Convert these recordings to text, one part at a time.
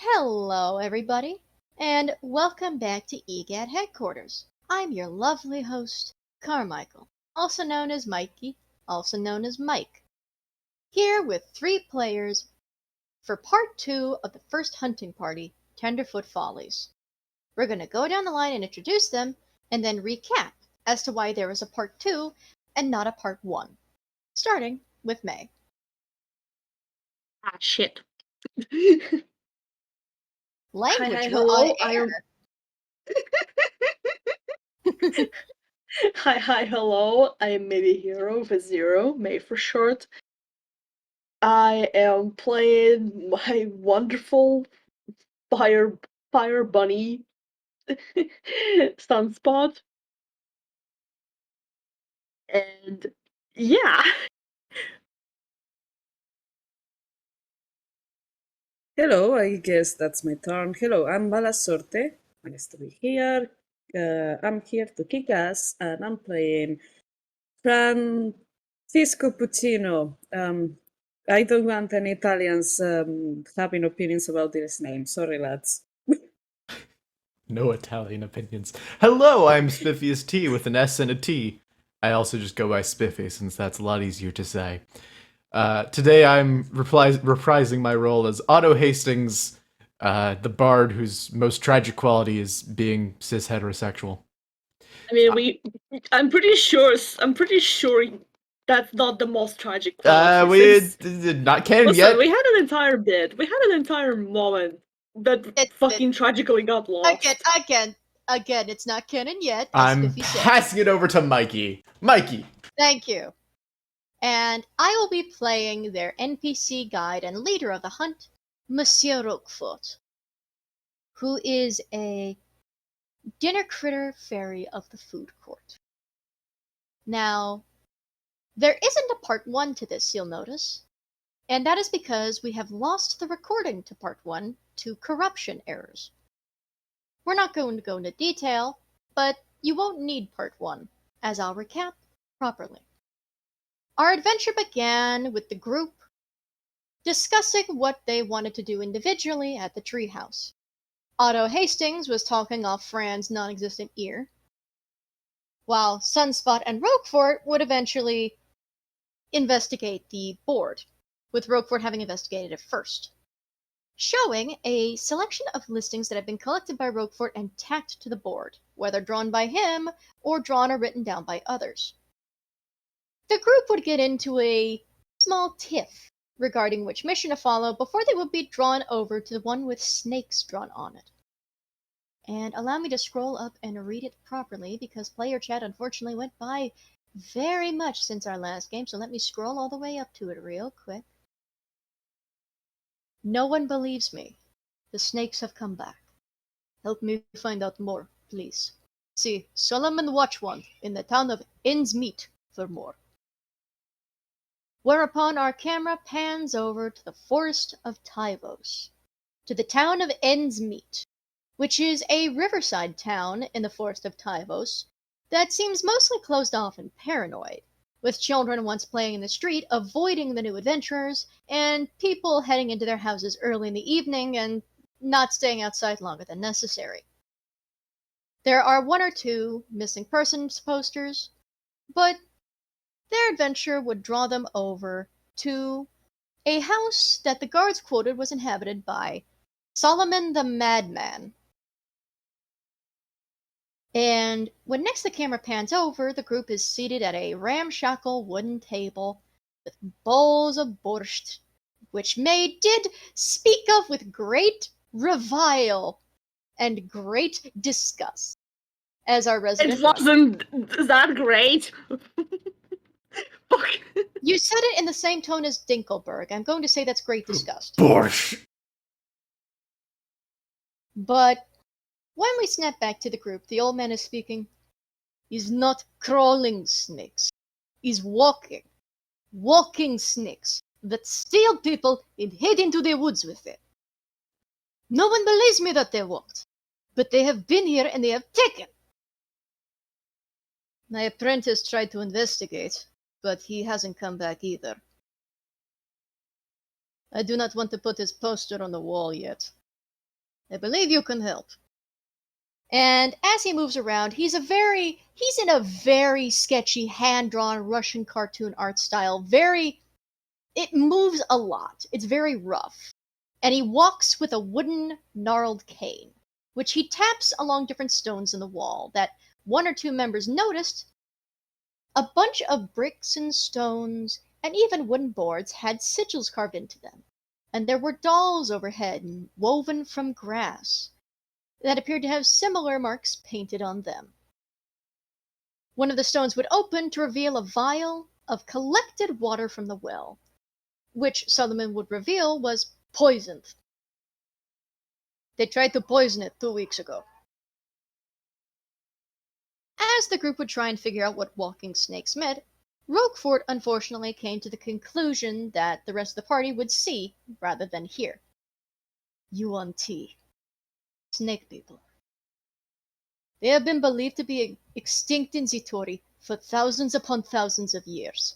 Hello, everybody, and welcome back to EGAD headquarters. I'm your lovely host, Carmichael, also known as Mikey, also known as Mike, here with 3 players for part 2 of the first hunting party, Tenderfoot Follies. We're going to go down the line and introduce them, and then recap as to why there was a part 2 and not a part 1, starting with May. Ah, shit. Language, Hi, we're on hello. air. Hi, hello. I am Maybe Hero with 0, May for short. I am playing my wonderful fire bunny, Sunspot. And yeah. Hello, I guess that's my turn. Hello, I'm Mala Sorte. Nice to be here. I'm here to kick ass, and I'm playing Francisco Puccino. I don't want any Italians having opinions about this name. Sorry, lads. No Italian opinions. Hello, I'm Spiffiest T with an S and a T. I also just go by Spiffy since that's a lot easier to say. Today I'm reprising my role as Otto Hastings, the bard whose most tragic quality is being cis heterosexual. I mean, I'm pretty sure that's not the most tragic quality. We not canon Listen, yet. we had an entire bit. We had an entire moment that fucking tragically got lost. Again, it's not canon yet, as I'm Spiffy said. passing it over to Mikey. Mikey. Thank you. And I will be playing their NPC guide and leader of the hunt, Monsieur Roguefort, who is a dinner critter fairy of the food court. Now, there isn't a part 1 to this, you'll notice, and that is because we have lost the recording to part 1 to corruption errors. We're not going to go into detail, but you won't need part 1, as I'll recap properly. Our adventure began with the group discussing what they wanted to do individually at the treehouse. Otto Hastings was talking off Fran's non-existent ear, while Sunspot and Roguefort would eventually investigate the board, with Roguefort having investigated it first, showing a selection of listings that have been collected by Roguefort and tacked to the board, whether drawn by him or drawn or written down by others. The group would get into a small tiff regarding which mission to follow before they would be drawn over to the one with snakes drawn on it. And allow me to scroll up and read it properly, because player chat unfortunately went by very much since our last game, so let me scroll all the way up to it real quick. No one believes me. The snakes have come back. Help me find out more, please. See Solomon Watchwand in the town of Innsmeet for more. Whereupon our camera pans over to the Forest of Teivos, to the town of Innsmeet, which is a riverside town in the Forest of Teivos that seems mostly closed off and paranoid, with children once playing in the street avoiding the new adventurers, and people heading into their houses early in the evening and not staying outside longer than necessary. There are 1 or 2 missing persons posters, but their adventure would draw them over to a house that the guards quoted was inhabited by Solomon the Madman. And when next the camera pans over, the group is seated at a ramshackle wooden table with bowls of borscht, which May did speak of with great revile and great disgust, as our resident It wasn't that great. Fuck. You said it in the same tone as Dinkelberg. I'm going to say that's great disgust. Borscht. But when we snap back to the group, the old man is speaking. He's not crawling snakes. He's walking snakes that steal people and head into the woods with them. No one believes me that they walked, but they have been here and they have taken. My apprentice tried to investigate, but he hasn't come back either. I do not want to put his poster on the wall yet, I believe you can help. And as he moves around, he's in a very sketchy, hand-drawn Russian cartoon art style. It moves a lot. It's very rough. And he walks with a wooden, gnarled cane, which he taps along different stones in the wall that one or two members noticed. A bunch of bricks and stones, and even wooden boards had sigils carved into them. And there were dolls overhead, woven from grass, that appeared to have similar marks painted on them. One of the stones would open to reveal a vial of collected water from the well, which Solomon would reveal was poisoned. They tried to poison it 2 weeks ago. As the group would try and figure out what walking snakes meant, Roguefort unfortunately came to the conclusion that the rest of the party would see rather than hear. UNT. Snake people. They have been believed to be extinct in Zitori for thousands upon thousands of years.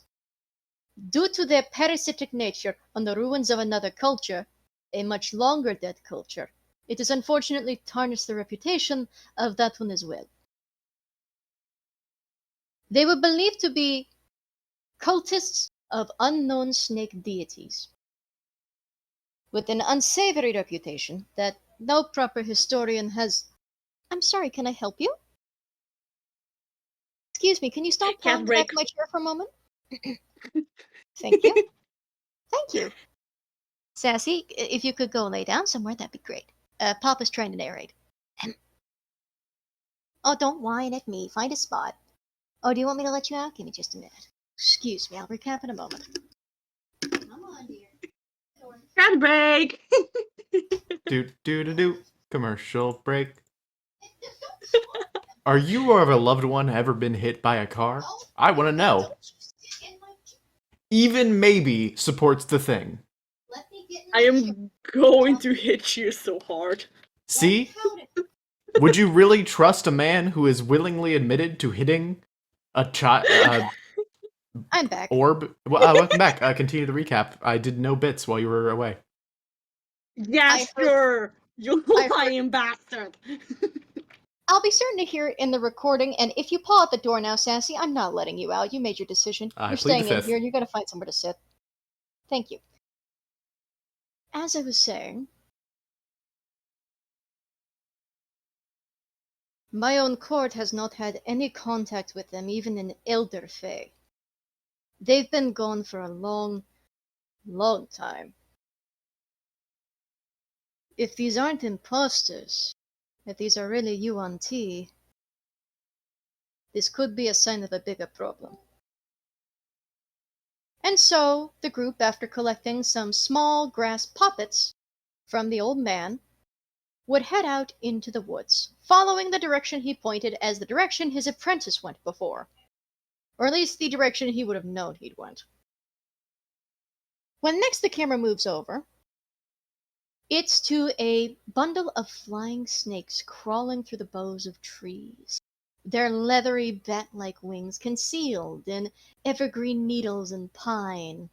Due to their parasitic nature on the ruins of another culture, a much longer dead culture, it has unfortunately tarnished the reputation of that one as well. They were believed to be cultists of unknown snake deities, with an unsavory reputation that no proper historian has... I'm sorry, can I help you? Excuse me, can you stop pulling the back of my chair for a moment? Thank you. Thank you. Sassy, if you could go lay down somewhere, that'd be great. Papa's trying to narrate. Oh, don't whine at me. Find a spot. Oh, do you want me to let you out? Give me just a minute. Excuse me, I'll recap in a moment. Come on, dear. Got a break! Do. Commercial break. Are you or a loved one ever been hit by a car? I want to know. Even maybe supports the thing. I am going to hit you so hard. See? Would you really trust a man who is willingly admitted to hitting a child? I'm back. Orb? Welcome back. Continue the recap. I did no bits while you were away. Yes, sure! You lying bastard! I'll be certain to hear it in the recording, and if you paw at the door now, Sassy, I'm not letting you out. You made your decision. You're staying in here, and you're going to find somewhere to sit. Thank you. As I was saying, my own court has not had any contact with them, even in Elder Fae. They've been gone for a long, long time. If these aren't imposters, if these are really UNT, this could be a sign of a bigger problem. And so, the group, after collecting some small grass puppets from the old man, would head out into the woods, following the direction he pointed as the direction his apprentice went before. Or at least the direction he would have known he'd went. When next the camera moves over, it's to a bundle of flying snakes crawling through the boughs of trees, their leathery bat-like wings concealed in evergreen needles and pine.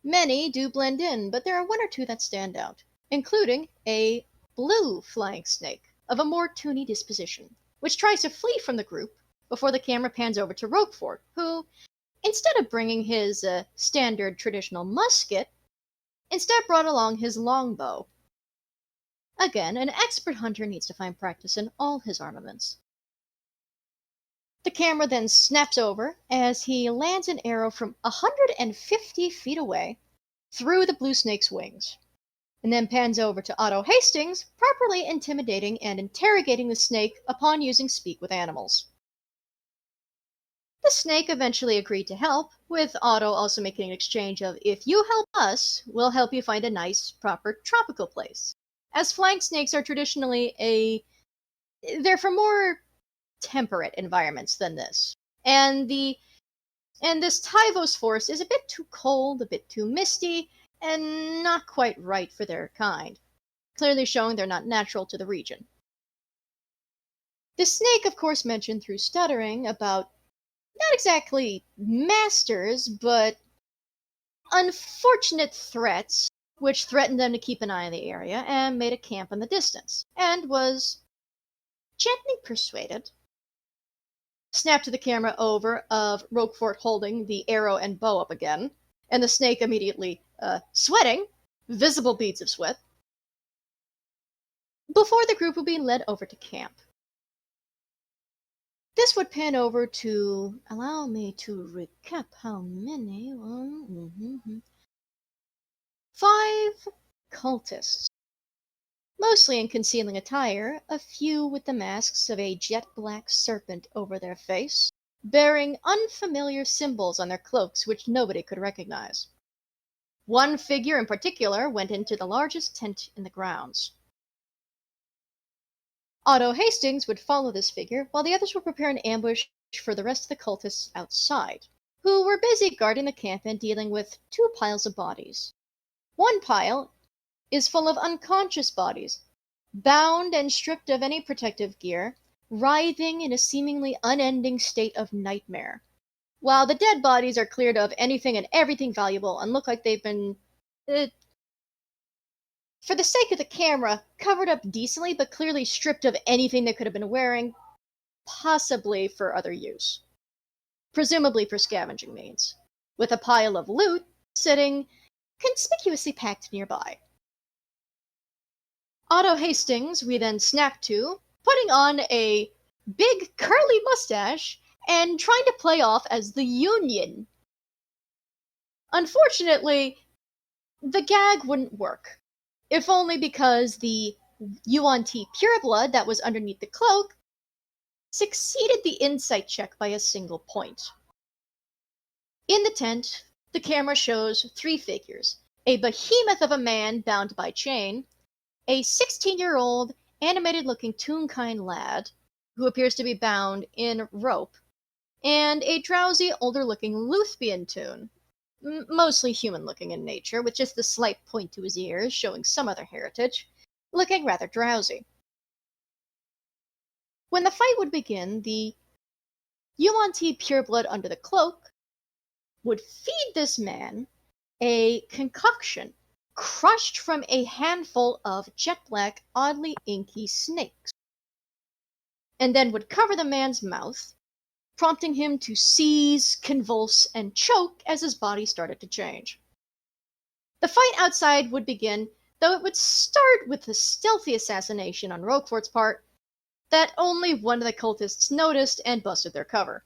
Many do blend in, but there are one or two that stand out, including a blue flying snake of a more toony disposition, which tries to flee from the group before the camera pans over to Roguefort, who, instead of bringing his standard traditional musket, instead brought along his longbow. Again, an expert hunter needs to find practice in all his armaments. The camera then snaps over as he lands an arrow from 150 feet away through the blue snake's wings, and then pans over to Otto Hastings, properly intimidating and interrogating the snake upon using Speak with Animals. The snake eventually agreed to help, with Otto also making an exchange of, if you help us, we'll help you find a nice, proper tropical place. As flying snakes are traditionally they're for more temperate environments than this. And this Teivos forest is a bit too cold, a bit too misty, and not quite right for their kind, clearly showing they're not natural to the region. The snake, of course, mentioned through stuttering about not exactly masters, but unfortunate threats which threatened them to keep an eye on the area and made a camp in the distance, and was gently persuaded. Snap to the camera over of Roguefort holding the arrow and bow up again, and the snake immediately sweating, visible beads of sweat, before the group would be led over to camp. This would pan over to, allow me to recap how many, 5 cultists, mostly in concealing attire, a few with the masks of a jet black serpent over their face, bearing unfamiliar symbols on their cloaks which nobody could recognize. One figure in particular went into the largest tent in the grounds. Otto Hastings would follow this figure, while the others would prepare an ambush for the rest of the cultists outside, who were busy guarding the camp and dealing with 2 piles of bodies. One pile is full of unconscious bodies, bound and stripped of any protective gear, writhing in a seemingly unending state of nightmare, while the dead bodies are cleared of anything and everything valuable and look like they've been, for the sake of the camera, covered up decently, but clearly stripped of anything they could have been wearing, possibly for other use. Presumably for scavenging means, with a pile of loot sitting conspicuously packed nearby. Otto Hastings we then snap to, putting on a big curly mustache and trying to play off as the Union. Unfortunately, the gag wouldn't work, if only because the UNT pureblood that was underneath the cloak succeeded the insight check by a single point. In the tent, the camera shows 3 figures: a behemoth of a man bound by chain, a 16-year-old animated-looking toon-kind lad who appears to be bound in rope, and a drowsy, older-looking Luthbian toon, mostly human-looking in nature, with just the slight point to his ears showing some other heritage, looking rather drowsy. When the fight would begin, the UNT pureblood under the cloak would feed this man a concoction crushed from a handful of jet black, oddly inky snakes, and then would cover the man's mouth, prompting him to seize, convulse, and choke as his body started to change. The fight outside would begin, though it would start with a stealthy assassination on Roguefort's part that only one of the cultists noticed and busted their cover.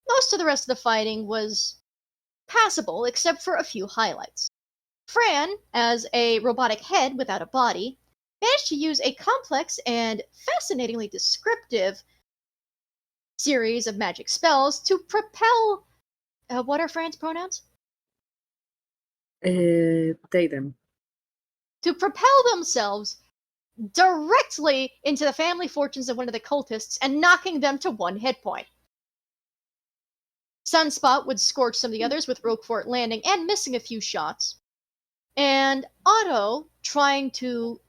Most of the rest of the fighting was passable, except for a few highlights. Fran, as a robotic head without a body, managed to use a complex and fascinatingly descriptive series of magic spells to propel... what are Fran's pronouns? They, them. To propel themselves directly into the family fortunes of one of the cultists and knocking them to 1 hit point. Sunspot would scorch some of the others, with Roguefort landing and missing a few shots, and Otto trying to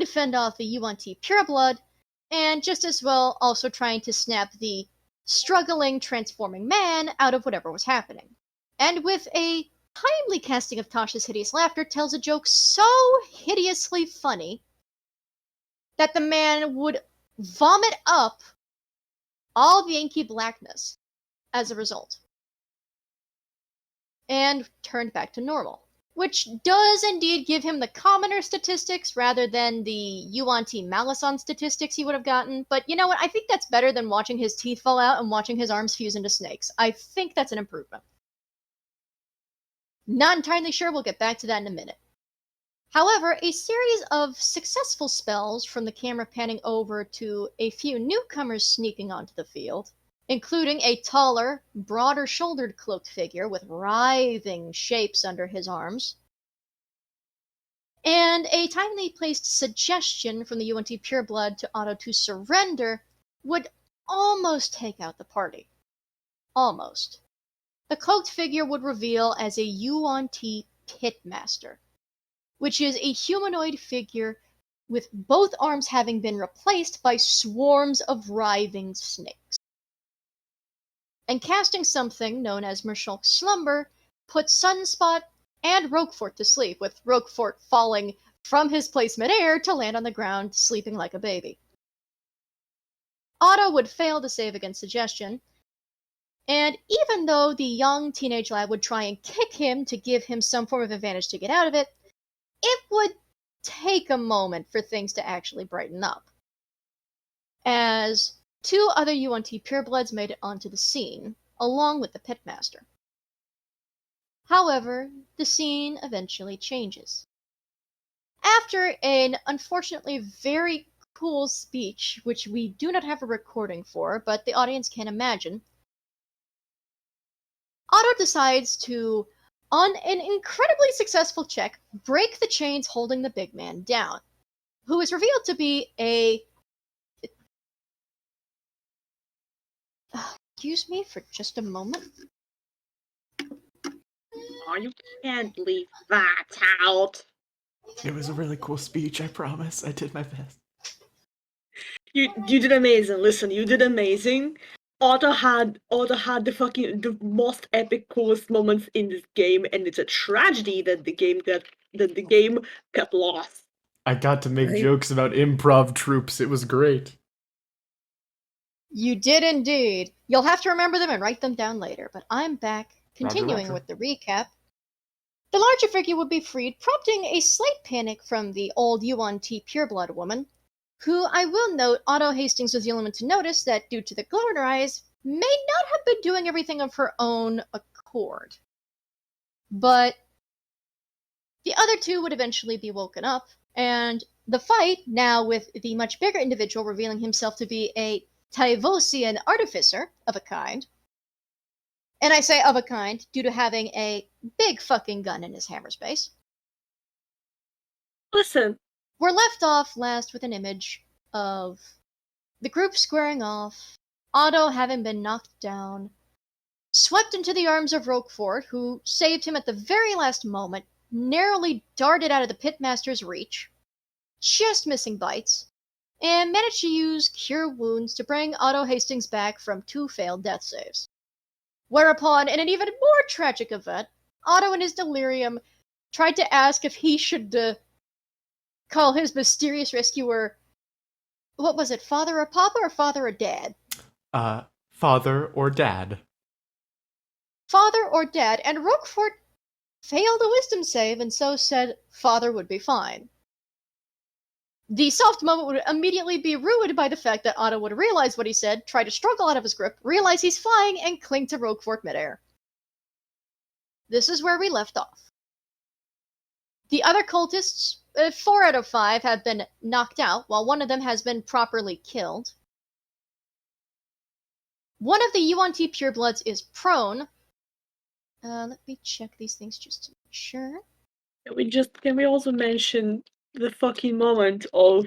fend off the UNT pureblood, and just as well also trying to snap the struggling, transforming man out of whatever was happening. And with a timely casting of Tasha's hideous laughter, tells a joke so hideously funny that the man would vomit up all the inky blackness as a result, and turned back to normal, which does indeed give him the commoner statistics rather than the UNT Malison statistics he would have gotten. But you know what? I think that's better than watching his teeth fall out and watching his arms fuse into snakes. I think that's an improvement. Not entirely sure, we'll get back to that in a minute. However, a series of successful spells from the camera panning over to a few newcomers sneaking onto the field, including a taller, broader-shouldered cloaked figure with writhing shapes under his arms, and a timely placed suggestion from the UNT pureblood to Otto to surrender, would almost take out the party. Almost. The cloaked figure would reveal as a UNT pitmaster, which is a humanoid figure with both arms having been replaced by swarms of writhing snakes. And casting something known as Mershulk's Slumber put Sunspot and Roguefort to sleep, with Roguefort falling from his place midair to land on the ground, sleeping like a baby. Otto would fail to save against suggestion, and even though the young teenage lad would try and kick him to give him some form of advantage to get out of it, it would take a moment for things to actually brighten up, as 2 other UNT purebloods made it onto the scene, along with the pitmaster. However, the scene eventually changes. After an unfortunately very cool speech, which we do not have a recording for, but the audience can imagine, Otto decides to, on an incredibly successful check, break the chains holding the big man down, who is revealed to be a... Excuse me for just a moment. Oh, you can't leave that out. It was a really cool speech, I promise. I did my best. You did amazing. Listen, you did amazing. Otto had the most epic, coolest moments in this game, and it's a tragedy that the game got lost. I got to make jokes about improv troops. It was great. You did indeed. You'll have to remember them and write them down later, but I'm back, continuing Roger. with the recap. The larger figure would be freed, prompting a slight panic from the old UNT pureblood woman, who I will note Otto Hastings was the only one to notice that, due to the glow in her eyes, may not have been doing everything of her own accord. But the other 2 would eventually be woken up, and the fight, now with the much bigger individual revealing himself to be a Teivosian artificer of a kind. And I say of a kind due to having a big fucking gun in his hammer space. Listen. We're left off last with an image of the group squaring off, Otto having been knocked down, swept into the arms of Roguefort, who saved him at the very last moment, narrowly darted out of the pitmaster's reach, just missing bites, and managed to use Cure Wounds to bring Otto Hastings back from 2 failed death saves. Whereupon, in an even more tragic event, Otto in his delirium tried to ask if he should call his mysterious rescuer, what was it, Father or Papa or Father or Dad? Father or Dad. Father or Dad, and Roguefort failed a wisdom save and so said Father would be fine. The soft moment would immediately be ruined by the fact that Otto would realize what he said, try to struggle out of his grip, realize he's flying, and cling to Roguefort midair. This is where we left off. The other cultists, 4 out of 5, have been knocked out, while one of them has been properly killed. One of the UNT purebloods is prone. Let me check these things just to make sure. Can we also mention the fucking moment of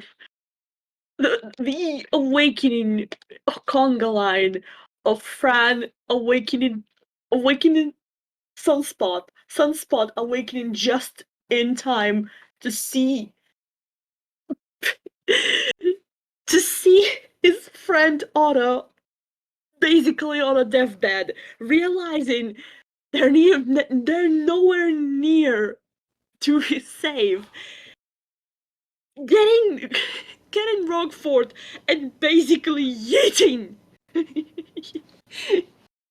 the awakening conga line of Fran awakening Sunspot awakening just in time to see his friend Otto basically on a deathbed, realizing they're nowhere near to his save. Getting Roguefort and basically yeeting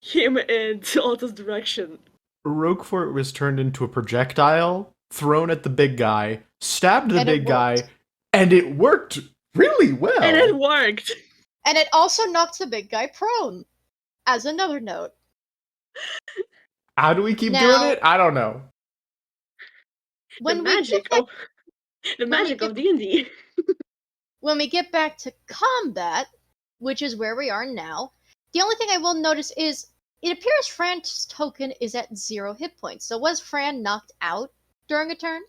him in Otto's direction. Roguefort was turned into a projectile, thrown at the big guy, stabbed the big guy, and it worked really well. And it worked. And it also knocked the big guy prone, as another note. How do we keep doing it? I don't know. The magic of D&D. When we get back to combat, which is where we are now, the only thing I will notice is it appears Fran's token is at 0 hit points. So was Fran knocked out during a turn?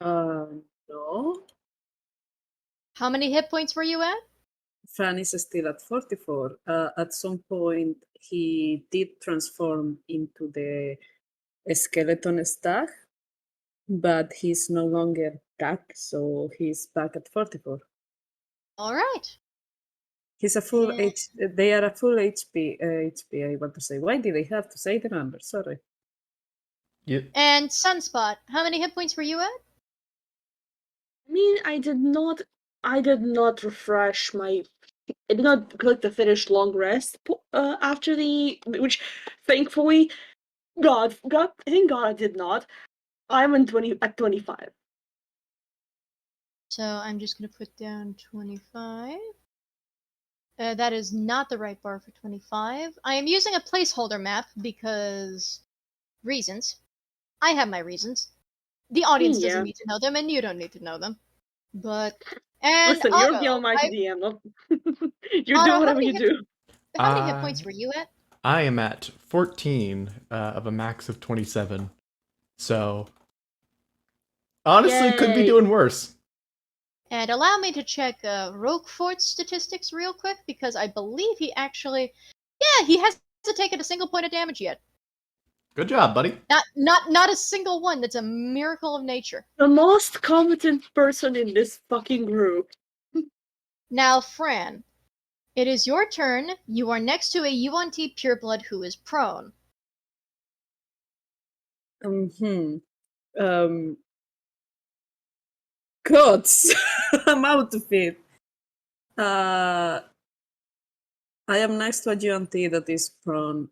No. How many hit points were you at? Fran is still at 44. At some point, he did transform into the skeleton stag, but he's no longer back, so he's back at 44. All right. He's a full they are a full HP, I want to say. Why did I have to say the number? Sorry. Yep. And Sunspot, how many hit points were you at? I mean, I did not refresh my. I did not click the finish long rest after which, thankfully, thank God I did not. I'm at 25. So I'm just going to put down 25. That is not the right bar for 25. I am using a placeholder map because reasons. I have my reasons. The audience doesn't Yeah. need to know them, and you don't need to know them. And Listen, you're the Otto, almighty DM. Not you Otto, do whatever you do. how many hit points were you at? I am at 14 of a max of 27. So, honestly, could be Yay. doing worse. And allow me to check Roguefort's statistics real quick, because I believe he actually... Yeah, he hasn't taken a single point of damage yet. Good job, buddy. Not a single one. That's a miracle of nature. The most competent person in this fucking group. Now, Fran, it is your turn. You are next to a UNT pureblood who is prone. Gods, I'm out of it. I am next to a GNT that is prone.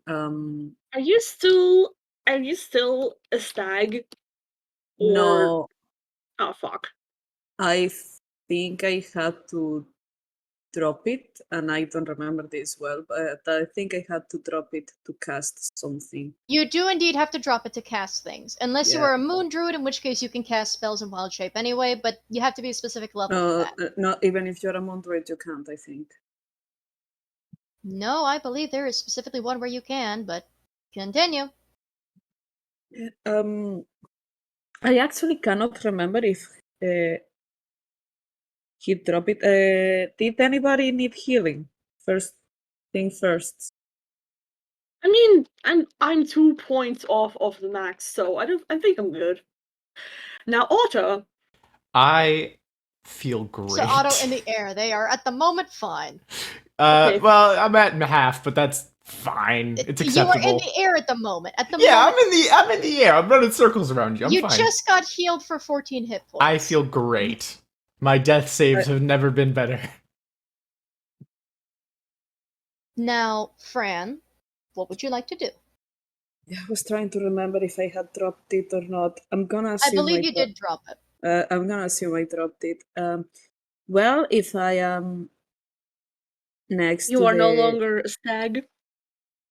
Are you still a stag? Or... No, Oh fuck. I think I had to drop it, and I don't remember this well, but I think I had to drop it to cast something. You do indeed have to drop it to cast things. Unless you Yeah. are a moon druid, in which case you can cast spells in wild shape anyway, but you have to be a specific level for that. Not even if you're a Mondroid, you can't, I think. No, I believe there is specifically one where you can, but continue. I actually cannot remember if he dropped it. Did anybody need healing? First thing first. I mean, I'm 2 points off of the max, so I think I'm good. Now, Otto. I feel great. So Otto in the air. They are at the moment fine. Okay. Well, I'm at half, but that's fine. It's acceptable. You are in the air at the moment. I'm in the air. I'm running circles around you. I'm fine. You just got healed for 14 hit points. I feel great. My death saves have never been better. Now, Fran, what would you like to do? Yeah, I was trying to remember if I had dropped it or not. I'm gonna assume I believe you did drop it. I'm gonna assume I dropped it. Well, if I am next you to are no longer a stag,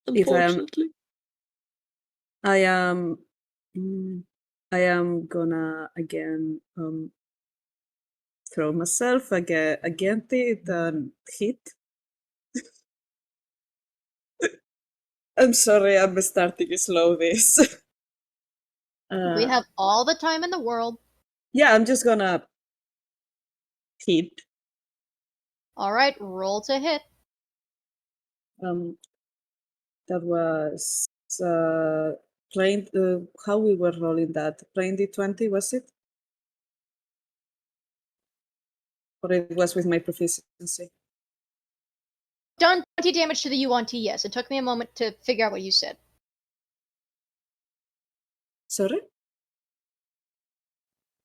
unfortunately. I am gonna again throw myself against it and hit. I'm sorry, I'm starting slow this. We have all the time in the world. Yeah, I'm just gonna hit. Alright, roll to hit. That was playing how we were rolling that. Playing D20, was it? Or it was with my proficiency? Done 20 damage to the UNT, yes. It took me a moment to figure out what you said. Sorry?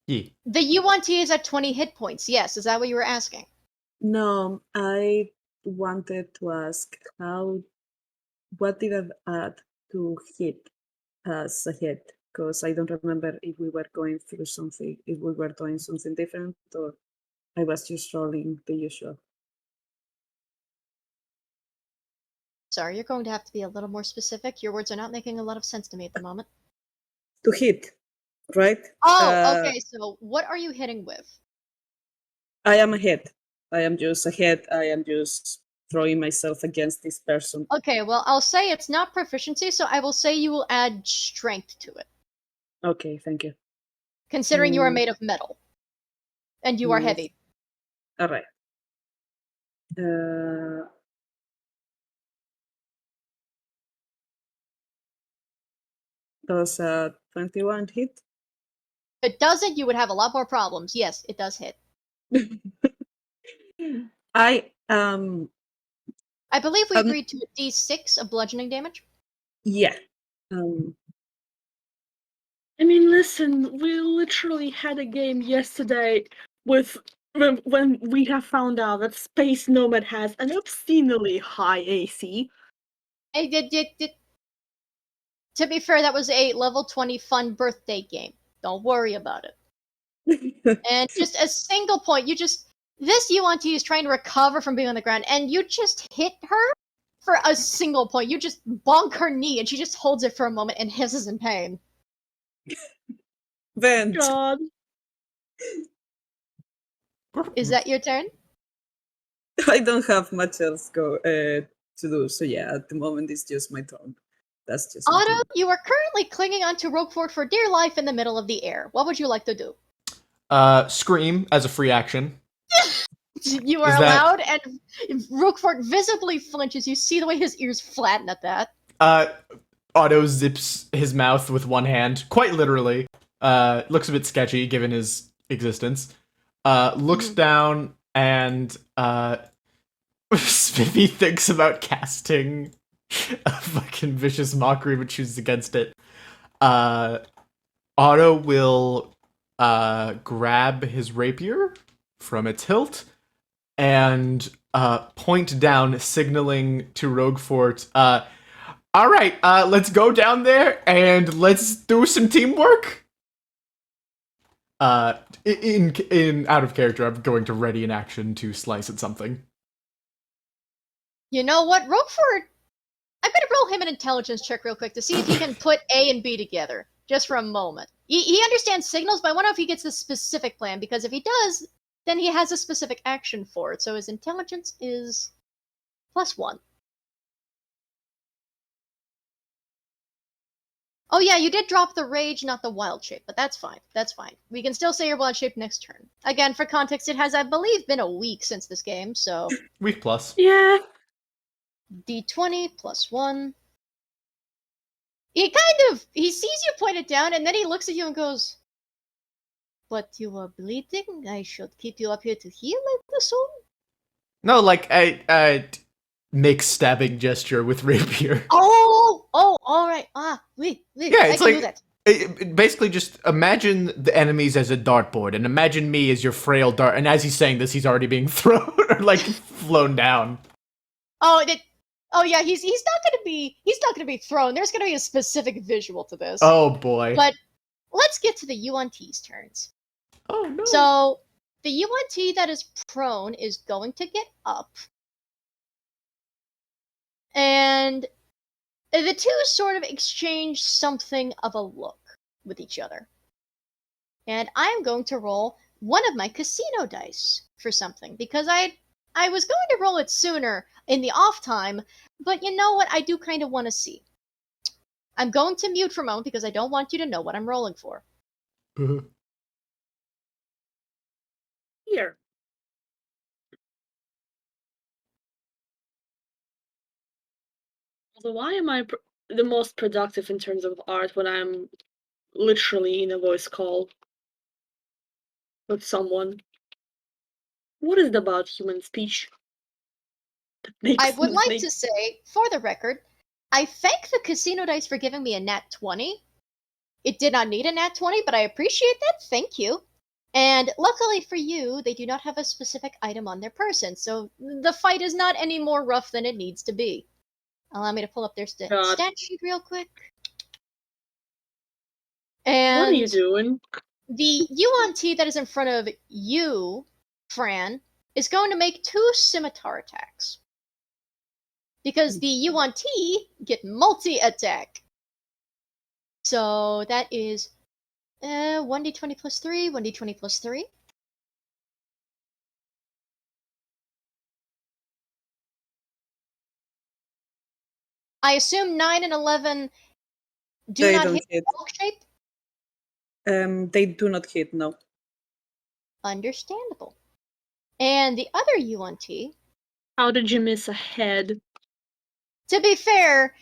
Yeah. The UNT is at 20 hit points, yes. Is that what you were asking? No, I wanted to ask what did I add to hit as a hit? Because I don't remember if we were going through something, if we were doing something different, or I was just rolling the usual. Sorry, you're going to have to be a little more specific. Your words are not making a lot of sense to me at the moment. To hit, right? Oh, okay, so what are you hitting with? I am a hit. I am just a hit. I am just throwing myself against this person. Okay, well, I'll say it's not proficiency, so I will say you will add strength to it. Okay, thank you. Considering you are made of metal. And you are heavy. All right. Does 21 hit? If it doesn't, you would have a lot more problems. Yes, it does hit. I believe we agreed to a D6 of bludgeoning damage. Yeah. I mean, listen, we literally had a game yesterday with when we have found out that Space Nomad has an obscenely high AC. To be fair, that was a level 20 fun birthday game. Don't worry about it. And just a single point, this UNT is trying to recover from being on the ground, and you just hit her for a single point. You just bonk her knee, and she just holds it for a moment and hisses in pain. Vent. God. Is that your turn? I don't have much else to do, so yeah, at the moment it's just my turn. That's just Otto, you are currently clinging onto Roguefort for dear life in the middle of the air. What would you like to do? Scream as a free action. You are allowed, and Roguefort visibly flinches. You see the way his ears flatten at that. Otto zips his mouth with one hand, quite literally. Looks a bit sketchy given his existence. Looks down and Spiffy thinks about casting a fucking vicious mockery, but chooses against it. Otto will grab his rapier from its hilt and point down, signaling to Roguefort, all right, let's go down there and let's do some teamwork. In out of character, I'm going to ready an action to slice at something. You know what, Roguefort? I'm gonna roll him an intelligence check real quick to see if he can put A and B together, just for a moment. He understands signals, but I wonder if he gets a specific plan, because if he does, then he has a specific action for it, so his intelligence is +1. Oh yeah, you did drop the rage, not the wild shape, but that's fine. That's fine. We can still say your wild shape next turn. Again, for context, it has, I believe, been a week since this game, so... Week plus. Yeah. D20 +1. He sees you point it down, and then he looks at you and goes, "But you are bleeding? I should keep you up here to heal, I would assume?" No, like, I make stabbing gesture with rapier. Oh, alright. Yeah, I it's can do that. Basically just imagine the enemies as a dartboard, and imagine me as your frail dart, and as he's saying this, he's already being thrown, or like, flown down. Oh yeah, he's not gonna be thrown. There's gonna be a specific visual to this. Oh boy. But let's get to the UNT's turns. Oh no. So the UNT that is prone is going to get up. And the two sort of exchange something of a look with each other. And I'm going to roll one of my casino dice for something, because I was going to roll it sooner in the off time, but you know what? I do kind of want to see. I'm going to mute for a moment because I don't want you to know what I'm rolling for. Here. So why am I the most productive in terms of art when I'm literally in a voice call with someone? What is it about human speech that makes I would like to say, for the record, I thank the casino dice for giving me a nat 20. It did not need a nat 20, but I appreciate that. Thank you. And luckily for you, they do not have a specific item on their person, so the fight is not any more rough than it needs to be. Allow me to pull up their stat sheet real quick. And what are you doing? The UNT that is in front of you, Fran, is going to make 2 scimitar attacks. Because the UNT get multi-attack. So that is 1d20 plus 3, 1d20 plus 3. I assume 9 and 11 do not hit the bulk shape? They do not hit, no. Understandable. And the other UNT... How did you miss a head? To be fair,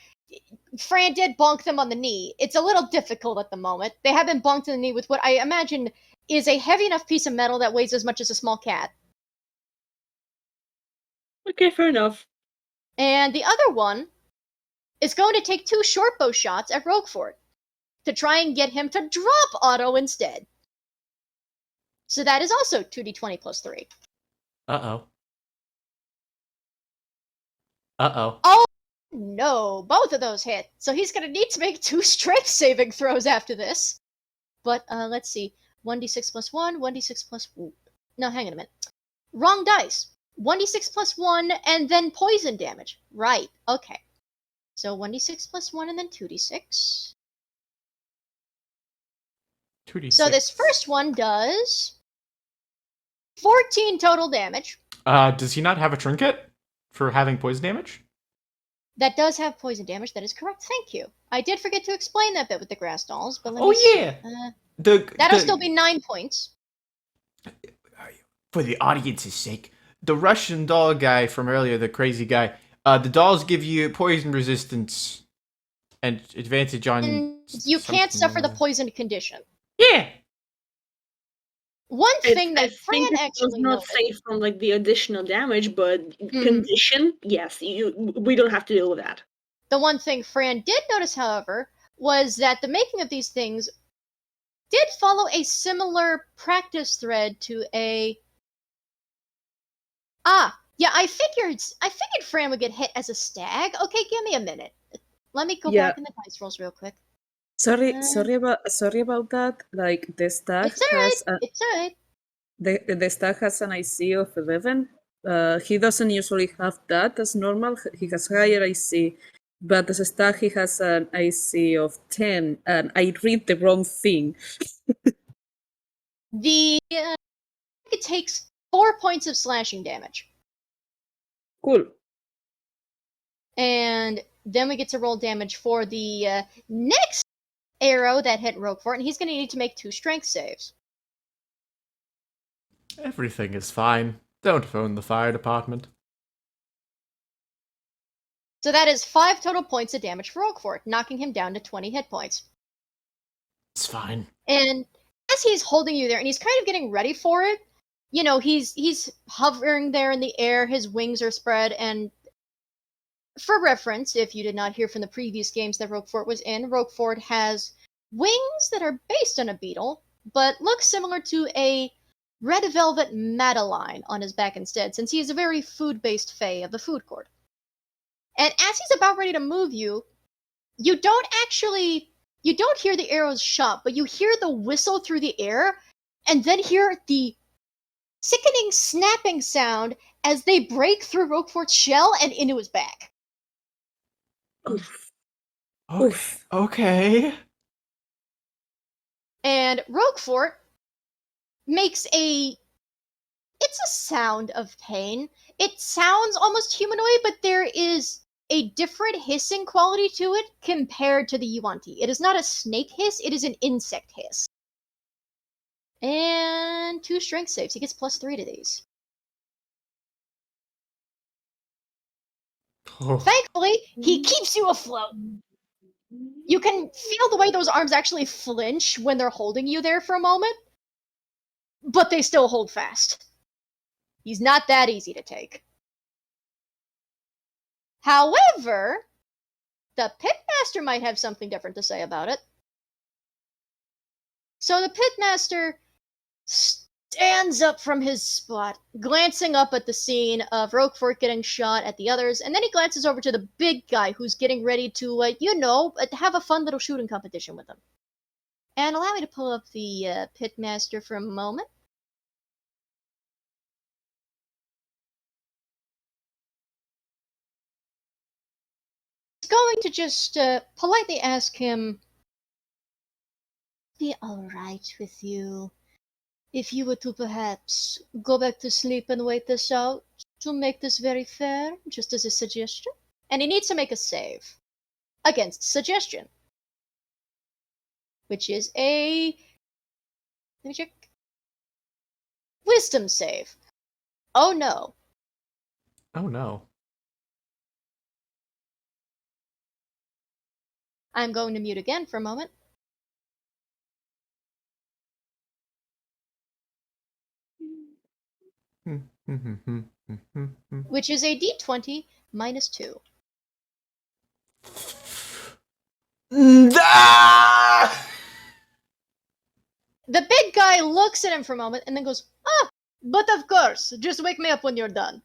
Fran did bonk them on the knee. It's a little difficult at the moment. They have been bonked in the knee with what I imagine is a heavy enough piece of metal that weighs as much as a small cat. Okay, fair enough. And the other one is going to take 2 short bow shots at Roguefort. to try and get him to drop Otto instead. So that is also 2d20 plus 3. Uh-oh. Uh-oh. Oh, no. Both of those hit. So he's going to need to make 2 strength saving throws after this. But let's see. 1d6 plus 1, 1d6 plus... No, hang on a minute. Wrong dice. 1d6 plus 1, and then poison damage. Right, okay. So 1d6 plus 1, and then 2d6. 2d6. So this first one does 14 total damage. Does he not have a trinket for having poison damage? That does have poison damage. That is correct. Thank you. I did forget to explain that bit with the grass dolls, but let me yeah. see. That'll still be 9 points. For the audience's sake, the Russian doll guy from earlier, the crazy guy, the dolls give you poison resistance and advantage on... And you can't suffer the poison condition. Yeah! One thing that Fran does actually not noted... say from like the additional damage, but condition, yes, we don't have to deal with that. The one thing Fran did notice, however, was that the making of these things did follow a similar practice thread to a... yeah, I figured Fran would get hit as a stag. Okay, give me a minute. Let me go back in the dice rolls real quick. Sorry about that. Like the stag It's alright. The stag has an IC of 11. He doesn't usually have that as normal. He has higher IC, but as a stag he has an IC of 10, and I read the wrong thing. It takes 4 points of slashing damage. Cool. And then we get to roll damage for the next arrow that hit Roguefort, and he's going to need to make 2 strength saves. Everything is fine. Don't phone the fire department. So that is 5 total points of damage for Roguefort, knocking him down to 20 hit points. It's fine. And as he's holding you there, and he's kind of getting ready for it, you know, he's hovering there in the air, his wings are spread, and for reference, if you did not hear from the previous games that Roguefort was in, Roguefort has wings that are based on a beetle, but look similar to a red velvet Madeline on his back instead, since he is a very food-based fae of the food court. And as he's about ready to move you, you don't hear the arrows shot, but you hear the whistle through the air, and then hear the sickening snapping sound as they break through Roguefort's shell and into his back. Oof. Okay. And Roguefort makes it's a sound of pain. It sounds almost humanoid, but there is a different hissing quality to it compared to the Yuan-Ti. It is not a snake hiss, it is an insect hiss. And 2 strength saves. He gets +3 to these. Oh. Thankfully, he keeps you afloat. You can feel the way those arms actually flinch when they're holding you there for a moment, but they still hold fast. He's not that easy to take. However, the pitmaster might have something different to say about it. So the pitmaster stands up from his spot, glancing up at the scene of Roguefort getting shot at the others, and then he glances over to the big guy who's getting ready to, have a fun little shooting competition with him. And allow me to pull up the pitmaster for a moment. Going to just politely ask him, be alright with you if you were to perhaps go back to sleep and wait this out to make this very fair, just as a suggestion? And he needs to make a save against suggestion, which is a... let me check. Wisdom save. Oh no. Oh no. I'm going to mute again for a moment. Which is a d20 minus 2. Ah! The big guy looks at him for a moment and then goes, "Ah, but of course, just wake me up when you're done."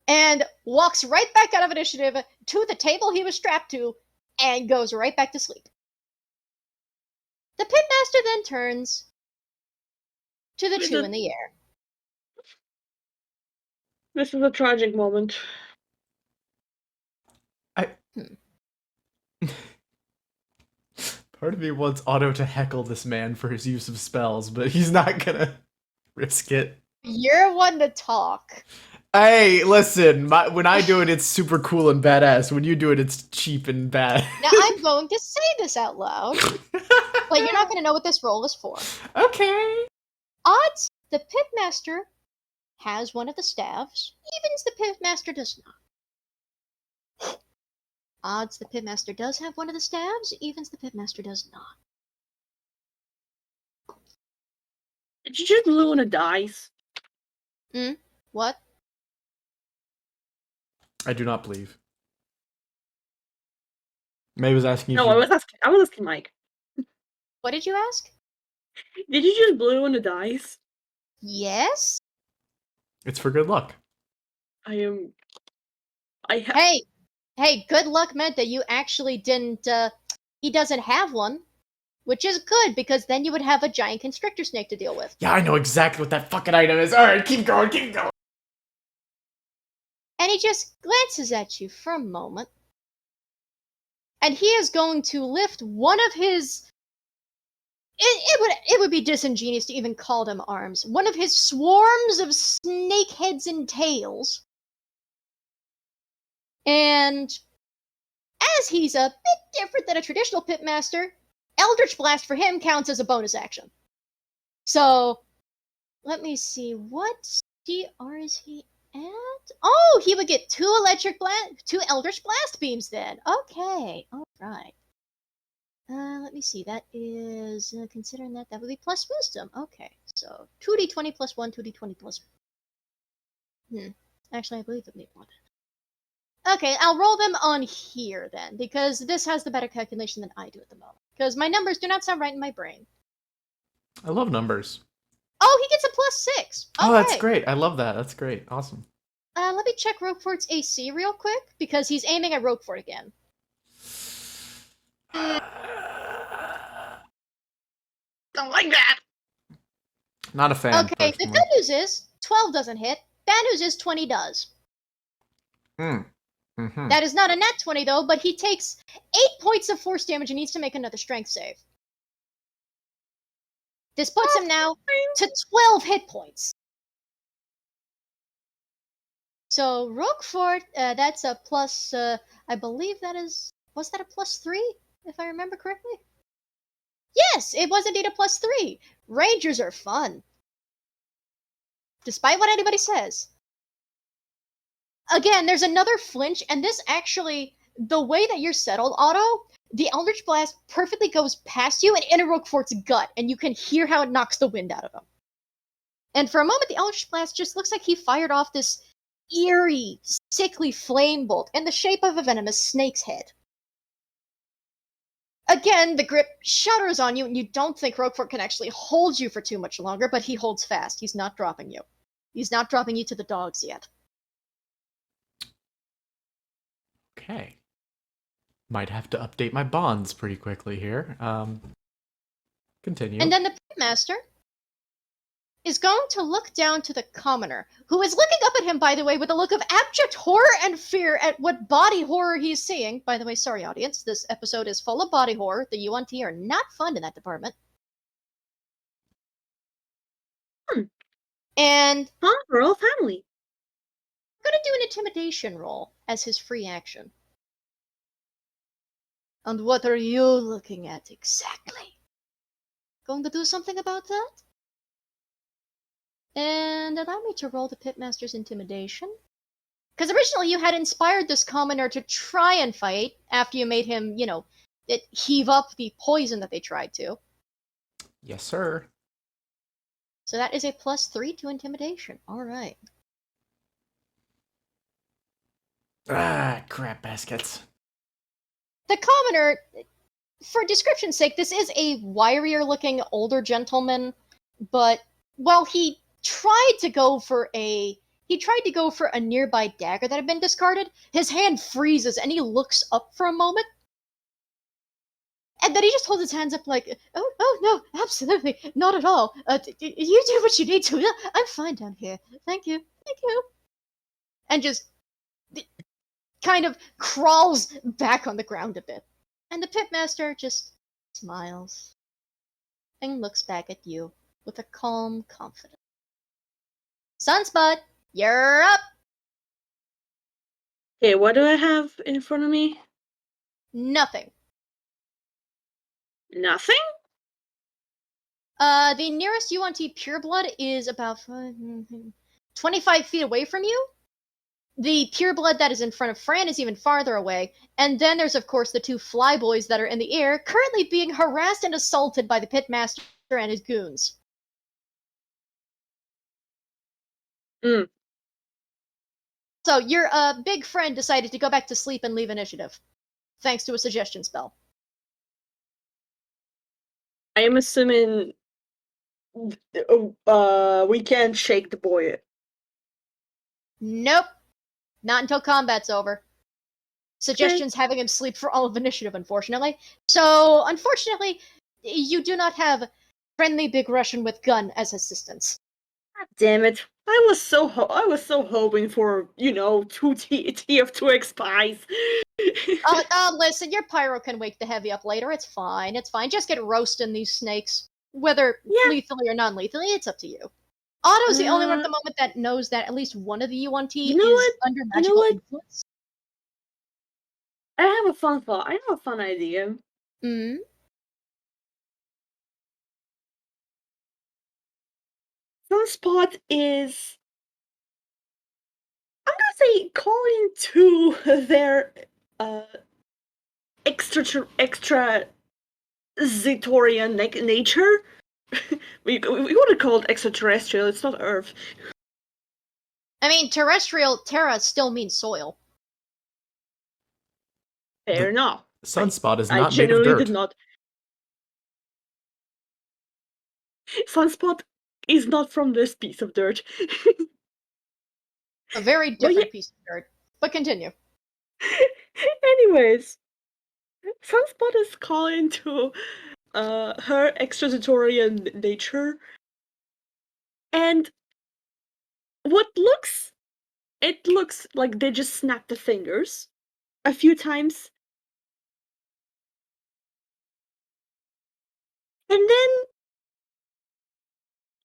And walks right back out of initiative to the table he was strapped to and goes right back to sleep. The pitmaster then turns to the two in the air. This is a tragic moment. Part of me wants Otto to heckle this man for his use of spells, but he's not gonna risk it. You're one to talk. Hey, listen, when I do it, it's super cool and badass. When you do it, it's cheap and bad. Now I'm going to say this out loud, but you're not going to know what this roll is for. Okay. Odds the pitmaster has one of the staves, evens the pitmaster does not. Odds the pitmaster does have one of the staves, evens the pitmaster does not. Did you just blew on a dice? What? I do not believe. May was asking. No, I was asking Mike. What did you ask? Did you just blow on a dice? Yes? It's for good luck. Hey, good luck meant that you actually didn't, he doesn't have one. Which is good, because then you would have a giant constrictor snake to deal with. Yeah, I know exactly what that fucking item is. Alright, keep going. And he just glances at you for a moment. And he is going to lift one of his... It would be disingenuous to even call them arms. One of his swarms of snake heads and tails. And as he's a bit different than a traditional pitmaster, Eldritch Blast for him counts as a bonus action. So, let me see, what CR is he at? Oh, he would get two Eldritch Blast beams then. Okay, alright. Let me see, that is, considering that would be plus wisdom. Okay, so 2d20 plus 1, 2d20 plus... Actually, I believe it would be more than... Okay, I'll roll them on here then, because this has the better calculation than I do at the moment. Because my numbers do not sound right in my brain. I love numbers. Oh, he gets a plus 6. Okay. Oh, that's great. I love that. That's great. Awesome. Let me check Roguefort's AC real quick, because he's aiming at Roguefort again. Don't like that! Not a fan. Okay, the good news is 12 doesn't hit. Bad news is 20 does. Mm-hmm. That is not a nat 20 though, but he takes 8 points of force damage and needs to make another strength save. This puts him now to 12 hit points. So Roguefort, that's a plus, I believe that is, was that a plus 3, if I remember correctly? Yes, it was indeed a plus 3. Rangers are fun. Despite what anybody says. Again, there's another flinch, and this actually, the way that you're settled, Otto, the Eldritch Blast perfectly goes past you and into Roguefort's gut, and you can hear how it knocks the wind out of him. And for a moment, the Eldritch Blast just looks like he fired off this eerie, sickly flame bolt in the shape of a venomous snake's head. Again, the grip shudders on you, and you don't think Roguefort can actually hold you for too much longer, but he holds fast. He's not dropping you. He's not dropping you to the dogs yet. Okay. Might have to update my bonds pretty quickly here. Continue. And then the pitmaster is going to look down to the commoner, who is looking up at him, by the way, with a look of abject horror and fear at what body horror he's seeing. By the way, sorry, audience, this episode is full of body horror. The UNT are not fun in that department. And... We're all family. I'm going to do an intimidation roll as his free action. And what are you looking at exactly? Going to do something about that? And allow me to roll the pitmaster's intimidation. Because originally you had inspired this commoner to try and fight after you made him, heave up the poison that they tried to. Yes, sir. So that is a +3 to intimidation. Alright. Ah, crap baskets. The commoner for description's sake, this is a wirier-looking older gentleman, but while he tried to go for a nearby dagger that had been discarded, his hand freezes and he looks up for a moment. And then he just holds his hands up like, oh no, absolutely, not at all. You do what you need to. I'm fine down here. Thank you. And just kind of crawls back on the ground a bit. And the pitmaster just smiles and looks back at you with a calm confidence. Sunspot, you're up! Okay, what do I have in front of me? Nothing. Nothing? The nearest UNT pureblood is about 25 feet away from you. The pureblood that is in front of Fran is even farther away. And then there's, of course, the two flyboys that are in the air, currently being harassed and assaulted by the pitmaster and his goons. So your big friend decided to go back to sleep and leave initiative, thanks to a suggestion spell. I am assuming we can't shake the boy. Nope. Not until combat's over. Suggestion's having him sleep for all of initiative, unfortunately. So, unfortunately, you do not have friendly big Russian with gun as assistance. God damn it. I was so hoping for, two TF2X spies. Listen, your pyro can wake the heavy up later. It's fine. Just get roasting these snakes. Whether lethally or non-lethally, it's up to you. Otto's the only one at the moment that knows that at least one of the UNT is under magical influence. I have a fun thought. I have a fun idea. Sunspot is, I'm gonna say, calling to their extra Zitorian nature. we would have called extraterrestrial. It's not Earth. I mean, terra still means soil. Fair enough. Sunspot is I not made of genuinely dirt. did not. Sunspot is not from this piece of dirt. A very different piece of dirt. But continue. Anyways, Sunspot is calling to her extraterritorial nature, and it looks like they just snapped the fingers a few times, and then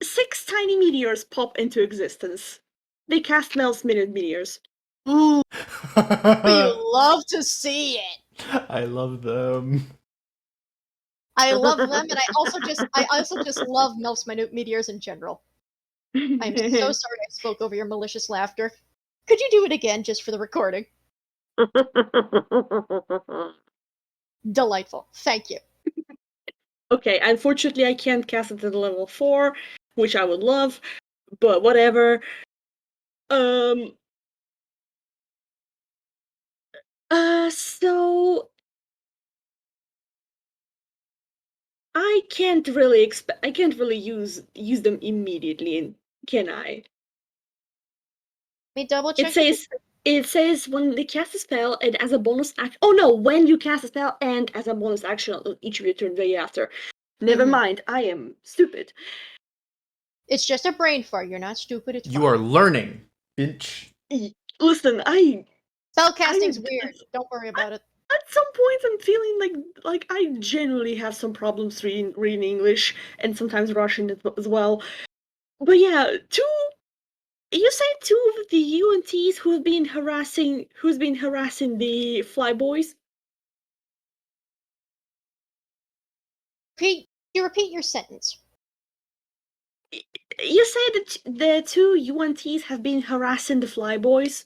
6 tiny meteors pop into existence. They cast Mel's Minute Meteors. Ooh, you love to see it. I love them. I love them, and I also just love Mel's Minute Meteors in general. I'm so sorry I spoke over your malicious laughter. Could you do it again, just for the recording? Delightful. Thank you. Okay, unfortunately I can't cast it at level 4, which I would love, but whatever. So I can't really use them immediately, can I? Let me double check. It says when they cast a spell and as a bonus action. Oh no, when you cast a spell and as a bonus action on each of your turn day after. Never mind, I am stupid. It's just a brain fart. You're not stupid. It's You fine. are learning, bitch. Listen, spellcasting's weird. Don't worry about it. At some points, I'm feeling like I genuinely have some problems reading English and sometimes Russian as well. But yeah, you say 2 of the UNTs who's been harassing the flyboys? You repeat your sentence. You say that the 2 UNTs have been harassing the flyboys?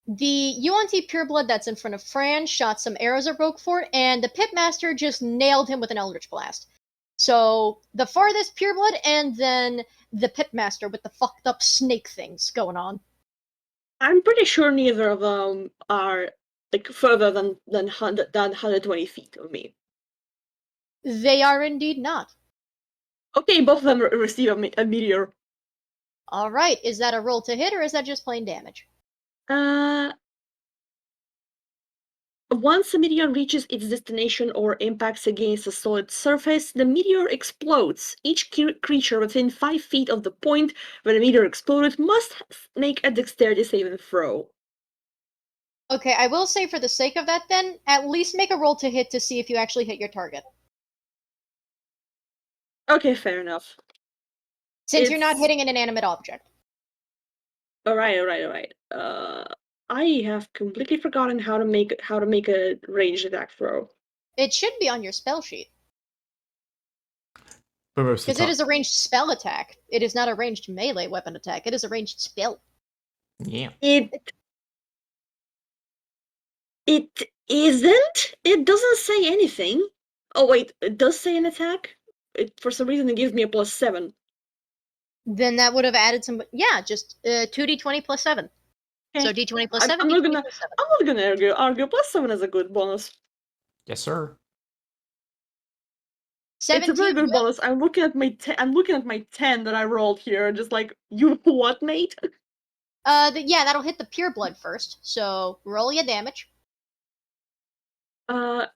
The UNT pureblood that's in front of Fran shot some arrows at Roguefort, and the pitmaster just nailed him with an Eldritch blast. So the farthest pureblood, and then the pitmaster with the fucked up snake things going on. I'm pretty sure neither of them are further than 120 feet of me. They are indeed not. Okay, both of them receive a meteor. Alright, is that a roll to hit or is that just plain damage? Once a meteor reaches its destination or impacts against a solid surface, the meteor explodes. Each creature within 5 feet of the point where the meteor exploded must make a dexterity saving throw. Okay, I will say for the sake of that then, at least make a roll to hit to see if you actually hit your target. Okay, fair enough. Since you're not hitting an inanimate object. Alright. I have completely forgotten how to make a ranged attack throw. It should be on your spell sheet. Because it is a ranged spell attack. It is not a ranged melee weapon attack. It is a ranged spell. Yeah. It isn't? It doesn't say anything. Oh wait, it does say an attack? For some reason it gives me a +7. Then that would have added some. Yeah, just 2d20 plus 7. Okay. So d20 plus 7, I'm d20 not plus 7. argue. +7 is a good bonus. Yes, sir. 17 It's a very good bonus. I'm looking at my 10 that I rolled here, just like, you what, mate? Yeah, that'll hit the pure blood first. So roll your damage. Don't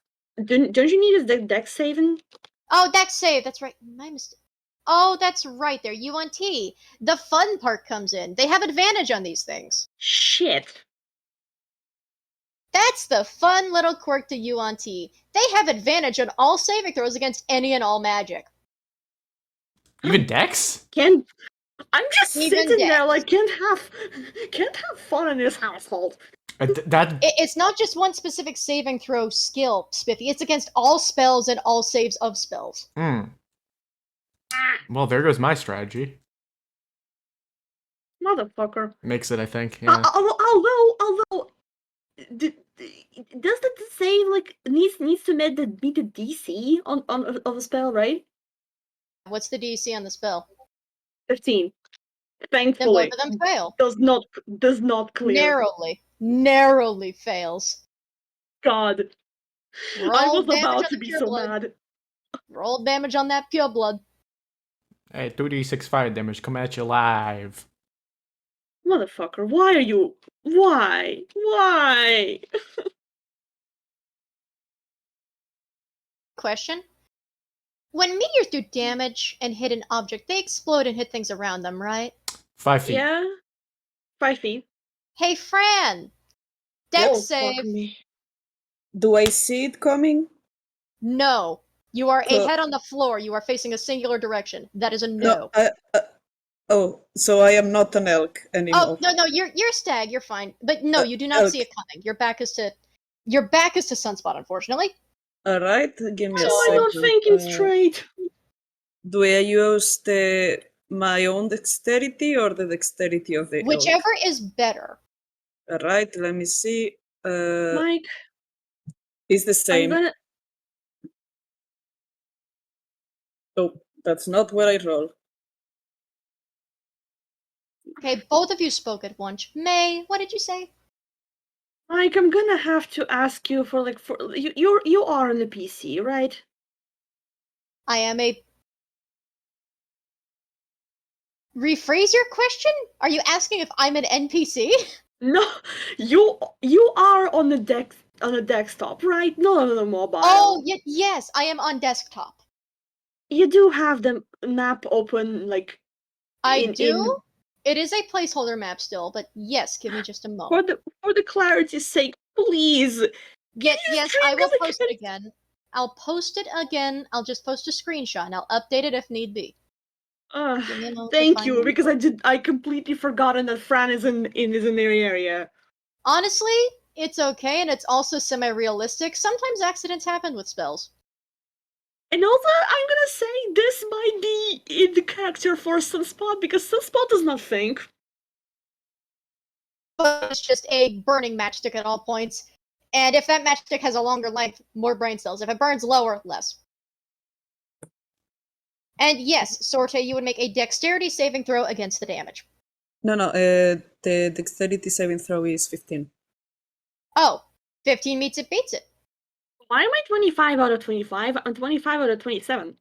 you need a dex saving? Oh, dex save. That's right. My mistake. Oh, that's right. They're UNT. The fun part comes in. They have advantage on these things. Shit. That's the fun little quirk to UNT. They have advantage on all saving throws against any and all magic. Even Dex? I'm just Even sitting there Dex. like can't have fun in this household. It's not just one specific saving throw skill, Spiffy. It's against all spells and all saves of spells. Well, there goes my strategy. Motherfucker. Makes it, I think. Yeah. Although, does that say like needs to meet the DC on of a spell, right? What's the DC on the spell? 15. Then Thankfully, both of them fail. Does not clear. Narrowly fails. God, Roll I was damage about on to the be pure so blood. mad. Roll damage on that pure blood. Hey, 2d6 fire damage, come at you live. Motherfucker, why are you? Why? Question. When meteors do damage and hit an object, they explode and hit things around them, right? 5 feet. Yeah, 5 feet. Hey, Fran! Dex save. Fuck me. Do I see it coming? No. You are a head on the floor. You are facing a singular direction. That is a no. Oh, so I am not an elk anymore. Oh, no, you're a stag. You're fine. But no, you do not see it coming. Your back is to Sunspot, unfortunately. All right, give me a Why am I second. not thinking straight? Do I use my own dexterity or the dexterity of the elk? Whichever is better. All right, let me see. Mike, It's the same. Oh, that's not what I roll. Okay, both of you spoke at once. May, what did you say? Mike, I'm gonna have to ask you for you are on the PC, right? I am a. Rephrase your question? Are you asking if I'm an NPC? No, you are on the desktop, right? No, on the mobile. Oh, yes, I am on desktop. You do have the map open, like. I do. It is a placeholder map still, but yes, give me just a moment. For the clarity's sake, please. Yes, I will post it again. I'll post it again. I'll just post a screenshot and I'll update it if need be. Thank you, because I completely forgotten that Fran is in the area. Honestly, it's okay, and it's also semi-realistic. Sometimes accidents happen with spells. And also, I'm gonna say this might be in the character for Sunspot, because Sunspot does not think. But it's just a burning matchstick at all points. And if that matchstick has a longer length, more brain cells. If it burns lower, less. And yes, Sorte, you would make a dexterity saving throw against the damage. No, the dexterity saving throw is 15. Oh, 15 meets it, beats it. Why am I 25 out of 25? I'm 25 out of 27.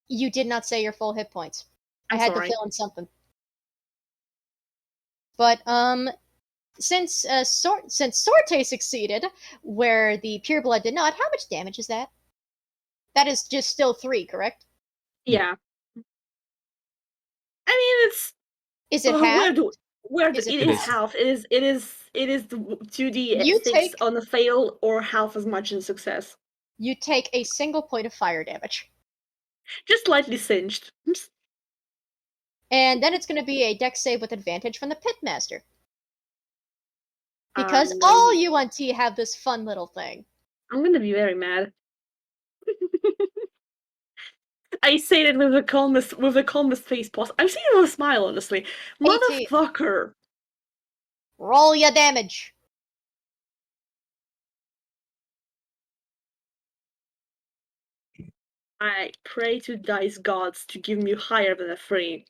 You did not say your full hit points. I I'm had sorry. to fill in something. But since Sorte succeeded, where the Pureblood did not, how much damage is that? That is just still 3, correct? Yeah. I mean, it's Is it half? it is half. It is the 2d6 on a fail or half as much in success. You take a single point of fire damage. Just slightly singed. And then it's going to be a dex save with advantage from the Pitmaster. Because all you on T have this fun little thing. I'm gonna be very mad. I say that with the calmest face possible. I'm saying it with a smile, honestly. 18. Motherfucker! Roll your damage. I pray to dice gods to give me higher than a 3.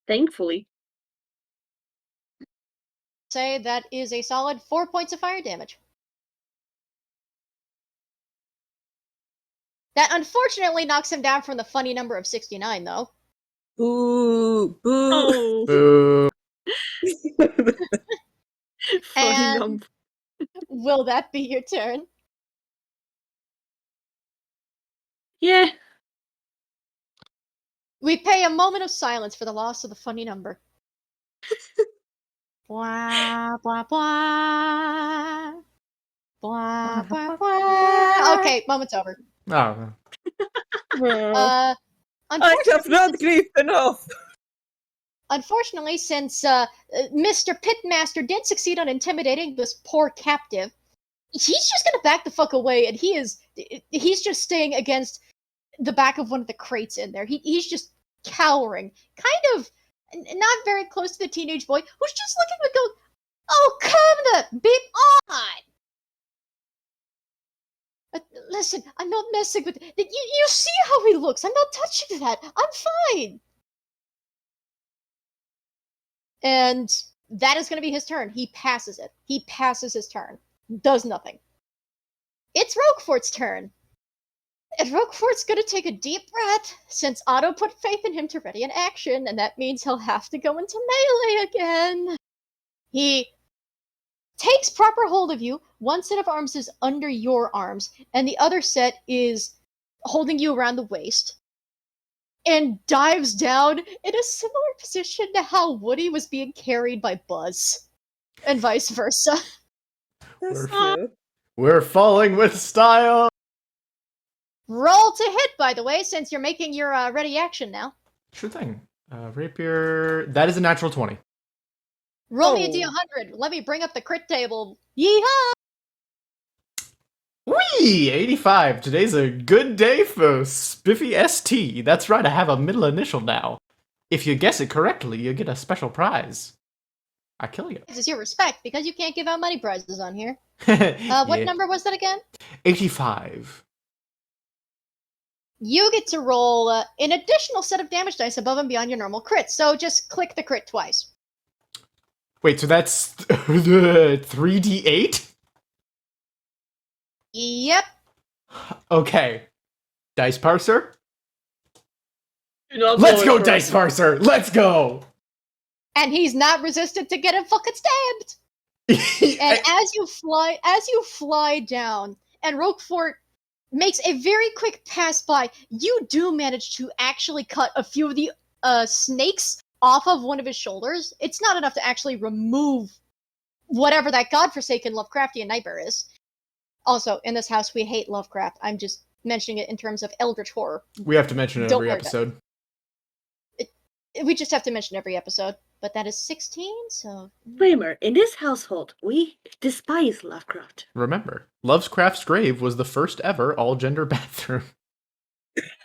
Thankfully. Say that is a solid 4 points of fire damage. That unfortunately knocks him down from the funny number of 69, though. Boo! Boo! Oh. Boo. And will that be your turn? Yeah. We pay a moment of silence for the loss of the funny number. Blah, blah, blah. Blah, blah, blah. Okay, moment's over. Oh. I Unfortunately, have not grieved enough. Unfortunately, since Mr. Pitmaster did succeed on intimidating this poor captive, he's just gonna back the fuck away, and he's just staying against the back of one of the crates in there. He's just cowering, kind of not very close to the teenage boy, who's just looking and going, "Oh, come the beep on!" Listen, I'm not messing with you see how he looks. I'm not touching that. I'm fine. And that is going to be his turn. He passes it. He passes his turn. Does nothing. It's Roguefort's turn. And Roguefort's going to take a deep breath, since Otto put faith in him to ready an action, and that means he'll have to go into melee again. He takes proper hold of you. One set of arms is under your arms, and the other set is holding you around the waist, and dives down in a similar position to how Woody was being carried by Buzz, and vice versa. That's cute. We're falling with style. Roll to hit, by the way, since you're making your ready action now. Sure thing. Rapier. That is a natural 20. Roll me a D100. Let me bring up the crit table. Yeehaw! Whee! 85. Today's a good day for Spiffy ST. That's right, I have a middle initial now. If you guess it correctly, you get a special prize. I kill you. This is your respect, because you can't give out money prizes on here. What number was that again? 85. You get to roll an additional set of damage dice above and beyond your normal crit, so just click the crit twice. Wait, so that's 3d8? Yep. Okay. Dice Parser? Let's go, Dice Parser! Let's go! And he's not resistant to getting fucking stabbed! And as you fly down, and Roguefort makes a very quick pass by, you do manage to actually cut a few of the snakes off of one of his shoulders. It's not enough to actually remove whatever that godforsaken Lovecraftian nightmare is. Also, in this house, we hate Lovecraft. I'm just mentioning it in terms of Eldritch horror. We have to mention it every episode. We just have to mention every episode. But that is 16, so... Disclaimer, in this household, we despise Lovecraft. Remember, Lovecraft's grave was the first ever all-gender bathroom.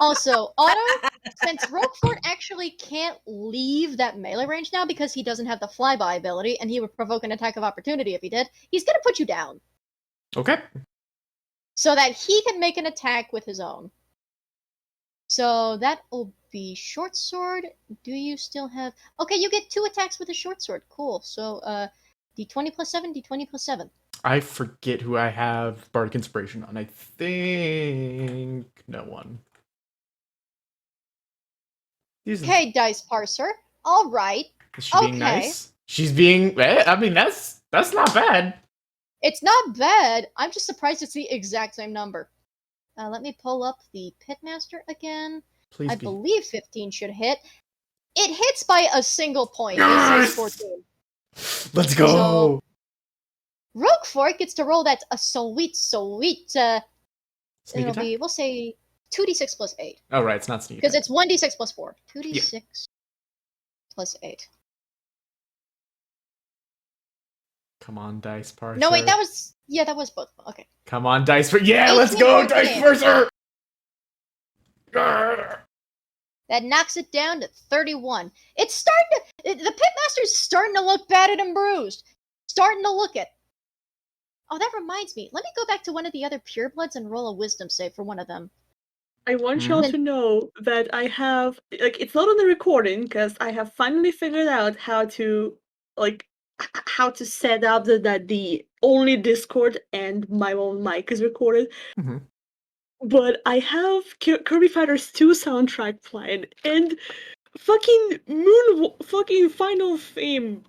Also, Otto, since Roguefort actually can't leave that melee range now because he doesn't have the flyby ability, and he would provoke an attack of opportunity if he did, he's gonna put you down. Okay. So that he can make an attack with his own. So that will be short sword. Do you still have... Okay, you get 2 attacks with a short sword. Cool. So, d20 plus 7, d20 plus 7. I forget who I have Bardic Inspiration on. I think no one. Okay, Dice Parser. All right. Is she being Okay. nice? She's being. I mean, that's not bad. It's not bad. I'm just surprised it's the exact same number. Let me pull up the Pitmaster again. Please I be. believe 15 should hit. It hits by a single point. Yes! It says 14. Let's go. So, Roguefort gets to roll that a sweet. Sneak It'll attack? be, we'll say, 2d6 plus 8. Oh right, it's not sneak. Because attack. it's 1d6 plus 4. 2d6 plus 8. Come on, Dice Parser. No, wait, that was both of them. Okay. Come on, Dice Parser. Yeah, let's 18 go, more Dice damage. Parser. That knocks it down to 31. It's starting to. The Pitmaster's starting to look battered and bruised. Starting to look it. Oh, that reminds me. Let me go back to one of the other purebloods and roll a wisdom save for one of them. I want y'all to know that I have, like, it's not on the recording, because I have finally figured out how to, like, how to set up that the only Discord and my own mic is recorded. Mm-hmm. But I have Kirby Fighters 2 soundtrack playing, and fucking fucking Final Fame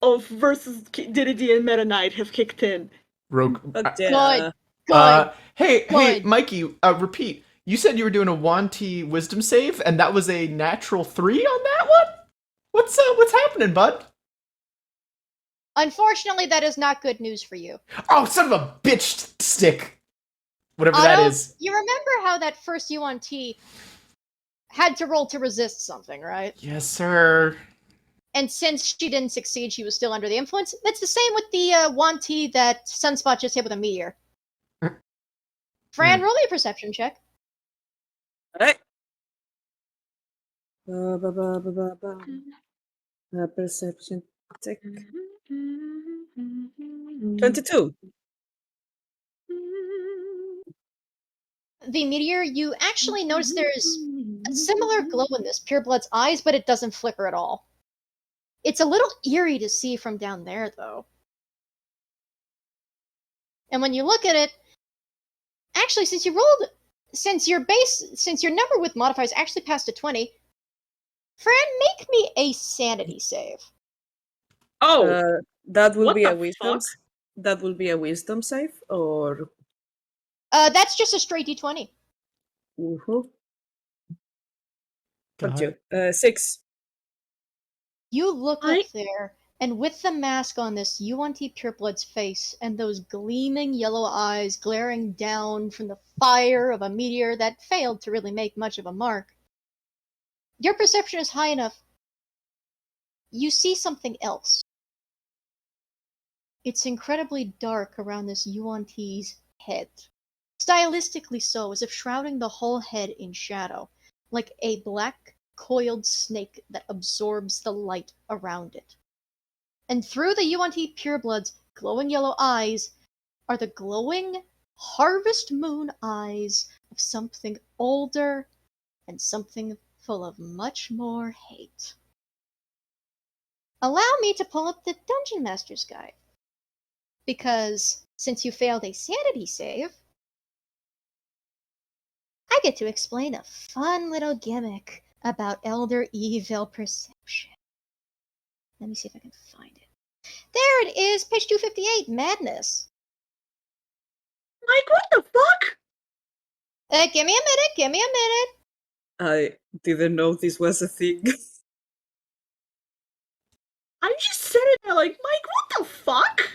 of versus DDD and Meta Knight have kicked in. Rogue. Good. Good. Hey, Mikey. Repeat. You said you were doing a Wanty Wisdom save, and that was a natural 3 on that one. What's happening, bud? Unfortunately, that is not good news for you. Oh, son of a bitch stick. Whatever Otto, that is. You remember how that first UNT had to roll to resist something, right? Yes, sir. And since she didn't succeed, she was still under the influence. That's the same with the Wanty that Sunspot just hit with a meteor. Fran, roll me a perception check. Alright. Perception check. 22. The meteor, you actually notice there's a similar glow in this pureblood's eyes, but it doesn't flicker at all. It's a little eerie to see from down there, though. And when you look at it, actually, since your number with modifiers actually passed a 20, Fran, make me a sanity save. Oh, that will what be the a wisdom. fuck? That will be a wisdom save, or That's just a straight d20. Got you. 6. You look up there, and with the mask on this UNT pureblood's face and those gleaming yellow eyes glaring down from the fire of a meteor that failed to really make much of a mark, your perception is high enough. You see something else. It's incredibly dark around this UNT's head. Stylistically so, as if shrouding the whole head in shadow, like a black, coiled snake that absorbs the light around it. And through the UNT pureblood's glowing yellow eyes are the glowing harvest moon eyes of something older and something full of much more hate. Allow me to pull up the Dungeon Master's Guide. Because since you failed a sanity save, I get to explain a fun little gimmick about Elder Evil Perception. Let me see if I can find it. There it is, page 258, Madness. Mike, what the fuck? Give me a minute. I didn't know this was a thing. I just said it there like, Mike, what the fuck?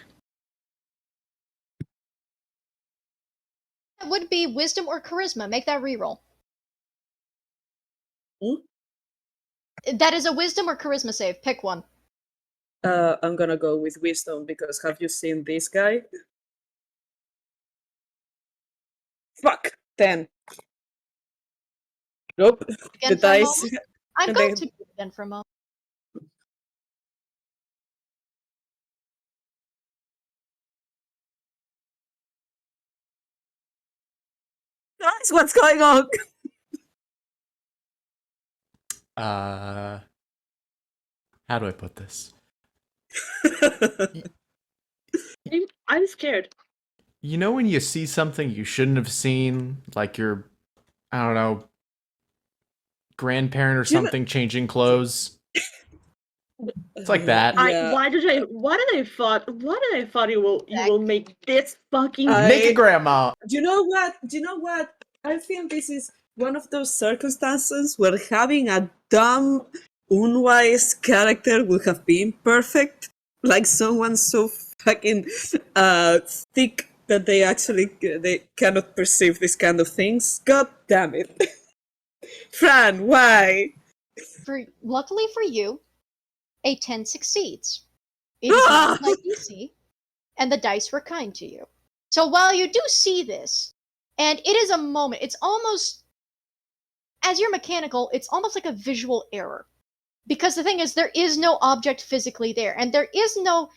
That would be Wisdom or Charisma. Make that reroll. That is a Wisdom or Charisma save. Pick one. I'm gonna go with wisdom, because have you seen this guy? Fuck! 10. Nope. Again The for a dice. moment? I'm and going they- to do it again for a moment. Guys, what's going on? How do I put this? I'm scared. You know when you see something you shouldn't have seen, like your, I don't know, grandparent or You know- something changing clothes? It's like that. Yeah. Why did I thought you will make this fucking Make a grandma. Do you know what? I think this is one of those circumstances where having a dumb, unwise character would have been perfect. Like someone so fucking thick that they cannot perceive this kind of things. God damn it. Fran, why? Luckily for you, a 10 succeeds. It is not high DC, and the dice were kind to you. So while you do see this, and it is a moment, it's almost, as you're mechanical, it's almost like a visual error. Because the thing is, there is no object physically there, and there is no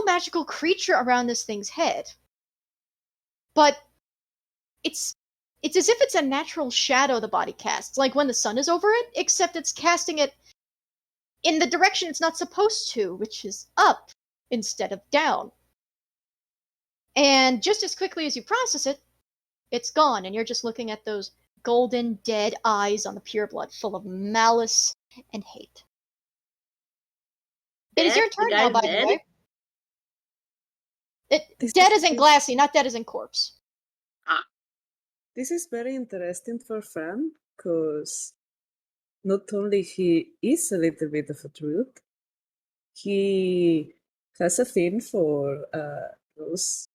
magical creature around this thing's head. But it's as if it's a natural shadow the body casts, like when the sun is over it, except it's casting it in the direction it's not supposed to, which is up instead of down. And just as quickly as you process it, it's gone, and you're just looking at those golden, dead eyes on the pureblood, full of malice and hate. It is your turn now, by the way. Dead as in glassy, not dead as in corpse. This is very interesting for Fran, because not only he is a little bit of a druid, he has a thing for rules.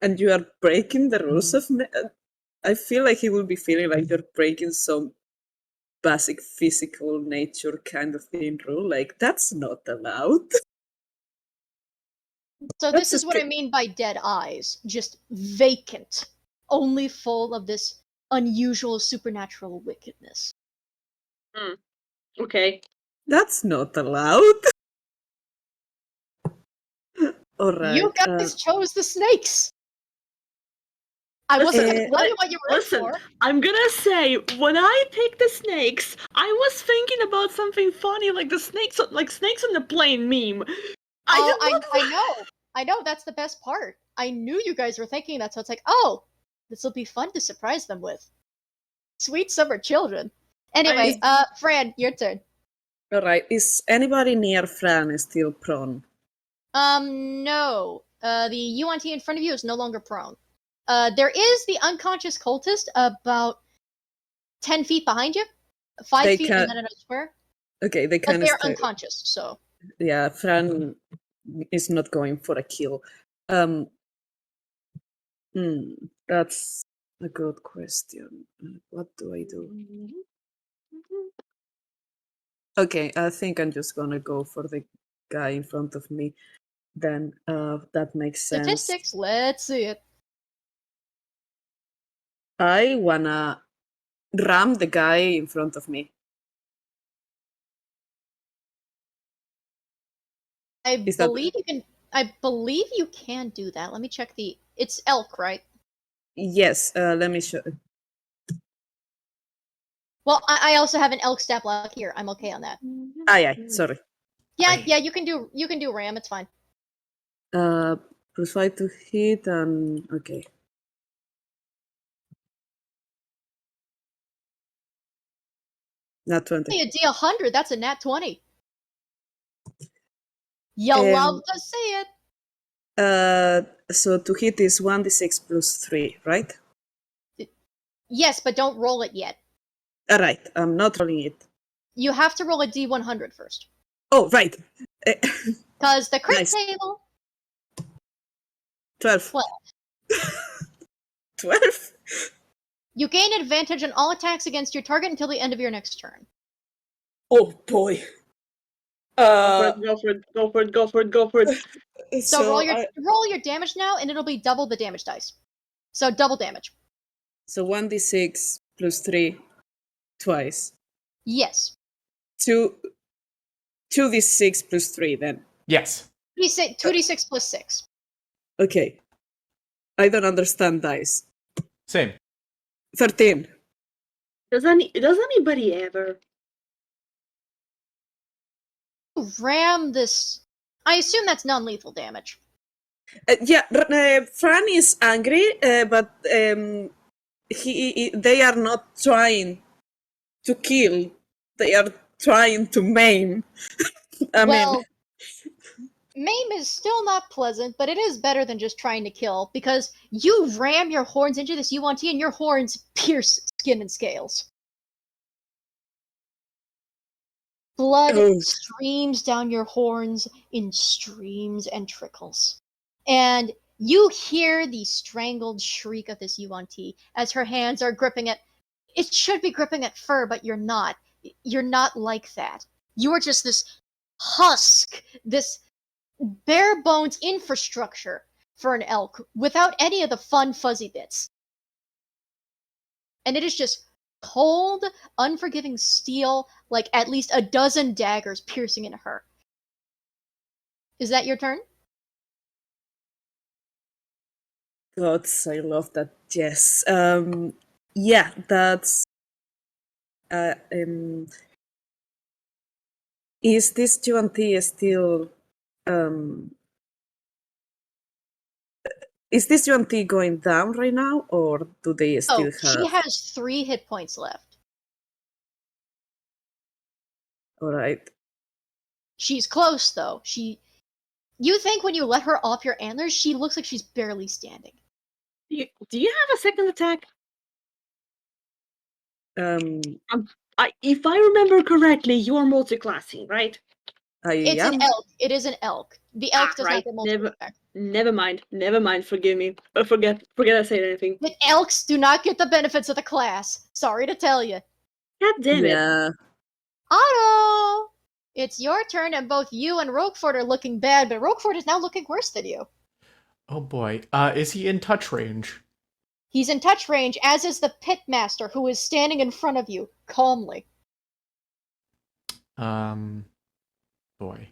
And you are breaking the rules of... I feel like he will be feeling like you're breaking some basic physical nature kind of thing rule. Like, that's not allowed. So this is what I mean by dead eyes. Just vacant. Only full of this unusual supernatural wickedness. Okay. That's not allowed. Alright. You guys chose the snakes! I wasn't gonna tell you what you were in for. I'm gonna say, when I picked the snakes, I was thinking about something funny like the snakes on the plane meme. I know, that's the best part. I knew you guys were thinking that, so it's like, oh, this will be fun to surprise them with. Sweet summer children. Anyway, Fran, your turn. Alright, is anybody near Fran still prone? No. The UNT in front of you is no longer prone. There is the unconscious cultist about 10 feet behind you. 5 feet and then another square. Okay, they kind of they're unconscious, so. Yeah, Fran is not going for a kill. That's a good question. What do I do? Okay, I think I'm just gonna go for the guy in front of me. Then that makes sense. Statistics, let's see it. I wanna ram the guy in front of me. I believe you can do that. Let me check the. It's elk, right? Yes. Let me show. Well, I also have an elk stat block here. I'm okay on that. Yeah. Sorry. Yeah. You can do ram. It's fine. +5 to hit and okay. Nat 20. A D100. That's a nat 20. You love to see it. So to hit is 1d6 +3, right? Yes, but don't roll it yet. Alright, I'm not rolling it. You have to roll a D100 first. Oh, right. Because the crit table. 12. 12? You gain advantage on all attacks against your target until the end of your next turn. Oh boy. Go for it. So roll your damage now, and it'll be double the damage dice. So double damage. So 1d6 +3 twice. Yes. 2d6 +3 then. Yes. 2d6 +6. Okay. I don't understand dice. Same. 13. Does anybody ever? Ram this I assume that's non-lethal damage. Fran is angry, but they are not trying to kill. They are trying to maim. Maim is still not pleasant, but it is better than just trying to kill, because you ram your horns into this UNT and your horns pierce skin and scales. Blood streams down your horns in streams and trickles. And you hear the strangled shriek of this UNT as her hands are gripping at... It should be gripping at fur, but you're not. You're not like that. You are just this husk, this bare bones infrastructure for an elk without any of the fun fuzzy bits. And it is just cold, unforgiving steel, like at least a dozen daggers piercing into her. Is that your turn? Gods, I love that. Yes. Yeah, that's... is this UNT still... is this UNT going down right now, or do they still have... She has 3 hit points left. Alright. She's close, though. You think when you let her off your antlers, she looks like she's barely standing. Do you have a second attack? If I remember correctly, you are multi-classing, right? It's an elk. It is an elk. The elk does not get multiple attacks. Never mind. Forgive me. Forget I said anything. But elks do not get the benefits of the class. Sorry to tell you. God damn it. Yeah. Otto! It's your turn, and both you and Roguefort are looking bad, but Roguefort is now looking worse than you. Oh boy. Is he in touch range? He's in touch range, as is the pitmaster, who is standing in front of you, calmly. Boy.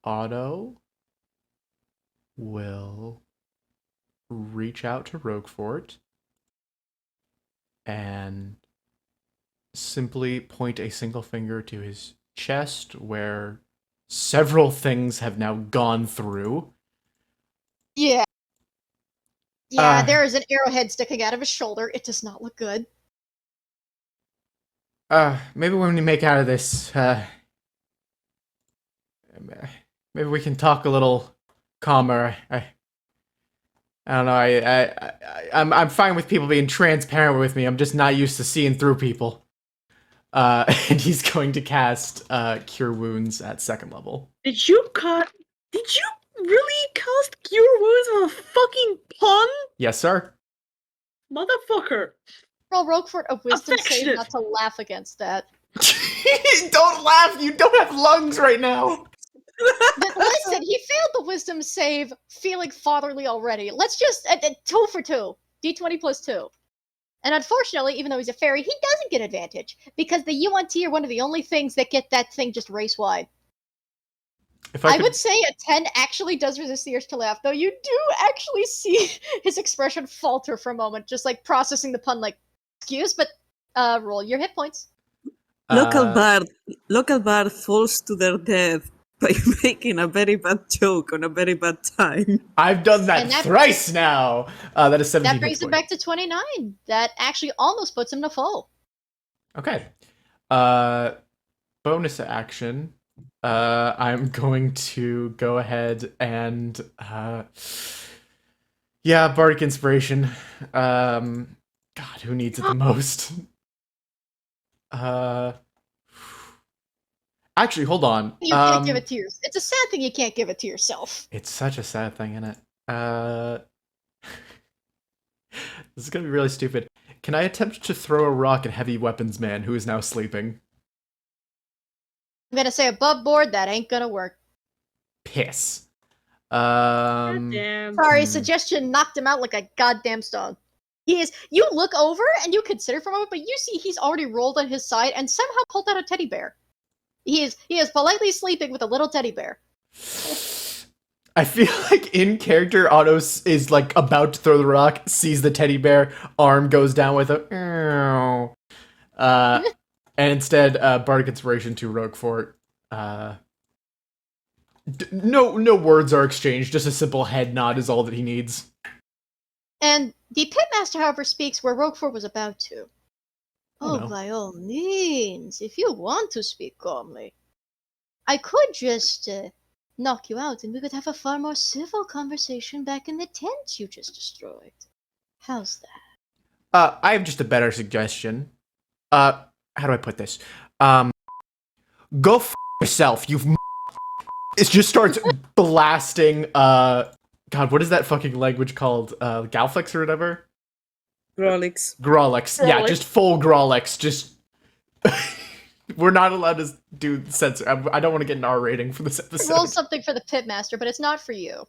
Otto will reach out to Roguefort and simply point a single finger to his chest, where several things have now gone through. Yeah. Yeah, there is an arrowhead sticking out of his shoulder. It does not look good. Maybe when we make out of this, maybe we can talk a little calmer. I don't know. I'm fine with people being transparent with me. I'm just not used to seeing through people. And he's going to cast Cure Wounds at 2nd level. Did you really cast Cure Wounds on a fucking pun? Yes, sir. Motherfucker. Roll Roguefort a wisdom save not to laugh against that. Don't laugh! You don't have lungs right now! But listen, he failed the wisdom save feeling fatherly already. Let's just... 2 for 2. D20 plus 2. And unfortunately, even though he's a fairy, he doesn't get advantage, because the UNT are one of the only things that get that thing just race-wide. I would say a 10 actually does resist the urge to laugh, though you do actually see his expression falter for a moment, just like processing the pun like, excuse, but roll your hit points. Local bard falls to their death by making a very bad joke on a very bad time. I've done that thrice now! That is 17. That brings it back to 29. That actually almost puts him to full. Okay. Bonus action. I'm going to go ahead and Bardic Inspiration. God, who needs it the most? Actually, hold on. You can't give it to yourself. It's a sad thing you can't give it to yourself. It's such a sad thing, isn't it? This is gonna be really stupid. Can I attempt to throw a rock at Heavy Weapons Man, who is now sleeping? I'm gonna say above board, that ain't gonna work. Piss. Goddamn. Sorry, suggestion knocked him out like a goddamn stone. You look over and you consider for a moment, but you see he's already rolled on his side and somehow pulled out a teddy bear. He is politely sleeping with a little teddy bear. I feel like in character, Otto is like about to throw the rock, sees the teddy bear, arm goes down with a And instead, bardic inspiration to Roguefort. No words are exchanged. Just a simple head nod is all that he needs. And the pitmaster, however, speaks where Roguefort was about to. Oh, no. By all means, if you want to speak calmly, I could just knock you out and we could have a far more civil conversation back in the tent you just destroyed. How's that? I have just a better suggestion. How do I put this? Go f yourself, you. It just starts blasting. God, what is that fucking language called? Galfix or whatever. Grolix. Grolix. Yeah, just full Grolix. Just. We're not allowed to do censor. I don't want to get an R rating for this episode. Roll something for the pitmaster, but it's not for you.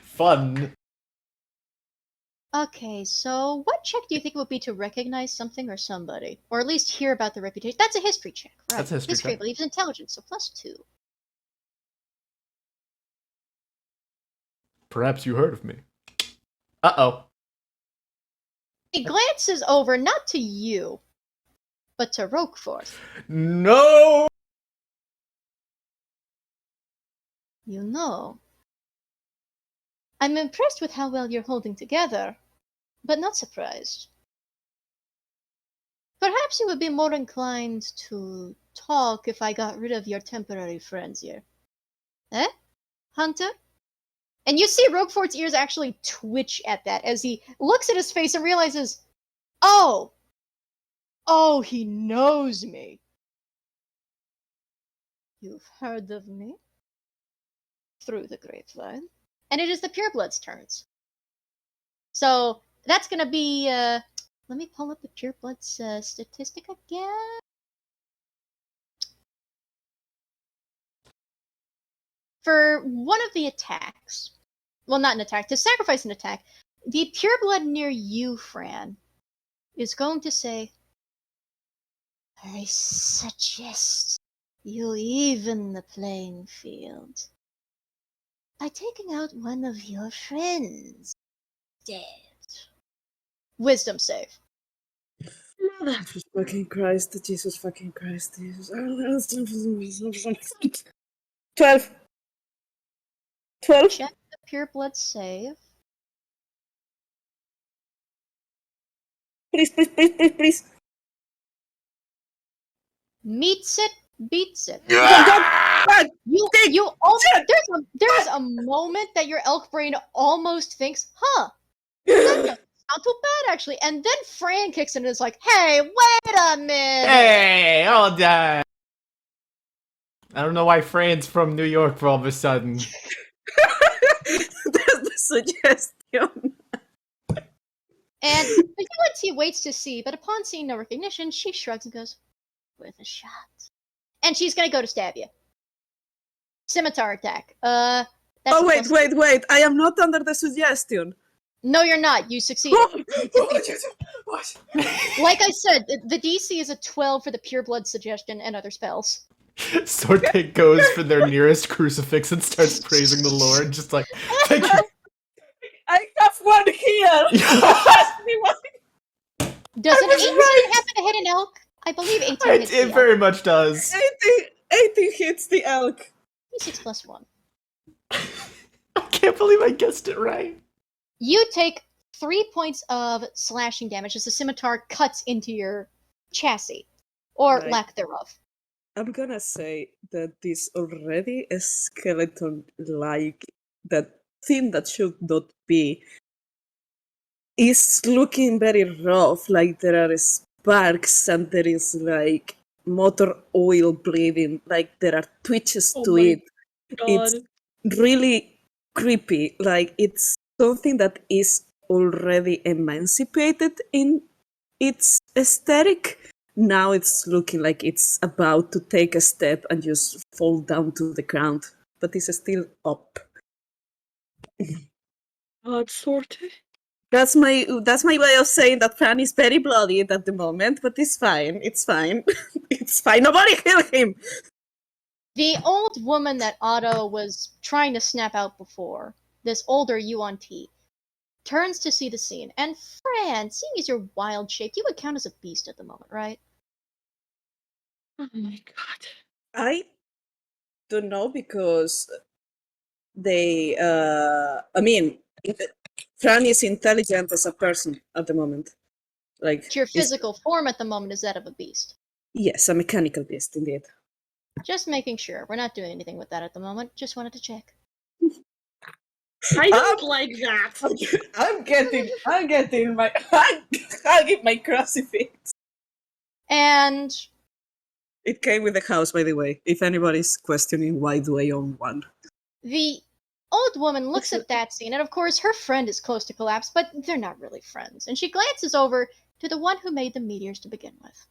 Fun. Okay, so what check do you think would be to recognize something or somebody? Or at least hear about the reputation? That's a history check, right? That's a history check. I believe, is intelligence, so +2. Perhaps you heard of me. Uh-oh. He glances over, not to you, but to Roguefort. No! You know, I'm impressed with how well you're holding together, but not surprised. Perhaps you would be more inclined to talk if I got rid of your temporary friends here. Eh, Hunter? And you see Roguefort's ears actually twitch at that as he looks at his face and realizes, oh, he knows me. You've heard of me? Through the grapevine. And it is the purebloods' turns. So that's gonna be, let me pull up the purebloods' statistic again. For one of the attacks, well, not an attack, to sacrifice an attack, the pureblood near you, Fran, is going to say, I suggest you even the playing field by taking out one of your friends. Dead. Wisdom save. Jesus fucking Christ, Jesus fucking Christ. 12. Check the pureblood save. Please. Meets it, beats it. God, You almost, there's a moment that your elk brain almost thinks, huh, that doesn't sound too bad actually. And then Fran kicks in and is like, hey, wait a minute. Hey, hold on. I don't know why Fran's from New York for all of a sudden. That's the suggestion. And Vigilante waits to see, but upon seeing no recognition, she shrugs and goes, with a shot. And she's gonna go to stab you. Scimitar attack. That's Wait. I am not under the suggestion. No, you're not. You succeeded. What? Like I said, the DC is a 12 for the pureblood suggestion and other spells. Sorte goes for their nearest crucifix and starts praising the Lord, just like, thank you. I have one here. Does an 18 happen to hit an elk? I believe 18 hits the It elk. very much does. 18 hits the elk. D6 plus 1. I can't believe I guessed it right. You take 3 points of slashing damage as the scimitar cuts into your chassis, or Right. lack thereof. I'm gonna say that this already a skeleton-like, that thing that should not be, is looking very rough, like there are sparks and there is like motor oil bleeding, like there are twitches to it. It's really creepy, like it's something that is already emancipated in its aesthetic. Now it's looking like it's about to take a step and just fall down to the ground, but it's still up. Sorte. That's my way of saying that Fran is very bloodied at the moment, but it's fine. It's fine. It's fine. Nobody kill him. The old woman that Otto was trying to snap out before, this older Yuan T, turns to see the scene. And Fran, seeing as you're wild shaped, you would count as a beast at the moment, right? Oh my god. I don't know because they. I mean, Fran is intelligent as a person at the moment. Like, Your physical form at the moment is that of a beast. Yes, a mechanical beast, indeed. Just making sure. We're not doing anything with that at the moment. Just wanted to check. I don't like that. I'm getting my, hugging my crucifix. And It came with the house, by the way. If anybody's questioning why do I own one. the old woman looks at that scene, and of course her friend is close to collapse, but they're not really friends. And she glances over to the one who made the meteors to begin with.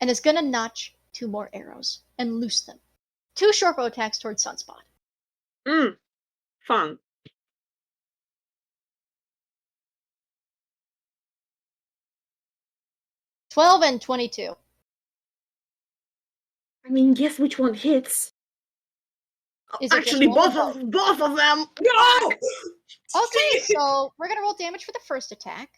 And is gonna notch 2 more arrows and loose them. 2 shortbow attacks towards Sunspot. Fun. $12 and $22. I mean, guess which one hits? Is it Actually, just both one or of them. No! Okay, so we're gonna roll damage for the first attack.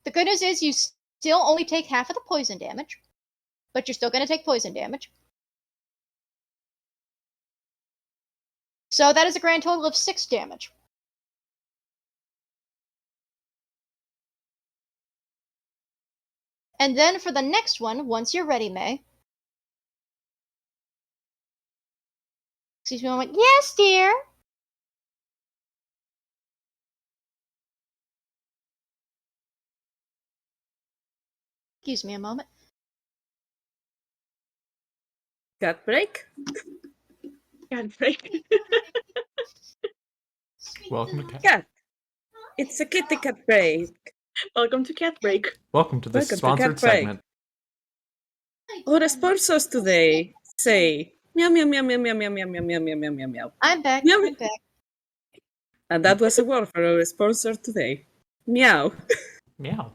The good news is you still only take half of the poison damage, but you're still gonna take poison damage. So that is a grand total of 6 damage. And then for the next one, once you're ready, May. Excuse me a moment. Yes, dear. Excuse me a moment. Cat break? Cat break. Welcome to Cat. Cat. It's a kitty cat break. Welcome to Cat Break. Welcome to this Welcome to sponsored Cat Break. segment. Our sponsors today say meow meow meow meow meow meow meow meow meow meow meow meow meow. I'm back. Meow. I'm back. And that was a word for our sponsor today. Meow. Meow.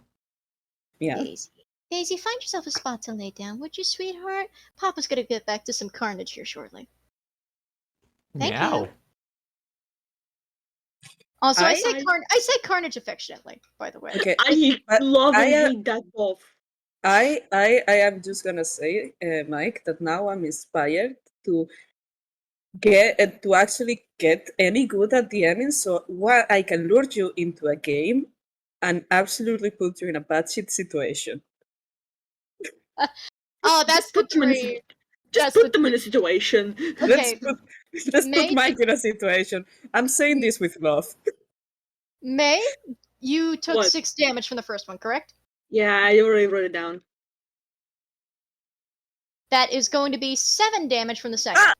Meow. Daisy. Daisy, find yourself a spot to lay down, would you, sweetheart? Papa's gonna get back to some carnage here shortly. Thank Meow. you. Also, I I- say carnage affectionately, by the way. Okay. I But love and I, hate that both. I am just gonna say, Mike, that now I'm inspired to get to actually get any good at the ending, so what I can lure you into a game and absolutely put you in a bad shit situation. Oh, that's the put them in a dream. Just That's put the them in a situation. Okay, Let's May- put Mike in a situation. I'm saying this with love. May, you took What? 6 damage from the first one, correct? Yeah, I already wrote it down. That is going to be 7 damage from the second. Ah!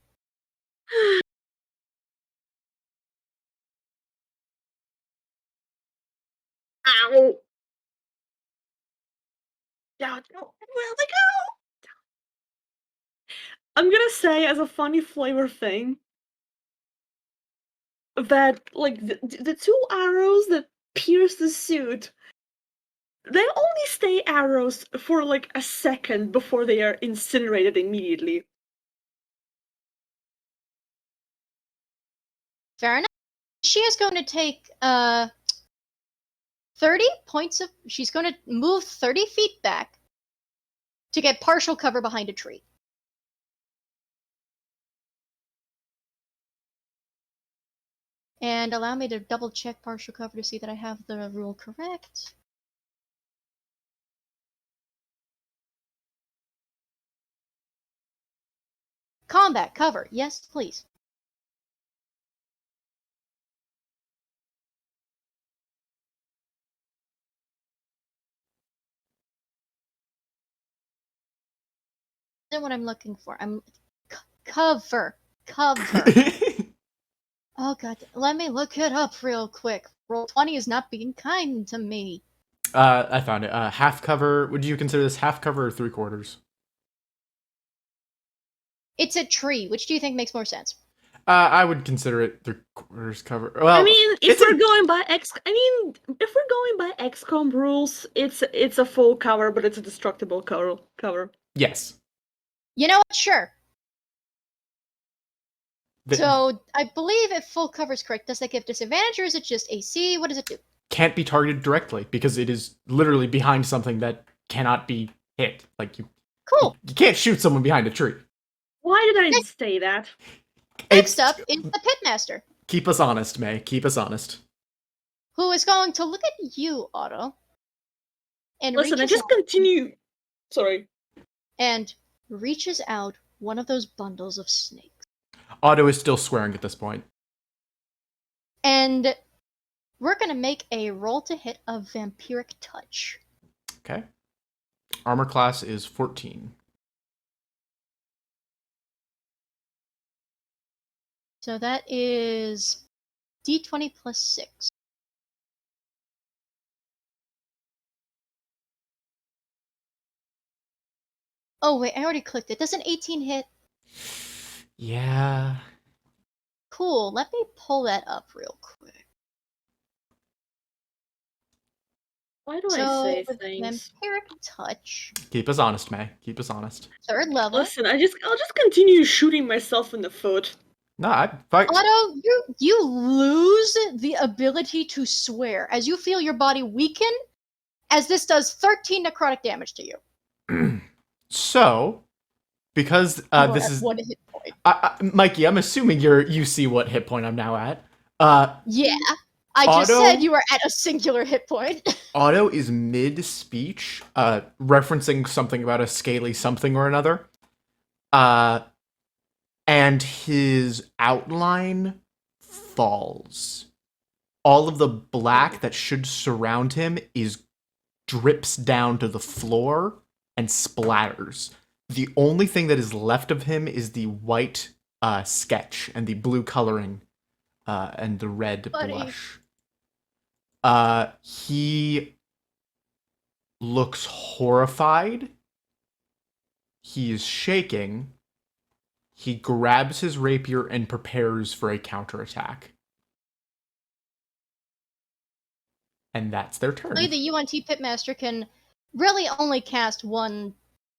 Ow! Down, no, where they go? I'm gonna say, as a funny flavor thing, that like the 2 arrows that pierce the suit, they only stay arrows for like a second before they are incinerated immediately. Fair enough. She is going to take 30 points of. She's going to move 30 feet back to get partial cover behind a tree. And allow me to double check partial cover to see that I have the rule correct. Combat cover, yes, please. That's what I'm looking for. I'm cover. Oh god, let me look it up real quick. Roll20 is not being kind to me. I found it. Half cover. Would you consider this half cover or 3/4? It's a tree. Which do you think makes more sense? I would consider it 3/4 cover. Well, I mean, it's if we're going by XCOM rules, it's a full cover, but it's a destructible cover. Yes. You know what? Sure. The- So I believe if full cover is correct, does that give disadvantage or is it just AC? What does it do? can't be targeted directly because it is literally behind something that cannot be hit. Like you Cool. can't shoot someone behind a tree. Why did I say that? Next up is the Pitmaster, Keep us honest, May. Keep us honest. who is going to look at you, Otto, and Listen, I reaches just out continue. Sorry. and reaches out one of those bundles of snakes. Otto is still swearing at this point. And we're going to make a roll to hit a vampiric touch. Okay. Armor class is 14. So that is d20 plus 6. Oh, wait, I already clicked it. Does an 18 hit? Yeah. Cool, let me pull that up real quick. Why do I So, say with things? vampiric touch, Keep us honest, May. Keep us honest. 3rd level. Listen, I'll just continue shooting myself in the foot. No, I Otto, you lose the ability to swear as you feel your body weaken, as this does 13 necrotic damage to you. So, because You this are is at 1 hit point. Mikey, I'm assuming you see what hit point I'm now at. Yeah, I just Otto- said you were at a singular hit point. Otto is mid-speech, referencing something about a scaly something or another. And his outline falls. All of the black that should surround him drips down to the floor and splatters. The only thing that is left of him is the white sketch and the blue coloring and the red Buddy. blush. He looks horrified. He is shaking. He grabs his rapier and prepares for a counterattack. And that's their turn. The UNT Pitmaster can really only cast 1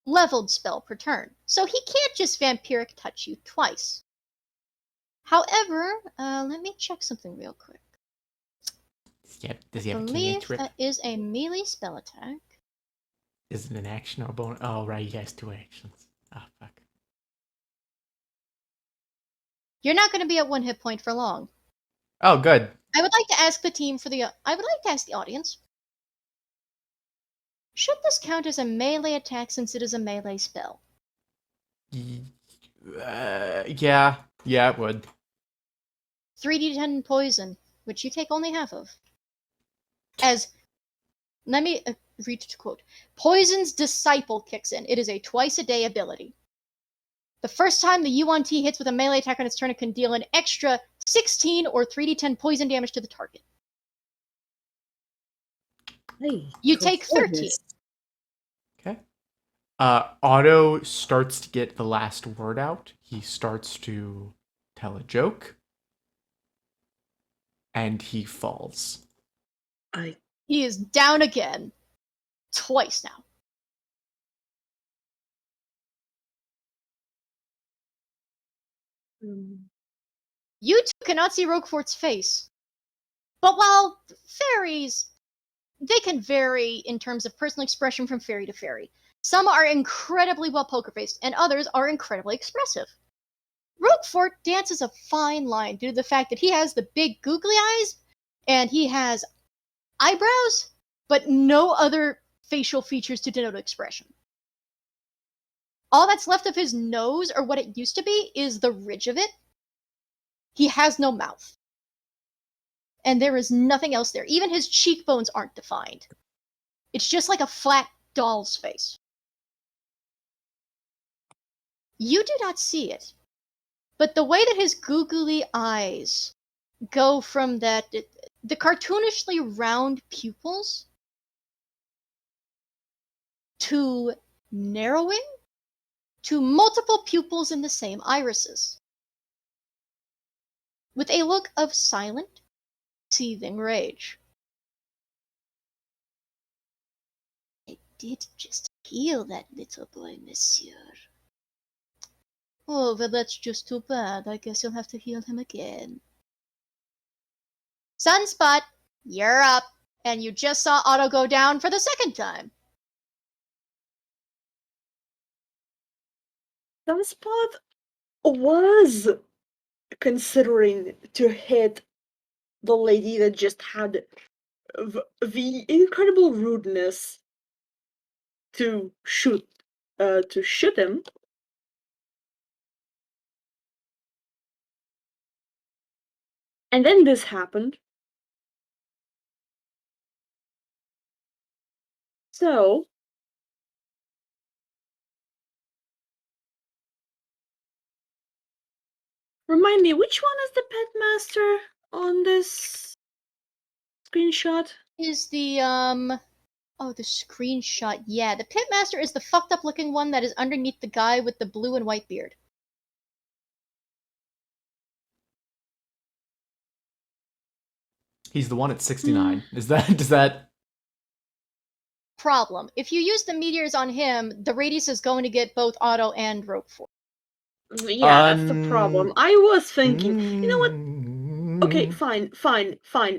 leveled spell per turn, so he can't just vampiric touch you twice. However, let me check something real quick. Yep. Does he I have a believe cantrip? that is a melee spell attack. Is it an action or a bonus? Oh, right, he has 2 actions. Oh, fuck. You're not going to be at 1 hit point for long. Oh, good. I would like to ask the audience. Should this count as a melee attack since it is a melee spell? Yeah, it would. 3d10 poison, which you take only half of. Let me read to quote. Poison's Disciple kicks in. It is a twice-a-day ability. The first time the UNT hits with a melee attack on its turn, it can deal an extra 16 or 3d10 poison damage to the target. Hey, You go take for 13. this. Okay. Otto starts to get the last word out. He starts to tell a joke. And he falls. He is down again. Twice now. You two cannot see Roguefort's face. But while fairies, they can vary in terms of personal expression from fairy to fairy. Some are incredibly well poker-faced, and others are incredibly expressive. Roguefort dances a fine line due to the fact that he has the big googly eyes, and he has eyebrows, but no other facial features to denote expression. All that's left of his nose, or what it used to be, is the ridge of it. He has no mouth. And there is nothing else there. Even his cheekbones aren't defined. It's just like a flat doll's face. You do not see it. But the way that his googly eyes go from the cartoonishly round pupils to narrowing to multiple pupils in the same irises, with a look of silent, seething rage. I did just heal that little boy, monsieur. Oh, well, that's just too bad. I guess you'll have to heal him again. Sunspot, you're up, and you just saw Otto go down for the second time. Sunspot was considering to hit the lady that just had the incredible rudeness to shoot him. And then this happened. So remind me, which one is the pet master on this screenshot? Is the oh, the screenshot. Yeah, the pitmaster is the fucked up looking one that is underneath the guy with the blue and white beard. He's the one at 69. Does that Problem. If you use the meteors on him, the radius is going to get both Otto and Roguefort. Yeah, that's the problem. I was thinking, you know what? Okay, fine.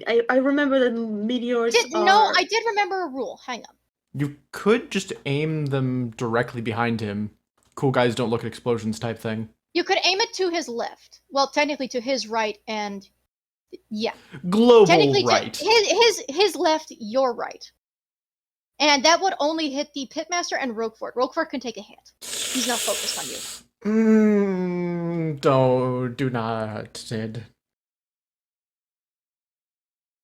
I remember that meteors No, I did remember a rule. Hang on. You could just aim them directly behind him. Cool guys don't look at explosions type thing. You could aim it to his left. Well, technically to his right, and yeah. Global technically right. His left, your right. And that would only hit the pitmaster and Roguefort. Roguefort can take a hit. He's not focused on you. Do not, Sid.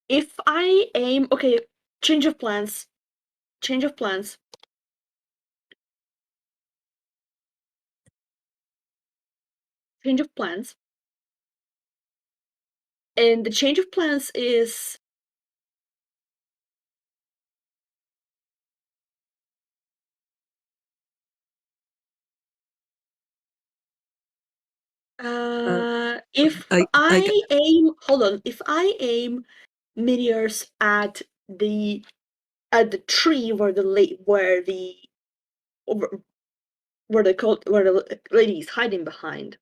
If I aim, okay, change of plans. Change of plans. Change of plans. And the change of plans is if I aim, hold on, if I aim meteors at the tree where the lady is hiding behind,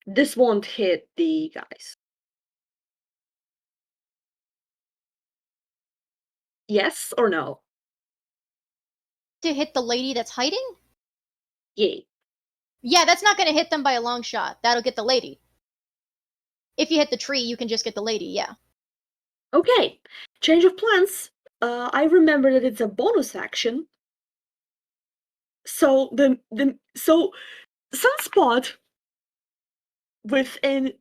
this won't hit the guys. Yes or no? To hit the lady that's hiding? Yay. Yeah, that's not going to hit them by a long shot. That'll get the lady. If you hit the tree, you can just get the lady, yeah. Okay, change of plans. I remember that it's a bonus action. So Sunspot, with an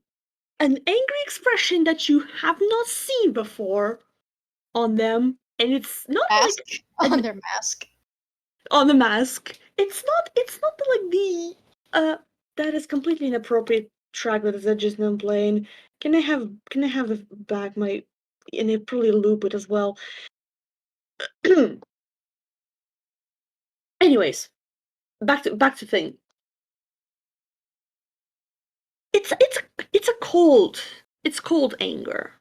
angry expression that you have not seen before on them, and it's not mask. like on their mask. On the mask. It's not like the that is completely inappropriate track that is just not playing. Can I have back my, and it probably loop it as well. Anyways, back to thing. It's cold anger.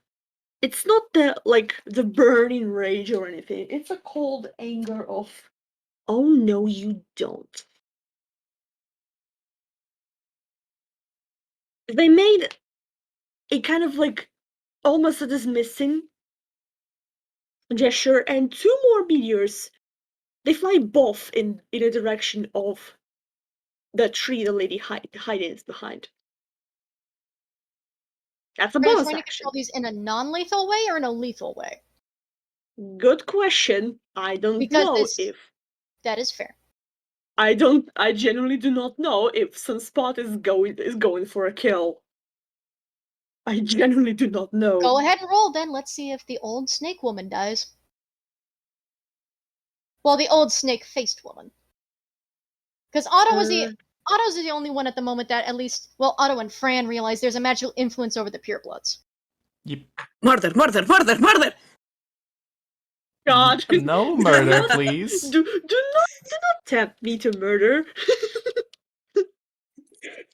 It's not the burning rage or anything. It's a cold anger of, oh no you don't. They made a kind of almost a dismissing gesture, and two more meteors, they fly both in a direction of the tree the lady hiding is behind. That's a Are you bonus trying to action. control these in a non-lethal way or in a lethal way? Good question. I don't know if that is fair. I genuinely do not know if Sunspot is going for a kill. I genuinely do not know. Go ahead and roll then. Let's see if the old snake woman dies. Well, the old snake-faced woman. Because Otto's the only one at the moment that at least, well, Otto and Fran realize there's a magical influence over the purebloods. Yep. Murder! God. No murder, please. Do not tempt me to murder.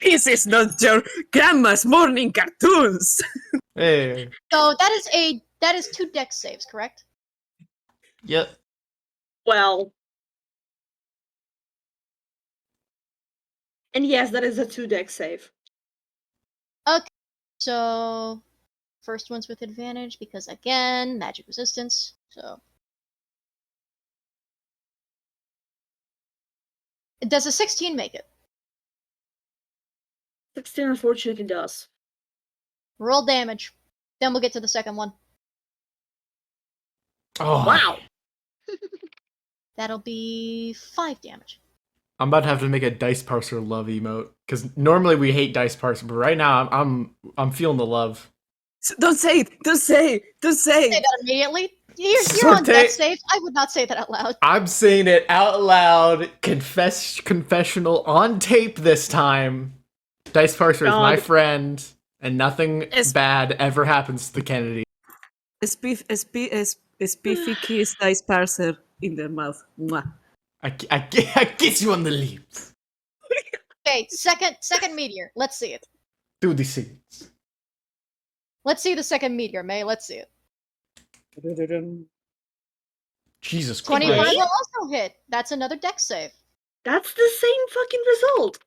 This is not your grandma's morning cartoons. Hey. So that is 2 dex saves, correct? Yep. Well. And yes, that is a 2 dex save. Okay. So first one's with advantage because again, magic resistance. So Does a 16 make it? 16 unfortunately does. Roll damage. Then we'll get to the second one. Oh, Wow! That'll be 5 damage. I'm about to have to make a dice parser love emote because normally we hate dice parser, but right now I'm feeling the love. Don't say it! Don't say it! Don't say Say it! that immediately. You're on Sorte- death saves. I would not say that out loud. I'm saying it out loud. Confessional on tape this time. Dice parser is my God. friend, and nothing Es- bad ever happens to the Kennedy. Spiffy kiss dice parser in the mouth. Mwah. I kiss you on the lips. Okay, second meteor. Let's see it. Do the scenes. Let's see the second meteor, May. Let's see it. Jesus 25 Christ. will also hit. That's another dex save. That's the same fucking result!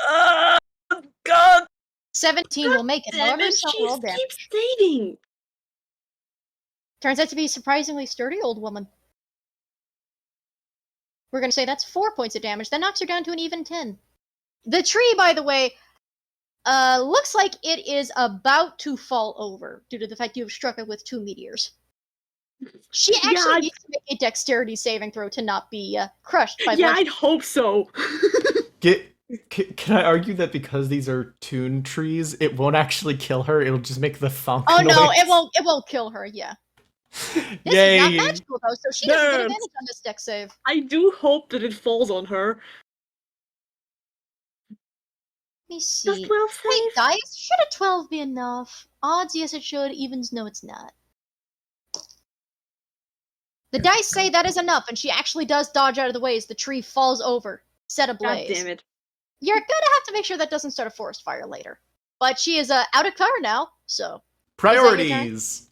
Oh, God! 17 will make it. Damn However, it, so she roll damage. keeps stating! Turns out to be a surprisingly sturdy old woman. We're gonna say that's 4 points of damage. That knocks her down to an even 10. The tree, by the way, looks like it is about to fall over due to the fact you have struck it with 2 meteors. She actually needs to make a dexterity saving throw to not be crushed by Yeah, blood. I'd hope so. Can I argue that because these are tune trees, it won't actually kill her? It'll just make the funk Oh noise. no, it won't kill her, yeah. This Yay! is not magical though, so she doesn't get Nerds. advantage on this dex save. I do hope that it falls on her. Let me Does see. 12 Wait, save? guys, should a 12 be enough? Odds, yes it should. Evens, no it's not. The dice say that is enough, and she actually does dodge out of the way as the tree falls over, set ablaze. God damn it. You're gonna have to make sure that doesn't start a forest fire later. But she is out of cover now, so. Priorities.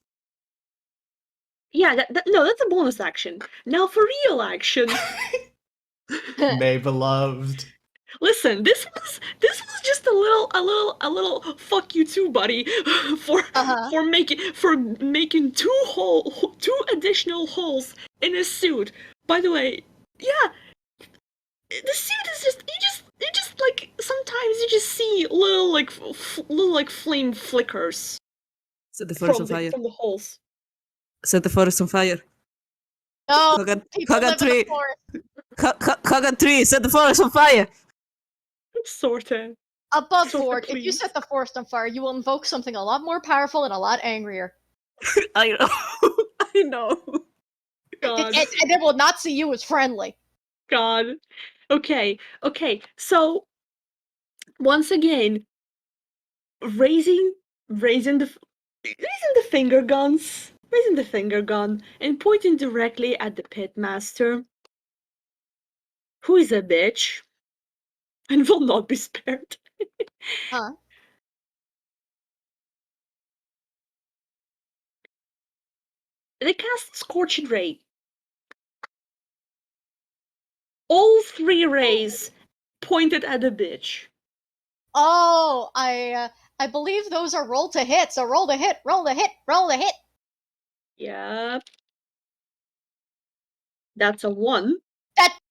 Yeah, no, that's a bonus action. Now for real action. May beloved. Listen, this was just a little fuck you too, buddy, for making two additional holes in his suit. By the way, yeah, the suit is just you just like sometimes you just see little flame flickers Set the forest on from fire. the holes. Set the forest on fire. No, Hogan, people Hogan live in the tree. forest. Hogan tree. Set the forest on fire. Sorta. Above Sorta, board, if you please. set the forest on fire, you will invoke something a lot more powerful and a lot angrier. I know. I know. God. And it will not see you as friendly. God. Okay. So once again, raising the finger guns, raising the finger gun, and pointing directly at the pitmaster, who is a bitch, and will not be spared. Huh? They cast Scorching Ray. All 3 rays pointed at the bitch. Oh, I believe those are roll to hit, so roll to hit, roll to hit, roll to hit. Yep. That's a 1.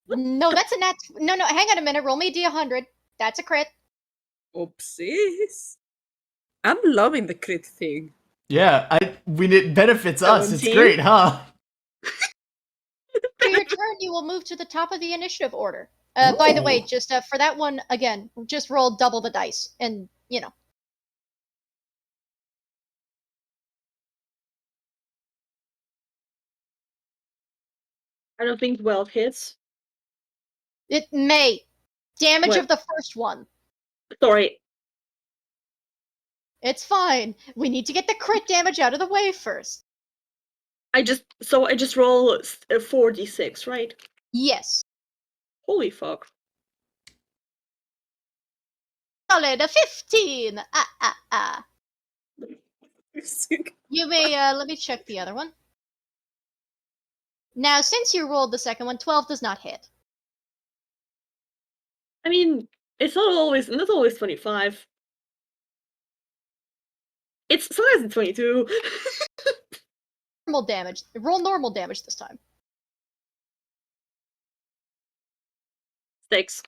No, that's a nat. No, hang on a minute. Roll me a d100. That's a crit. Oopsies. I'm loving the crit thing. Yeah, when it benefits us, it's 17? great, huh? For your turn, you will move to the top of the initiative order. By the way, just for that one, again, just roll double the dice, and, you know. I don't think 12 hits. It may. Damage What? of the first one. Sorry. It's fine. We need to get the crit damage out of the way first. I just roll 4d6, right? Yes. Holy fuck. Solid, a 15! You may, let me check the other one. Now, since you rolled the second one, 12 does not hit. I mean, it's not always 25. Sometimes it's 22. Normal damage. Roll normal damage this time. 6.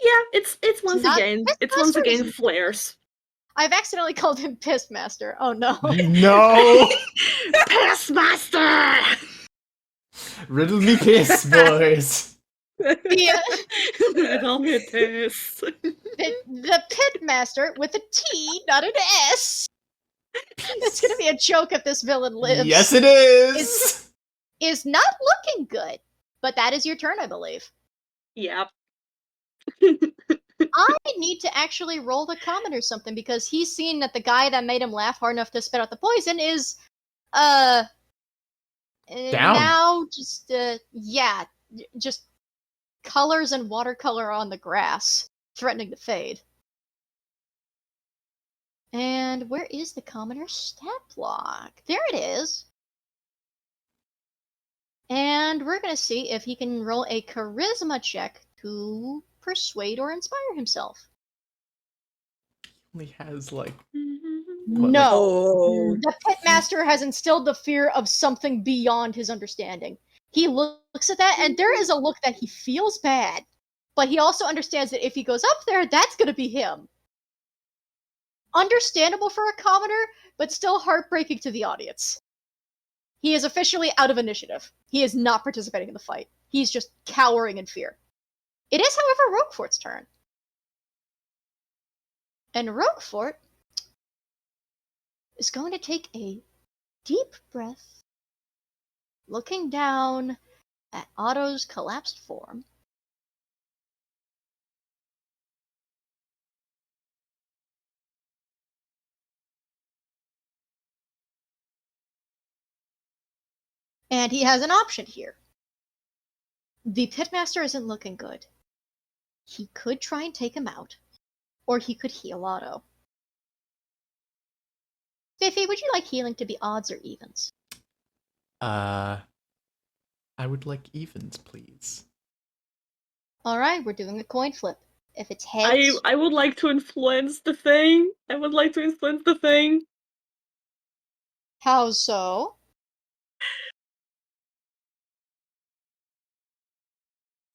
Yeah, it's once not again Pissmaster? flares. I've accidentally called him Pissmaster. Oh no. No! Pissmaster! Riddle me piss, boys! Riddle me piss. The Pitmaster with a T, not an S. It's gonna be a joke if this villain lives. Yes, it is! Is not looking good. But that is your turn, I believe. Yep. I need to actually roll the comment or something because he's seen that the guy that made him laugh hard enough to spit out the poison is Down. now just just colors and watercolor on the grass, threatening to fade. And where is the commoner's stat block? There it is. And we're gonna see if he can roll a charisma check to persuade or inspire himself. Only has like No. Oh. The Pitmaster has instilled the fear of something beyond his understanding. He looks at that, and there is a look that he feels bad, but he also understands that if he goes up there, that's going to be him. Understandable for a commoner, but still heartbreaking to the audience. He is officially out of initiative. He is not participating in the fight. He's just cowering in fear. It is, however, Roguefort's turn. And Roguefort is going to take a deep breath, looking down at Otto's collapsed form. And he has an option here. The Pitmaster isn't looking good. He could try and take him out, or he could heal Otto. Fifi, would you like healing to be odds or evens? I would like evens, please. Alright, we're doing a coin flip. If it's heads... I would like to influence the thing. How so?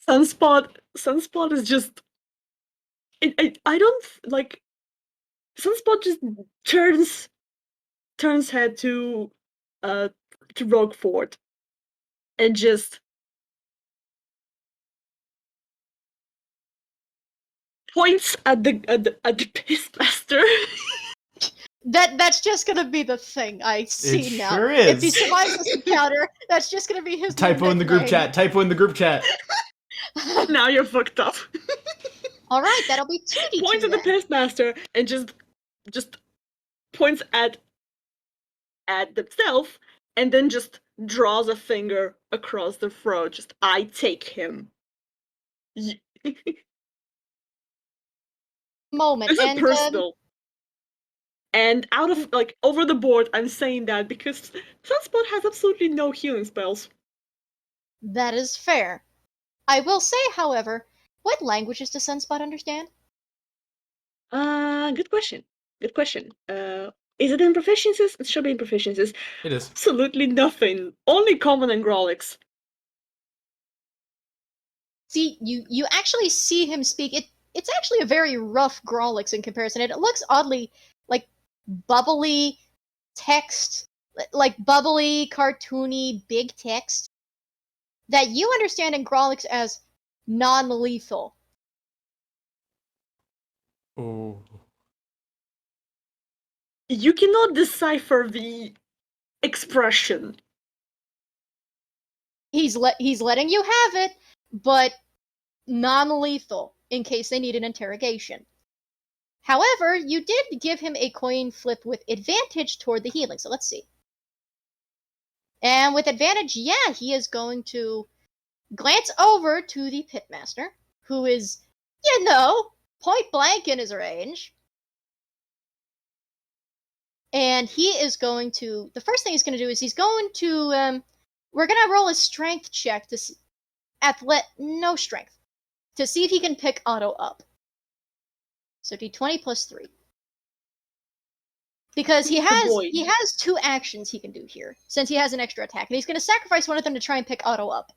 Sunspot is just... I don't, like... Sunspot just turns head to Roguefort and just points at the Pissmaster. That's just gonna be the thing I see It now. sure If he is. survives this encounter, that's just gonna be his Typo in the group chat. Typo in the group chat. Now you're fucked up. Alright, that'll be 2d2 Points at the then. Pissmaster and just points at himself and then just draws a finger across the throat. Just, I take him. Moment. This is And personal. And out of, like, over the board, I'm saying that because Sunspot has absolutely no healing spells. that is fair. I will say, however, what languages does Sunspot understand? Good question. Is it in proficiencies? It should be in proficiencies. It is. Absolutely nothing. Only common and Grolix. See, you actually see him speak. It's actually a very rough Grolix in comparison, and it looks oddly like bubbly text, like bubbly, cartoony, big text that you understand in Grolix as non-lethal. Oh. You cannot decipher the expression. He's letting you have it, but non-lethal in case they need an interrogation. However, you did give him a coin flip with advantage toward the healing, so let's see. And with advantage, yeah, he is going to glance over to the Pitmaster, who is, point blank in his range. And he is going to, the first thing he's going to do is he's going to, we're going to roll a strength check to see, no strength, to see if he can pick Otto up. So d20 plus 3. Because he has 2 actions he can do here, since he has an extra attack, and he's going to sacrifice one of them to try and pick Otto up.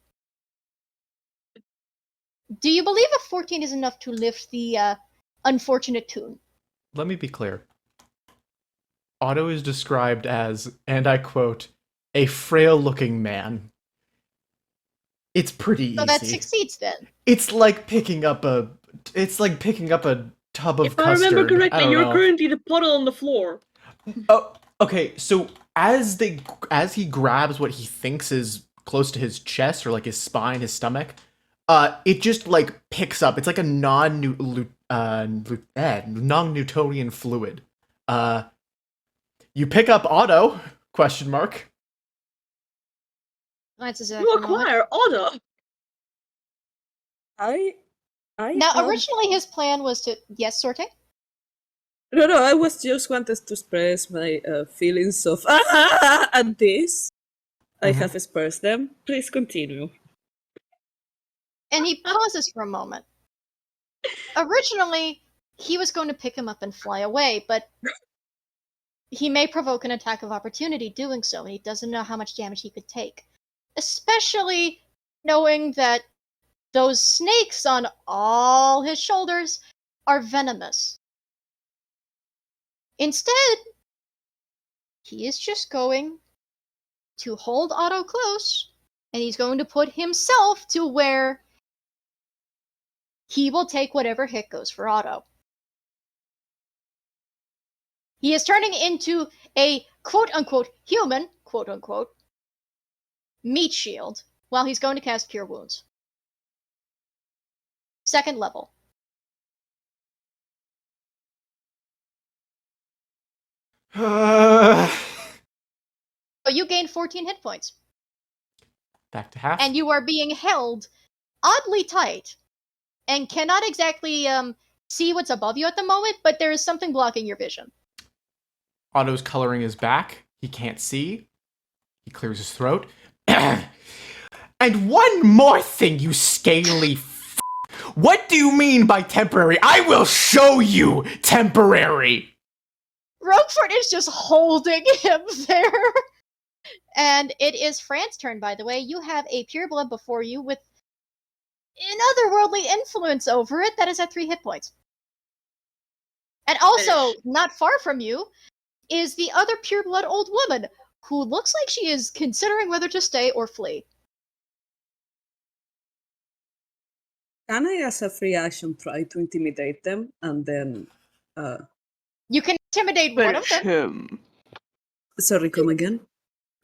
Do you believe a 14 is enough to lift the unfortunate tune? Let me be clear. Otto is described as, and I quote, a frail-looking man. It's pretty easy. So that succeeds then. It's like picking up a tub of If I custard. remember correctly, you're know. currently the puddle on the floor. Oh, okay. So as he grabs what he thinks is close to his chest or like his spine, his stomach, it just like picks up. It's like a non-Newtonian fluid. You pick up Otto? Question mark. That's You acquire Otto. I Now, have- originally his plan was to... Yes, Sorte? No, I was just wanted to express my feelings of at this. I Mhm. have expressed them. Please continue. And he pauses for a moment. Originally, he was going to pick him up and fly away, but he may provoke an attack of opportunity doing so, and he doesn't know how much damage he could take. Especially knowing that those snakes on all his shoulders are venomous. Instead, he is just going to hold Otto close, and he's going to put himself to where he will take whatever hit goes for Otto. He is turning into a quote-unquote human, quote-unquote, meat shield, while he's going to cast Cure Wounds. 2nd level. So you gain 14 hit points. Back to half. And you are being held oddly tight and cannot exactly see what's above you at the moment, but there is something blocking your vision. Otto's coloring is back. He can't see. He clears his throat. And one more thing, you scaly What do you mean by temporary? I will show you temporary! Roguefort is just holding him there. And it is Fran's turn, by the way. You have a pureblood before you with an otherworldly influence over it that is at 3 hit points. And also, not far from you, is the other pureblood old woman, who looks like she is considering whether to stay or flee. Can I, as a free action, try to intimidate them and then? You can intimidate one of Finish them. him. Sorry, come again.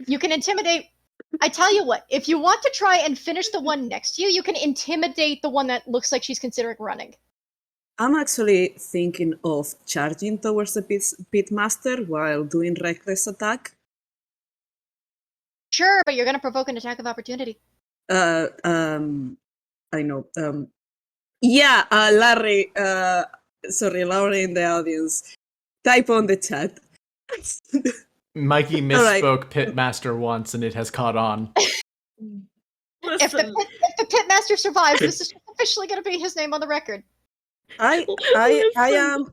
You can intimidate... I tell you what, if you want to try and finish the one next to you, you can intimidate the one that looks like she's considering running. I'm actually thinking of charging towards the pitmaster while doing reckless attack. Sure, but you're going to provoke an attack of opportunity. I know. Yeah, Larry. Sorry, Larry in the audience. Type on the chat. Mikey Alright. misspoke Pitmaster once, and it has caught on. If the pitmaster survives, this is officially going to be his name on the record. I am.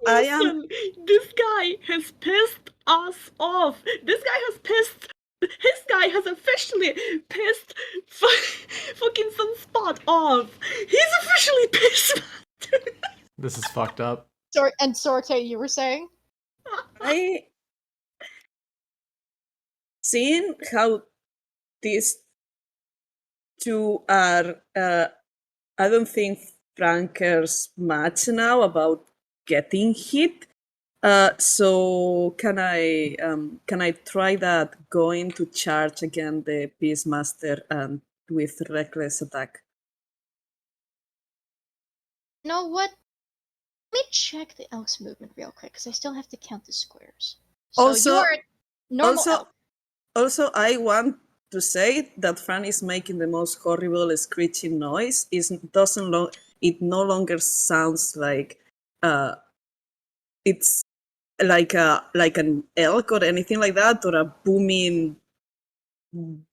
This guy has pissed us off. This guy has officially pissed fucking Sunspot off. He's officially pissed. This is fucked up. And Sorte, you were saying? Seeing how these two are, I don't think Fran cares much now about getting hit. So can I try that going to charge again the Beastmaster and with reckless attack? You know what? Let me check the elk's movement real quick, because I still have to count the squares. So Also- you are normal elk. Also, I want to say that Fran is making the most horrible screeching noise. It no longer sounds like it's like an elk or anything like that, or a booming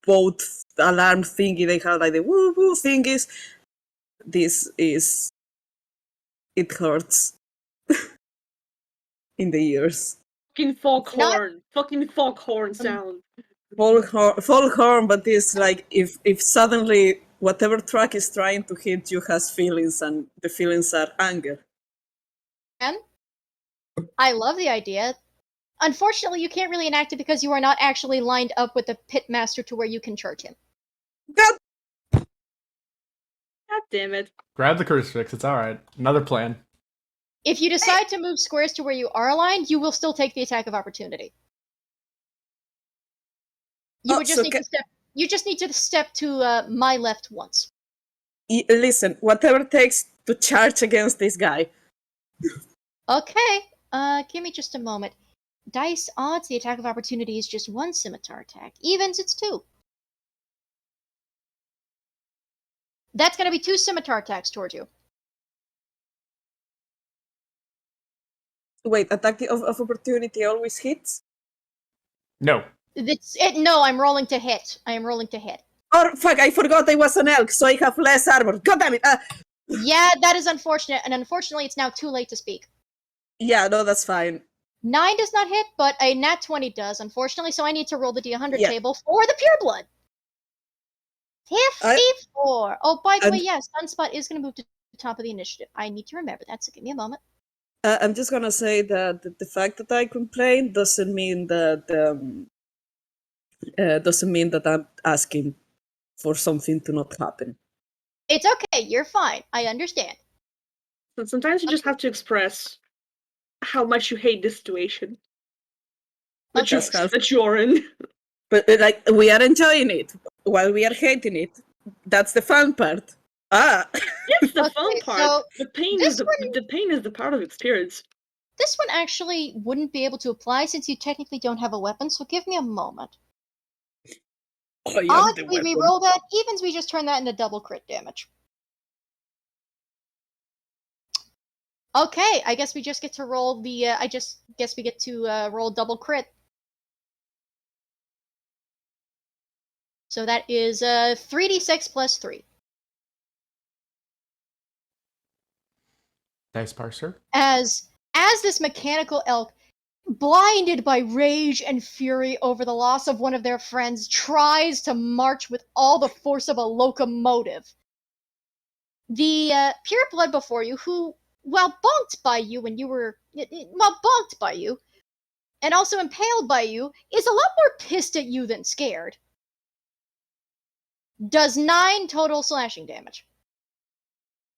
boat alarm thingy they have, like the woo woo thingies. It hurts in the ears. Fucking foghorn sound. full horn, but it's like if suddenly whatever truck is trying to hit you has feelings, and the feelings are anger. And I love the idea. Unfortunately, you can't really enact it because you are not actually lined up with the pitmaster to where you can charge him. God, God damn it. Grab the crucifix. It's all right. Another plan. If you decide to move squares to where you are aligned, you will still take the attack of opportunity. You would just need to step. You just need to step to my left once. listen, whatever it takes to charge against this guy. Okay. Give me just a moment. Dice odds, the attack of opportunity is just 1 scimitar attack. Evens, it's 2. That's gonna be 2 scimitar attacks towards you. Wait, attack of opportunity always hits? No. No, I'm rolling to hit. I am rolling to hit. Oh, fuck, I forgot I was an elk, so I have less armor. God damn it! Yeah, that is unfortunate, and unfortunately it's now too late to speak. Yeah, no, that's fine. 9 does not hit, but a nat 20 does, unfortunately, so I need to roll the D100 Yeah. table for the pure blood. 54! Oh, by the way, yes, Sunspot is going to move to the top of the initiative. I need to remember that, so give me a moment. I'm just gonna say that the fact that I complain doesn't mean that I'm asking for something to not happen. It's okay, you're fine. I understand. But sometimes you just have to express how much you hate this situation. That you're in. But like, we are enjoying it while we are hating it. That's the fun part. It's the fun part. So the pain is the part of experience. this one actually wouldn't be able to apply since you technically don't have a weapon, so give me a moment. Odds, we re-roll that. Evens, we just turn that into double crit damage. Okay, I guess we just get to roll the, we get to roll double crit. So that is 3d6 plus 3. Dice parser. As this mechanical elk, blinded by rage and fury over the loss of one of their friends, tries to march with all the force of a locomotive. The pure blood before you, who, while bonked by you when you were, bonked by you, and also impaled by you, is a lot more pissed at you than scared. Does 9 total slashing damage.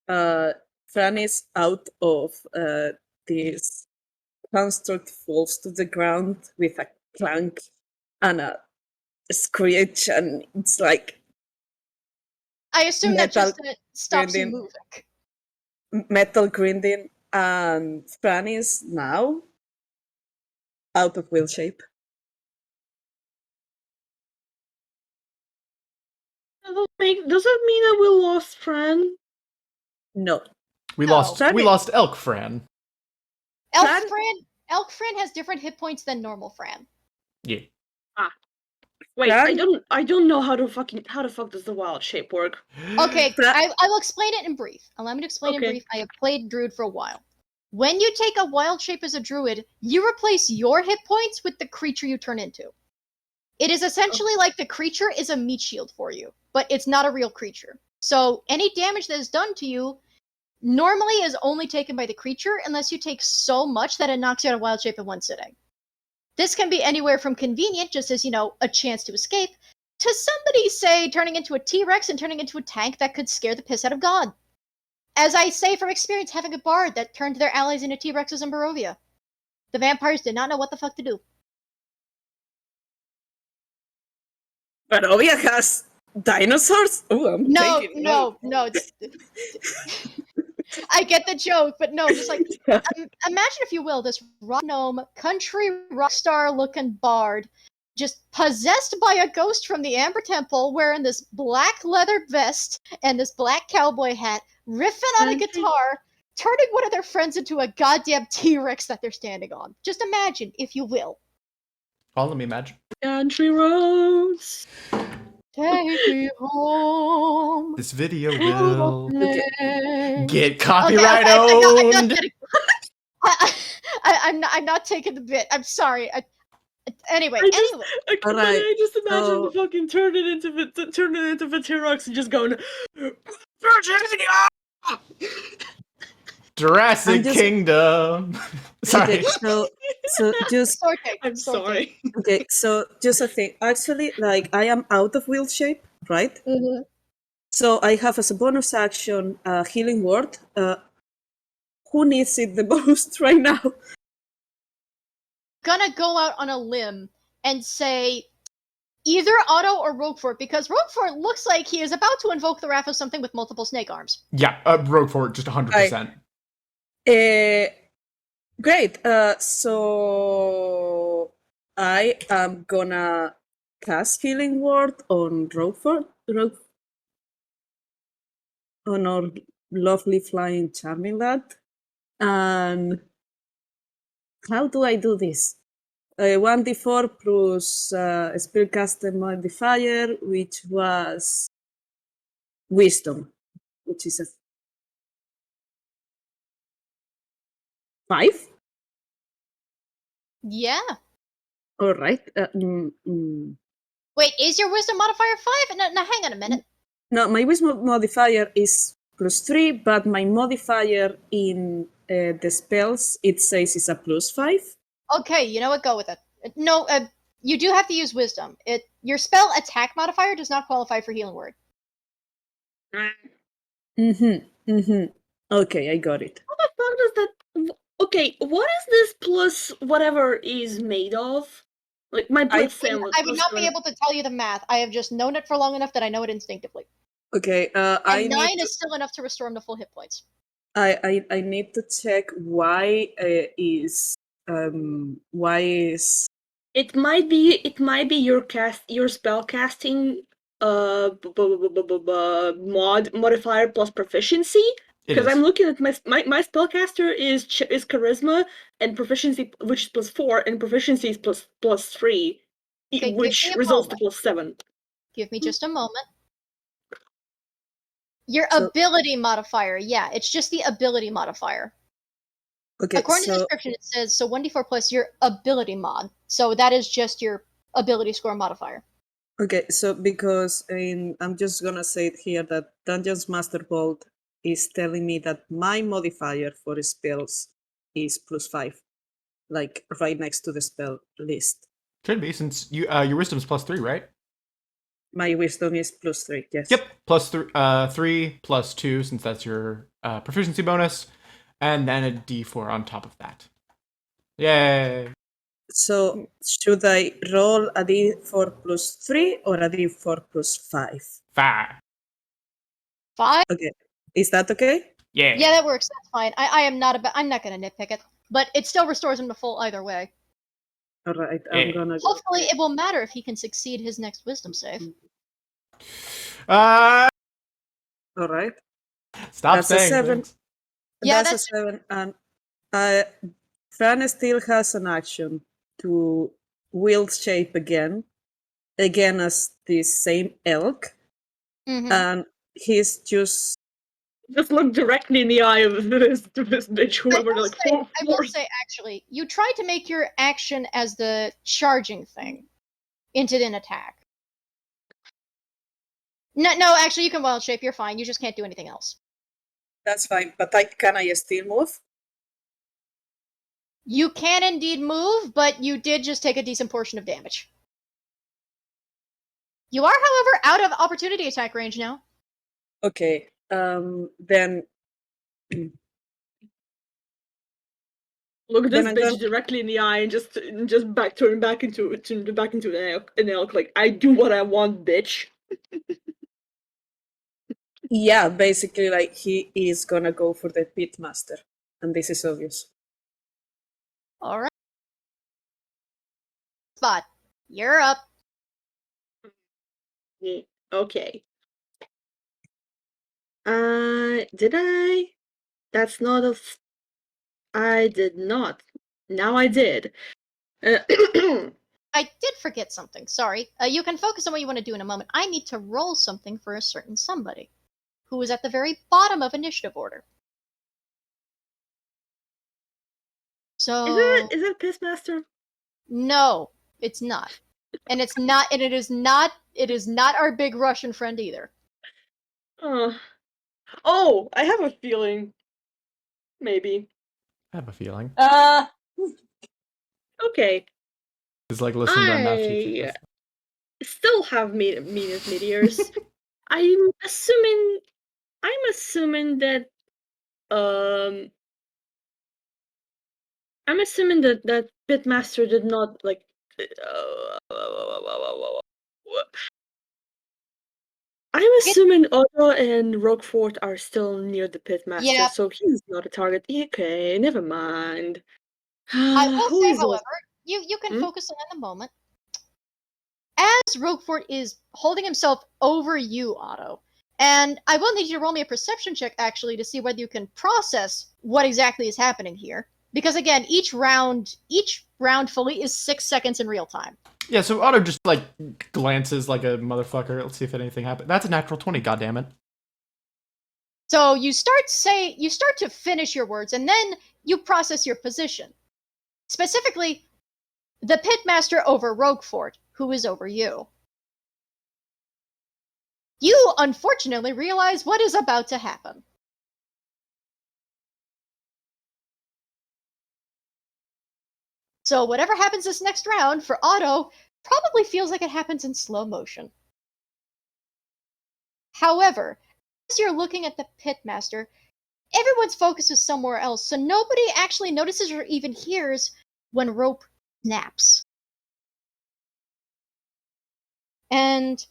Fran is out of this construct, falls to the ground with a clank and a screech, and it's like I assume that just stops you grinding. moving. Metal grinding, and Fran is now out of will shape. Does that mean that we lost Fran? No. We lost Elk Fran. Elk Fran has different hit points than normal Fran. Yeah. Wait, I don't know how the fuck does the wild shape work? Okay, I will explain it in brief. Allow me to explain in brief. I have played Druid for a while. When you take a wild shape as a Druid, you replace your hit points with the creature you turn into. It is essentially like the creature is a meat shield for you, but it's not a real creature. So any damage that is done to you normally is only taken by the creature unless you take so much that it knocks you out of wild shape in one sitting. This can be anywhere from convenient, just as, a chance to escape, to somebody, say, turning into a T-Rex and turning into a tank that could scare the piss out of God. As I say from experience, having a bard that turned their allies into T-Rexes in Barovia. The vampires did not know what the fuck to do. Barovia has dinosaurs? Ooh, No. I get the joke, but no, just like, imagine, if you will, this rock gnome, country rock star looking bard, just possessed by a ghost from the Amber Temple, wearing this black leather vest and this black cowboy hat, riffing on a guitar, turning one of their friends into a goddamn T-Rex that they're standing on. Just imagine, if you will. Oh, let me imagine. Country roads. Take me home. This video will get copyright owned. I'm not taking the bit. I'm sorry. Anyway, Alright, I just imagine so- the fucking turning into Veterox and just going, Virginia! Jurassic just- Kingdom. Sorry. Okay, so just I'm sorry. okay, so just a thing. Actually, like I am out of will shape, right? Mm-hmm. So I have as a bonus action healing word. Who needs it the most right now? Gonna go out on a limb and say either Otto or Roguefort, because Roguefort looks like he is about to invoke the wrath of something with multiple snake arms. Yeah, Roguefort, just 100%. Great. So I am gonna cast healing word on Roguefort, on our lovely flying charming lad. And how do I do this? 1d4 plus spellcaster modifier, which was wisdom, which is a 5. Yeah. All right. Wait, is your wisdom modifier 5? No, hang on a minute. No, my wisdom modifier is +3, but my modifier in the spells, it says it's a +5. Okay, you know what? Go with it. No, you do have to use wisdom. Your spell attack modifier does not qualify for healing word. Okay, I got it. How the fuck does that? Okay, what is this plus whatever is made of? Like my plus seven. I would not be able to tell you the math. I have just known it for long enough that I know it instinctively. Okay, And 9 is still enough to restore him to full hit points. I need to check why is It might be your spell casting modifier plus proficiency. Because I'm looking at my spellcaster is charisma and proficiency, which is +4, and proficiency is +3, Okay, which results to +7. Give me just a moment. Your So- ability modifier, yeah, it's just the ability modifier. Okay, According to the description, it says so 1d4 plus your ability mod. So that is just your ability score modifier. Okay, so because I'm just gonna say it here that Dungeons Master Vault is telling me that my modifier for spells is +5, like right next to the spell list. Should be, since your wisdom's +3, right? My wisdom is +3, yes. Yep, +3 plus 2, since that's your proficiency bonus, and then a d4 on top of that. Yay! So should I roll a d4 +3 or a d4 +5? 5. 5? Okay, is that okay? Yeah. Yeah, that works. That's fine. I'm not gonna nitpick it, but it still restores him to full either way. All right, Yeah. I'm gonna. Hopefully, it will matter if he can succeed his next wisdom save. All right. Stop That's a saying 7. things. Yeah, that's a 7, and Fran still has an action to wield shape again as the same elk, Mm-hmm. and he's just look directly in the eye of this bitch, whoever I will say, actually, you tried to make your action as the charging thing into an attack. No, actually, you can wild shape. You're fine. You just can't do anything else. that's fine. But can I still move? You can indeed move, but you did just take a decent portion of damage. You are, however, out of opportunity attack range now. Okay. Then look this then I'm bitch gonna- directly in the eye and just turn back into an elk. Like, I do what I want, bitch. yeah, basically, like he is gonna go for the pitmaster, and this is obvious. All right. Spot, you're up. Yeah, okay. Did I? That's not a. I did not. Now I did. I did forget something. Sorry. You can focus on what you want to do in a moment. I need to roll something for a certain somebody who is at the very bottom of initiative order. So Is it Pissmaster? no, It's not. And it is not our big Russian friend either. Oh, I have a feeling. Maybe. I have a feeling. Okay. It's like listening to our math teacher. I still have meteors. I'm assuming that that Pitmaster did not like I'm assuming Otto and Roguefort are still near the Pitmaster, Yeah. so he's not a target. Okay, never mind. I will Who say, is however, you can Hmm? focus on the moment. As Roguefort is holding himself over you, Otto, and I will need you to roll me a perception check, actually, to see whether you can process what exactly is happening here. Because again, each round fully is 6 seconds in real time. Yeah, so Otto just like glances like a motherfucker. Let's see if anything happens. That's a natural 20, goddammit. So you start to finish your words, and then you process your position. Specifically, the Pitmaster over Roguefort, who is over you. You unfortunately realize what is about to happen. So whatever happens this next round, for Otto, probably feels like it happens in slow motion. However, as you're looking at the Pitmaster, everyone's focus is somewhere else, so nobody actually notices or even hears when rope snaps. And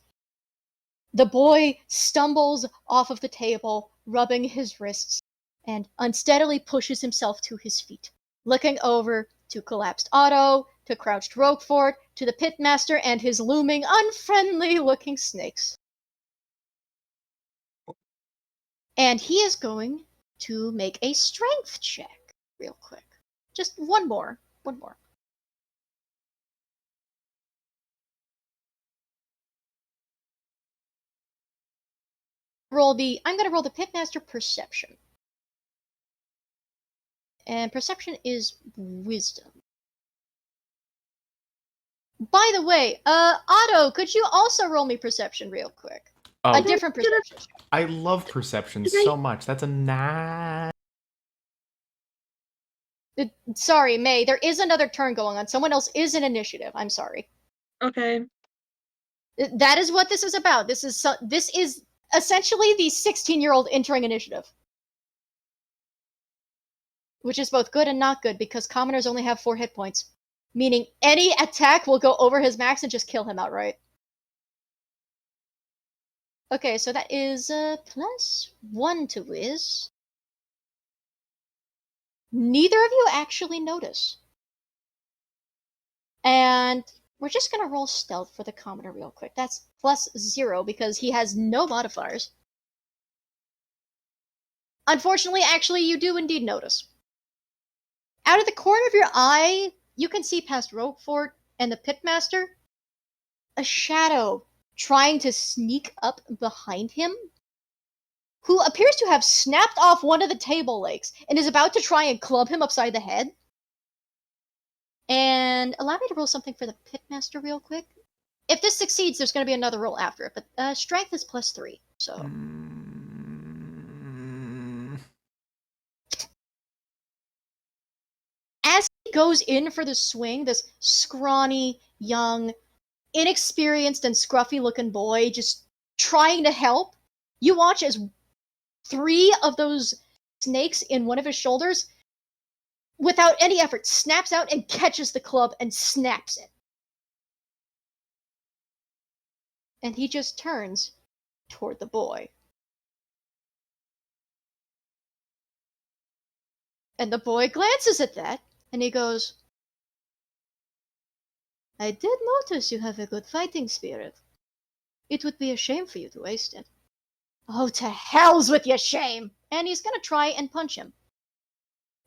the boy stumbles off of the table, rubbing his wrists, and unsteadily pushes himself to his feet, looking over to collapsed Otto, to crouched Roguefort, to the Pitmaster and his looming, unfriendly-looking snakes. And he is going to make a strength check real quick. Just one more. I'm going to roll the Pitmaster Perception. And Perception is Wisdom. By the way, Otto, could you also roll me Perception real quick? Oh, A different perception. I love perception Did I- so much. That's a nine. Sorry, May, there is another turn going on. Someone else is in initiative. I'm sorry. Okay. That is what this is about. This is essentially the 16-year-old entering initiative. Which is both good and not good, because commoners only have 4 hit points. Meaning any attack will go over his max and just kill him outright. Okay, so that is +1 to Wiz. Neither of you actually notice. And we're just gonna roll stealth for the commoner real quick. That's +0 because he has no modifiers. Unfortunately, actually, you do indeed notice. Out of the corner of your eye, you can see past Roguefort and the Pitmaster a shadow trying to sneak up behind him, who appears to have snapped off one of the table legs and is about to try and club him upside the head. And allow me to roll something for the Pitmaster real quick. If this succeeds, there's going to be another roll after it, but strength is +3, so... As he goes in for the swing, this scrawny, young, inexperienced and scruffy-looking boy just trying to help, you watch as 3 of those snakes in one of his shoulders, without any effort, snaps out and catches the club and snaps it. And he just turns toward the boy. And the boy glances at that, and he goes, I did notice you have a good fighting spirit. It would be a shame for you to waste it. Oh, to hells with your shame! And he's gonna try and punch him.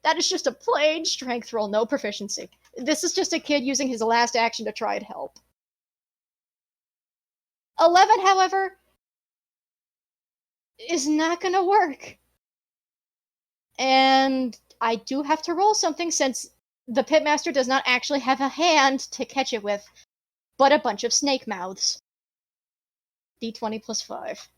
That is just a plain strength roll, no proficiency. This is just a kid using his last action to try and help. 11, however, is not gonna work. And I do have to roll something since the pitmaster does not actually have a hand to catch it with, but a bunch of snake mouths. D20 plus 5.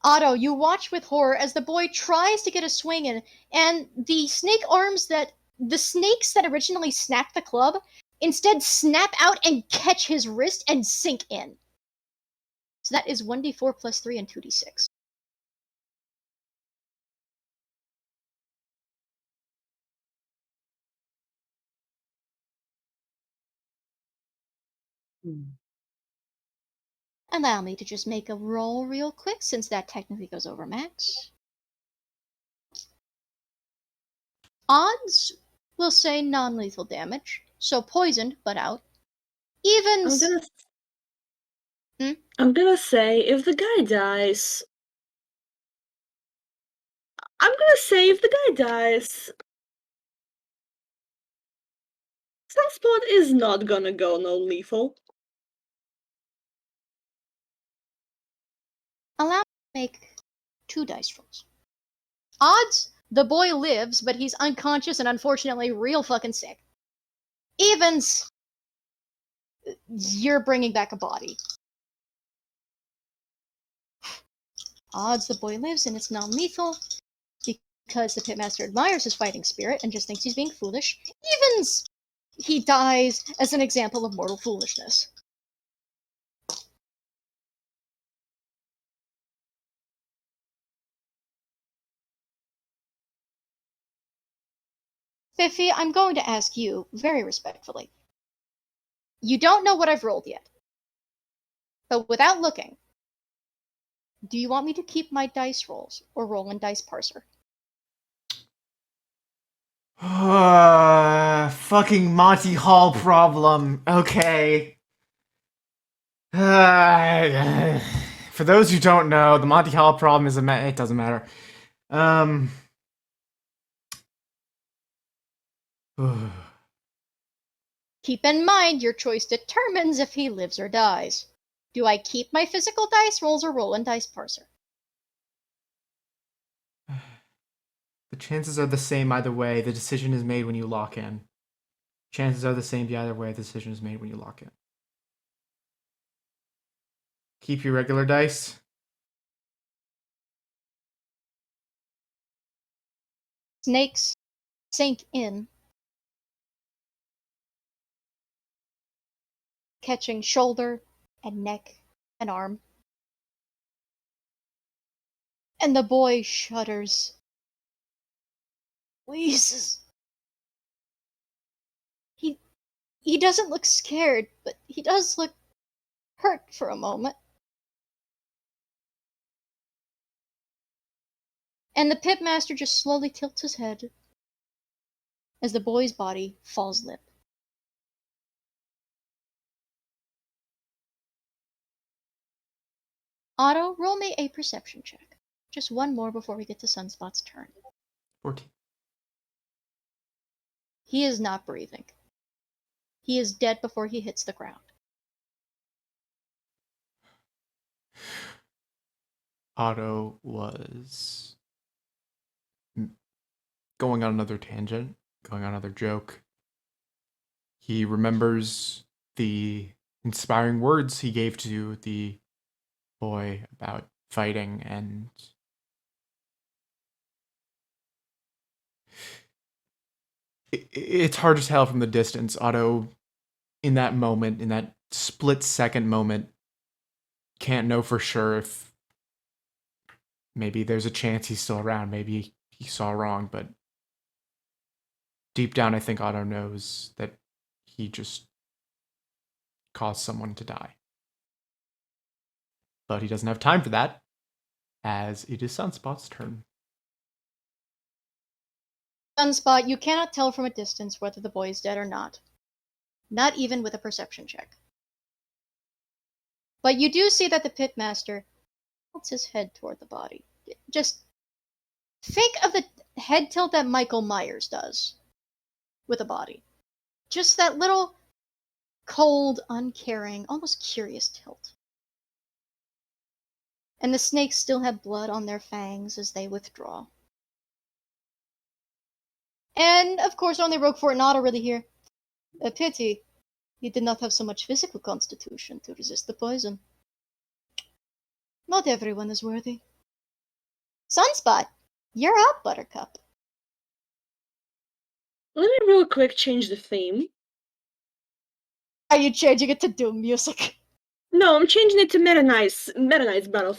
Otto, you watch with horror as the boy tries to get a swing in, and the snakes that originally snapped the club instead snap out and catch his wrist and sink in. So that is 1d4 plus 3 and 2d6. Allow me to just make a roll real quick, since that technically goes over max. Odds will say non-lethal damage, so poisoned but out. Evens. I'm gonna say if the guy dies. Sunspot is not gonna go no lethal. Allow me to make 2 dice rolls. Odds, the boy lives, but he's unconscious and unfortunately real fucking sick. Evens, you're bringing back a body. Odds, the boy lives and it's non-lethal because the pitmaster admires his fighting spirit and just thinks he's being foolish. Evens, he dies as an example of mortal foolishness. Fifi, I'm going to ask you, very respectfully. You don't know what I've rolled yet. But without looking, do you want me to keep my dice rolls or roll in Dice Parser? Fucking Monty Hall problem. Okay. For those who don't know, the Monty Hall problem is it doesn't matter. Keep in mind, your choice determines if he lives or dies. Do I keep my physical dice rolls or roll in Dice Parser? The chances are the same either way. The decision is made when you lock in. Chances are the same either way. The decision is made when you lock in. Keep your regular dice. Snakes sink in, catching shoulder and neck and arm. And the boy shudders. Wheezes. He doesn't look scared, but he does look hurt for a moment. And the pitmaster just slowly tilts his head as the boy's body falls limp. Otto, roll me a perception check. Just one more before we get to Sunspot's turn. 14. He is not breathing. He is dead before he hits the ground. Otto was going on another tangent, going on another joke. He remembers the inspiring words he gave to the boy about fighting, and it's hard to tell from the distance. Otto, in that moment, in that split-second moment, can't know for sure if maybe there's a chance he's still around. Maybe he saw wrong, but deep down, I think Otto knows that he just caused someone to die. But he doesn't have time for that, as it is Sunspot's turn. Sunspot, you cannot tell from a distance whether the boy is dead or not. Not even with a perception check. But you do see that the pitmaster tilts his head toward the body. Just think of the head tilt that Michael Myers does with a body. Just that little cold, uncaring, almost curious tilt. And the snakes still have blood on their fangs as they withdraw. And of course, only Roguefort and Otto really here. A pity. You did not have so much physical constitution to resist the poison. Not everyone is worthy. Sunspot, you're up, Buttercup. Let me real quick change the theme. Are you changing it to Doom music? No, I'm changing it to Meta Knight's Battle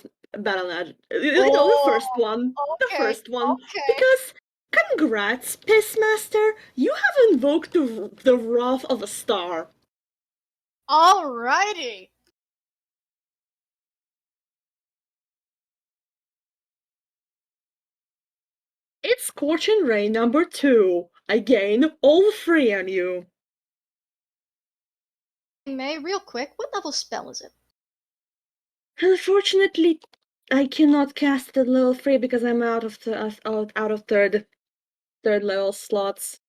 Net. The first one. The first one. Okay. Because, congrats, Pissmaster, you have invoked the wrath of a star. Alrighty. It's Scorching Ray number 2. I gain all 3 on you. May, real quick, what level spell is it? Unfortunately, I cannot cast the level 3 because I'm out of third level slots.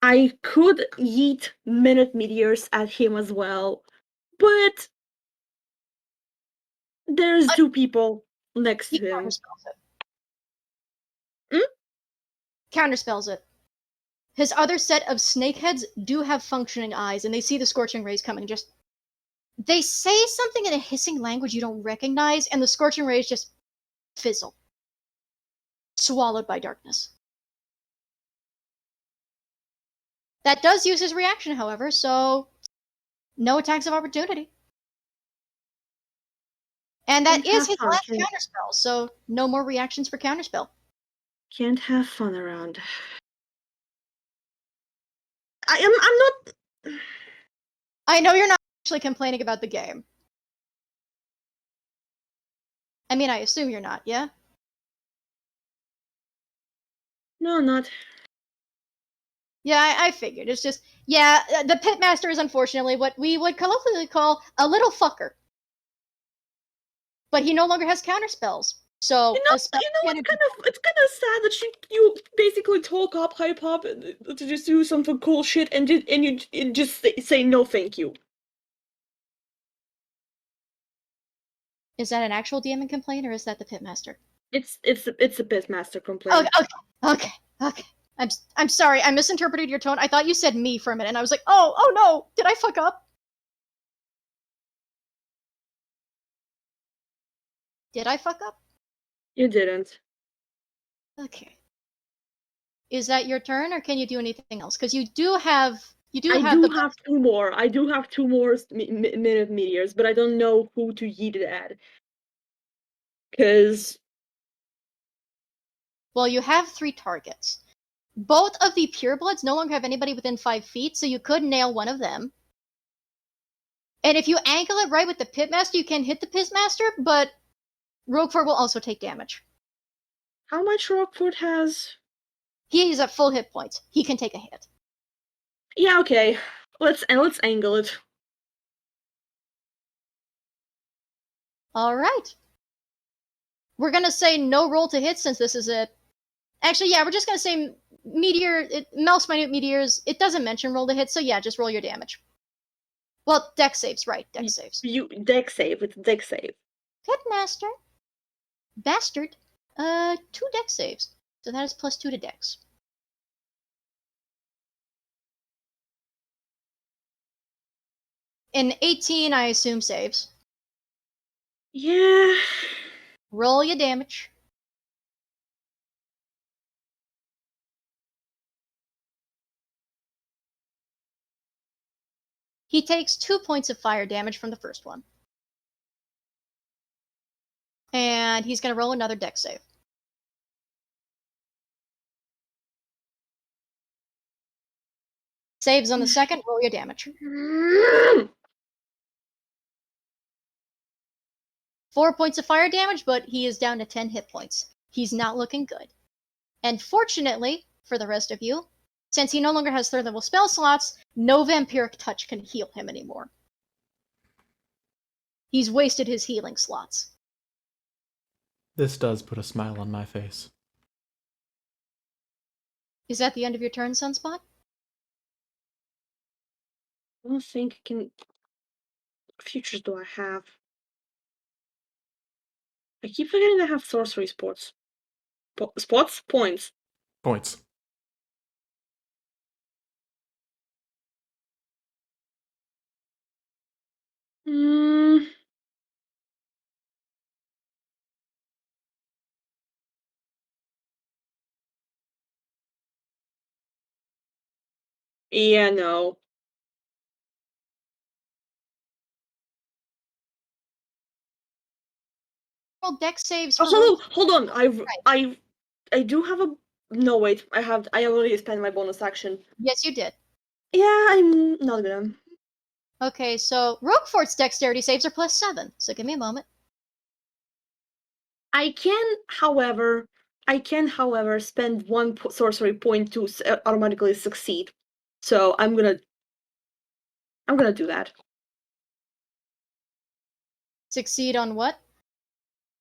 I could yeet minute meteors at him as well, but there's 2 people next He to him. counterspells it. Counterspells it. His other set of snakeheads do have functioning eyes, and they see the scorching rays coming. They say something in a hissing language you don't recognize, and the scorching rays just fizzle, swallowed by darkness. That does use his reaction, however, so no attacks of opportunity. And that is his last counterspell, so no more reactions for counterspell. Can't have fun around. I'm not. I know you're not actually complaining about the game. I mean, I assume you're not, yeah? No, not. Yeah, I figured. It's just, yeah, the Pitmaster is unfortunately what we would colloquially call a little fucker. But he no longer has counterspells. So, It's kind of sad that you basically talk up, hype up, to just do something cool shit, and you just say no, thank you. Is that an actual DM complaint, or is that the Pitmaster? It's a Pitmaster complaint. Okay. I'm sorry. I misinterpreted your tone. I thought you said me for a minute, and I was like, oh no, did I fuck up? Did I fuck up? You didn't. Okay. Is that your turn, or can you do anything else? Because you do have I do have 2 more. I do have 2 more minute meteors, but I don't know who to yeet it at. Because. Well, you have 3 targets. Both of the purebloods no longer have anybody within 5 feet, so you could nail one of them. And if you angle it right with the Pitmaster, you can hit the Pitmaster, but Roguefort will also take damage. How much Roguefort has? He is at full hit points. He can take a hit. Yeah, okay. Let's angle it. Alright. We're gonna say no roll to hit since this is a... Actually, yeah, we're just gonna say mouse minute meteors. It doesn't mention roll to hit, so yeah, just roll your damage. Well, dex saves, right, dex saves. Dex save, it's dex save. Pitmaster. Bastard. 2 dex saves. So that is +2 to dex. An 18, I assume, saves. Yeah. Roll your damage. He takes 2 points of fire damage from the first one. And he's going to roll another dex save. Saves on the second, roll your damage. 4 points of fire damage, but he is down to 10 hit points. He's not looking good. And fortunately, for the rest of you, since he no longer has 3rd level spell slots, no vampiric touch can heal him anymore. He's wasted his healing slots. This does put a smile on my face. Is that the end of your turn, Sunspot? I don't think I can. What features do I have? I keep forgetting I have sorcery spots. Spots? Points. Points. Hmm. Yeah, no. Roll dex saves Oh, for hold on. Right. I do have a. No, wait. I already spent my bonus action. Yes, you did. Yeah, I'm not gonna. Okay, so Roguefort's dexterity saves are +7, so give me a moment. I can, however, spend one sorcery point to automatically succeed. So I'm gonna do that. Succeed on what?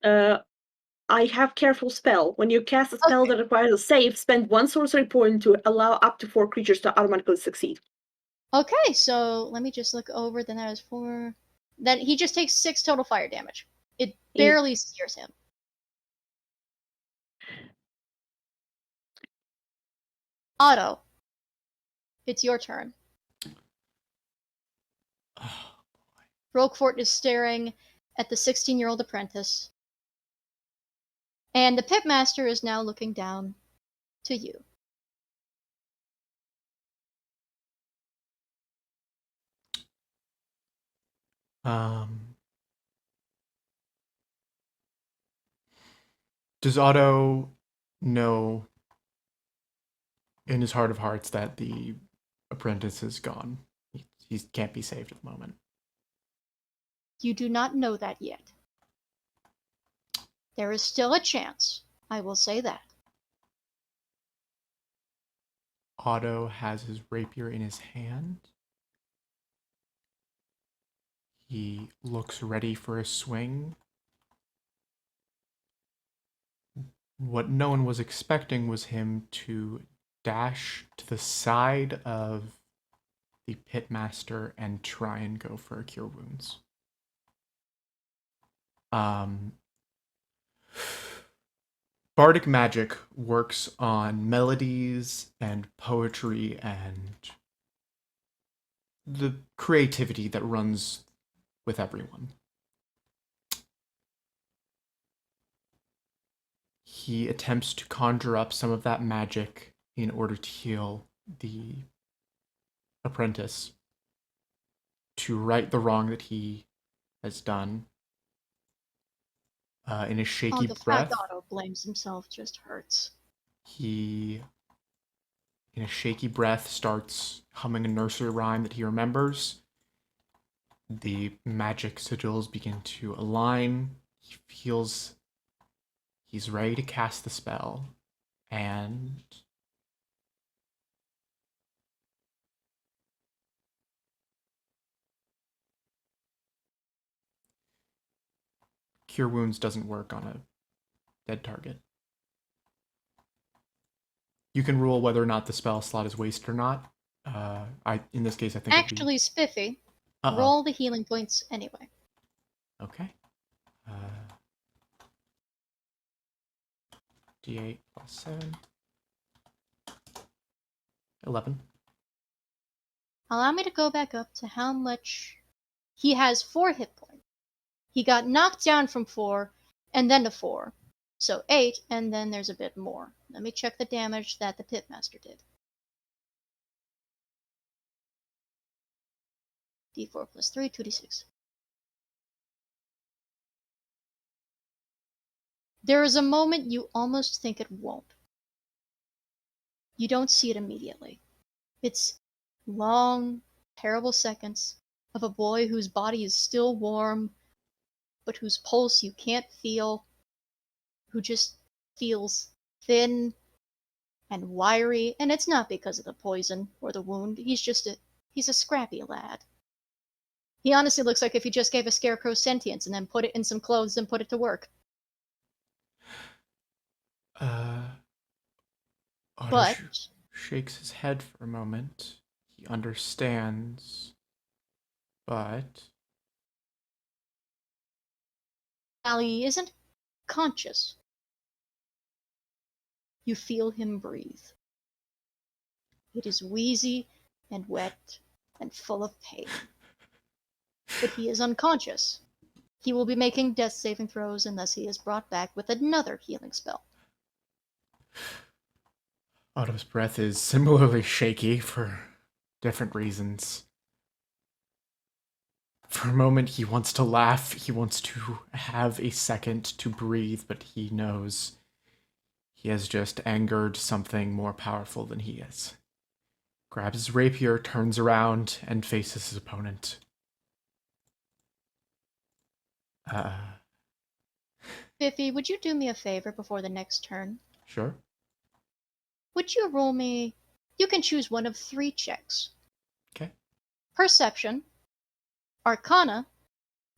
I have careful spell. When you cast a spell Okay. that requires a save, spend one sorcery point to allow up to 4 creatures to automatically succeed. Okay, so let me just look over. Then that is 4. Then he just takes 6 total fire damage. It barely sears him. Otto, it's your turn. Oh, Roguefort is staring at the 16-year-old apprentice. And the pitmaster is now looking down to you. Does Otto know in his heart of hearts that the apprentice is gone? He can't be saved at the moment. You do not know that yet. There is still a chance, I will say that. Otto has his rapier in his hand. He looks ready for a swing. What no one was expecting was him to dash to the side of the pitmaster and try and go for a cure wounds. Bardic magic works on melodies and poetry and the creativity that runs with everyone. He attempts to conjure up some of that magic in order to heal the apprentice, to right the wrong that he has done. In a shaky The fact breath, Otto blames himself just hurts. he, in a shaky breath, starts humming a nursery rhyme that he remembers. The magic sigils begin to align. He feels he's ready to cast the spell, and Cure Wounds doesn't work on a dead target. You can rule whether or not the spell slot is wasted or not. In this case, I think Actually, Spiffy, Uh-oh. roll the healing points anyway. Okay. D8 plus 7. 11. Allow me to go back up to how much he has 4 hit points. He got knocked down from 4 and then to 4. So 8, and then there's a bit more. Let me check the damage that the pitmaster did. D4 plus 3, 2d6. There is a moment you almost think it won't. You don't see it immediately. It's long, terrible seconds of a boy whose body is still warm, but whose pulse you can't feel, who just feels thin and wiry, and it's not because of the poison or the wound. He's a scrappy lad. He honestly looks like if you just gave a scarecrow sentience and then put it in some clothes and put it to work. Otto But shakes his head for a moment. He understands, but Ali isn't conscious. You feel him breathe. It is wheezy and wet and full of pain. but he is unconscious. He will be making death saving throws unless he is brought back with another healing spell. Otto's breath is similarly shaky for different reasons. For a moment, he wants to laugh. He wants to have a second to breathe, but he knows he has just angered something more powerful than he is. Grabs his rapier, turns around, and faces his opponent. Biffy, would you do me a favor before the next turn? Sure. Would you roll me... You can choose one of 3 checks. Okay. Perception, Arcana,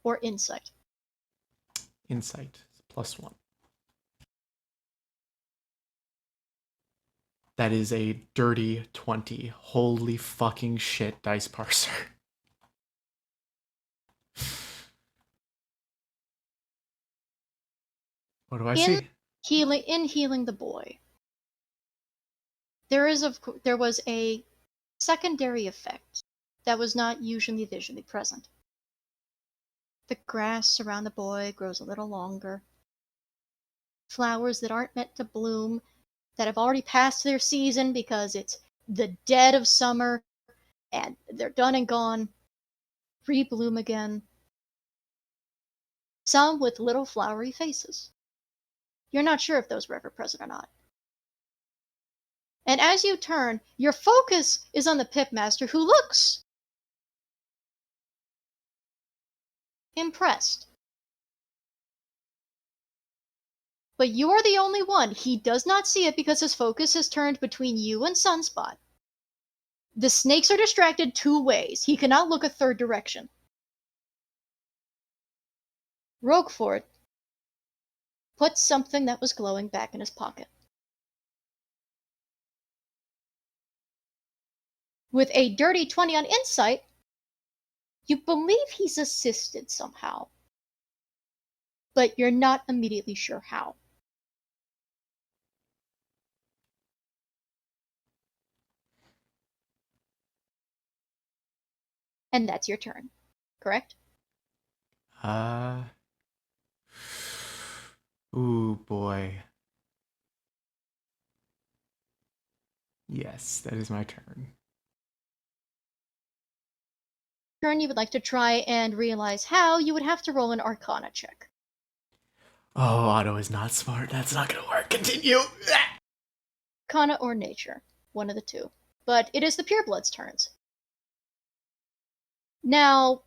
or Insight. Insight, +1. That is a dirty 20. Holy fucking shit, dice parser. What do I see? In healing the boy, there was a secondary effect that was not usually visually present. The grass around the boy grows a little longer. Flowers that aren't meant to bloom, that have already passed their season because it's the dead of summer and they're done and gone, rebloom again. Some with little flowery faces. You're not sure if those were ever present or not. And as you turn, your focus is on the Pipmaster, who looks impressed. But you are the only one. He does not see it because his focus has turned between you and Sunspot. The snakes are distracted 2 ways. He cannot look a 3rd direction. Roguefort put something that was glowing back in his pocket. With a dirty 20 on Insight, you believe he's assisted somehow, but you're not immediately sure how. And that's your turn, correct? Ooh, boy. Yes, that is my turn. Turn you would like to try and realize how, you would have to roll an Arcana check. Oh, Otto is not smart. That's not gonna work. Continue. Arcana or Nature, one of the 2. But it is the Purebloods' turns. Now,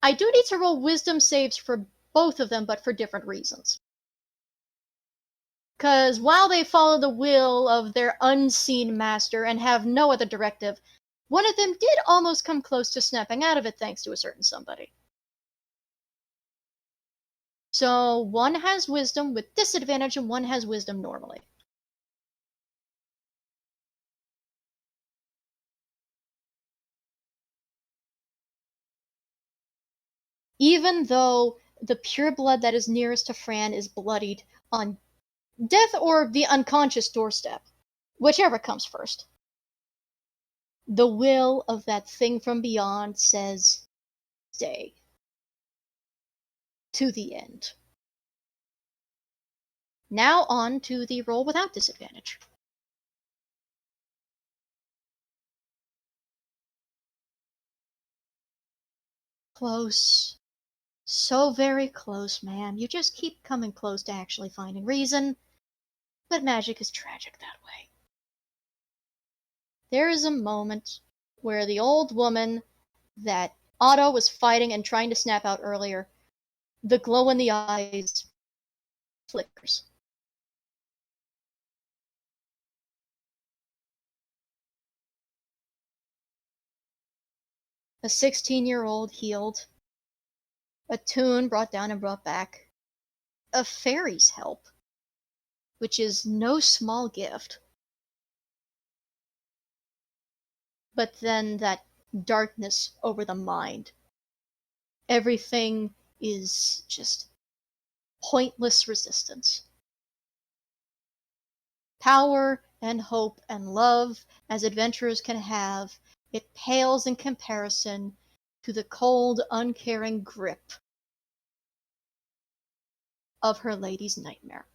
I do need to roll Wisdom saves for both of them, but for different reasons. Because while they follow the will of their unseen master and have no other directive, one of them did almost come close to snapping out of it thanks to a certain somebody. So one has Wisdom with disadvantage and one has Wisdom normally. Even though the pureblood that is nearest to Fran is bloodied on death or the unconscious doorstep, whichever comes first. The will of that thing from beyond says, stay. To the end. Now on to the roll without disadvantage. Close. So very close, man. You just keep coming close to actually finding reason. But magic is tragic that way. There is a moment where the old woman that Otto was fighting and trying to snap out earlier, the glow in the eyes flickers. A 16-year-old healed. A tune brought down and brought back. A fairy's help, which is no small gift. But then that darkness over the mind. Everything is just pointless resistance. Power and hope and love, as adventurers can have, it pales in comparison to the cold, uncaring grip of her lady's nightmare.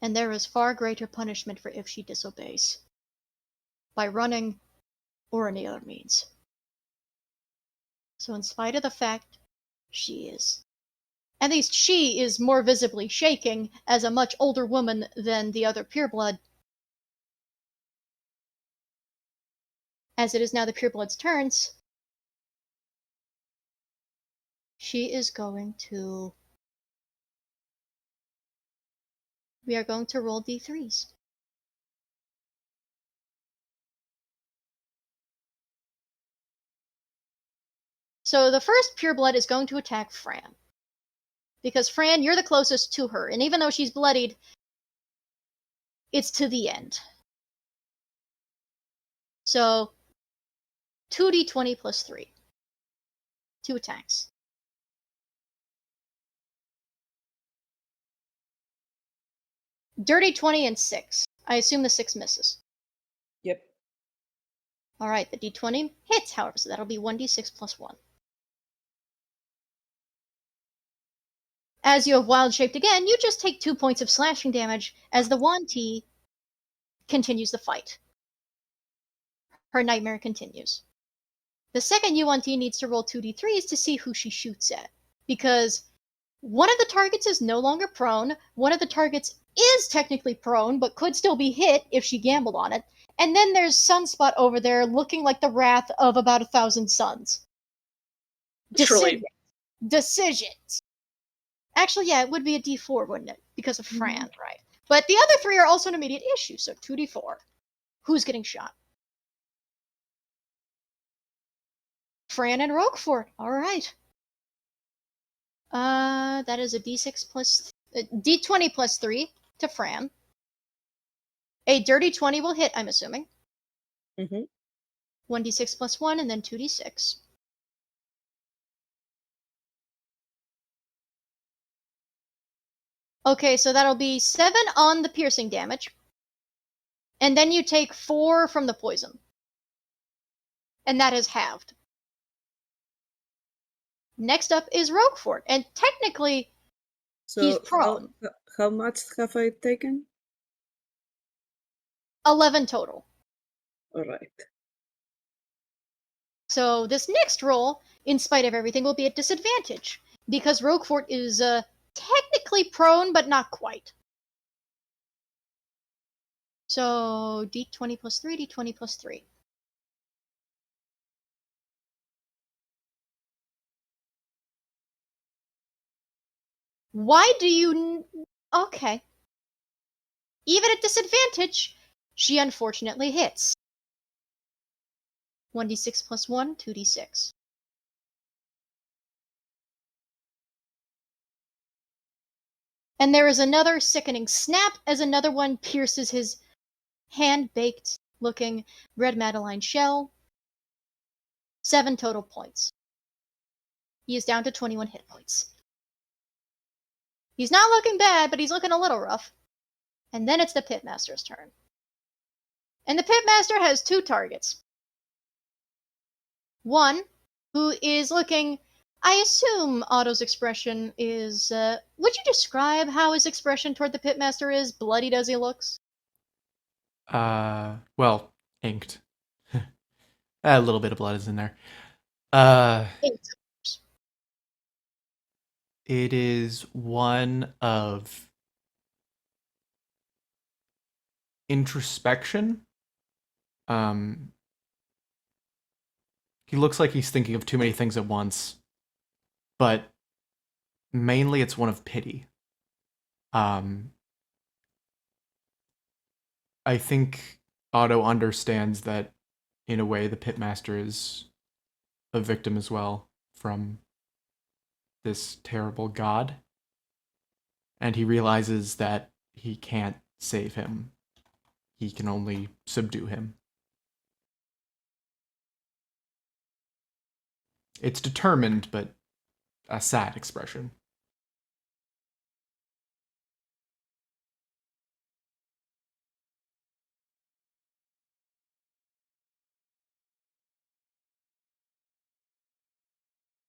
And there is far greater punishment for if she disobeys, by running or any other means. So in spite of the fact at least she is more visibly shaking as a much older woman than the other pureblood, as it is now the pureblood's turns, we are going to roll d3s. So the first pureblood is going to attack Fran. Because Fran, you're the closest to her, and even though she's bloodied, it's to the end. So 2d20 plus 3. 2 attacks. Dirty 20 and 6. I assume the 6 misses. Yep. Alright, the d20 hits, however, so that'll be 1d6 plus 1. As you have wild shaped again, you just take 2 points of slashing damage as the Yuan-Ti continues the fight. Her nightmare continues. The second Yuan-Ti needs to roll 2d3s to see who she shoots at, because one of the targets is no longer prone, one of the targets is technically prone, but could still be hit if she gambled on it, and then there's Sunspot over there looking like the wrath of about 1,000 suns. Decisions. Actually, yeah, it would be a d4, wouldn't it? Because of Fran, right? But the other 3 are also an immediate issue, so 2d4. Who's getting shot? Fran and Roguefort. Alright. That is a d20 plus 3 to Fran. A dirty 20 will hit, I'm assuming. 1d6 plus 1, and then 2d6. Okay, so that'll be 7 on the piercing damage. And then you take 4 from the poison. And that is halved. Next up is Roguefort, and technically, he's prone. How much have I taken? 11 total. Alright. So this next roll, in spite of everything, will be at disadvantage, because Roguefort is technically prone, but not quite. So d20 plus 3, d20 plus 3. Why do you... Okay. Even at disadvantage, she unfortunately hits. 1d6 plus 1, 2d6. And there is another sickening snap as another one pierces his hand-baked looking red Madeline shell. 7 total points. He is down to 21 hit points. He's not looking bad, but he's looking a little rough. And then it's the Pitmaster's turn. And the Pitmaster has 2 targets. One, who is looking... I assume Otto's expression is... would you describe how his expression toward the Pitmaster is, bloodied as he looks? Well, inked. A little bit of blood is in there. It is one of introspection. He looks like he's thinking of too many things at once, but mainly it's one of pity. I think Otto understands that, in a way, the Pitmaster is a victim as well from this terrible god. And he realizes that he can't save him. He can only subdue him. It's determined, but a sad expression.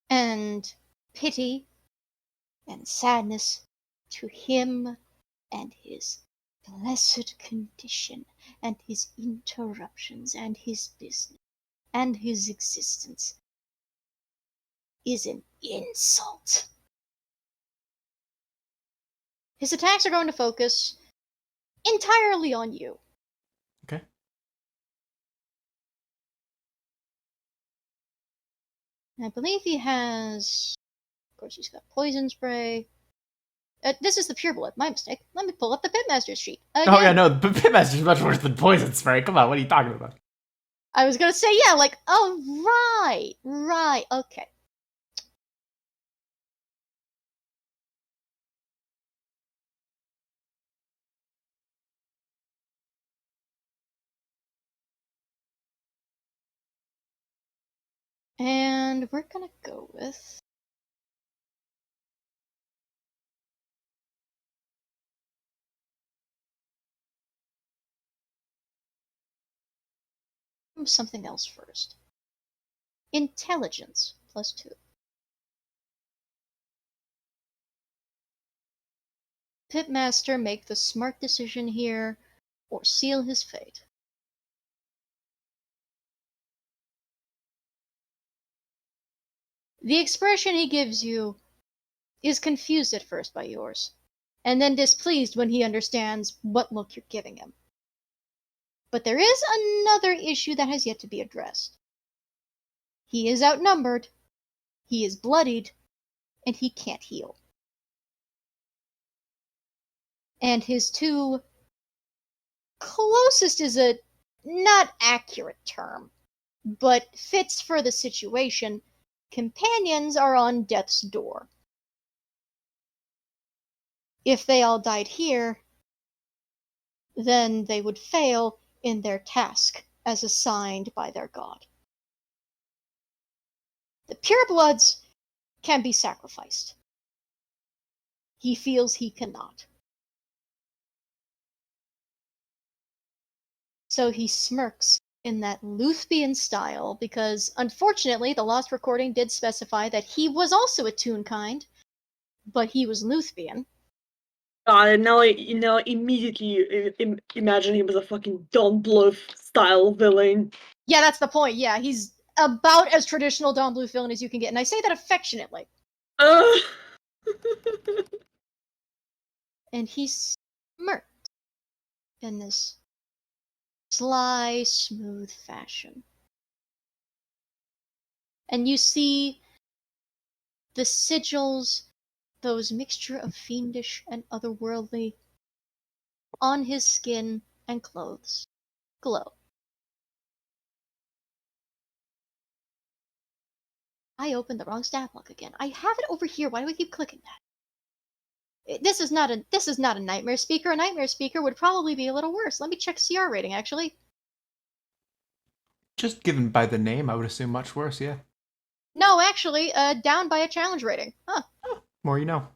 and pity and sadness to him and his blessed condition and his interruptions and his business and his existence is an insult. His attacks are going to focus entirely on you. Okay. I believe he has, of course, he's got poison spray. This is the pure blood. My mistake. Let me pull up the pitmaster's sheet again. Oh yeah, no, the pitmaster's much worse than poison spray. Come on, what are you talking about? I was gonna say, yeah, like, oh, right, okay. And we're gonna go with something else first. Intelligence +2. Pitmaster, make the smart decision here, or seal his fate. The expression he gives you is confused at first by yours, and then displeased when he understands what look you're giving him. But there is another issue that has yet to be addressed. He is outnumbered, he is bloodied, and he can't heal. And his two closest is a not accurate term, but fits for the situation. Companions are on death's door. If they all died here, then they would fail in their task as assigned by their god. The purebloods can be sacrificed. He feels he cannot. So he smirks in that Luthbian style, because unfortunately the lost recording did specify that he was also a Toonkind, but he was Luthbian. Now I immediately imagine him as a fucking Don Bluth style villain. Yeah, that's the point. Yeah, he's about as traditional Don Bluth villain as you can get, and I say that affectionately. And he smirked in this sly, smooth fashion. And you see the sigils, those mixture of fiendish and otherworldly, on his skin and clothes, glow. I opened the wrong stat block again. I have it over here. Why do I keep clicking that? This is not a nightmare speaker. A nightmare speaker would probably be a little worse. Let me check CR rating, actually. Just given by the name, I would assume much worse, yeah. No, actually, down by a challenge rating. Huh. Oh, more you know.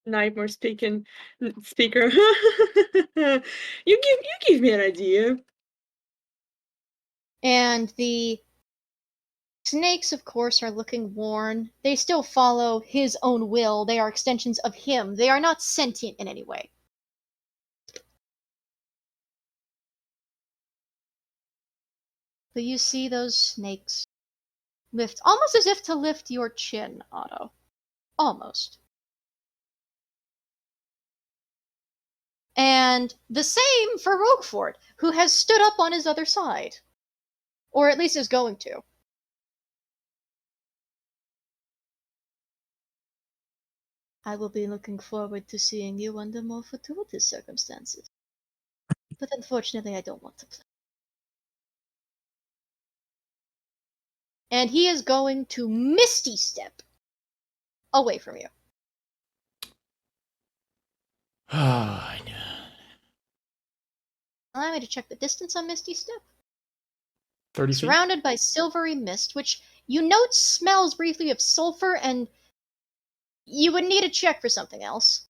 Nightmare speaker. You give me an idea. And the snakes, of course, are looking worn. They still follow his own will. They are extensions of him. They are not sentient in any way. But you see those snakes lift, almost as if to lift your chin, Otto. Almost. And the same for Roguefort, who has stood up on his other side. Or at least is going to. I will be looking forward to seeing you under more fortuitous circumstances. But unfortunately, I don't want to play. And he is going to Misty Step away from you. Oh, I know. Allow me to check the distance on Misty Step. 30 feet? Surrounded by silvery mist, which you note smells briefly of sulfur, and you would need to check for something else.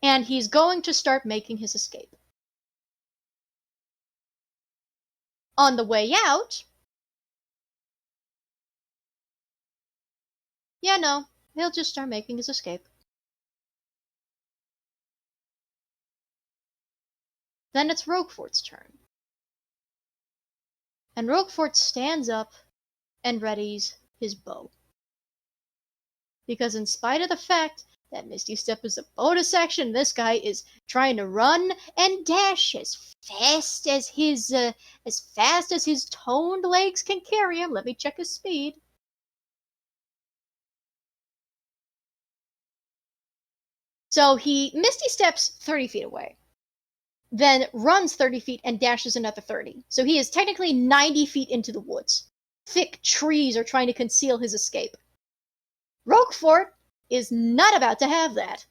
and he's going to start making his escape. On the way out, yeah, no, he'll just start making his escape. Then it's Roguefort's turn. And Roguefort stands up and readies his bow. Because in spite of the fact that Misty Step is a bonus action, this guy is trying to run and dash as fast as his toned legs can carry him. Let me check his speed. So he Misty Steps 30 feet away, then runs 30 feet and dashes another 30. So he is technically 90 feet into the woods. Thick trees are trying to conceal his escape. Roguefort is not about to have that.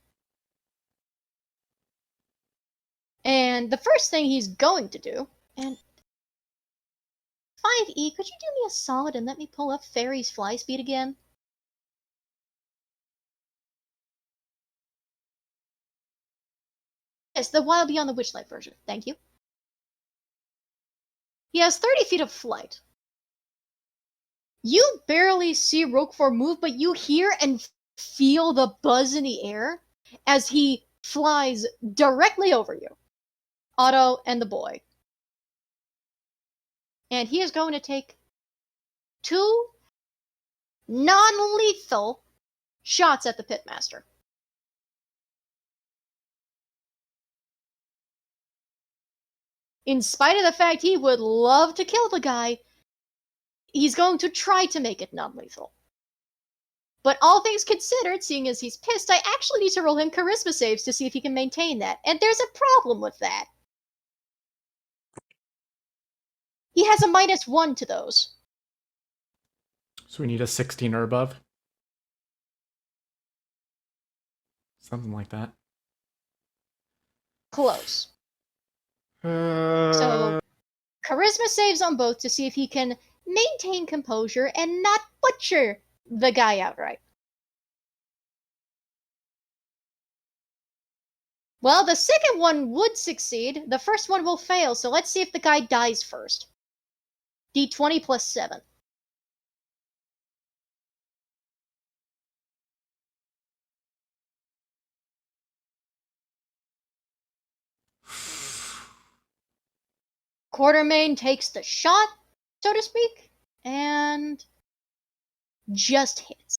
And the first thing he's going to do, and 5E, could you do me a solid and let me pull up Fairy's fly speed again? Yes, the Wild Beyond the Witchlight version. Thank you. He has 30 feet of flight. You barely see Roguefort move, but you hear and feel the buzz in the air as he flies directly over you, Otto and the boy. And he is going to take 2 non-lethal shots at the Pitmaster. In spite of the fact he would love to kill the guy, he's going to try to make it non-lethal. But all things considered, seeing as he's pissed, I actually need to roll him charisma saves to see if he can maintain that. And there's a problem with that. He has a -1 to those. So we need a 16 or above? Something like that. Close. So, charisma saves on both to see if he can maintain composure and not butcher the guy outright. Well, the second one would succeed. The first one will fail, so let's see if the guy dies first. D20 plus 7. Quartermain takes the shot, so to speak, and just hits.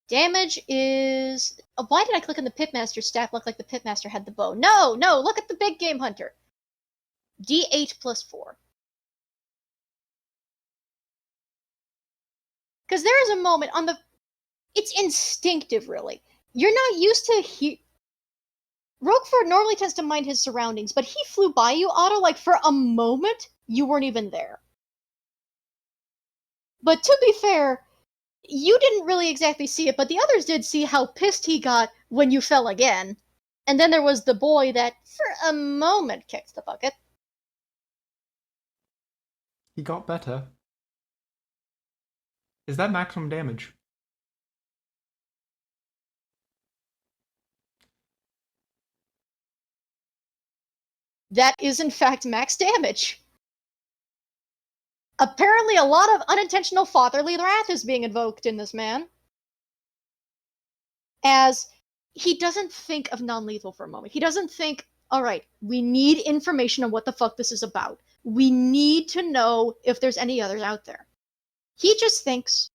Damage is... why did I click on the Pitmaster stat? Look like the Pitmaster had the bow. No, look at the big game hunter. D8 plus 4. Because there is a moment on the... It's instinctive, really. You're not used to... Roguefort normally tends to mind his surroundings, but he flew by you, Otto, like for a moment, you weren't even there. But to be fair, you didn't really exactly see it, but the others did see how pissed he got when you fell again. And then there was the boy that, for a moment, kicked the bucket. He got better. Is that maximum damage? That is, in fact, max damage. Apparently, a lot of unintentional fatherly wrath is being invoked in this man. As he doesn't think of non-lethal for a moment. He doesn't think, alright, we need information on what the fuck this is about. We need to know if there's any others out there. He just thinks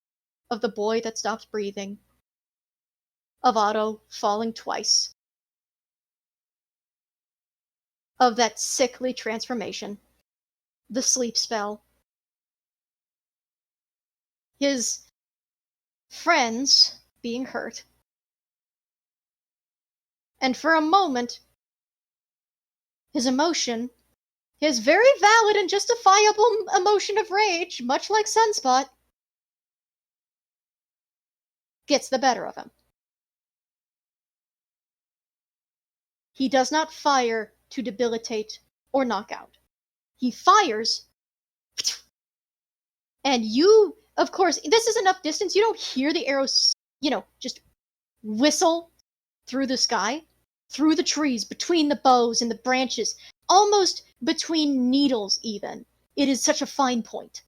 of the boy that stops breathing, of Otto falling twice, of that sickly transformation, the sleep spell, his friends being hurt, and for a moment, his emotion, his very valid and justifiable emotion of rage, much like Sunspot, gets the better of him. He does not fire to debilitate or knock out. He fires, and you, of course, this is enough distance, you don't hear the arrows, just whistle through the sky, through the trees, between the boughs and the branches, almost between needles even. It is such a fine point.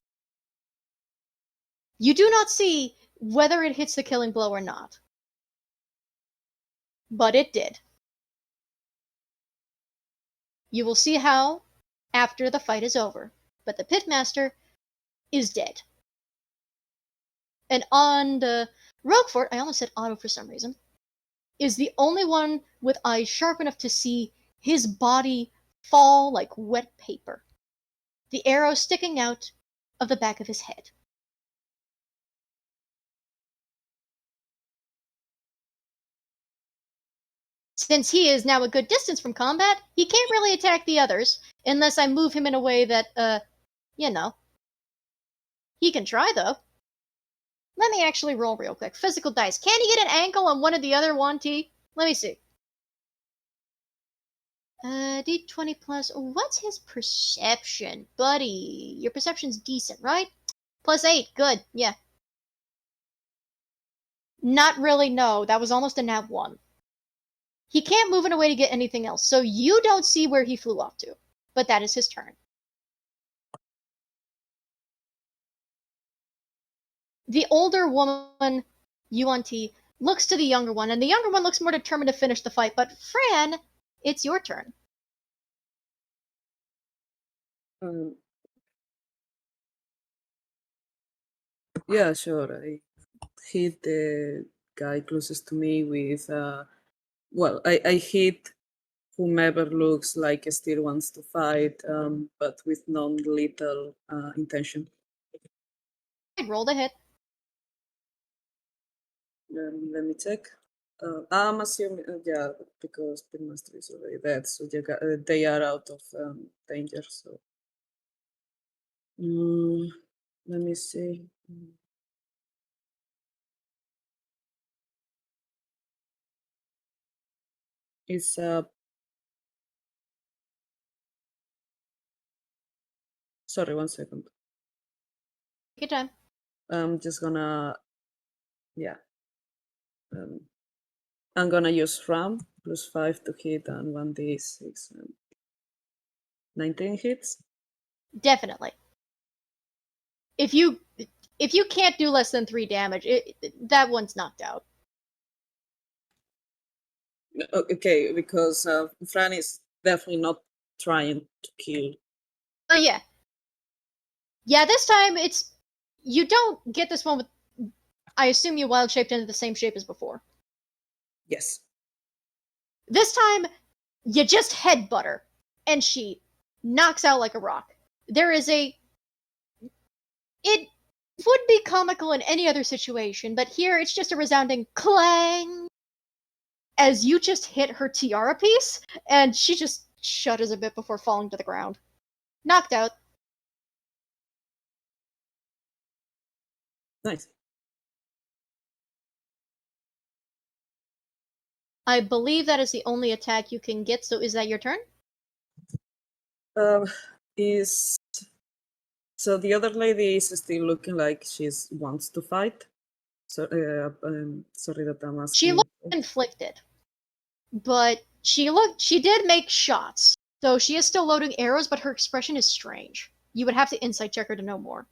You do not see whether it hits the killing blow or not. But it did. You will see how after the fight is over. But the pitmaster is dead. And on the Roguefort, I almost said Otto for some reason, is the only one with eyes sharp enough to see his body fall like wet paper, the arrow sticking out of the back of his head. Since he is now a good distance from combat, he can't really attack the others, unless I move him in a way that, you know. He can try, though. Let me actually roll real quick. Physical dice. Can he get an ankle on one of the other 1T? Let me see. D20 plus. What's his perception? Buddy, your perception's decent, right? +8. Good. Yeah. Not really, no. That was almost a nat 1. He can't move in a way to get anything else, so you don't see where he flew off to. But that is his turn. The older woman, Yuan-Ti, looks to the younger one, and the younger one looks more determined to finish the fight. But Fran, it's your turn. Yeah, sure. I hit the guy closest to me with, well, I hit whomever looks like still wants to fight, but with non-lethal intention. Roll the hit. Let me check. I'm assuming, yeah, because Pitmaster is already dead, so they are out of danger. So let me see. It's sorry, 1 second. Take your time. I'm just gonna, yeah. I'm gonna use Ram +5 to hit and 1d6. 19 hits. Definitely. If you can't do less than 3 damage, that one's knocked out. Okay, because Fran is definitely not trying to kill. Oh yeah. Yeah, this time it's you don't get this one with. I assume you wild shaped into the same shape as before. Yes. This time you just headbutt her, and she knocks out like a rock. There is a. It would be comical in any other situation, but here it's just a resounding clang as you just hit her tiara piece, and she just shudders a bit before falling to the ground. Knocked out. Nice. I believe that is the only attack you can get, so is that your turn? Is so the other lady is still looking like she wants to fight. So sorry that I'm asking. She looked inflicted, but she did make shots, so she is still loading arrows, but her expression is strange. You would have to insight check her to know more.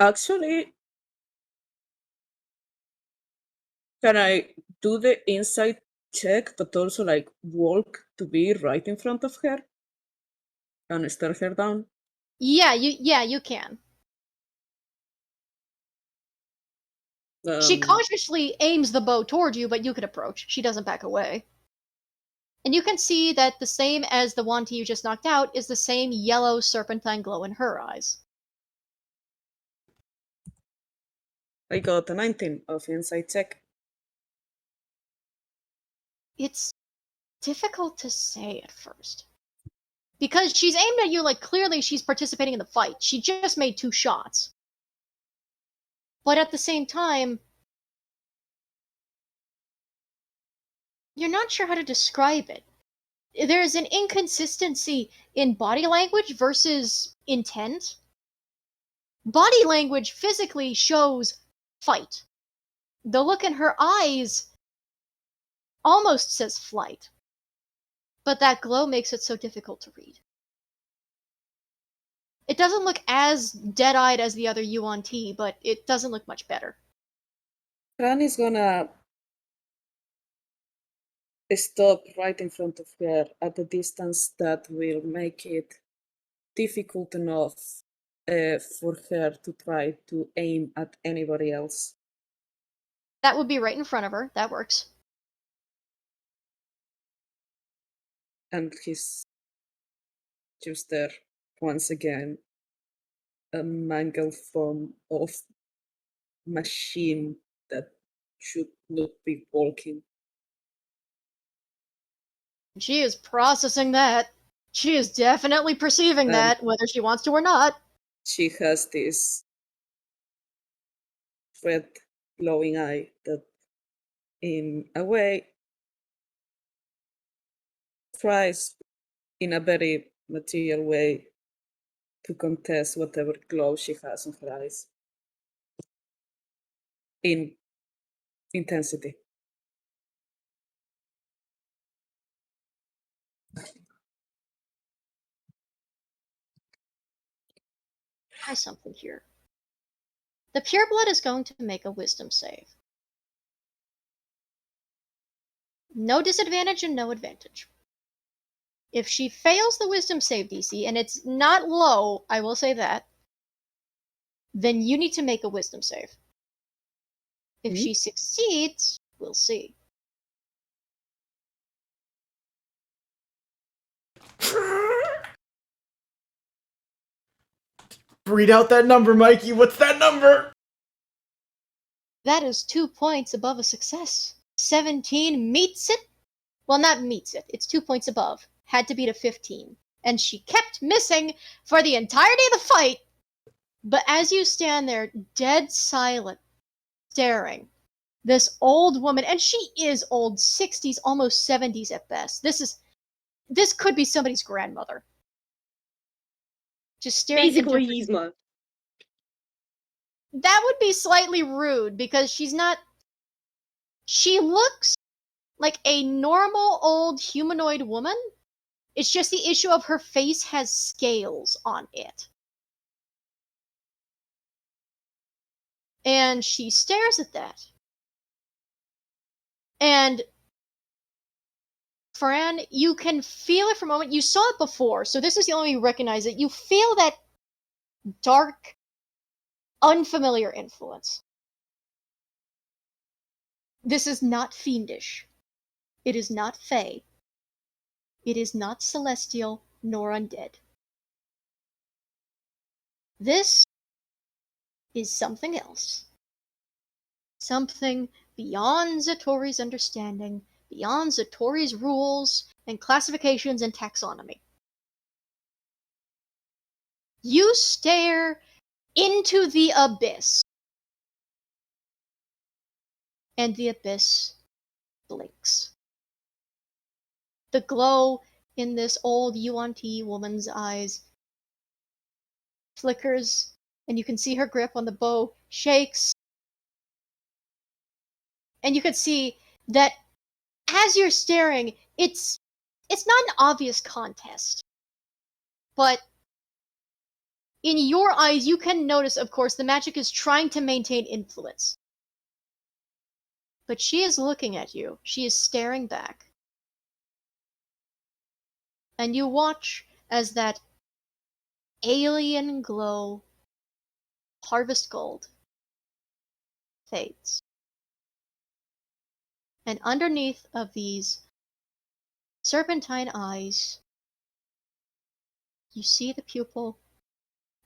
Actually, can I do the insight check, but also like walk to be right in front of her and stare her down? Yeah, you can. She cautiously aims the bow toward you, but you can approach. She doesn't back away. And you can see that the same as the one you just knocked out is the same yellow serpentine glow in her eyes. I got a 19 of insight check. It's difficult to say at first. Because she's aimed at you like clearly she's participating in the fight. She just made 2 shots. But at the same time, you're not sure how to describe it. there's an inconsistency in body language versus intent. Body language physically shows fight. The look in her eyes almost says flight. But that glow makes it so difficult to read. It doesn't look as dead-eyed as the other Yuan Ti, but it doesn't look much better. Fran is gonna stop right in front of her at a distance that will make it difficult enough for her to try to aim at anybody else. That would be right in front of her. That works. And he's just there once again, a mangled form of machine that should not be walking. She is processing that. She is definitely perceiving that, whether she wants to or not. She has this red glowing eye that, in a way, tries in a very material way to contest whatever glow she has in her eyes in intensity. Try something here. The pureblood is going to make a wisdom save. No disadvantage and no advantage. If she fails the wisdom save DC, and it's not low, I will say that, then you need to make a wisdom save. If she succeeds, we'll see. Read out that number, Mikey. What's that number? That is 2 points above a success. 17 meets it? Well, not meets it. It's 2 points above. Had to beat a 15. And she kept missing for the entirety of the fight. But as you stand there, dead silent, staring, this old woman, and she is old, 60s, almost 70s at best. This could be somebody's grandmother. Just staring. Basically, Yzma. That would be slightly rude because she's not. She looks like a normal old humanoid woman. It's just the issue of her face has scales on it. And she stares at that. And Fran, you can feel it for a moment. You saw it before, so this is the only way you recognize it. You feel that dark, unfamiliar influence. This is not fiendish. It is not fey. It is not celestial nor undead. This is something else. Something beyond Zatori's understanding, beyond Zatori's rules and classifications and taxonomy. You stare into the abyss. And the abyss blinks. The glow in this old Yuan Ti woman's eyes flickers, and you can see her grip on the bow shakes. And you can see that as you're staring, it's not an obvious contest. But in your eyes, you can notice, of course, the magic is trying to maintain influence. But she is looking at you. She is staring back. And you watch as that alien glow, harvest gold, fades. And underneath of these serpentine eyes, you see the pupil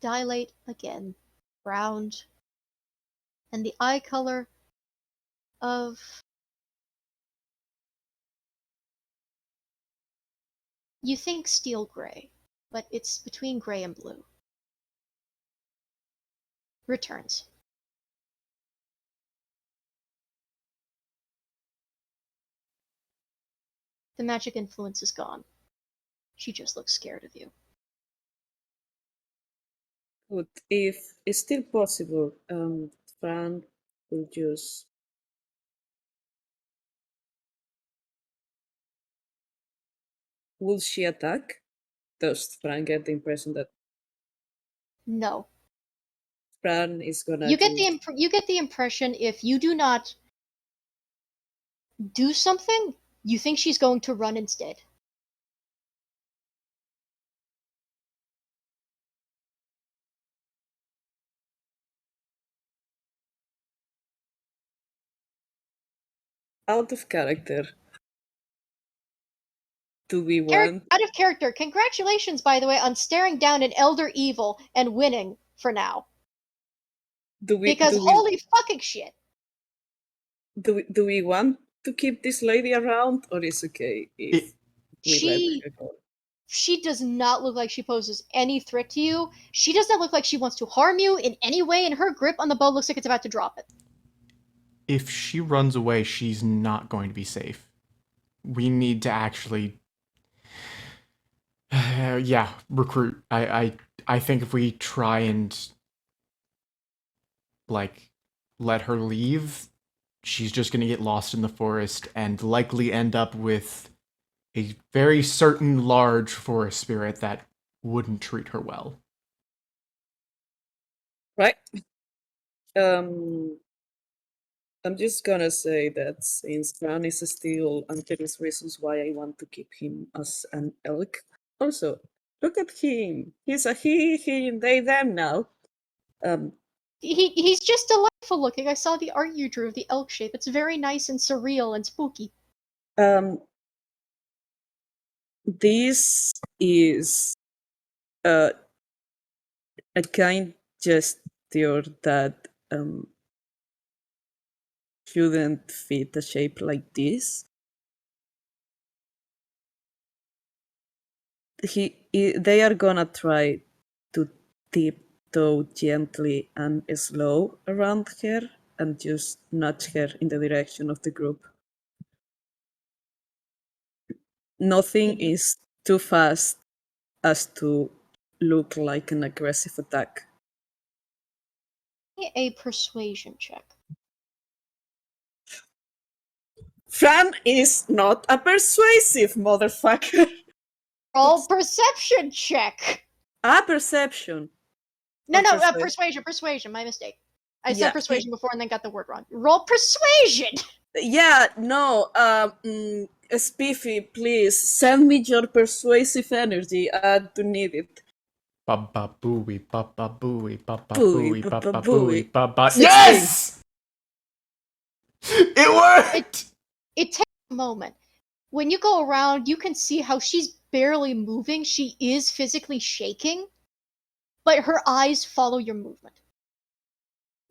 dilate again, round, and the eye color of you think steel gray, but it's between gray and blue. Returns. The magic influence is gone. She just looks scared of you. But if it's still possible, Fran will just will she attack? Does Fran get the impression that No. Fran is gonna You get do... you get the impression if you do not do something, you think she's going to run instead. Out of character. Do we want... Out of character. Congratulations, by the way, on staring down an elder evil and winning for now. Because holy fucking shit. Do we want to keep this lady around, or is it okay if we let her go? She does not look like she poses any threat to you. She does not look like she wants to harm you in any way, and her grip on the bow looks like it's about to drop it. If she runs away, she's not going to be safe. We need to actually... recruit. I think if we try and, like, let her leave, she's just going to get lost in the forest and likely end up with a very certain large forest spirit that wouldn't treat her well. Right. I'm just gonna say that since Fran is still, and there is reasons why I want to keep him as an elk. Also, look at him. He's a he, him, they, them now. He's just delightful looking. I saw the art you drew of the elk shape. It's very nice and surreal and spooky. This is a kind gesture that shouldn't fit a shape like this. They are gonna try to tiptoe gently and slow around her and just nudge her in the direction of the group. Nothing is too fast as to look like an aggressive attack. A persuasion check. Fran is not a persuasive motherfucker. Roll perception check. Perception. No, persuasion. My mistake. I said persuasion before and then got the word wrong. Roll persuasion. Yeah, no. Spiffy, please send me your persuasive energy. I do need it. Baba booey, baba booey, baba booey, baba booey, baba. 16. Yes! It worked! It takes a moment. When you go around, you can see how she's barely moving. She is physically shaking, but her eyes follow your movement.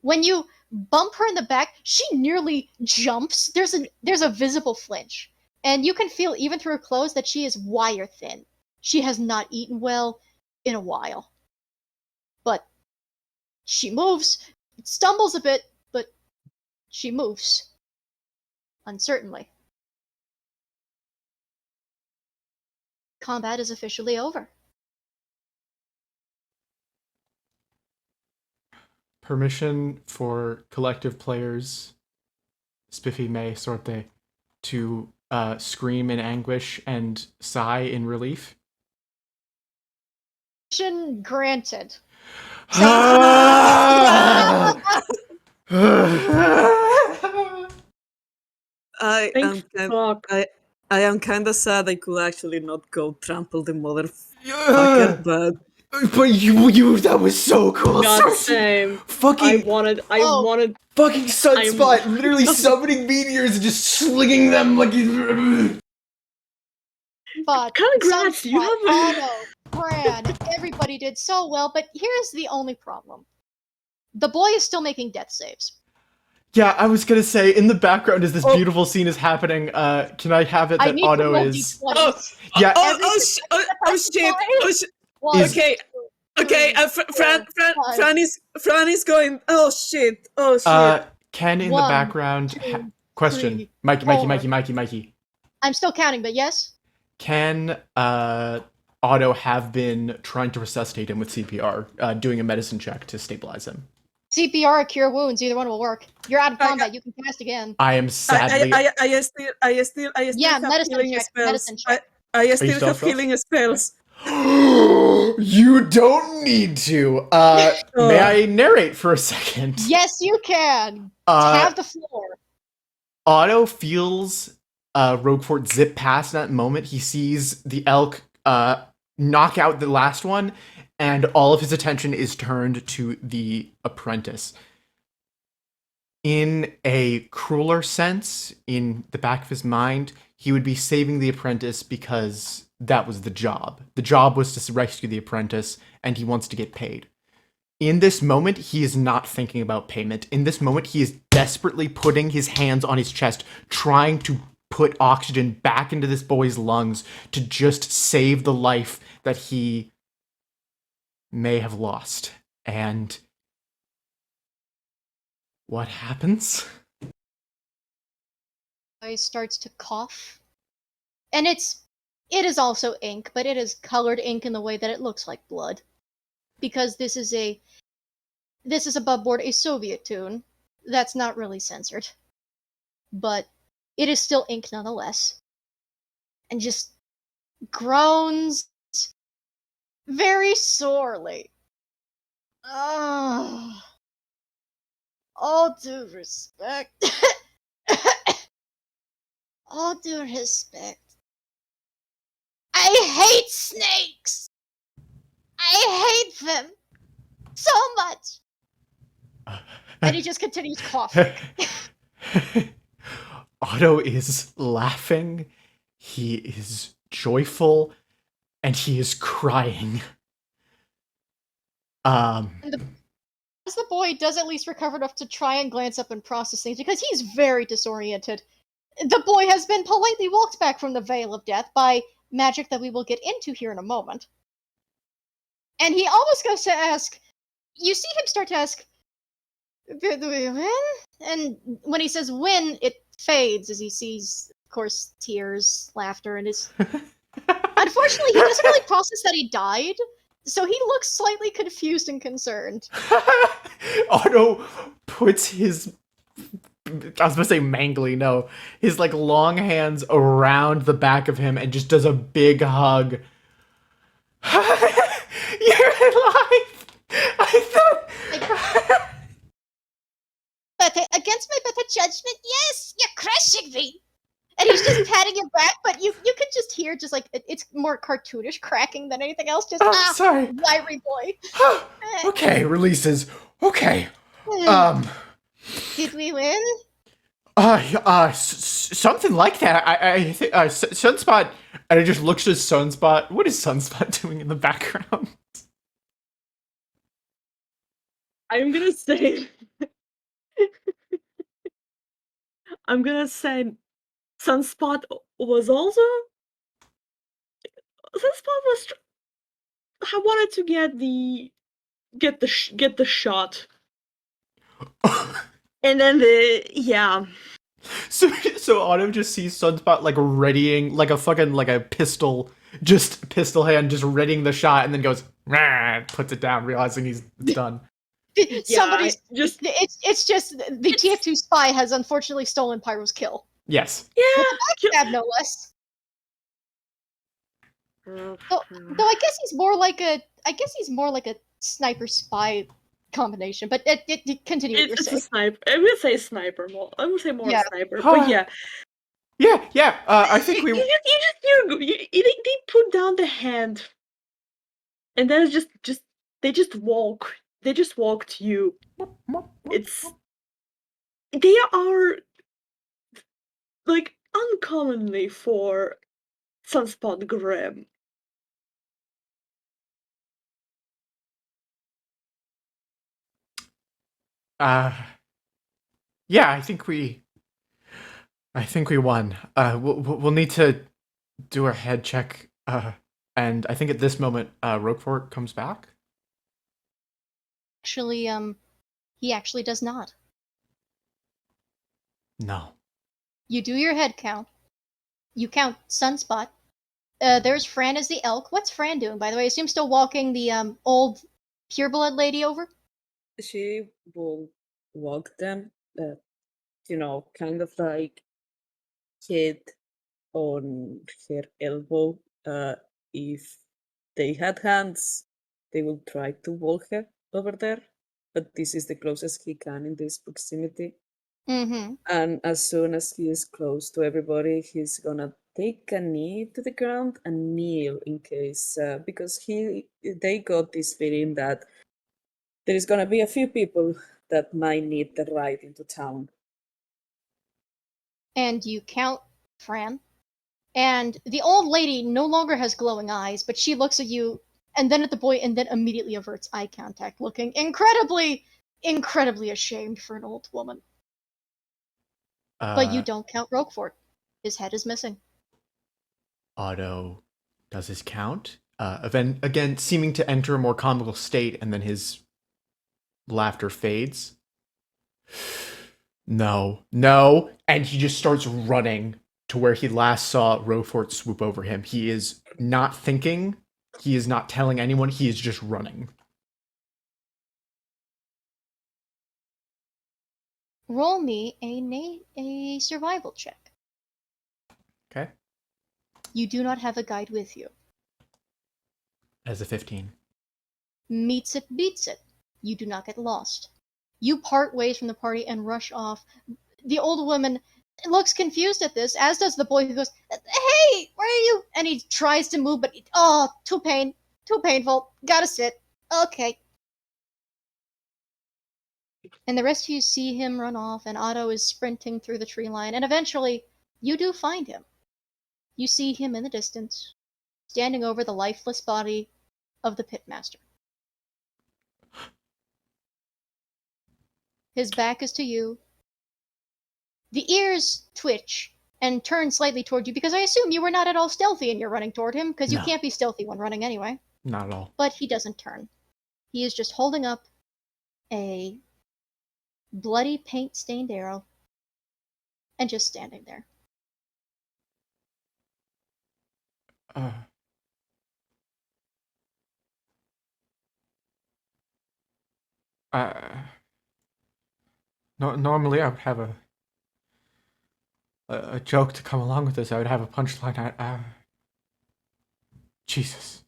When you bump her in the back, she nearly jumps. There's a visible flinch. And you can feel, even through her clothes, that she is wire thin. She has not eaten well in a while. But she moves, stumbles a bit, but she moves. Uncertainly. Combat is officially over. Permission for collective players, Spiffy May Sorte, to scream in anguish and sigh in relief. Permission granted. I am kind of sad I could actually not go trample the motherfucker, but you that was so cool. Not same. I wanted fucking Sunspot literally summoning meteors and just slinging them like But congrats, you have Otto, Fran, everybody did so well, but here's the only problem. The boy is still making death saves. Yeah, I was gonna say, in the background as this beautiful scene is happening, can I have it that Otto is... shit! Okay, Fran is going, oh shit. Ken in the background... Question. Mikey. I'm still counting, but yes? Can Otto have been trying to resuscitate him with CPR, doing a medicine check to stabilize him. CPR or cure wounds, either one will work. You're out of combat, you can cast again. I am sadly... I still Yeah, have medicine healing check, spells. medicine check. I still still have spells? healing spells. You don't need to. May I narrate for a second? Yes, you can. Have the floor. Otto feels Roguefort zip past that moment. He sees the elk knock out the last one, and all of his attention is turned to the apprentice. In a crueler sense, in the back of his mind, he would be saving the apprentice because that was the job. The job was to rescue the apprentice, and he wants to get paid. In this moment, he is not thinking about payment. In this moment, he is desperately putting his hands on his chest, trying to put oxygen back into this boy's lungs to just save the life that he may have lost. And what happens? He starts to cough. And it is also ink, but it is colored ink in the way that it looks like blood. Because this is above board a Soviet tune that's not really censored. But it is still ink nonetheless. And just groans very sorely. All due respect. All due respect. I hate snakes! I hate them so much! And he just continues coughing. Otto is laughing, he is joyful, and he is crying. As the boy does at least recover enough to try and glance up and process things, because he's very disoriented. The boy has been politely walked back from the Veil of Death by magic that we will get into here in a moment. And he almost goes to ask, you see him start to ask, did we win? And when he says win, it fades as he sees, of course, tears, laughter, and his... Unfortunately, he doesn't really process that he died, so he looks slightly confused and concerned. Otto puts his... I was about to say mangly, no. His, like, long hands around the back of him and just does a big hug. You're alive! I thought... But against my better judgment, yes, you're crushing me! And he's just patting him back, but you can just hear just like, it's more cartoonish cracking than anything else, just, sorry. wiry boy. Okay, releases. Okay. Did we win? Something like that. I think Sunspot, and it just looks at Sunspot. What is Sunspot doing in the background? I'm gonna say Sunspot was also I wanted to get the shot. And then So Otto just sees Sunspot like readying like a fucking like a pistol hand, just readying the shot, and then goes puts it down, realizing he's done. Somebody's it's just the TF2 spy has unfortunately stolen Pyro's kill. Yes. Yeah. Backstab, no less. Though I guess he's more like a sniper spy combination, but it continue what you're It's a saying. sniper. I would say sniper more. I would say more sniper, Huh. but yeah. Yeah. I think we. They put down the hand, and then it's just they just walk. They just walk to you. They are like uncommonly for Sunspot grim. Yeah, I think we won. We'll need to do our head check. And I think at this moment, Roguefort comes back. Actually, he actually does not. No. You do your head count. You count Sunspot, there's Fran as the elk. What's Fran doing, by the way? I assume still walking the old pureblood lady over? She will walk them, kind of like head on her elbow. If they had hands, they will try to walk her over there, but this is the closest he can in this proximity. Mm-hmm. And as soon as he is close to everybody, he's gonna take a knee to the ground and kneel in case, because they got this feeling that there is gonna be a few people that might need the ride into town. And you count Fran. And the old lady no longer has glowing eyes, but she looks at you and then at the boy and then immediately averts eye contact, looking incredibly, incredibly ashamed for an old woman. But you don't count Roguefort. His head is missing. Otto does his count. Again, seeming to enter a more comical state, and then his laughter fades. No. And he just starts running to where he last saw Roguefort swoop over him. He is not thinking. He is not telling anyone. He is just running. Roll me a survival check. Okay. You do not have a guide with you. As a 15. Meets it, beats it. You do not get lost. You part ways from the party and rush off. The old woman looks confused at this, as does the boy, who goes, "Hey, where are you?" And he tries to move, but too painful. Gotta sit. Okay. And the rest of you see him run off, and Otto is sprinting through the tree line, and eventually you do find him. You see him in the distance, standing over the lifeless body of the pitmaster. His back is to you. The ears twitch and turn slightly toward you, because I assume you were not at all stealthy and you're running toward him, because you No. can't be stealthy when running anyway. Not at all. But he doesn't turn. He is just holding up a bloody paint-stained arrow and just standing there. Normally I would have a joke to come along with this. I would have a punchline. Jesus.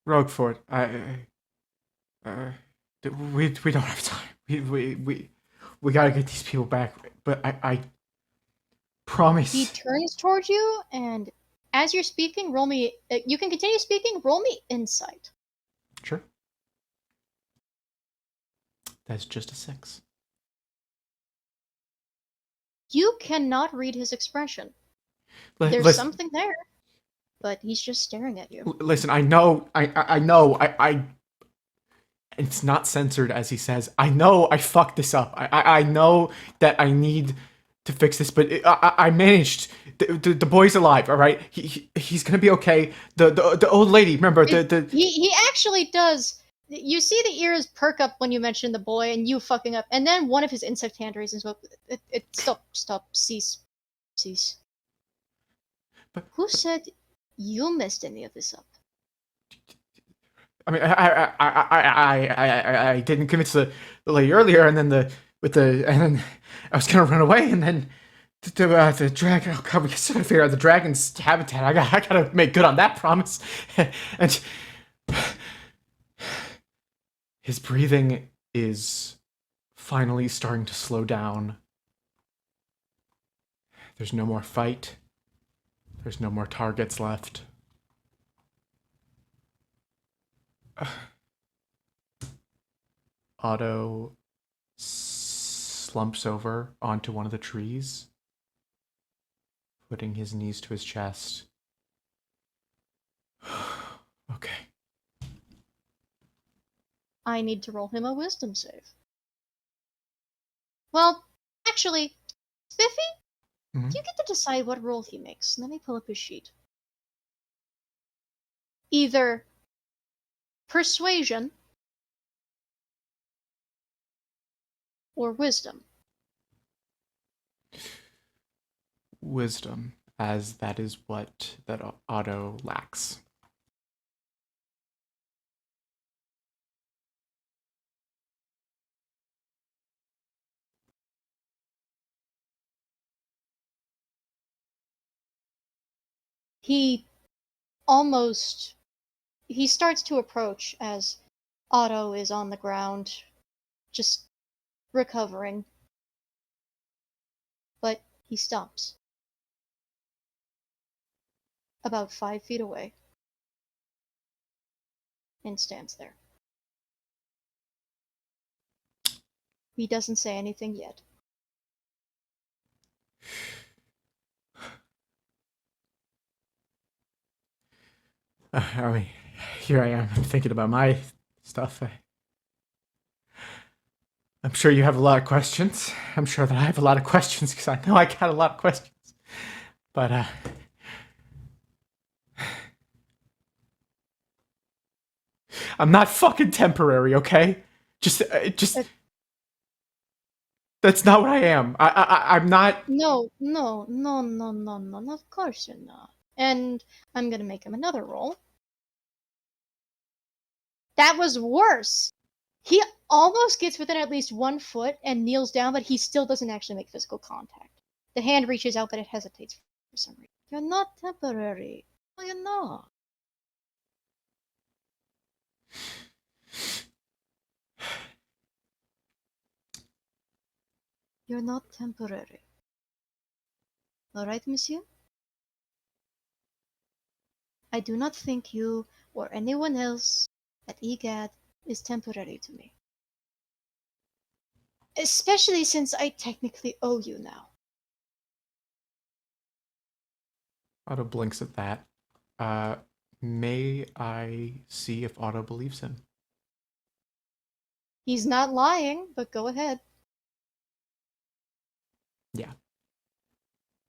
Roguefort, we don't have time. We gotta get these people back. But I promise. He turns towards you, and as you're speaking, roll me. You can continue speaking. Roll me insight. Sure. That's just a 6. You cannot read his expression. There's Listen, something there, but he's just staring at you. Listen, I know. It's not censored, as he says. I know I fucked this up. I know that I need to fix this, but I managed. The boy's alive, all right? He's gonna be okay. The old lady, remember He actually does. You see the ears perk up when you mention the boy and you fucking up, and then one of his insect hand raises up. Stop, cease. But Who said you messed any of this up? I mean, I didn't convince the lady earlier, and then and then I was gonna run away, and then the dragon. Oh god, we gotta figure out the dragon's habitat. I gotta make good on that promise. And his breathing is finally starting to slow down. There's no more fight. There's no more targets left. Otto slumps over onto one of the trees, putting his knees to his chest. Okay. I need to roll him a wisdom save. Well, actually, Spiffy, Mm-hmm. you get to decide what roll he makes. Let me pull up his sheet. Either persuasion or wisdom. wisdom, as that is what that Otto lacks. He starts to approach as Otto is on the ground, just recovering. But he stops. About 5 feet away. And stands there. He doesn't say anything yet. I mean, here I am thinking about my stuff. I'm sure you have a lot of questions. I'm sure that I have a lot of questions because I know I got a lot of questions. But, I'm not fucking temporary, okay? Just, that's not what I am. I'm not. No, of course you're not. And I'm gonna make him another roll. That was worse! He almost gets within at least 1 foot and kneels down, but he still doesn't actually make physical contact. The hand reaches out, but it hesitates for some reason. You're not temporary. No, you're not. You're not temporary. Alright, monsieur? I do not think you or anyone else at EGAD is temporary to me. Especially since I technically owe you now. Otto blinks at that. May I see if Otto believes him? He's not lying, but go ahead. Yeah.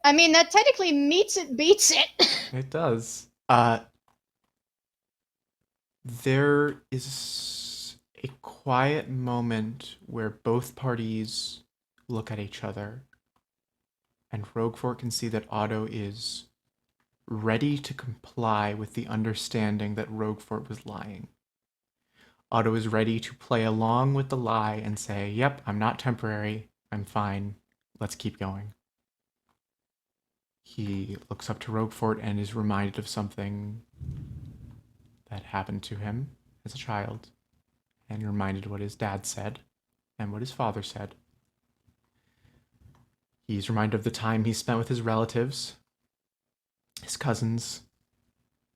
I mean, that technically beats it. It does. There is a quiet moment where both parties look at each other, and Roguefort can see that Otto is ready to comply with the understanding that Roguefort was lying. Otto is ready to play along with the lie and say, yep, I'm not temporary, I'm fine, let's keep going. He looks up to Roguefort and is reminded of something that happened to him as a child, and reminded what his dad said and what his father said. He's reminded of the time he spent with his relatives, his cousins,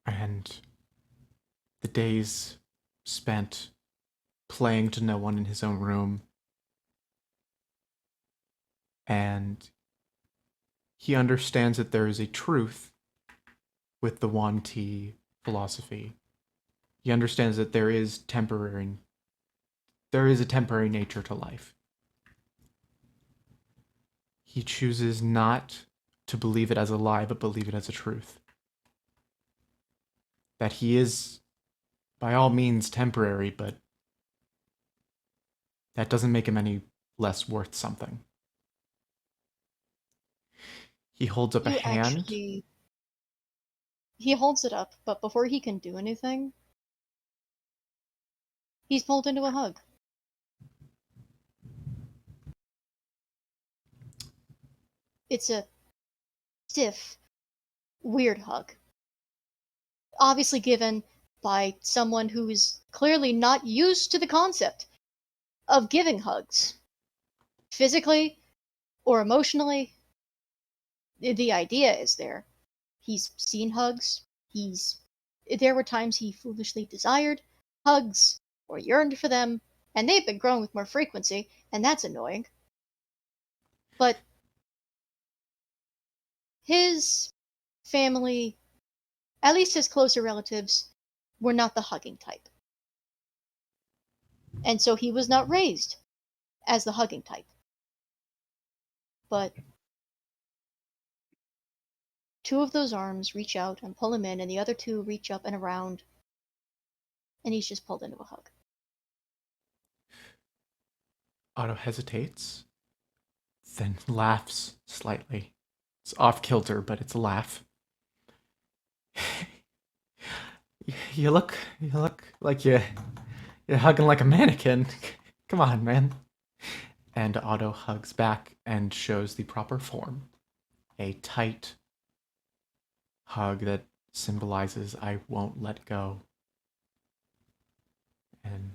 and the days spent playing to no one in his own room. And he understands that there is a truth with the Yuan-Ti philosophy. He understands that there is a temporary nature to life. He chooses not to believe it as a lie, but believe it as a truth. That he is, by all means, temporary, but that doesn't make him any less worth something. He holds up a hand. He holds it up, but before he can do anything, he's pulled into a hug. It's a stiff, weird hug. Obviously given by someone who is clearly not used to the concept of giving hugs. Physically or emotionally, the idea is there. He's seen hugs. There were times he foolishly desired hugs or yearned for them, and they've been growing with more frequency, and that's annoying. But his family, at least his closer relatives, were not the hugging type. And so he was not raised as the hugging type. But 2 of those arms reach out and pull him in, and the other 2 reach up and around, and he's just pulled into a hug. Otto hesitates, then laughs slightly, It's off kilter, but it's a laugh. You look like you're hugging like a mannequin. Come on, man. And Otto hugs back and shows the proper form. A tight hug that symbolizes I won't let go. And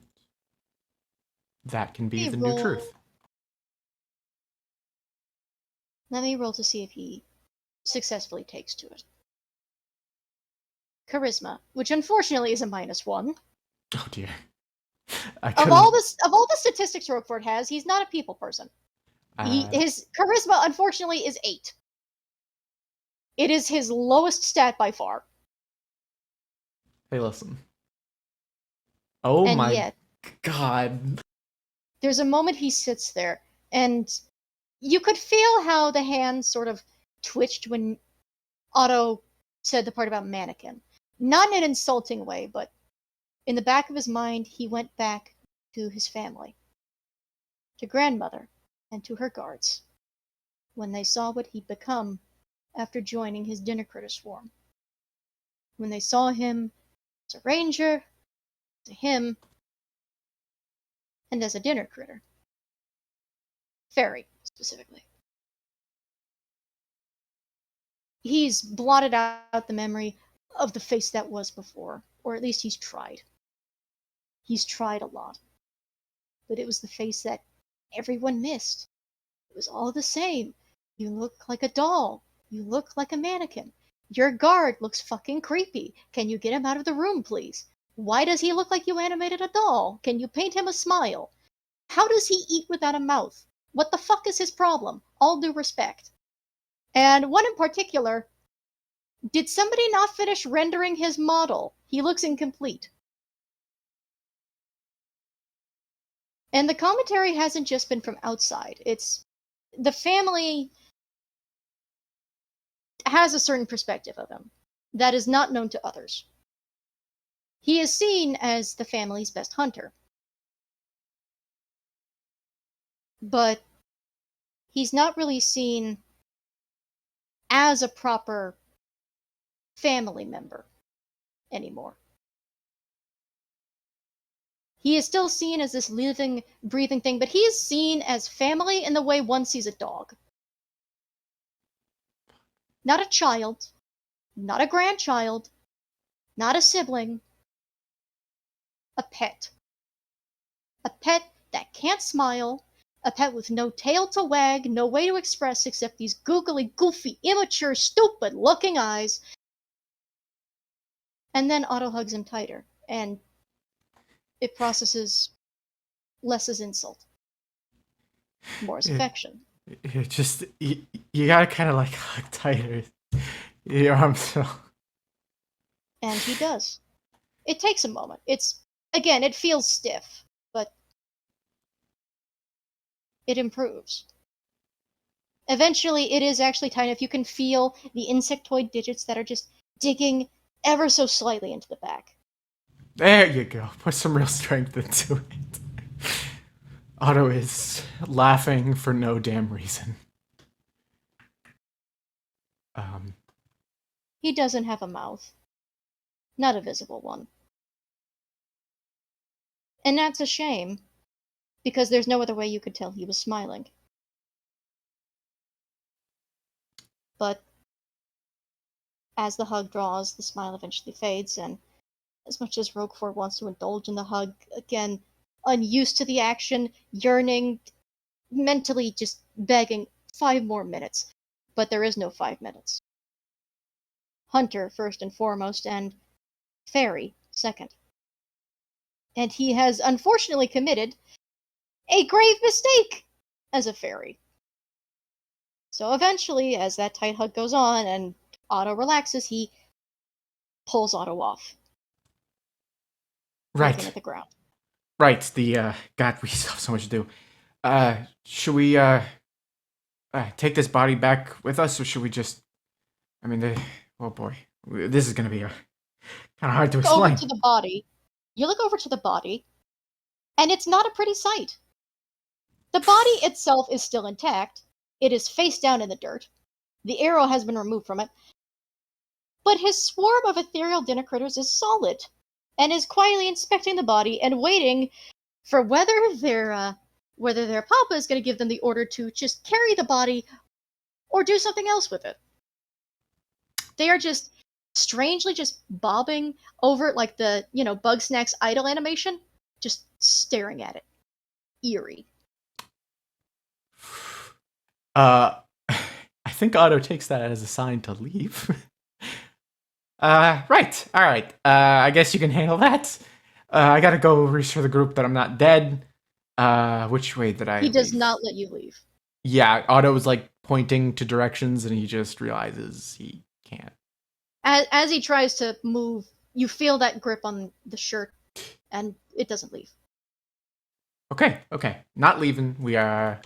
that can be the new truth. Let me roll to see if he successfully takes to it. Charisma, which unfortunately is a -1. Oh dear. Of all the statistics Roguefort has, he's not a people person. His charisma, unfortunately, is 8. It is his lowest stat by far. Hey, listen. Oh and my yet, god. There's a moment he sits there, and you could feel how the hand sort of twitched when Otto said the part about mannequin. Not in an insulting way, but in the back of his mind, he went back to his family, to grandmother, and to her guards, when they saw what he'd become after joining his dinner critter swarm. When they saw him as a ranger, as a him, and as a dinner critter. Fairy, specifically. He's blotted out the memory of the face that was before, or at least he's tried. He's tried a lot. But it was the face that everyone missed. It was all the same. You look like a doll. You look like a mannequin. Your guard looks fucking creepy. Can you get him out of the room, please? Why does he look like you animated a doll? Can you paint him a smile? How does he eat without a mouth? What the fuck is his problem? All due respect. And one in particular, did somebody not finish rendering his model? He looks incomplete. And the commentary hasn't just been from outside. It's the family has a certain perspective of him that is not known to others. He is seen as the family's best hunter. But he's not really seen as a proper family member anymore. He is still seen as this living, breathing thing, but he is seen as family in the way one sees a dog. Not a child, not a grandchild, not a sibling. A pet. A pet that can't smile, a pet with no tail to wag, no way to express except these googly, goofy, immature, stupid-looking eyes. And then Otto hugs him tighter, and it processes less as insult, more as affection. You gotta kind of like hug tighter your arms. And he does. It takes a moment. Again, it feels stiff, but it improves. Eventually, it is actually tight enough. You can feel the insectoid digits that are just digging ever so slightly into the back. There you go. Put some real strength into it. Otto is laughing for no damn reason. He doesn't have a mouth. Not a visible one. And that's a shame, because there's no other way you could tell he was smiling. But as the hug draws, the smile eventually fades, and as much as Roguefort wants to indulge in the hug, again, unused to the action, yearning, mentally just begging 5 more minutes. But there is no 5 minutes. Hunter, first and foremost, and Fairy, second. And he has unfortunately committed a grave mistake as a fairy. So eventually, as that tight hug goes on and Otto relaxes, he pulls Otto off. Right. Looking at the ground. Right. God, we still have so much to do. Should we, take this body back with us, or should we just... I mean, oh boy. This is gonna be kind of hard to explain. Over to the body. You look over to the body, and it's not a pretty sight. The body itself is still intact. It is face down in the dirt. The arrow has been removed from it. But his swarm of ethereal dinner critters is solid, and is quietly inspecting the body and waiting for whether their papa is going to give them the order to just carry the body or do something else with it. They are just strangely just bobbing over like the, Bugsnax idle animation, just staring at it. Eerie. I think Otto takes that as a sign to leave. Right. All right. I guess you can handle that. I gotta go reassure the group that I'm not dead. Which way did I He does leave? not let you leave. Yeah, Otto was like pointing to directions and he just realizes he can't. As he tries to move, you feel that grip on the shirt, and it doesn't leave. Okay. Not leaving. We are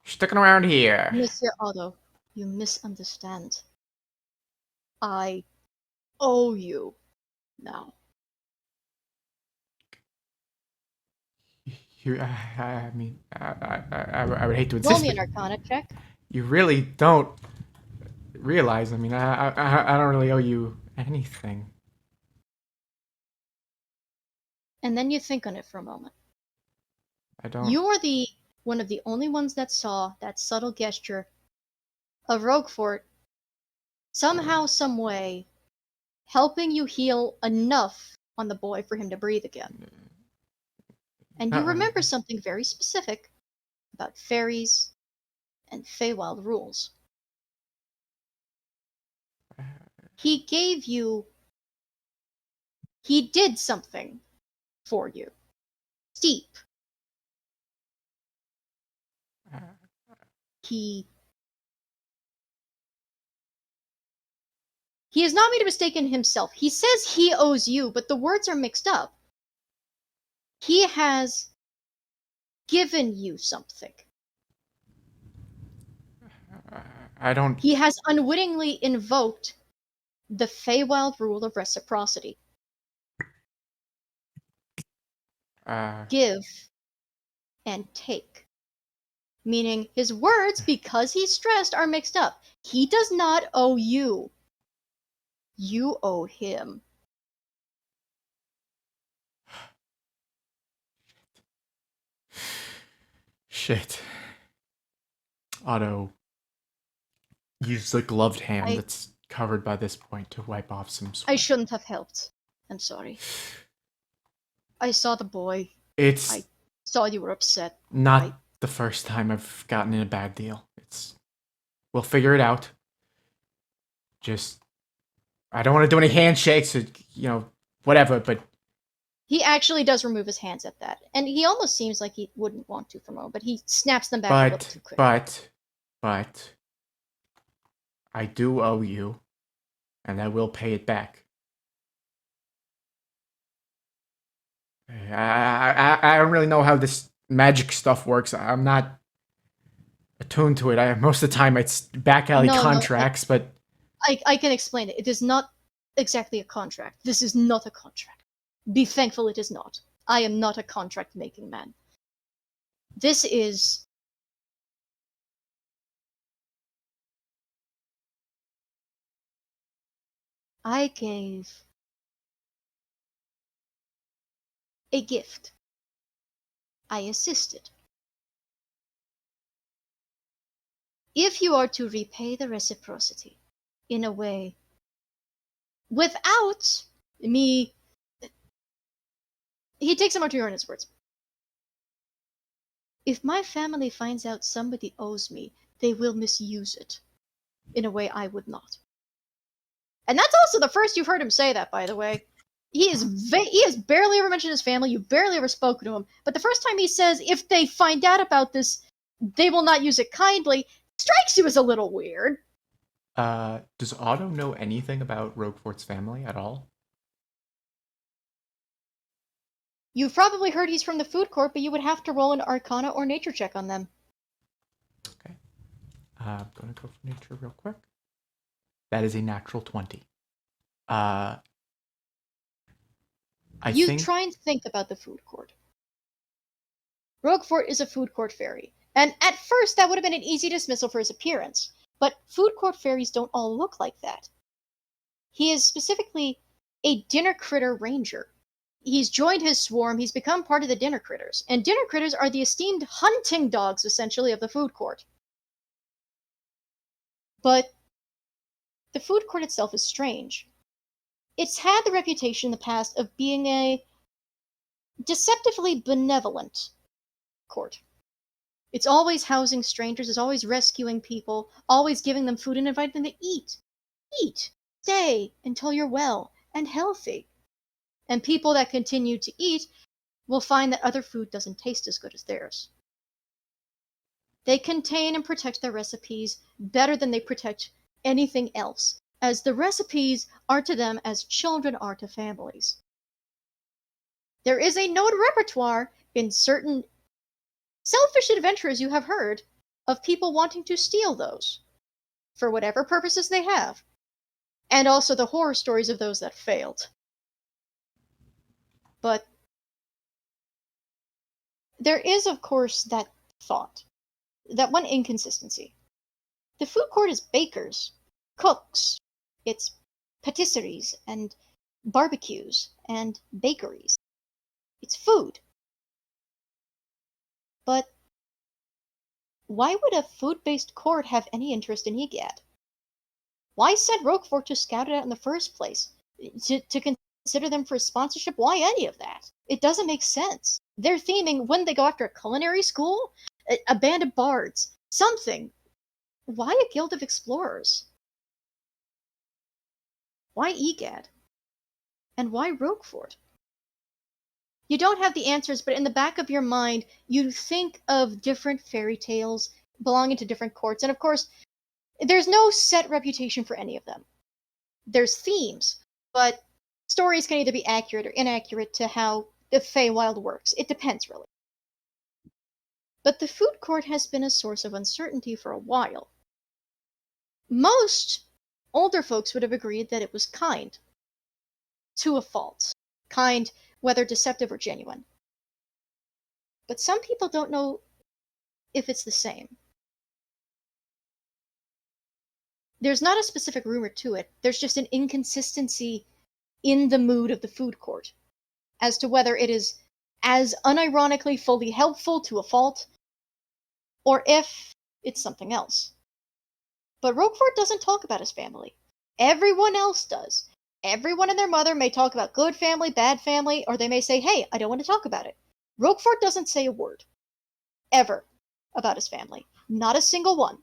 sticking around here. Monsieur Otto, you misunderstand. I owe you now. I mean, I would hate to Roll insist. me an but Arcana check. You really don't realize. I mean, I don't really owe you anything. And then you think on it for a moment. I don't. You are one of the only ones that saw that subtle gesture of Roguefort somehow, some way, helping you heal enough on the boy for him to breathe again. And you remember something very specific about fairies and Feywild rules. He did something for you. Steep. He has not made a mistake in himself. He says he owes you, but the words are mixed up. He has given you something. I don't. He has unwittingly invoked the Feywild rule of reciprocity. Give and take. Meaning his words, because he's stressed, are mixed up. He does not owe you. You owe him. Shit. Otto used the gloved hand that's covered by this point to wipe off some sweat. I shouldn't have helped. I'm sorry. I saw the boy. I saw you were upset. Not the first time I've gotten in a bad deal. We'll figure it out. Just, I don't want to do any handshakes or, whatever, but... He actually does remove his hands at that. And he almost seems like he wouldn't want to for a moment, but he snaps them back a little too quick. But, I do owe you, and I will pay it back. I don't really know how this magic stuff works. I'm not attuned to it. Most of the time it's back alley contracts, but... I can explain it. It is not exactly a contract. This is not a contract. Be thankful it is not. I am not a contract-making man. This is... I gave a gift. I assisted. If you are to repay the reciprocity in a way without me... He takes a moment to earn his words. If my family finds out somebody owes me, they will misuse it in a way I would not. And that's also the first you've heard him say that, by the way. He has barely ever mentioned his family. You barely ever spoke to him. But the first time he says, if they find out about this, they will not use it kindly, strikes you as a little weird. Does Otto know anything about Roguefort's family at all? You've probably heard he's from the food court, but you would have to roll an Arcana or Nature check on them. Okay. I'm going to go for Nature real quick. That is a natural 20. Try and think about the food court. Roguefort is a food court fairy. And at first, that would have been an easy dismissal for his appearance. But food court fairies don't all look like that. He is specifically a dinner critter ranger. He's joined his swarm, he's become part of the dinner critters, and dinner critters are the esteemed hunting dogs, essentially, of the food court. But the food court itself is strange. It's had the reputation in the past of being a deceptively benevolent court. It's always housing strangers, it's always rescuing people, always giving them food and inviting them to eat. Eat. Stay until you're well and healthy. And people that continue to eat will find that other food doesn't taste as good as theirs. They contain and protect their recipes better than they protect anything else, as the recipes are to them as children are to families. There is a known repertoire in certain selfish adventurers you have heard of people wanting to steal those, for whatever purposes they have, and also the horror stories of those that failed. But there is, of course, that thought, that one inconsistency. The food court is bakers, cooks, it's patisseries and barbecues and bakeries. It's food. But why would a food-based court have any interest in EGAD? Why send Roguefort to scout it out in the first place? To consider them for sponsorship? Why any of that? It doesn't make sense. Their theming, when they go after a culinary school, a band of bards, something. Why a guild of explorers? Why EGAD? And why Roguefort? You don't have the answers, but in the back of your mind, you think of different fairy tales belonging to different courts. And of course, there's no set reputation for any of them. There's themes, but stories can either be accurate or inaccurate to how the Feywild works. It depends, really. But the food court has been a source of uncertainty for a while. Most older folks would have agreed that it was kind, to a fault. Kind, whether deceptive or genuine. But some people don't know if it's the same. There's not a specific rumor to it, there's just an inconsistency in the mood of the food court as to whether it is as unironically fully helpful to a fault, or if it's something else. But Roguefort doesn't talk about his family. Everyone else does. Everyone and their mother may talk about good family, bad family, or they may say, hey, I don't want to talk about it. Roguefort doesn't say a word. Ever. About his family. Not a single one.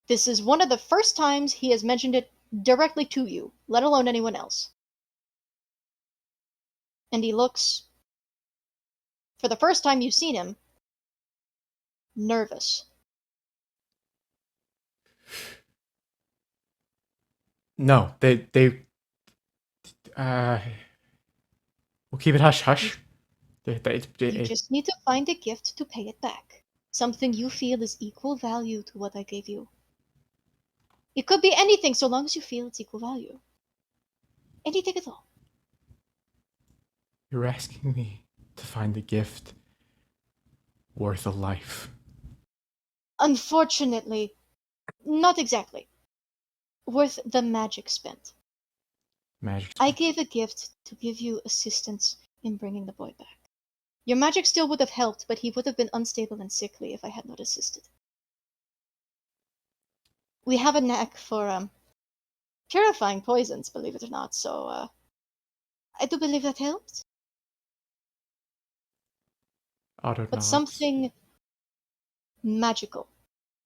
This is one of the first times he has mentioned it directly to you, let alone anyone else. And he looks, for the first time you've seen him, nervous. No, we'll keep it hush hush. You just need to find a gift to pay it back. Something you feel is equal value to what I gave you. It could be anything so long as you feel it's equal value. Anything at all. You're asking me to find a gift worth a life. Unfortunately, not exactly. Worth the magic spent. Magic. I gave a gift to give you assistance in bringing the boy back. Your magic still would have helped, but he would have been unstable and sickly if I had not assisted. We have a knack for purifying poisons, believe it or not, so I do believe that helped. Otto But nods. something magical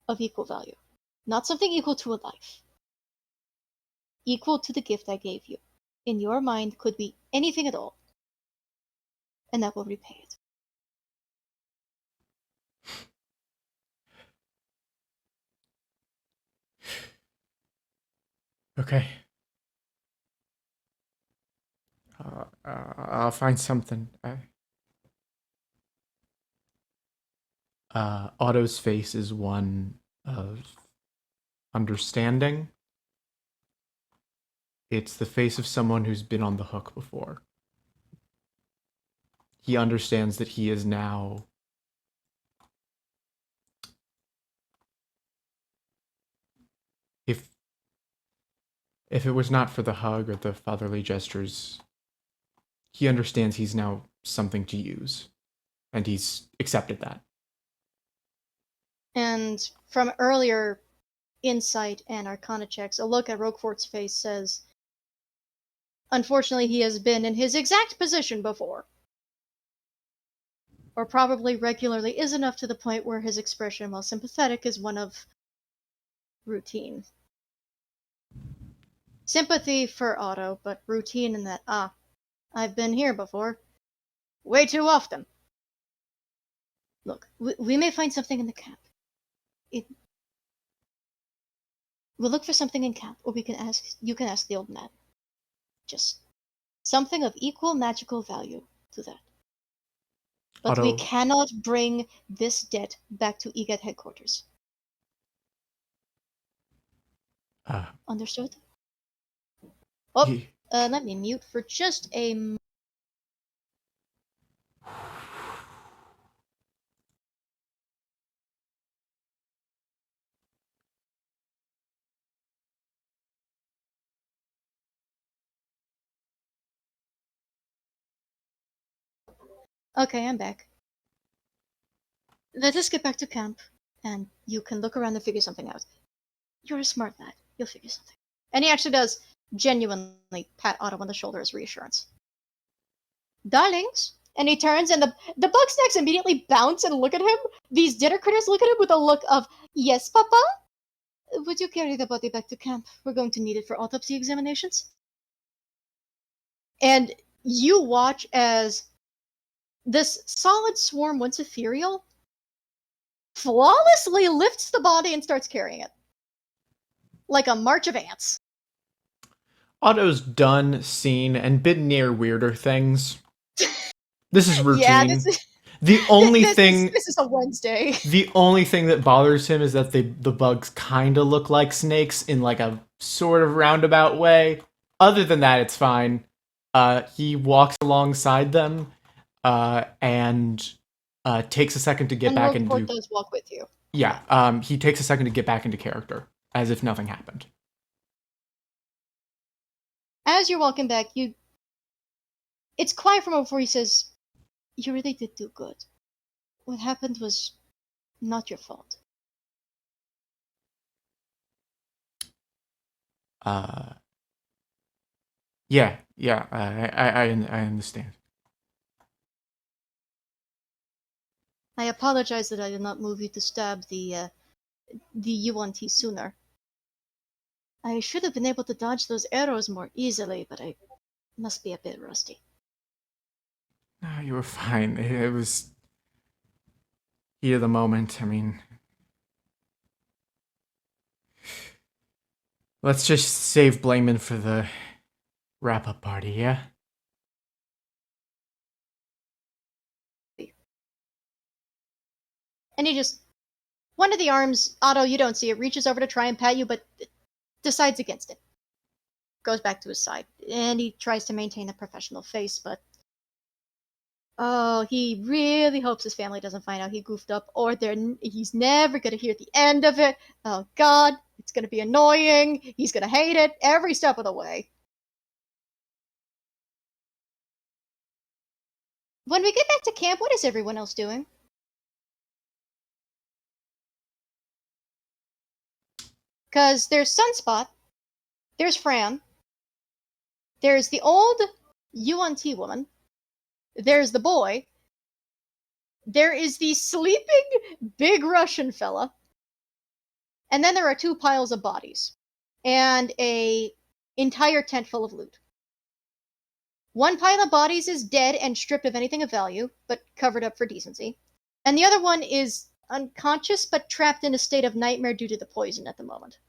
of equal value. Not something equal to a life. Equal to the gift I gave you. In your mind could be anything at all. And that will repay it. Okay. I'll find something. Otto's face is one of understanding. It's the face of someone who's been on the hook before. He understands that he is now If it was not for the hug or the fatherly gestures, he understands he's now something to use, and he's accepted that. And from earlier insight and arcana checks, a look at Roguefort's face says, unfortunately, he has been in his exact position before. Or probably regularly is enough to the point where his expression, while sympathetic, is one of routine. Sympathy for Otto, but routine in that, I've been here before. Way too often. Look, we may find something in the camp. We'll look for something in camp, or you can ask the old man. Just something of equal magical value to that. But Otto, we cannot bring this debt back to EGAD headquarters. Understood? Let me mute for just a... Okay, I'm back. Let us get back to camp, and you can look around and figure something out. You're a smart lad. You'll figure something. And he actually does genuinely pat Otto on the shoulder as reassurance. Darlings! And he turns, and the bug snacks immediately bounce and look at him. These dinner critters look at him with a look of, yes, Papa? Would you carry the body back to camp? We're going to need it for autopsy examinations. And you watch as this solid swarm, once ethereal, flawlessly lifts the body and starts carrying it. Like a march of ants. Otto's done, seen, and been near weirder things. This is routine. Yeah, this is... The only thing... This is a Wednesday. The only thing that bothers him is that the bugs kind of look like snakes in like a sort of roundabout way. Other than that, it's fine. He walks alongside them and takes a second to get back into... And does walk with you. Yeah, he takes a second to get back into character, as if nothing happened. As you're walking back, it's quiet from before he says, you really did do good. What happened was not your fault. Yeah, I understand. I apologize that I did not move you to stab the UNT sooner. I should have been able to dodge those arrows more easily, but I must be a bit rusty. No, you were fine. It was heat of the moment. I mean, let's just save blaming for the wrap-up party, yeah? And he just... One of the arms, Otto, you don't see it, reaches over to try and pat you, but decides against it. Goes back to his side. And he tries to maintain a professional face, but... Oh, he really hopes his family doesn't find out he goofed up, or he's never going to hear the end of it. Oh, God, it's going to be annoying. He's going to hate it every step of the way. When we get back to camp, what is everyone else doing? Because there's Sunspot, there's Fran, there's the old UNT woman, there's the boy, there is the sleeping big Russian fella, and then there are 2 piles of bodies, and a entire tent full of loot. One pile of bodies is dead and stripped of anything of value, but covered up for decency, and the other one is unconscious but trapped in a state of nightmare due to the poison at the moment.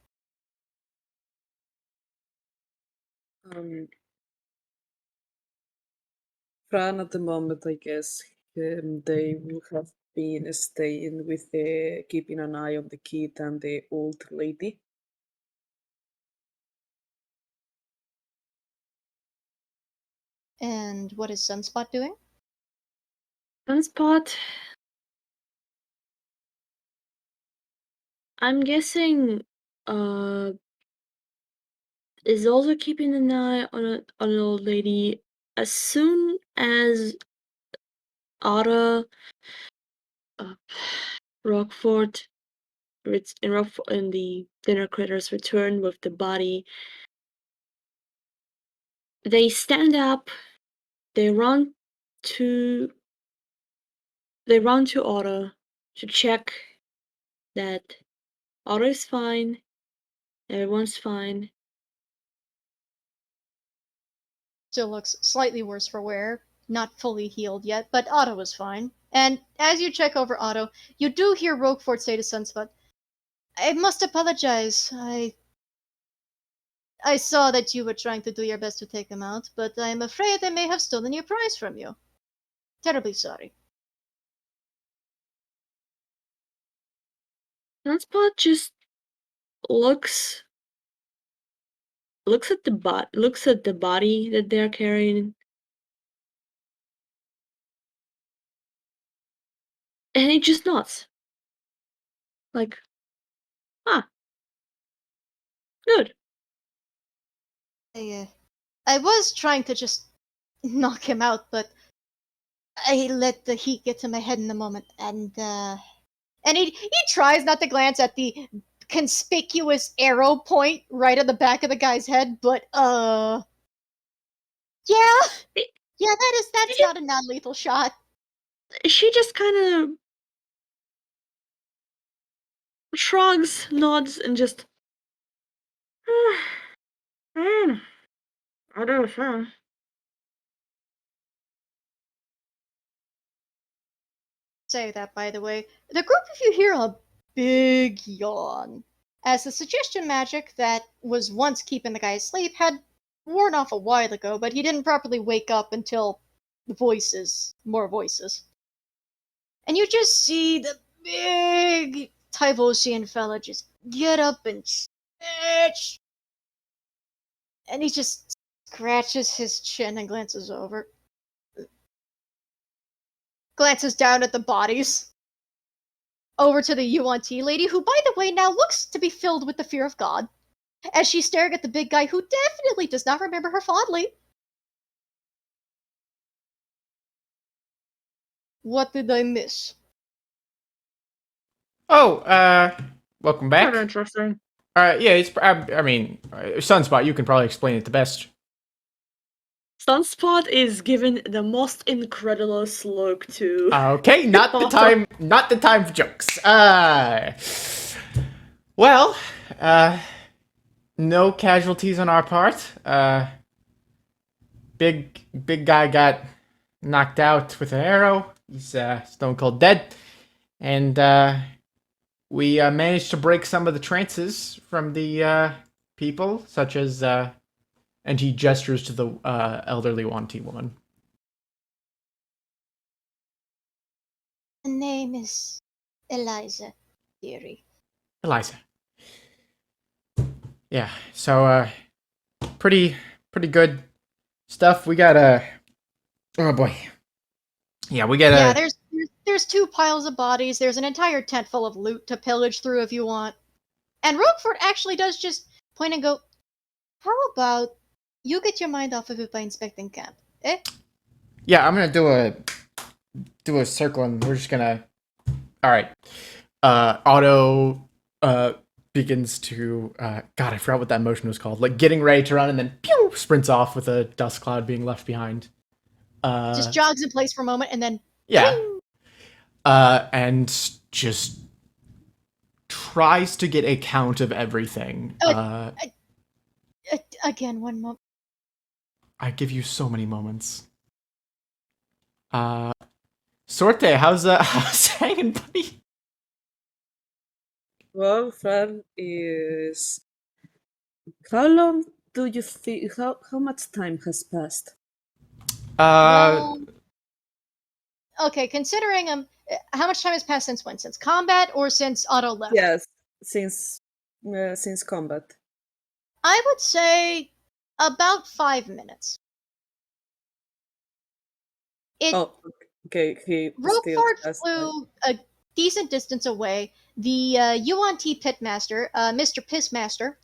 Fran, at the moment, I guess, they will have been staying with keeping an eye on the kid and the old lady. And what is Sunspot doing? Sunspot. I'm guessing is also keeping an eye on an old lady. As soon as Otto, Roguefort, and the dinner critters return with the body, they stand up. They run to Otto to check that Otto is fine. Everyone's fine. Still looks slightly worse for wear, not fully healed yet, but Otto is fine. And as you check over Otto, you do hear Roguefort say to Sunspot, I must apologize. I saw that you were trying to do your best to take him out, but I'm afraid I may have stolen your prize from you. Terribly sorry. Sunspot just looks at the body that they're carrying, and he just nods. Like, good. I was trying to just knock him out, but I let the heat get to my head in the moment, and he tries not to glance at the conspicuous arrow point right at the back of the guy's head, but yeah, that's not a non-lethal shot. She just kind of shrugs, nods, and just. I don't know. Say that, by the way. The group of you hear a big yawn, as the suggestion magic that was once keeping the guy asleep had worn off a while ago, but he didn't properly wake up until more voices. And you just see the big Teivosian fella just get up and stretch. And he just scratches his chin and glances over. Glances down at the bodies. Over to the UNT lady, who, by the way, now looks to be filled with the fear of God, as she's staring at the big guy who definitely does not remember her fondly. What did I miss? Oh, welcome back. Quite interesting. Yeah, it's. I mean, Sunspot, you can probably explain it the best. Sunspot is given the most incredulous look to. Okay, not the time. Not the time for jokes. Well, no casualties on our part. Big guy got knocked out with an arrow. He's stone cold dead, and we managed to break some of the trances from the people, such as and he gestures to the elderly Wanty woman. The name is Eliza, dearie. Eliza. Yeah, so pretty good stuff. We got oh boy. Yeah, we got Yeah, there's two piles of bodies. There's an entire tent full of loot to pillage through if you want. And Roguefort actually does just point and go, how about you get your mind off of it by inspecting camp, eh? Yeah, I'm gonna do a circle, and we're just gonna. All right. Otto begins to. God, I forgot what that motion was called. Like getting ready to run, and then pew sprints off with a dust cloud being left behind. Just jogs in place for a moment, and then. Yeah. And just tries to get a count of everything. Again, one moment. I give you so many moments. Sorte, how's hanging, buddy? Well, Fran is. How long do you think? How much time has passed? Okay, considering how much time has passed since when? Since combat or since Otto left? Yes, since combat. I would say about 5 minutes. Okay. Roguefort flew a decent distance away. The UNT pitmaster, Mr. Pissmaster,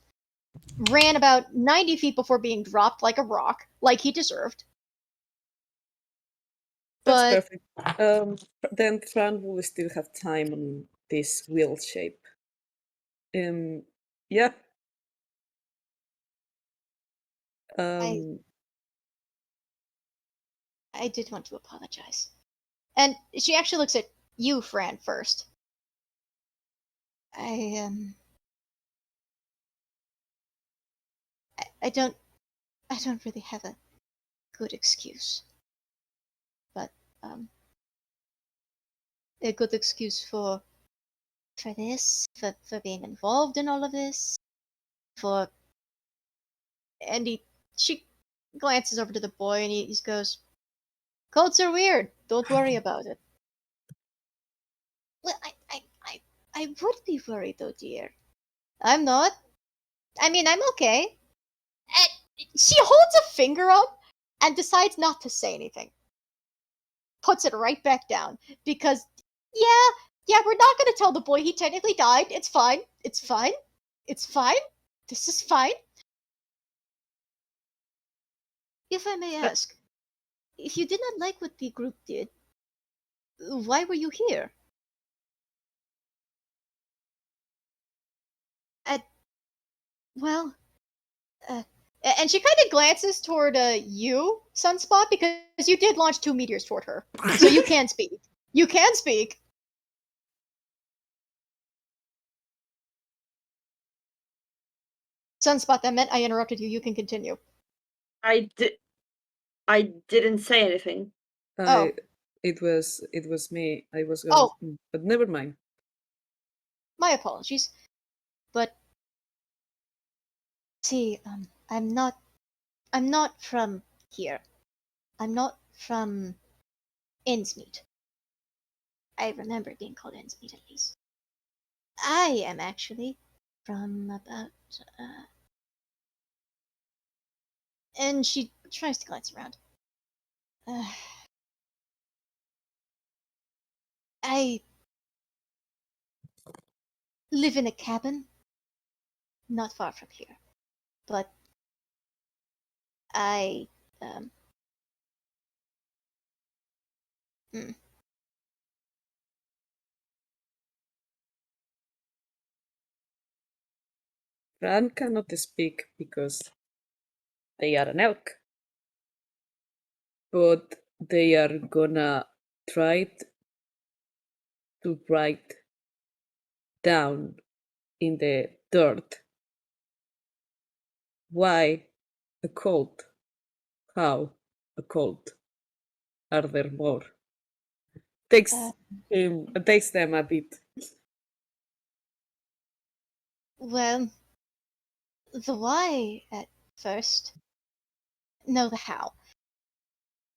ran about 90 feet before being dropped like a rock, like he deserved. That's But perfect. Then Fran will still have time on this wheel shape. Yeah. I did want to apologize. And she actually looks at you, Fran, first. I don't really have a good excuse. But a good excuse for this, for being involved in all of this, for and she glances over to the boy and he goes, "Cults are weird. Don't worry about it." Well, I would be worried though, dear. I'm not. I mean, I'm okay. And she holds a finger up and decides not to say anything. Puts it right back down because, yeah, we're not gonna tell the boy he technically died. It's fine. It's fine. It's fine. This is fine. If I may ask, if you did not like what the group did, why were you here? Well, and she kind of glances toward you, Sunspot, because you did launch 2 meteors toward her, so you can speak. You can speak. Sunspot, that meant I interrupted you. You can continue. I didn't say anything. Oh. It was me. I was going. Oh. But never mind. My apologies. But see, I'm not from here. I'm not from Innsmead. I remember being called Innsmead at least. I am actually from about and she tries to glance around. I live in a cabin not far from here, but I Fran cannot speak because they are an elk. But they are gonna try to write down in the dirt why a cult, how a cult, are there more? Takes them a bit. well, the why at first. No, the how.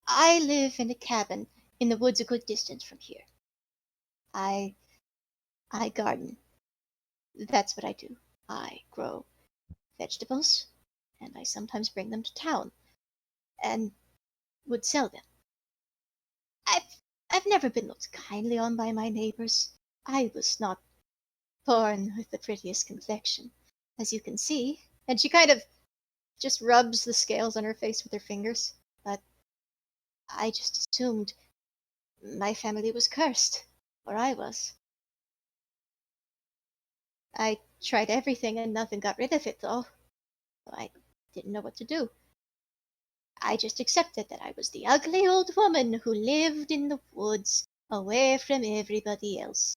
I live in a cabin in the woods a good distance from here. I garden. That's what I do. I grow vegetables, and I sometimes bring them to town, and would sell them. I've never been looked kindly on by my neighbors. I was not born with the prettiest complexion, as you can see. And she kind of just rubs the scales on her face with her fingers. But I just assumed my family was cursed, or I was. I tried everything and nothing got rid of it, though. I didn't know what to do. I just accepted that I was the ugly old woman who lived in the woods, away from everybody else.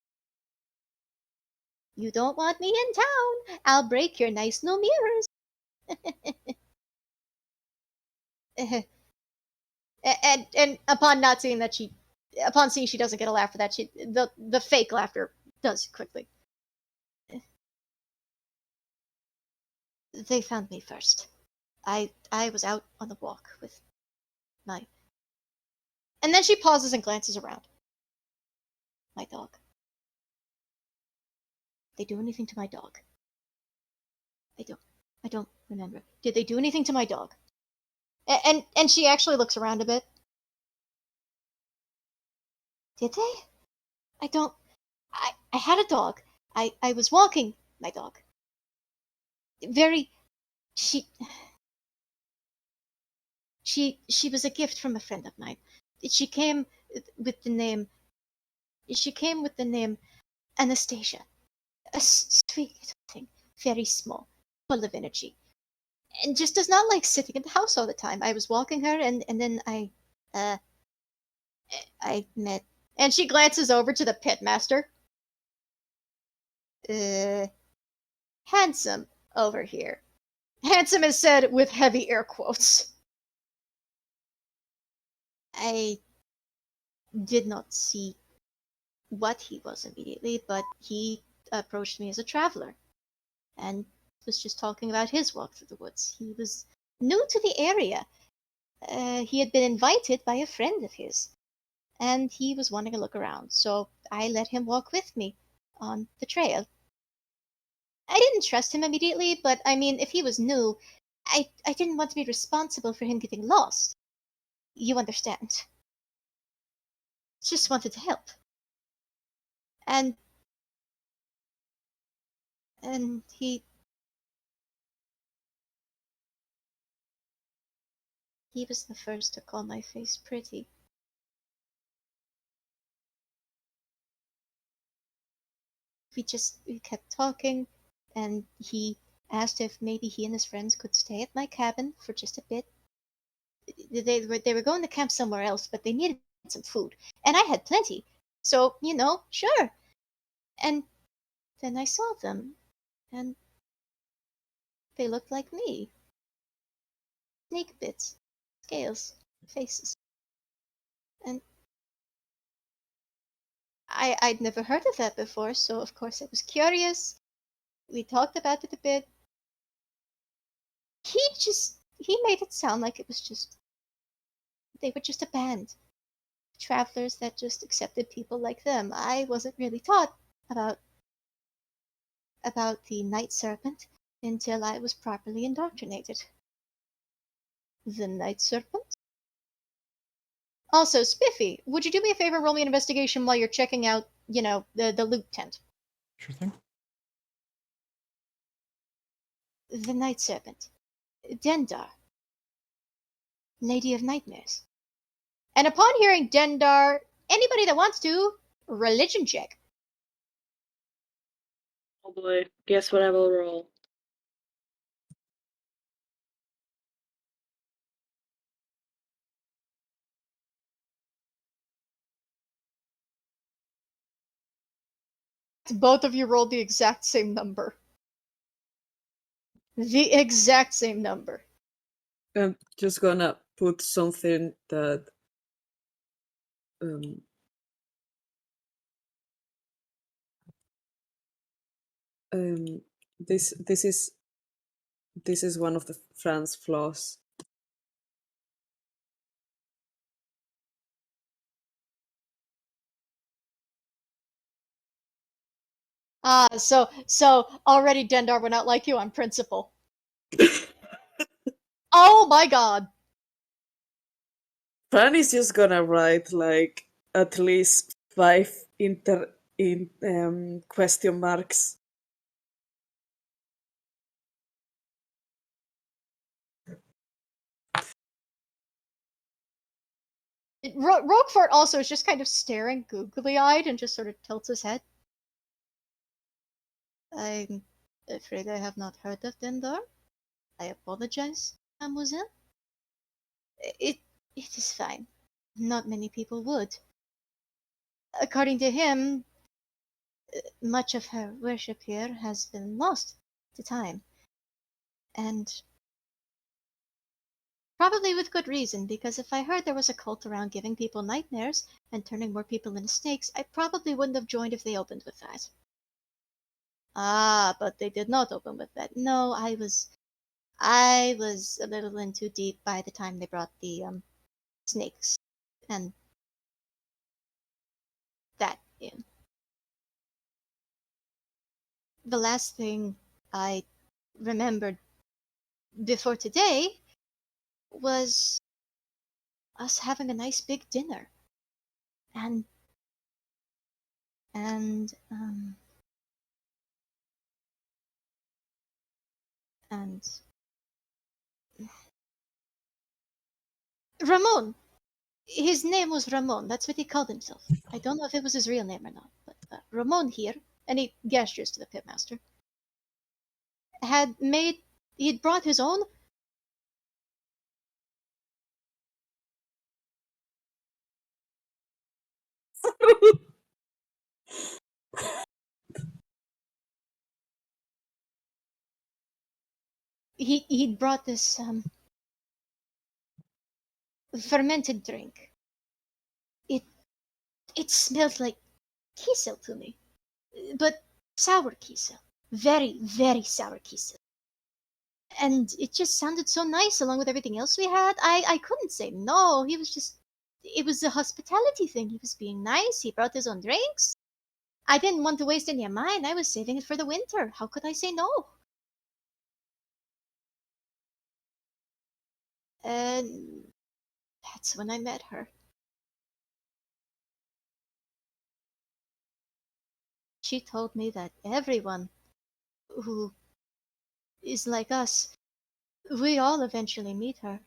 You don't want me in town? I'll break your nice new mirrors. and upon not seeing that upon seeing she doesn't get a laugh for that, the fake laughter does quickly. They found me first. I was out on the walk with my. And then she pauses and glances around. My dog. They do anything to my dog? I don't remember. Did they do anything to my dog? And she actually looks around a bit. Did they? I don't. I had a dog. I was walking my dog. Very She she was a gift from a friend of mine. She came with the name she came with the name Anastasia. A sweet little thing, very small, full of energy, and just does not like sitting in the house all the time. I was walking her, and then uh I met, and she glances over to the pitmaster. Handsome over here. Handsome is said with heavy air quotes. I did not see what he was immediately, but he approached me as a traveler and was just talking about his walk through the woods. He was new to the area. He had been invited by a friend of his, and he was wanting to look around, so I let him walk with me on the trail. I didn't trust him immediately, but I mean, if he was new, I didn't want to be responsible for him getting lost. You understand? Just wanted to help. And he was the first to call my face pretty. We kept talking, and he asked if maybe he and his friends could stay at my cabin for just a bit. They were going to camp somewhere else, but they needed some food, and I had plenty. So, sure. And then I saw them, and they looked like me. Snake bits, scales, faces. And I'd never heard of that before, so of course I was curious. We talked about it a bit. He made it sound like it was just, they were just a band. Travelers that just accepted people like them. I wasn't really taught about the night serpent until I was properly indoctrinated. The night serpent? Also, Spiffy, would you do me a favor, roll me an investigation while you're checking out, the loot tent? Sure thing. The night serpent. Dendar. Lady of Nightmares. And upon hearing Dendar, anybody that wants to, religion check. Oh boy, guess what I will roll? Both of you rolled the exact same number. The exact same number. I'm just gonna put something that this is one of the Fran's flaws. So already Dendar would not like you on principle. Oh my god. Fran is just gonna write like at least 5 question marks. Roguefort also is just kind of staring googly-eyed and just sort of tilts his head. I'm afraid I have not heard of Dendar. I apologize, mademoiselle. It is fine. Not many people would. According to him, much of her worship here has been lost to time. And probably with good reason, because if I heard there was a cult around giving people nightmares and turning more people into snakes, I probably wouldn't have joined if they opened with that. Ah, but they did not open with that. No, I was a little in too deep by the time they brought the snakes and that in. The last thing I remembered before today was us having a nice big dinner. And and and Ramon. His name was Ramon. That's what he called himself. I don't know if it was his real name or not, but Ramon here, and he gestures to the pitmaster, he'd brought his own. He'd brought this fermented drink. It it smelled like kisel to me, but sour kisel, very very sour kisel, and it just sounded so nice along with everything else we had. I couldn't say no. He was just, it was a hospitality thing. He was being nice. He brought his own drinks. I didn't want to waste any of mine. I was saving it for the winter. How could I say no? And that's when I met her. She told me that everyone who is like us, we all eventually meet her.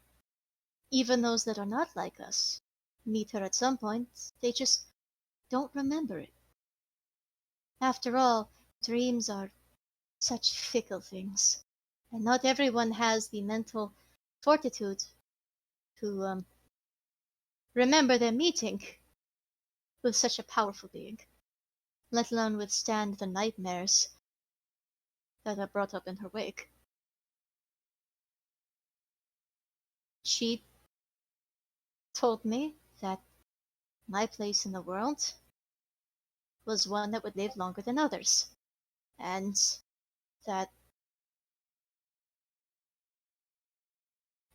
Even those that are not like us meet her at some point. They just don't remember it. After all, dreams are such fickle things, and not everyone has the mental fortitude to remember their meeting with such a powerful being, let alone withstand the nightmares that are brought up in her wake. She told me that my place in the world was one that would live longer than others, and that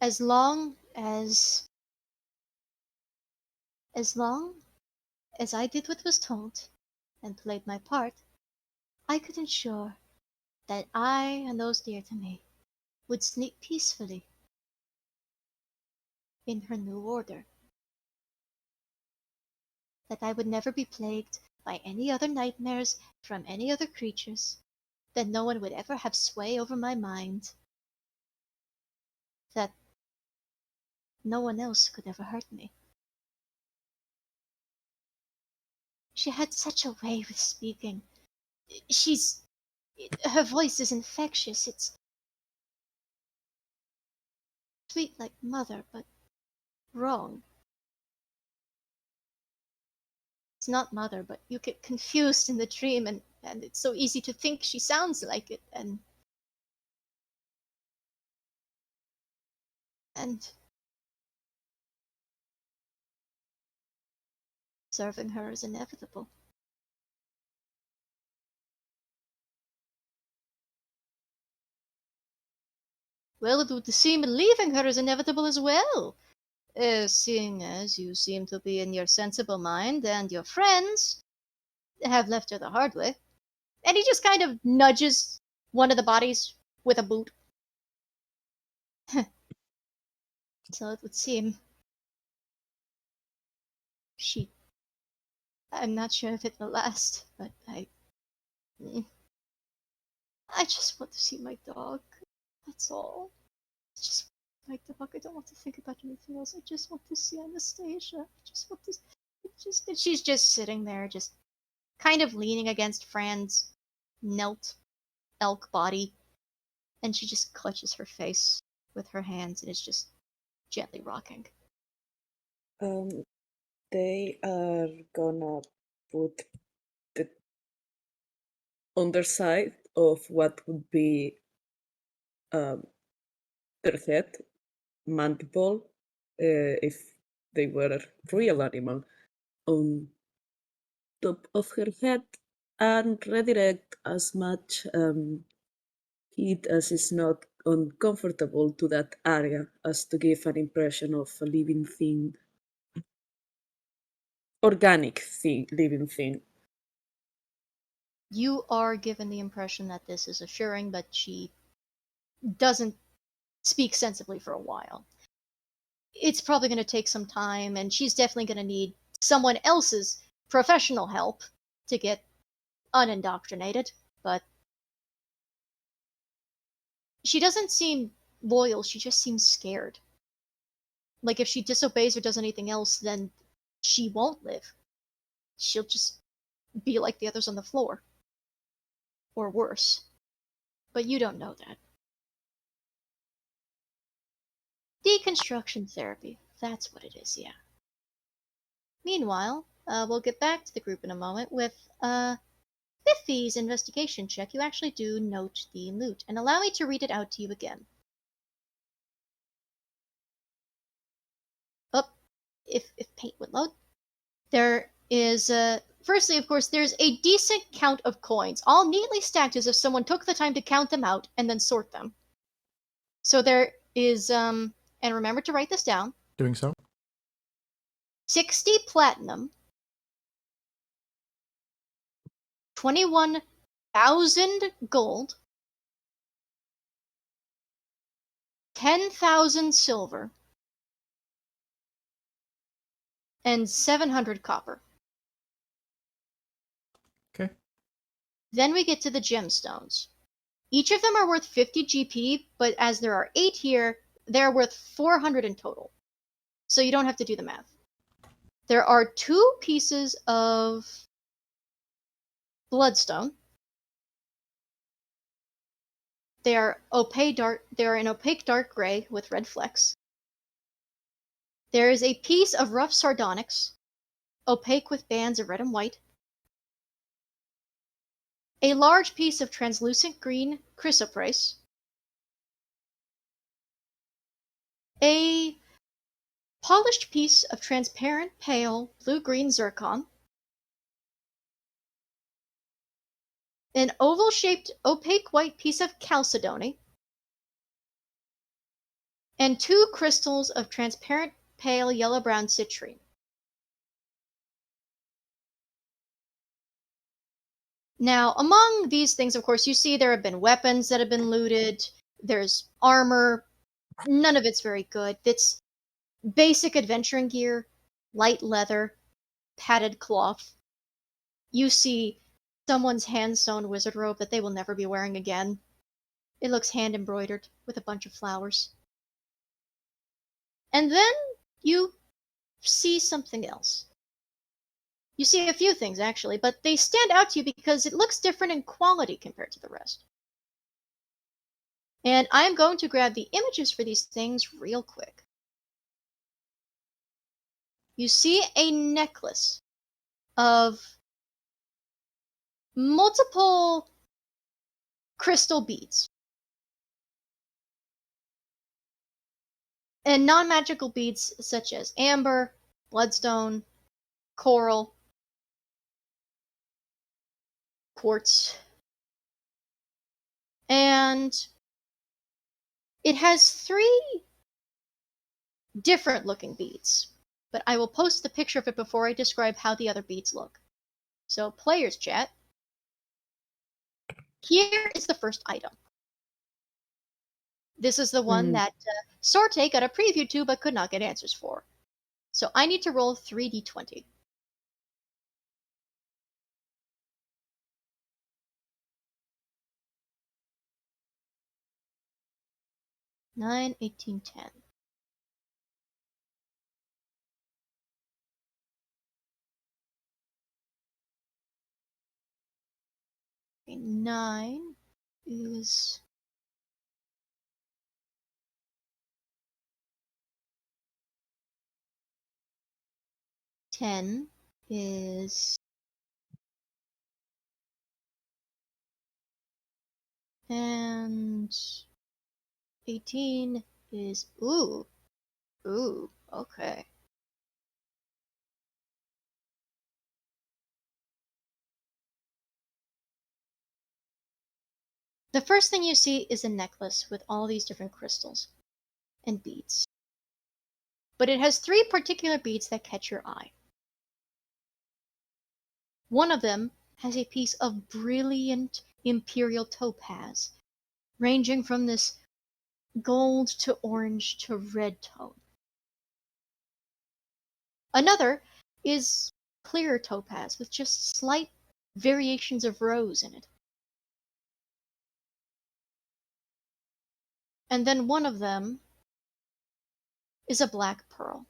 as long as I did what was told and played my part, I could ensure that I and those dear to me would sleep peacefully in her new order. That I would never be plagued by any other nightmares from any other creatures, that no one would ever have sway over my mind, that no one else could ever hurt me. She had such a way with speaking. Her voice is infectious. It's sweet like mother, but wrong. It's not mother, but you get confused in the dream, and it's so easy to think she sounds like it, and serving her is inevitable. Well, it would seem leaving her is inevitable as well, seeing as you seem to be in your sensible mind and your friends have left her the hard way. And he just kind of nudges one of the bodies with a boot. So it would seem I'm not sure if it will last, but I just want to see my dog. That's all. I just want my dog. I don't want to think about anything else. I just want to see Anastasia. I just want to. And she's just sitting there, just kind of leaning against Fran's knelt elk body, and she just clutches her face with her hands and is just gently rocking. They are gonna put the underside of what would be their head, mandible, if they were a real animal, on top of her head and redirect as much heat as is not uncomfortable to that area as to give an impression of a living thing, organic thing, living thing. You are given the impression that this is assuring, but she doesn't speak sensibly for a while. It's probably going to take some time, and she's definitely going to need someone else's professional help to get unindoctrinated, but she doesn't seem loyal, she just seems scared. Like, if she disobeys or does anything else, then she won't live. She'll just be like the others on the floor. Or worse. But you don't know that. Deconstruction therapy. That's what it is, yeah. Meanwhile, we'll get back to the group in a moment with Biffy's investigation check. You actually do note the loot, and allow me to read it out to you again. Oh, if paint would load. There is, firstly, of course, there's a decent count of coins, all neatly stacked as if someone took the time to count them out and then sort them. So there is, and remember to write this down, Doing so. 60 platinum, 21,000 gold, 10,000 silver, and 700 copper. Okay. Then we get to the gemstones. Each of them are worth 50 GP, but as there are 8 here, they're worth 400 in total. So you don't have to do the math. There are 2 pieces of bloodstone. They are an opaque dark gray with red flecks. There is a piece of rough sardonyx, opaque with bands of red and white. A large piece of translucent green chrysoprase. A polished piece of transparent pale blue-green zircon. An oval-shaped opaque white piece of chalcedony. And 2 crystals of transparent pale yellow-brown citrine. Now, among these things, of course, you see there have been weapons that have been looted. There's armor. None of it's very good. It's basic adventuring gear, light leather, padded cloth. You see someone's hand-sewn wizard robe that they will never be wearing again. It looks hand-embroidered with a bunch of flowers. And then you see something else. You see a few things, actually, but they stand out to you because it looks different in quality compared to the rest. And I'm going to grab the images for these things real quick. You see a necklace of multiple crystal beads. And non-magical beads such as amber, bloodstone, coral, quartz. And it has 3 different looking beads, but I will post the picture of it before I describe how the other beads look. So, players chat. Here is the first item. This is the one that Sorte got a preview to but could not get answers for. So I need to roll 3d20. 9, 18, 10. Okay, 9 is... Ten is... And... 18 is... Ooh. Ooh, okay. The first thing you see is a necklace with all these different crystals and beads. But it has 3 particular beads that catch your eye. One of them has a piece of brilliant imperial topaz, ranging from this gold to orange to red tone. Another is clear topaz with just slight variations of rose in it. And then one of them is a black pearl.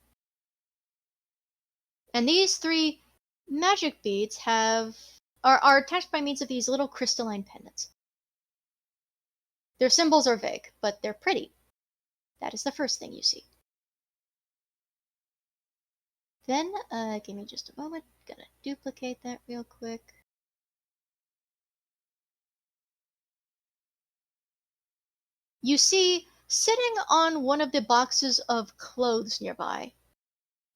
And these 3 magic beads are attached by means of these little crystalline pendants. Their symbols are vague, but they're pretty. That is the first thing you see. Then, give me just a moment. Gonna duplicate that real quick. You see, sitting on one of the boxes of clothes nearby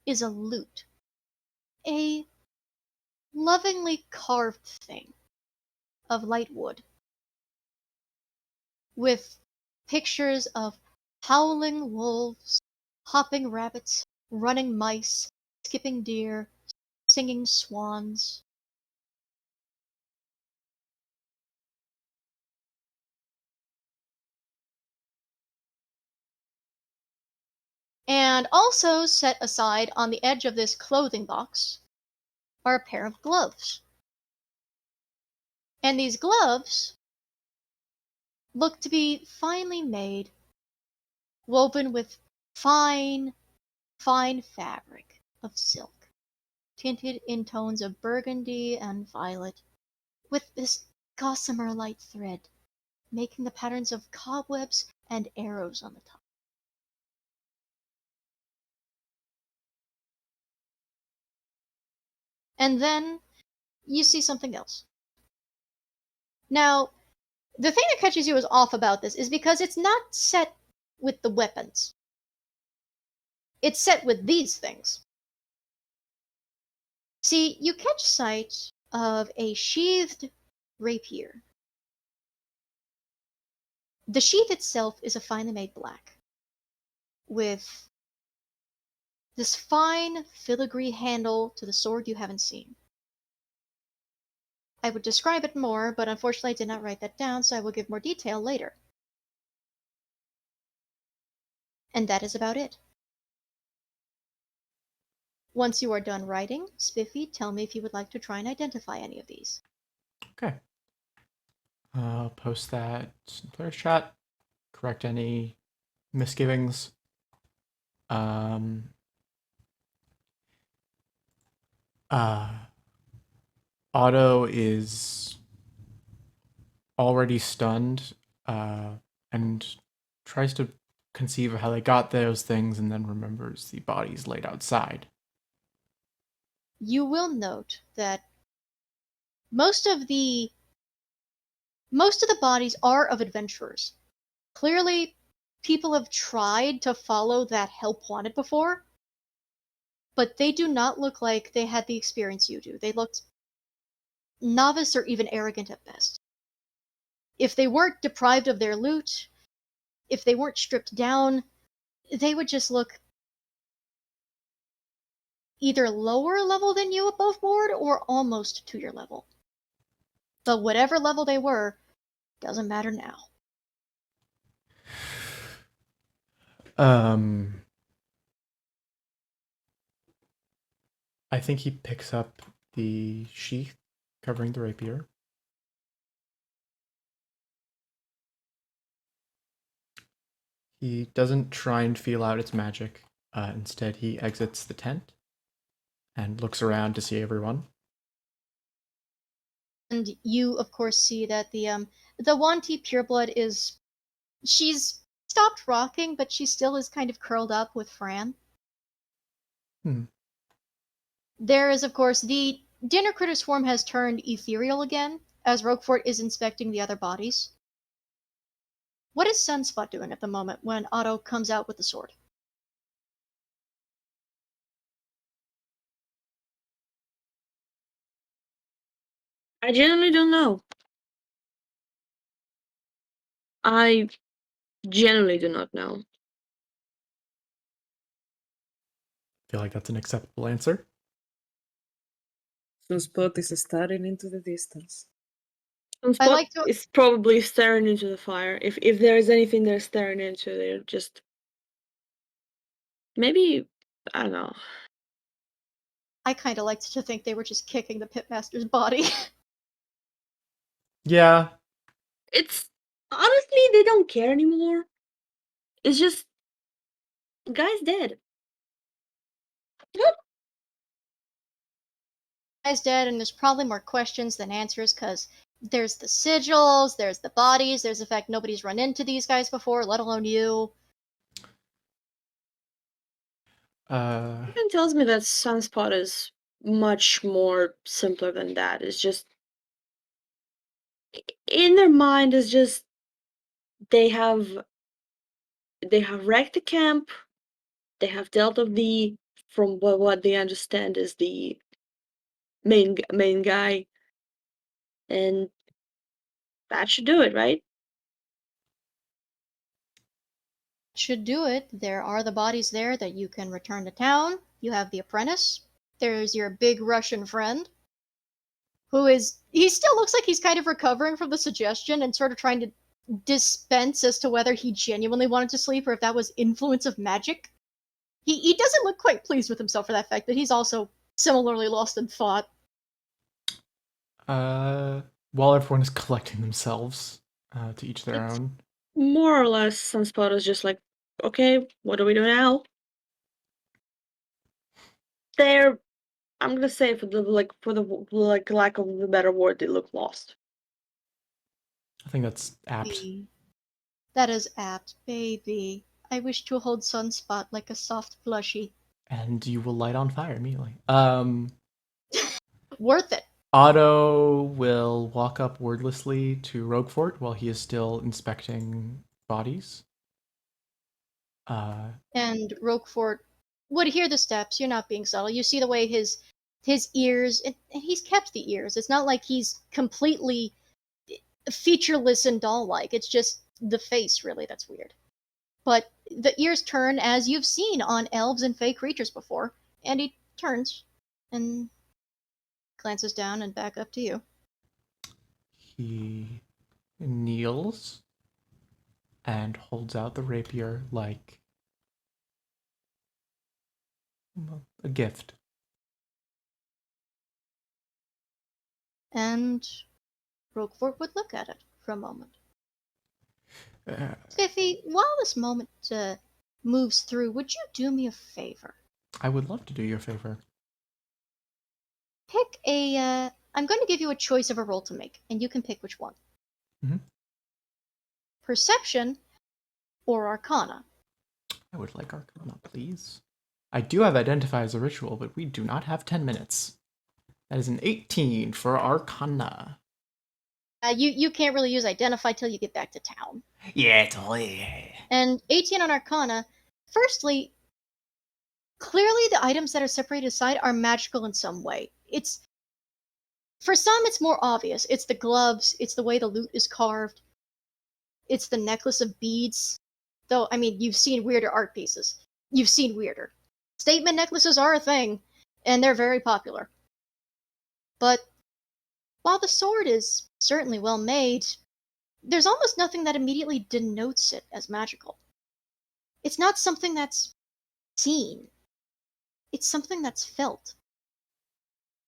is a lute. A lovingly carved thing of light wood, with pictures of howling wolves, hopping rabbits, running mice, skipping deer, singing swans. And also set aside on the edge of this clothing box are a pair of gloves. And these gloves look to be finely made, woven with fine, fine fabric of silk, tinted in tones of burgundy and violet, with this gossamer light thread, making the patterns of cobwebs and arrows on the top. And then you see something else. Now, the thing that catches you as off about this is because it's not set with the weapons. It's set with these things. See, you catch sight of a sheathed rapier. The sheath itself is a finely made black, with this fine filigree handle to the sword you haven't seen. I would describe it more, but unfortunately I did not write that down, so I will give more detail later. And that is about it. Once you are done writing, Spiffy, tell me if you would like to try and identify any of these. Okay. I'll post that in player chat. Correct any misgivings. Otto is already stunned, and tries to conceive of how they got those things, and then remembers the bodies laid outside. You will note that most of the bodies are of adventurers. Clearly, people have tried to follow that help wanted before, but they do not look like they had the experience you do. They looked novice or even arrogant at best. If they weren't deprived of their loot, if they weren't stripped down, they would just look either lower level than you above board or almost to your level. But whatever level they were, doesn't matter now. I think he picks up the sheath covering the rapier. He doesn't try and feel out its magic. Instead, he exits the tent and looks around to see everyone. And you, of course, see that the Wanty pureblood she's stopped rocking, but she still is kind of curled up with Fran. There is, of course, the dinner critter swarm has turned ethereal again, as Roguefort is inspecting the other bodies. What is Sunspot doing at the moment when Otto comes out with the sword? I genuinely don't know. I genuinely do not know. Feel like that's an acceptable answer. Sunspot is staring into the distance. Sunspot is probably staring into the fire. If there is anything they're staring into, they're just maybe, I don't know. I kind of liked to think they were just kicking the pitmaster's body. Yeah. It's honestly, they don't care anymore. It's just Guy's dead. Guy's dead, and there's probably more questions than answers, because there's the sigils, there's the bodies, there's the fact nobody's run into these guys before, let alone you. Something tells me that Sunspot is much more simpler than that. It's just in their mind is just they have wrecked the camp, they have dealt with the from what they understand is the main guy, and that should do it, right? Should do it. There are the bodies there that you can return to town. You have the apprentice. There's your big Russian friend, he still looks like he's kind of recovering from the suggestion and sort of trying to dispense as to whether he genuinely wanted to sleep or if that was influence of magic. He doesn't look quite pleased with himself for that fact that he's also similarly lost in thought. While everyone is collecting themselves, to each their own. More or less, Sunspot is just like, okay, what do we do now? I'm gonna say for the lack of a better word, they look lost. I think that's apt. That is apt, baby. I wish to hold Sunspot like a soft plushie. And you will light on fire immediately. Worth it. Otto will walk up wordlessly to Roguefort while he is still inspecting bodies. And Roguefort would hear the steps. You're not being subtle. You see the way his ears, and he's kept the ears. It's not like he's completely featureless and doll-like. It's just the face, really, that's weird. But the ears turn, as you've seen on elves and fey creatures before, and he turns and glances down and back up to you. He kneels and holds out the rapier like a gift. And Roguefort would look at it for a moment. Spiffy, while this moment moves through, would you do me a favor? I would love to do you a favor. Pick I'm going to give you a choice of a roll to make, and you can pick which one. Mm-hmm. Perception or Arcana. I would like Arcana, please. I do have Identify as a ritual, but we do not have 10 minutes. That is an 18 for Arcana. You can't really use Identify till you get back to town. Yeah, totally. And 18 on Arcana, firstly, clearly the items that are separated aside are magical in some way. For some, it's more obvious. It's the gloves, it's the way the loot is carved, it's the necklace of beads. Though, I mean, you've seen weirder art pieces. You've seen weirder. Statement necklaces are a thing, and they're very popular. But while the sword is certainly well made, there's almost nothing that immediately denotes it as magical. It's not something that's seen. It's something that's felt.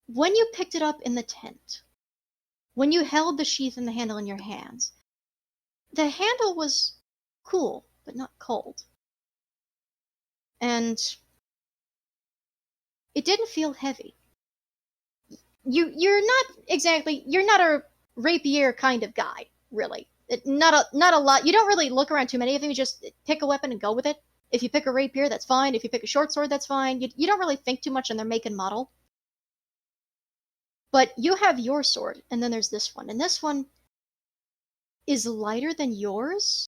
When you picked it up in the tent, when you held the sheath and the handle in your hands, the handle was cool, but not cold. And it didn't feel heavy. You're not a rapier kind of guy, really. Not a lot. You don't really look around too many of them. You just pick a weapon and go with it. If you pick a rapier, that's fine. If you pick a short sword, that's fine. You don't really think too much on their make and model. But you have your sword, and then there's this one. And this one is lighter than yours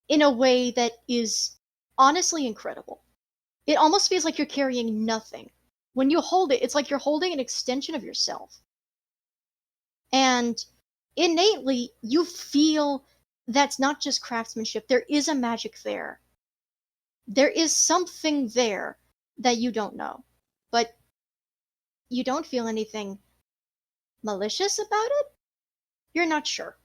in a way that is honestly incredible. It almost feels like you're carrying nothing. When you hold it, it's like you're holding an extension of yourself. And innately, you feel that's not just craftsmanship. There is a magic there. There is something there that you don't know. But you don't feel anything malicious about it? You're not sure.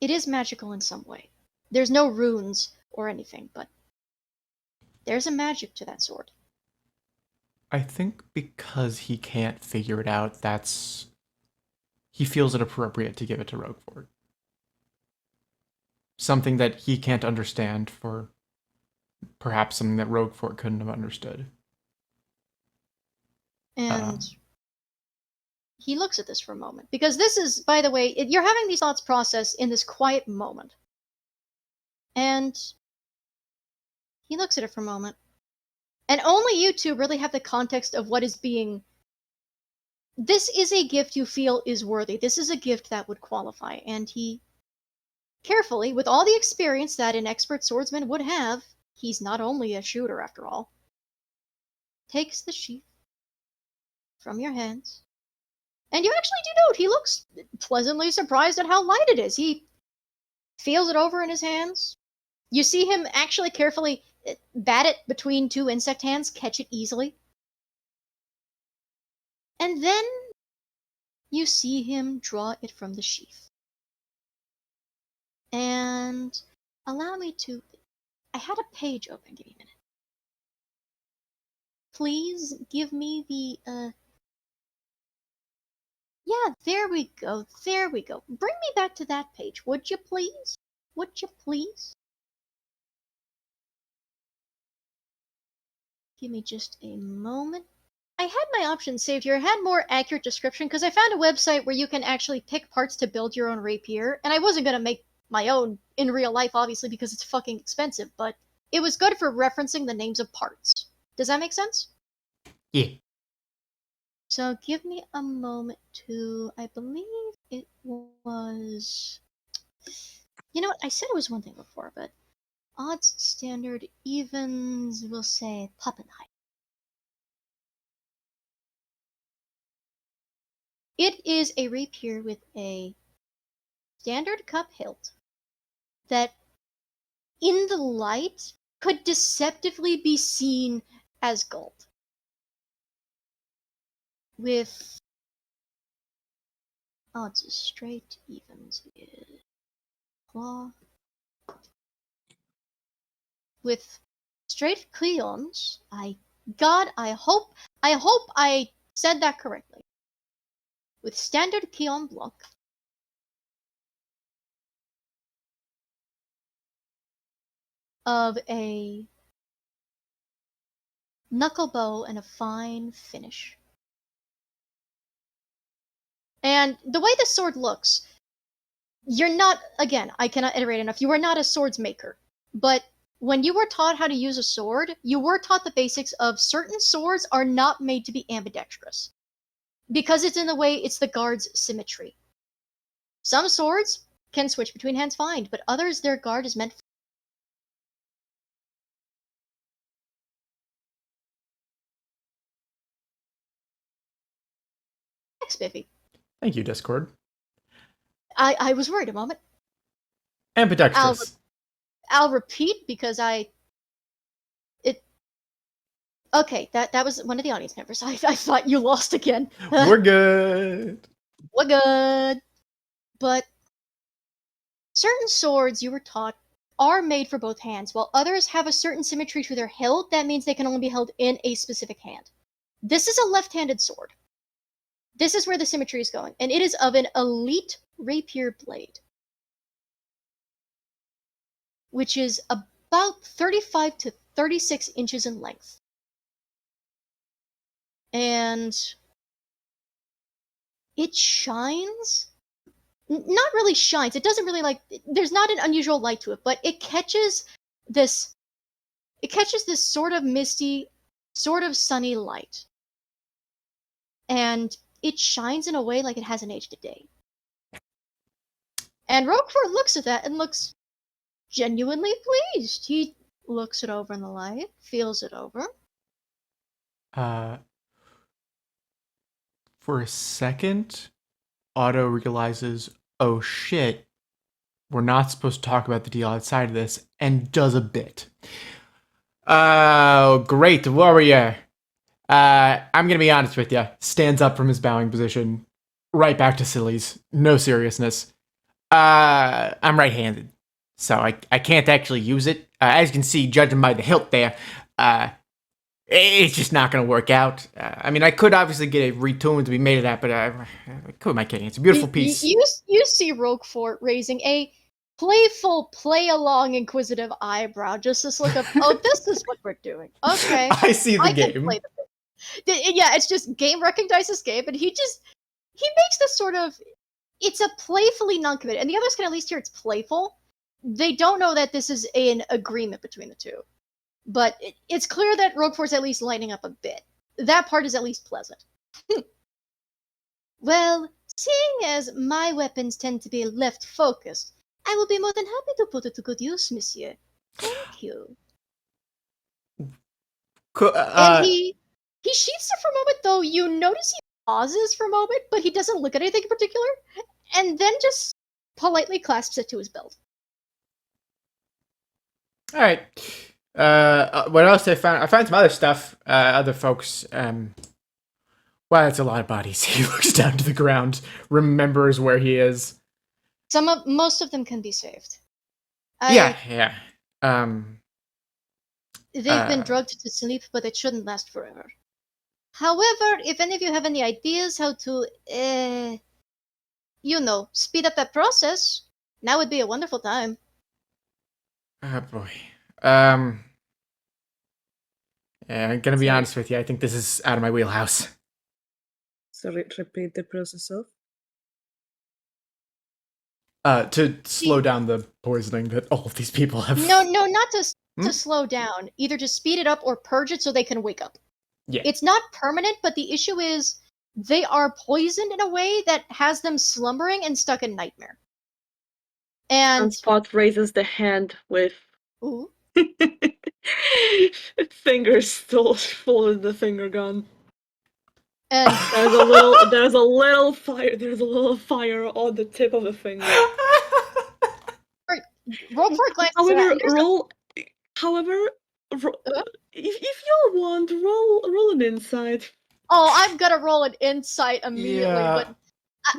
It is magical in some way. There's no runes or anything, but there's a magic to that sword. I think because he can't figure it out, he feels it appropriate to give it to Roguefort. Something that he can't understand for perhaps something that Roguefort couldn't have understood. And he looks at this for a moment. Because this is, by the way, you're having these thoughts process in this quiet moment. And he looks at it for a moment. And only you two really have the context of what is being... This is a gift you feel is worthy. This is a gift that would qualify. And he carefully, with all the experience that an expert swordsman would have, he's not only a shooter after all, takes the sheath from your hands. And you actually do note he looks pleasantly surprised at how light it is. He feels it over in his hands. You see him actually carefully bat it between two insect hands, catch it easily. And then you see him draw it from the sheath. And allow me to... I had a page open. Give me a minute. Please give me the... Yeah, there we go. There we go. Bring me back to that page, would you please? Would you please? Give me just a moment. I had my options saved here. I had more accurate description because I found a website where you can actually pick parts to build your own rapier, and I wasn't going to make my own in real life, obviously, because it's fucking expensive, but it was good for referencing the names of parts. Does that make sense? Yeah. So give me a moment to... I believe it was... You know what? I said it was one thing before, but odds, standard, evens, we'll say Pappenheim. It is a rapier with a standard cup hilt that, in the light, could deceptively be seen as gold. With odds straight, evens is claw. With straight cleons, I hope I said that correctly. With standard Keon block, of a knuckle bow and a fine finish. And the way the sword looks, you're not, again, I cannot iterate enough, you are not a swords maker. But when you were taught how to use a sword, you were taught the basics of certain swords are not made to be ambidextrous. Because it's in the way, it's the guard's symmetry. Some swords can switch between hands fine, but others, their guard is meant for... Thanks, Biffy. Thank you, Discord. I was worried a moment. Ambidextrous. I'll repeat because okay, that was one of the audience members. I thought you lost again. We're good. We're good. But certain swords you were taught are made for both hands, while others have a certain symmetry to their hilt. That means they can only be held in a specific hand. This is a left-handed sword. This is where the symmetry is going, and it is of an elite rapier blade, which is about 35 to 36 inches in length. And it shines. Not really shines. It doesn't really there's not an unusual light to it, but it catches this sort of misty, sort of sunny light. And it shines in a way like it hasn't aged a day. And Roguefort looks at that and looks genuinely pleased. He looks it over in the light, feels it over. For a second, Otto realizes, oh shit, we're not supposed to talk about the deal outside of this, and does a bit. Oh, great warrior. I'm gonna be honest with you. Stands up from his bowing position, right back to sillies. No seriousness. I'm right-handed, so I can't actually use it. As you can see, judging by the hilt there, it's just not gonna work out. I mean, I could obviously get a retune to be made of that, but who am I kidding? It's a beautiful piece. You see Roguefort raising a playful, play-along, inquisitive eyebrow. Just this look of, oh, this is what we're doing. Okay. I see the I can game. play the game. Yeah, it's just game recognizes game, and he makes this sort of, it's a playfully non-committed, and the others can at least hear it's playful. They don't know that this is an agreement between the two. But it's clear that Roguefort's at least lighting up a bit. That part is at least pleasant. Well, seeing as my weapons tend to be left focused, I will be more than happy to put it to good use, monsieur. Thank you. And he sheaths it for a moment, though you notice he pauses for a moment, but he doesn't look at anything in particular, and then just politely clasps it to his belt. All right. What else I found? I found some other stuff. Other folks. Wow, that's a lot of bodies. He looks down to the ground, remembers where he is. Most of them can be saved. Yeah. They've been drugged to sleep, but it shouldn't last forever. However, if any of you have any ideas how to, speed up that process, now would be a wonderful time. Oh boy. Yeah, I'm gonna be honest with you. I think this is out of my wheelhouse. Sorry, repeat the process of? To slow down the poisoning that all of these people have. No, not to slow down. Either to speed it up or purge it so they can wake up. Yeah. It's not permanent, but the issue is they are poisoned in a way that has them slumbering and stuck in nightmare. And Sunspot raises the hand with ooh. fingers still full of the finger gun. And there's a little fire on the tip of the finger. Roguefort glances if y'all want, roll an insight. Oh, I'm gonna roll an insight immediately, Yeah. but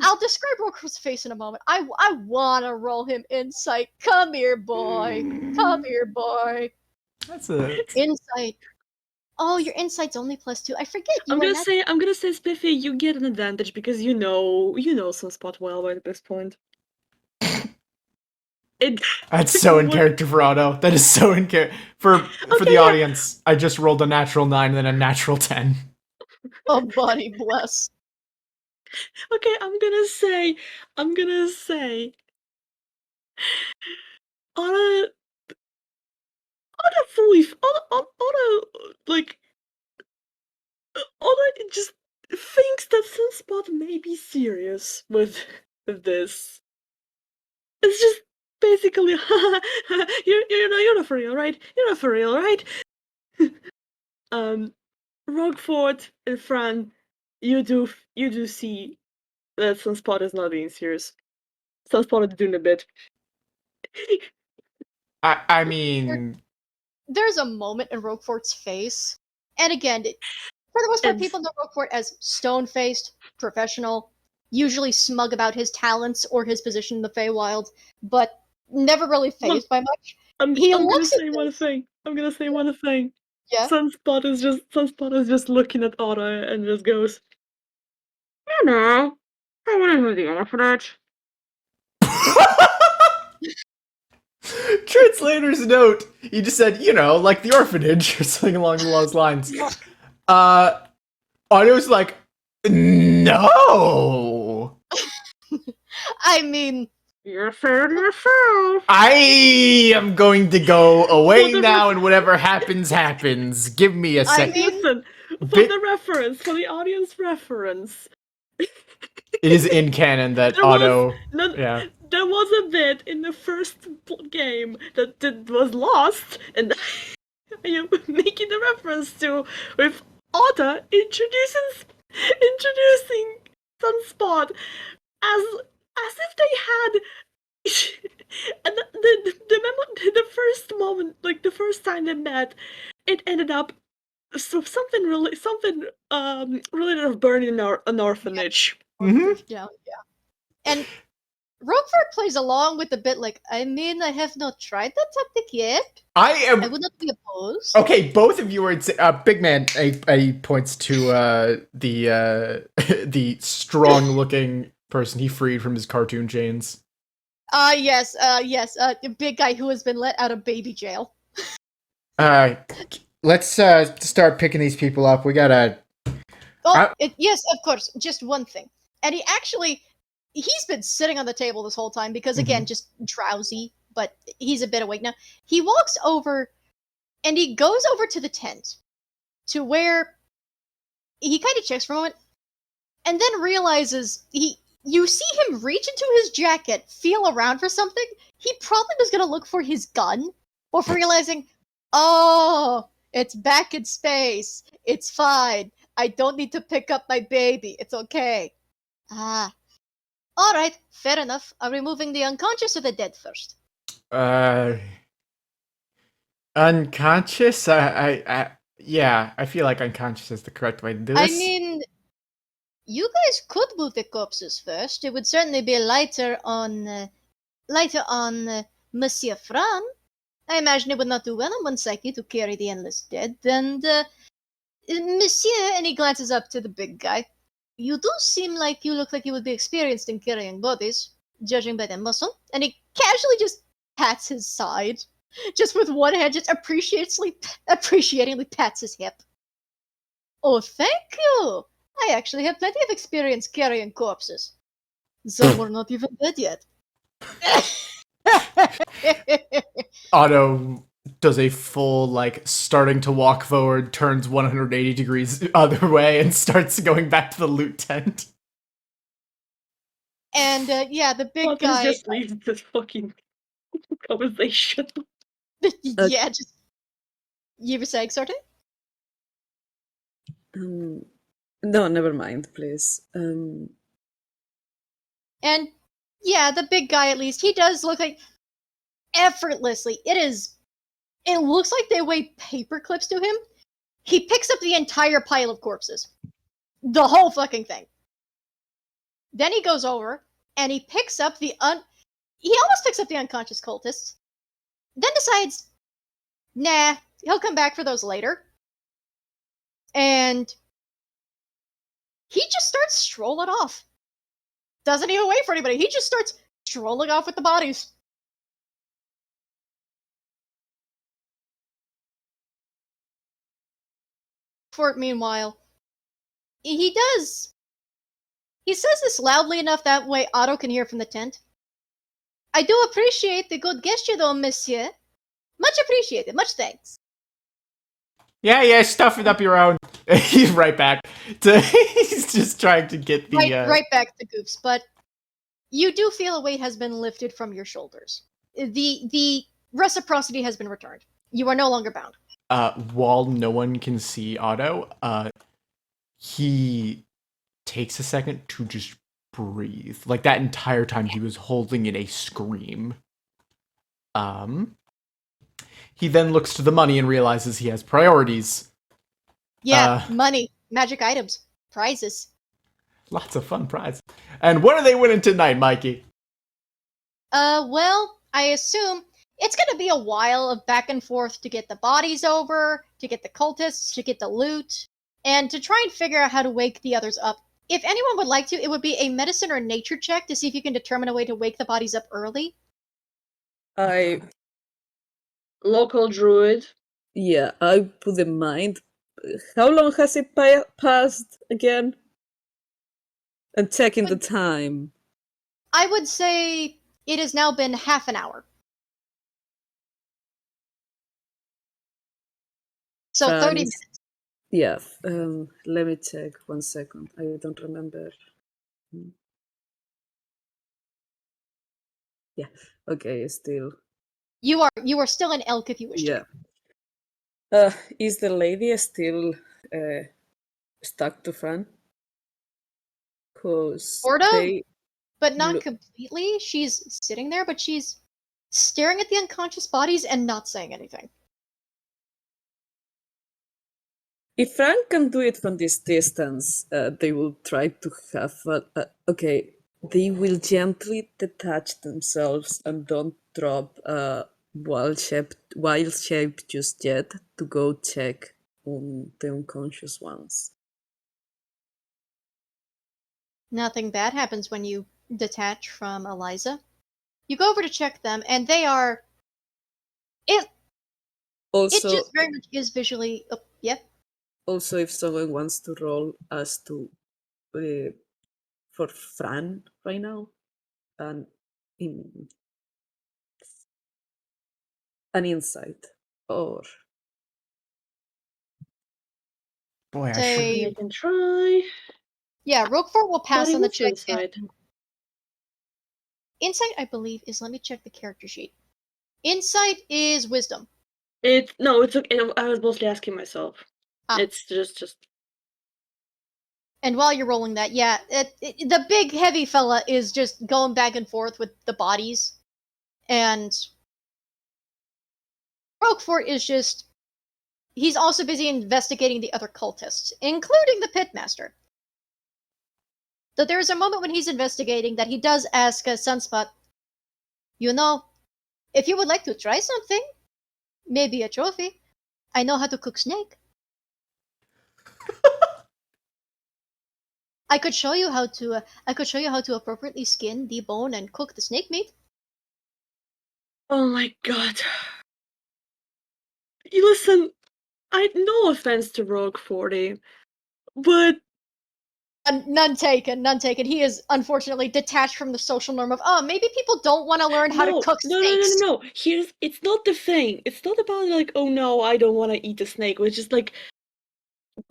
I'll describe Roguefort's face in a moment. I wanna roll him insight. Come here, boy. Come here, boy. That's a Insight. Oh, your insight's only +2. I forget you. I'm gonna say, Spiffy, you get an advantage because you know Sunspot well by this point. That's so in character for Otto. That is so in character for the audience. I just rolled a natural 9 and then a natural 10. Oh, buddy, bless. Okay, I'm gonna say, Otto just thinks that Sunspot may be serious with this. It's just basically, you're not for real, right? You're not for real, right? Roguefort and Fran, you do see that Sunspot is not being serious. Sunspot is doing a bit. I mean, there's a moment in Roguefort's face, and again, for the most part, people know Roguefort as stone-faced, professional, usually smug about his talents or his position in the Feywild, but never really fazed by much. I'm gonna say one thing. Yeah. Sunspot is just looking at Otto and just goes, you know, I want to do the orphanage. Translator's note. He just said, like the orphanage or something along those lines. Otto's like, no. I mean, you're fair to yourself. I am going to go away now, and whatever happens, happens. Give me a second. Listen, for the audience reference. It is in canon that Otto. There was a bit in the first game that was lost, and I am making the reference to with Otto introducing Sunspot as if they had. And the first moment, like the first time they met, it ended up something related to burning an orphanage. Yeah. And Roguefort plays along with the bit like, I mean, I have not tried that tactic yet. I would not be opposed. Okay, both of you are big man. He points to the strong-looking person he freed from his cartoon chains. Yes, the big guy who has been let out of baby jail. Let's start picking these people up. We gotta. Yes, of course, just one thing. And he's been sitting on the table this whole time because, again, just drowsy, but he's a bit awake now. He walks over, and he goes over to the tent, to where he kind of checks for a moment, and then realizes you see him reach into his jacket, feel around for something. He probably was gonna look for his gun, before realizing, oh, it's back in space. It's fine. I don't need to pick up my baby. It's okay. Ah. Alright, fair enough. Are we moving the unconscious or the dead first? Unconscious? Yeah, I feel like unconscious is the correct way to do this. I mean, you guys could move the corpses first. It would certainly be lighter on Monsieur Fran. I imagine it would not do well on one psyche to carry the endless dead. And, Monsieur, and he glances up to the big guy. You do seem like you look like you would be experienced in carrying bodies, judging by the muscle. And he casually just pats his side. Just with one hand, just appreciatingly pats his hip. Oh, thank you! I actually have plenty of experience carrying corpses. Some were not even dead yet. Otto does a full, starting to walk forward, turns 180 degrees the other way, and starts going back to the loot tent. And, the big Let's guy... just leave this fucking conversation. Yeah, just... You were saying, Sorte? No, never mind, please. And, yeah, the big guy, at least, he does look like... Effortlessly. It looks like they weigh paper clips to him. He picks up the entire pile of corpses. The whole fucking thing. Then he goes over, and he picks up he almost picks up the unconscious cultists. Then decides, nah, he'll come back for those later. And he just starts strolling off. Doesn't even wait for anybody. He just starts strolling off with the bodies. Fort, meanwhile, he says this loudly enough that way Otto can hear from the tent. I do appreciate the good gesture, though, monsieur. Much appreciated. Much thanks. Yeah, stuff it up your own. He's right back. He's just trying to get the... Right back to Goofs, but you do feel a weight has been lifted from your shoulders. The reciprocity has been returned. You are no longer bound. While no one can see Otto, he takes a second to just breathe. Like, that entire time he was holding in a scream. He then looks to the money and realizes he has priorities. Yeah, money, magic items, prizes. Lots of fun prizes. And what are they winning tonight, Mikey? Well, I assume it's gonna be a while of back and forth to get the bodies over, to get the cultists, to get the loot, and to try and figure out how to wake the others up. If anyone would like to, it would be a medicine or nature check to see if you can determine a way to wake the bodies up early. Local druid. Yeah, I wouldn't mind. How long has it passed again? And checking the time. I would say it has now been half an hour. So 30 minutes. Yeah, let me check 1 second. I don't remember. Yeah, okay, still. You are still an elk if you wish to. Is the lady still stuck to Fran? Sort of, but not completely. She's sitting there, but she's staring at the unconscious bodies and not saying anything. If Fran can do it from this distance, they will try to have... okay, they will gently detach themselves and don't drop wild shape just yet to go check on the unconscious ones. Nothing bad happens when you detach from Eliza. You go over to check them, and they are. It Also, just very much is visually. Oh, yep. also, if someone wants to roll us to for Fran right now, and in an insight or Boy, I Say, should. I can try. yeah, Roguefort will pass But on the what's check. inside? And insight, I believe, is. Let me check the character sheet. Insight is wisdom. No, it's okay. I was mostly asking myself. Ah. It's just. And while you're rolling that, yeah, the big heavy fella is just going back and forth with the bodies, and Roguefort is just. He's also busy investigating the other cultists, including the pitmaster. Though there is a moment when he's investigating that he does ask Sunspot, you know, if you would like to try something, maybe a trophy, I know how to cook snake. I could show you how to. I could show you how to appropriately skin, debone, and cook the snake meat. Oh my god. You listen. No offense to Rogue 40, but None taken, none taken. He is unfortunately detached from the social norm of, oh, maybe people don't want to learn how to cook steaks. no. It's not the thing. It's not about like, oh no, I don't want to eat a snake. Which is like,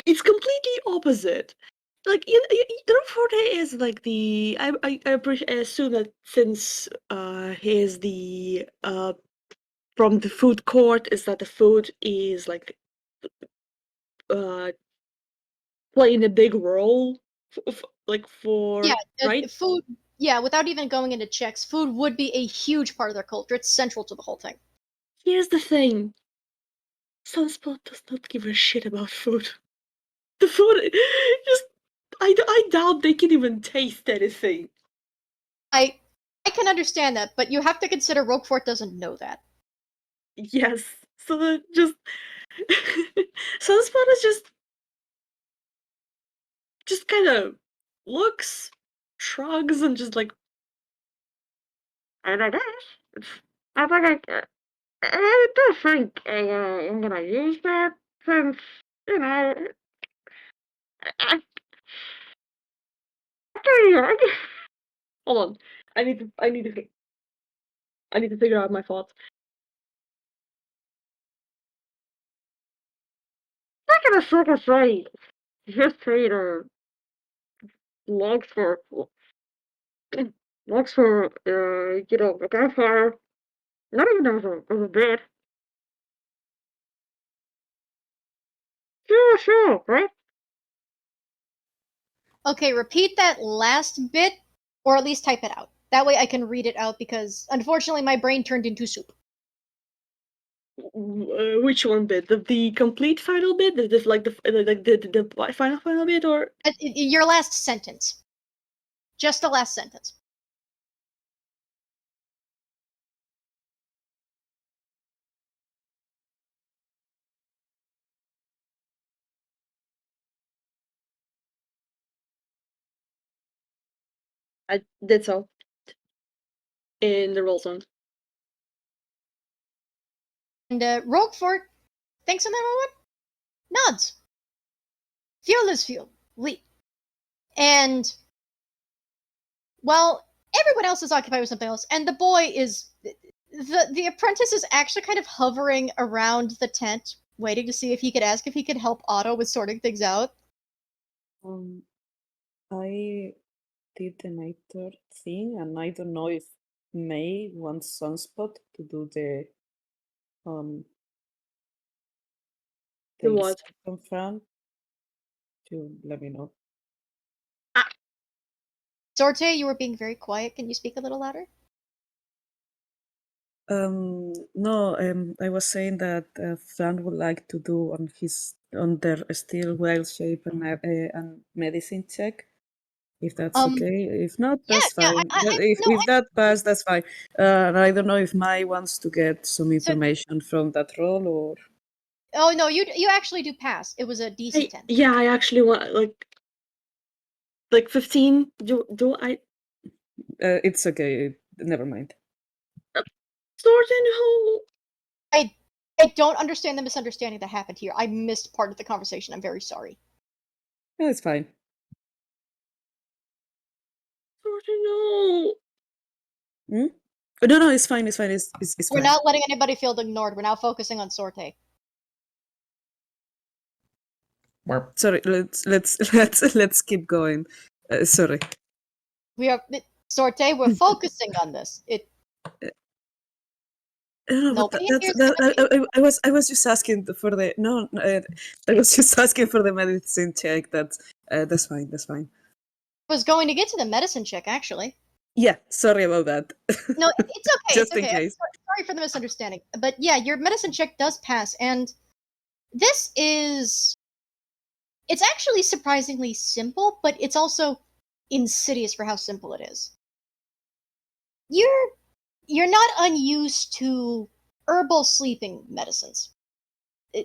it's completely opposite. Like, Rogue 40 is like the. I assume that since he is the from the food court, is that the food is like uh playing a big role, like for Yeah, right. food. Yeah, without even going into checks, food would be a huge part of their culture. It's central to the whole thing. Here's the thing. Sunspot does not give a shit about food. The food just I doubt they can even taste anything. I can understand that, but you have to consider Roquefort doesn't know that. Yes. So that just Sunspot is just kind of looks, shrugs, and just like I don't know. I think I don't think I'm gonna use that since you know I, I, hold on. I need to figure out my thoughts. I'm not gonna sort of say history to logs for you know a campfire. Not even as a bit. Sure, right? Okay, repeat that last bit, or at least type it out. That way I can read it out because unfortunately my brain turned into soup. Which one bit? The complete final bit? The final bit, or Your last sentence. Just the last sentence. I did so in the roll zone. And Roquefort thinks on that moment, nods. Fuel is fuel. Leap. And while everyone else is occupied with something else, and the boy is the apprentice is actually kind of hovering around the tent, waiting to see if he could ask if he could help Otto with sorting things out. I did the nighter thing, and I don't know if May wants Sunspot to do the The what? from Fran. To let me know. Sorte, you were being very quiet. Can you speak a little louder? No, I was saying that Fran would like to do on their still wild shape and medicine check. If that's okay. If not, that's Yeah, fine. If that passed, that's fine. I don't know if Mai wants to get some information from that role or. Oh no, you actually do pass. It was a DC 10. Yeah, I actually want like 15. Do I? It's okay. Never mind. Sorting who? I don't understand the misunderstanding that happened here. I missed part of the conversation. I'm very sorry. Yeah, it's fine. Sorting who? Hmm? No, it's fine. It's fine. It's We're fine. not letting anybody feel ignored. We're now focusing on Sorte. Sorry. Let's keep going. Sorry. We are Sorte. We're focusing on this. No, but Nobody in here is gonna be. I was just asking for the no. I was just asking for the medicine check. That's fine. That's fine. Was going to get to the medicine check actually. Yeah, sorry about that. No, it's okay. Just It's okay. in case. Sorry for the misunderstanding. But yeah, your medicine check does pass, and this is. It's actually surprisingly simple, but it's also insidious for how simple it is. You're not unused to herbal sleeping medicines.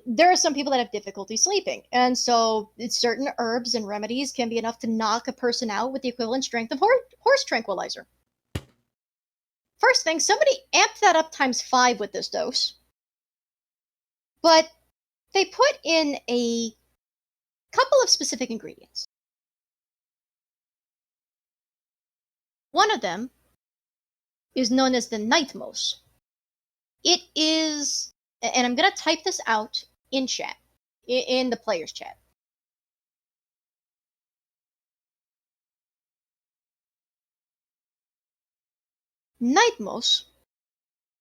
There are some people that have difficulty sleeping, and so certain herbs and remedies can be enough to knock a person out with the equivalent strength of horse tranquilizer. First thing, somebody amped that up times 5 with this dose, but they put in a couple of specific ingredients. One of them is known as the nightmos. It is, and I'm going to type this out in chat, in the player's chat. Nightmos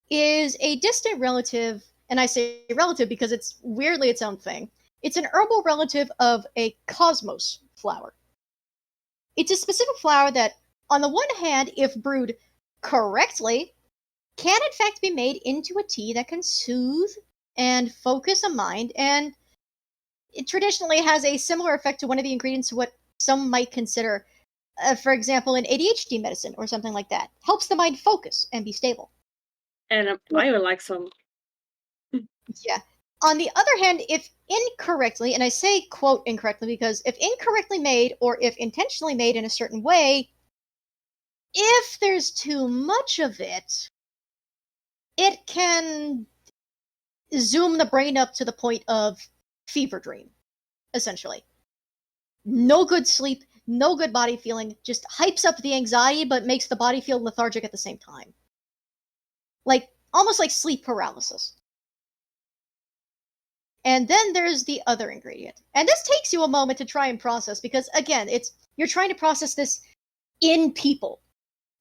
is a distant relative, and I say relative because it's weirdly its own thing. It's an herbal relative of a cosmos flower. It's a specific flower that, on the one hand, if brewed correctly, can in fact be made into a tea that can soothe and focus a mind, and it traditionally has a similar effect to one of the ingredients to what some might consider, for example, an ADHD medicine or something like that. Helps the mind focus and be stable. And I would like some. Yeah. On the other hand, if incorrectly, and I say quote incorrectly because if incorrectly made or if intentionally made in a certain way, if there's too much of it, it can zoom the brain up to the point of fever dream, essentially. No good sleep, no good body feeling, just hypes up the anxiety but makes the body feel lethargic at the same time. Like, almost like sleep paralysis. And then there's the other ingredient. And this takes you a moment to try and process because, again, you're trying to process this in people.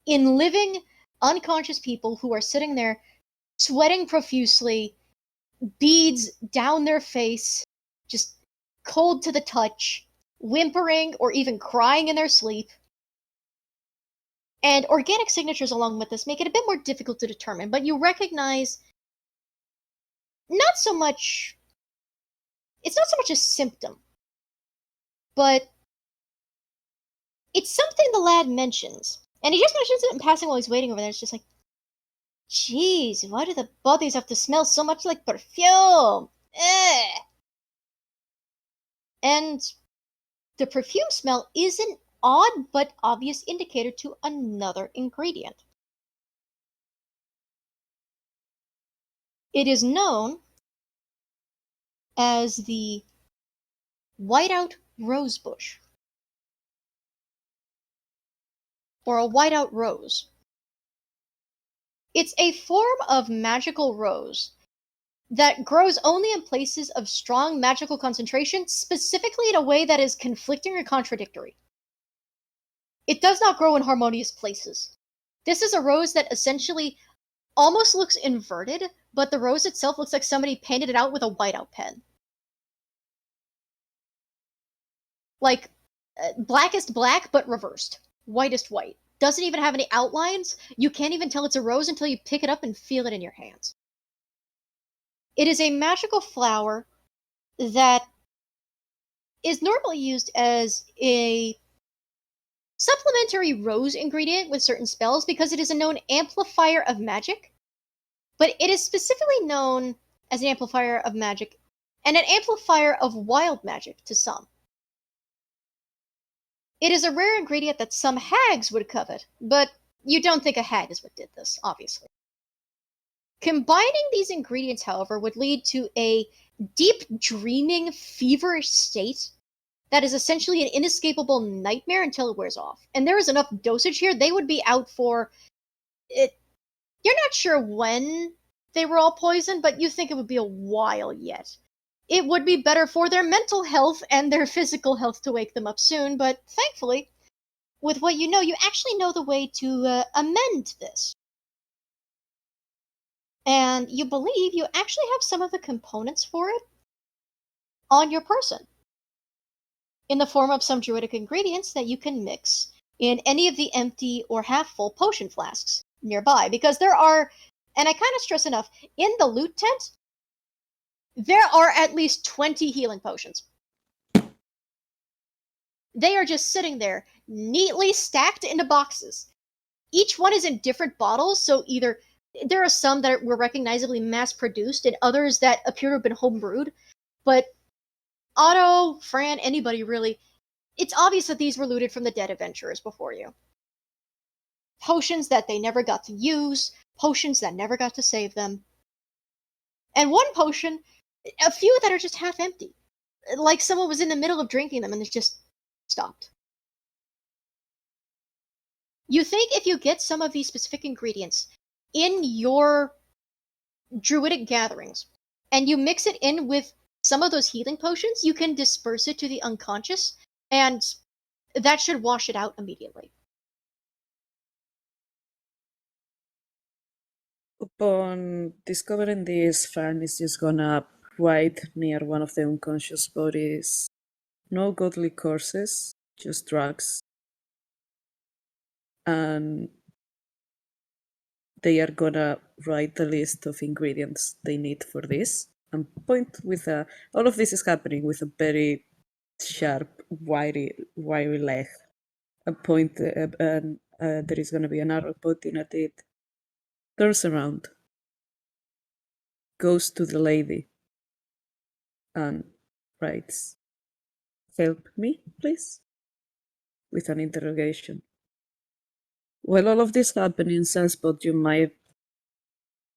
In living, unconscious people who are sitting there sweating profusely, beads down their face, just cold to the touch, whimpering or even crying in their sleep. And organic signatures along with this make it a bit more difficult to determine, but you recognize not so much. It's not so much a symptom, but it's something the lad mentions. And he just mentions it in passing while he's waiting over there. It's just like, jeez, why do the bodies have to smell so much like perfume? Eh. And the perfume smell is an odd but obvious indicator to another ingredient. It is known as the whiteout rosebush, or a whiteout rose. It's a form of magical rose that grows only in places of strong magical concentration, specifically in a way that is conflicting or contradictory. It does not grow in harmonious places. This is a rose that essentially almost looks inverted, but the rose itself looks like somebody painted it out with a whiteout pen. Like, blackest black, but reversed. Whitest white. Doesn't even have any outlines. You can't even tell it's a rose until you pick it up and feel it in your hands. It is a magical flower that is normally used as a supplementary rose ingredient with certain spells because it is a known amplifier of magic, but it is specifically known as an amplifier of magic and an amplifier of wild magic to some. It is a rare ingredient that some hags would covet, but you don't think a hag is what did this, obviously. Combining these ingredients, however, would lead to a deep dreaming, feverish state that is essentially an inescapable nightmare until it wears off. And there is enough dosage here, they would be out for it. You're not sure when they were all poisoned, but you think it would be a while yet. It would be better for their mental health and their physical health to wake them up soon, but thankfully, with what you actually know the way to amend this. And you believe you actually have some of the components for it on your person, in the form of some druidic ingredients that you can mix in any of the empty or half-full potion flasks nearby. Because there are, and I kind of stress enough, in the loot tent, there are at least 20 healing potions. They are just sitting there, neatly stacked into boxes. Each one is in different bottles, so either there are some that were recognizably mass-produced and others that appear to have been homebrewed, but Otto, Fran, anybody really, it's obvious that these were looted from the dead adventurers before you. Potions that they never got to use, potions that never got to save them. And one potion, a few that are just half empty. Like someone was in the middle of drinking them and it's just stopped. You think if you get some of these specific ingredients in your druidic gatherings, and you mix it in with some of those healing potions, you can disperse it to the unconscious, and that should wash it out immediately. Upon discovering this, Fran is just gonna write near one of the unconscious bodies. No godly curses, just drugs. And they are gonna write the list of ingredients they need for this and point with a. All of this is happening with a very sharp, wiry leg. And point, and there is gonna be an arrow pointing at it. Turns around, goes to the lady, and writes, "Help me, please?" with an interrogation. While all of this happened in Sunspot, you might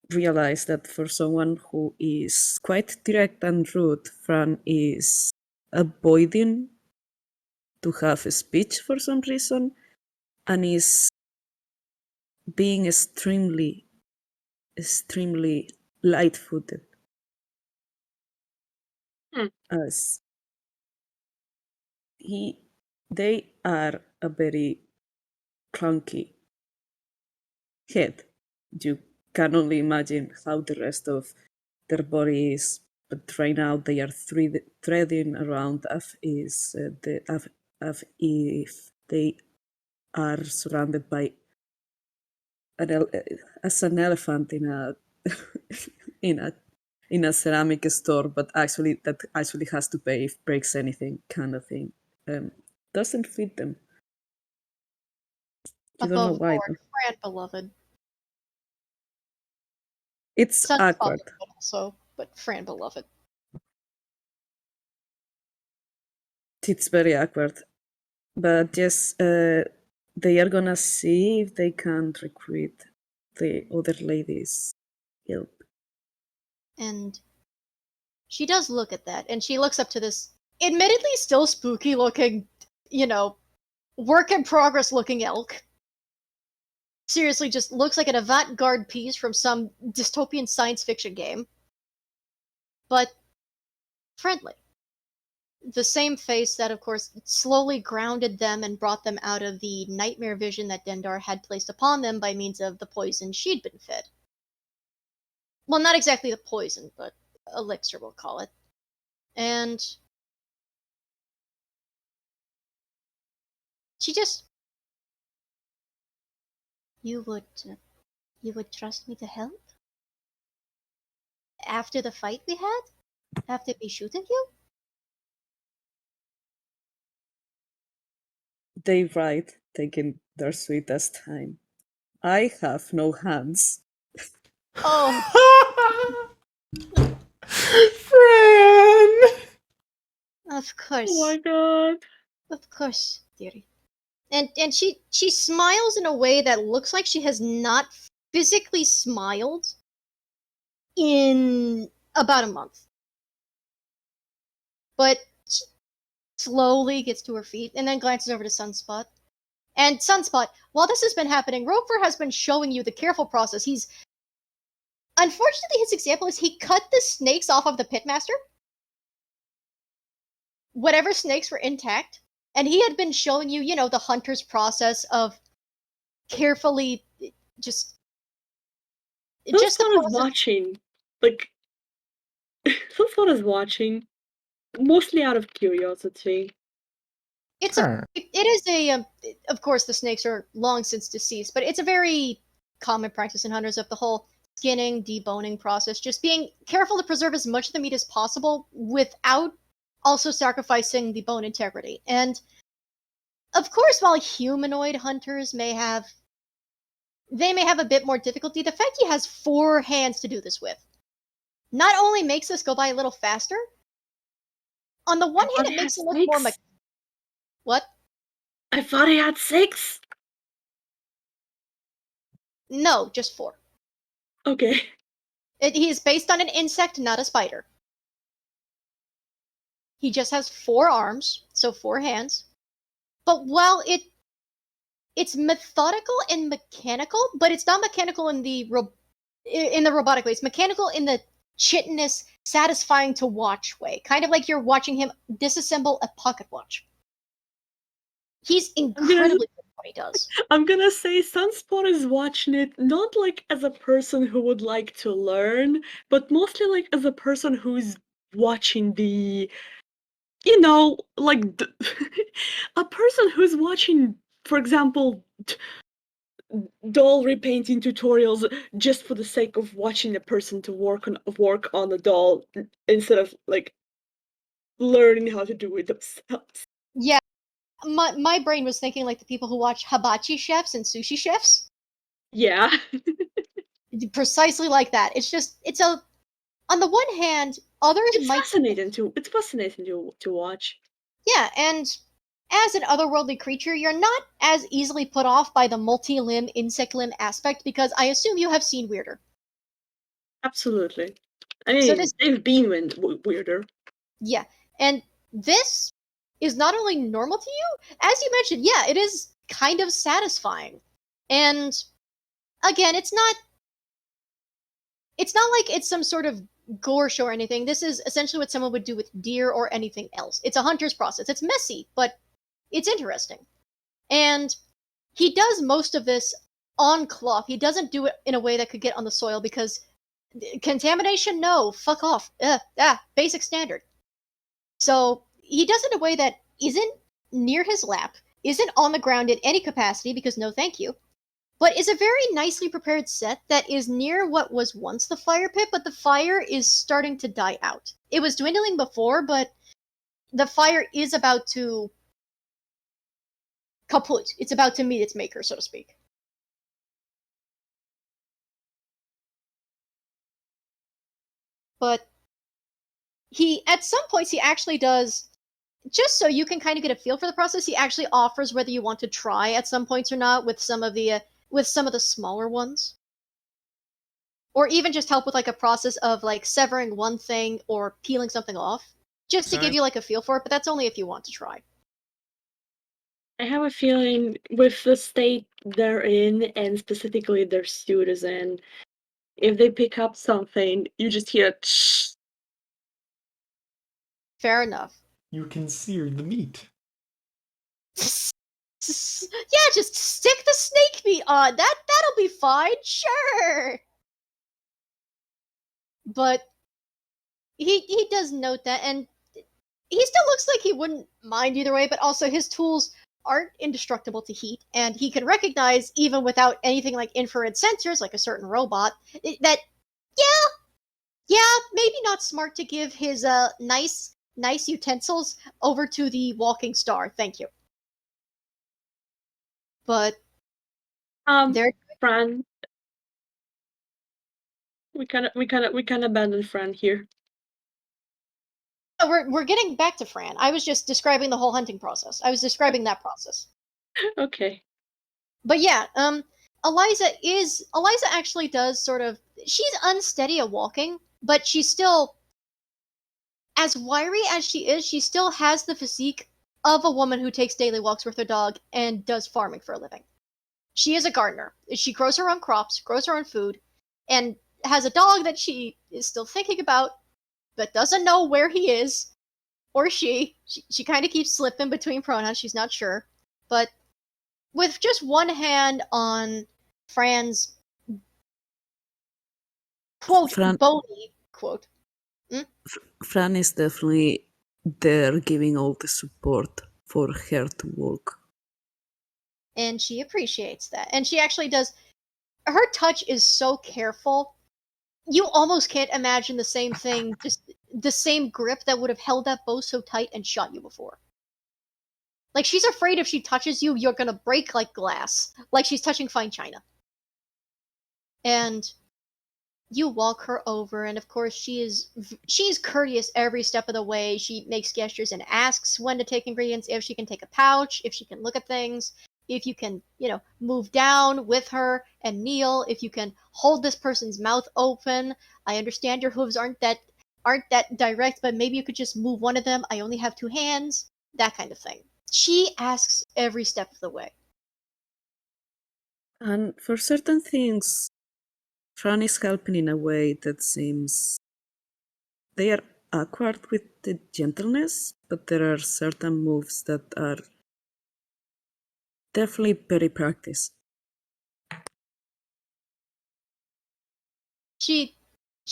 realize that for someone who is quite direct and rude, Fran is avoiding to have a speech for some reason and is being extremely light-footed. As they are a very clunky head. You can only imagine how the rest of their body is, but right now they are threading around as if they are surrounded by as an elephant in a in a ceramic store, but actually that actually has to pay if breaks anything, kind of thing. Doesn't fit them. You don't know why. Board, Fran beloved. It's Sunspot awkward. also, but Fran beloved. It's very awkward. But yes, they are gonna see if they can recruit the other ladies' help. And she does look at that, and she looks up to this admittedly still spooky looking, work in progress looking elk. Seriously, just looks like an avant-garde piece from some dystopian science fiction game. But friendly. The same face that, of course, slowly grounded them and brought them out of the nightmare vision that Dendar had placed upon them by means of the poison she'd been fed. Well, not exactly the poison, but elixir, we'll call it. And she just... You would trust me to help? After the fight we had? After we shoot at you? They write, taking their sweetest time. I have no hands. Oh. Fran! Of course. Oh my god. Of course, dearie. And she smiles in a way that looks like she has not physically smiled in about a month. But she slowly gets to her feet and then glances over to Sunspot. And Sunspot, while this has been happening, Roguefort has been showing you the careful process. Unfortunately, his example is he cut the snakes off of the pitmaster. Whatever snakes were intact. And he had been showing you, the hunter's process of carefully just the Sunspot is process. watching. Like, Sunspot is watching, mostly out of curiosity. It is of course the snakes are long since deceased, but it's a very common practice in hunters of the whole skinning, deboning process, just being careful to preserve as much of the meat as possible without also sacrificing the bone integrity. And of course, while humanoid hunters may have a bit more difficulty, the fact he has 4 hands to do this with not only makes this go by a little faster, on the one hand, it makes it look more what? I thought he had 6. No, just 4. Okay. He is based on an insect, not a spider. He just has 4 arms, so 4 hands. But while it's methodical and mechanical, but it's not mechanical in the robotic way. It's mechanical in the chitinous, satisfying to watch way. Kind of like you're watching him disassemble a pocket watch. He's incredibly good at what he does. I'm gonna say Sunspot is watching it not like as a person who would like to learn, but mostly like as a person who's watching the, like a person who's watching, for example, doll repainting tutorials just for the sake of watching a person to work on a doll instead of like learning how to do it themselves. Yeah, my brain was thinking like the people who watch hibachi chefs and sushi chefs. Yeah. Precisely like that. On the one hand, others It's might fascinating to watch. Yeah, and as an otherworldly creature, you're not as easily put off by the multi-limb, insect limb aspect because I assume you have seen weirder. Absolutely. I mean, So this, they've been weirder. yeah, and this is not only normal to you, as you mentioned, yeah, it is kind of satisfying. And again, it's not like it's some sort of gore show or anything. This is essentially what someone would do with deer or anything else. It's a hunter's process. It's messy, but it's interesting. And he does most of this on cloth. He doesn't do it in a way that could get on the soil because contamination, no, fuck off. Basic standard. So he does it in a way that isn't near his lap, isn't on the ground in any capacity because no thank you, but is a very nicely prepared set that is near what was once the fire pit, but the fire is starting to die out. It was dwindling before, but the fire is about to kaput. It's about to meet its maker, so to speak. But at some points, he actually does, just so you can kind of get a feel for the process, he actually offers whether you want to try at some points or not with some of the smaller ones. Or even just help with like a process of like severing one thing or peeling something off. Just to give you like a feel for it, but that's only if you want to try. I have a feeling with the state they're in, and specifically their suit is in, if they pick up something, you just hear tsh. Fair enough. You can sear the meat. Yeah, just stick the snake meat on. That'll be fine, sure. But he does note that, and he still looks like he wouldn't mind either way, but also his tools aren't indestructible to heat, and he can recognize, even without anything like infrared sensors, like a certain robot, that, maybe not smart to give his nice utensils over to the walking star. Thank you. But Fran, we can abandon Fran here. We're getting back to Fran. I was just describing the whole hunting process. I was describing that process. Okay. But yeah, Eliza actually does sort of, she's unsteady at walking, but she's still, as wiry as she still has the physique of a woman who takes daily walks with her dog and does farming for a living. She is a gardener. She grows her own crops, grows her own food, and has a dog that she is still thinking about, but doesn't know where he is, or she. She kind of keeps slipping between pronouns, she's not sure. But with just one hand on Fran's quote, Fran, bony quote. Fran is definitely there giving all the support for her to walk. And she appreciates that. And she actually does. Her touch is so careful. You almost can't imagine the same thing, just the same grip that would have held that bow so tight and shot you before. Like, she's afraid if she touches you, you're gonna break like glass. Like she's touching fine china. And you walk her over, and of course she's courteous every step of the way. She makes gestures and asks when to take ingredients, if she can take a pouch, if she can look at things, if you can, move down with her and kneel, if you can hold this person's mouth open. I understand your hooves aren't that direct, but maybe you could just move one of them. I only have 2 hands. That kind of thing. She asks every step of the way. And for certain things, Fran is helping in a way that seems they are awkward with the gentleness, but there are certain moves that are definitely very practiced. She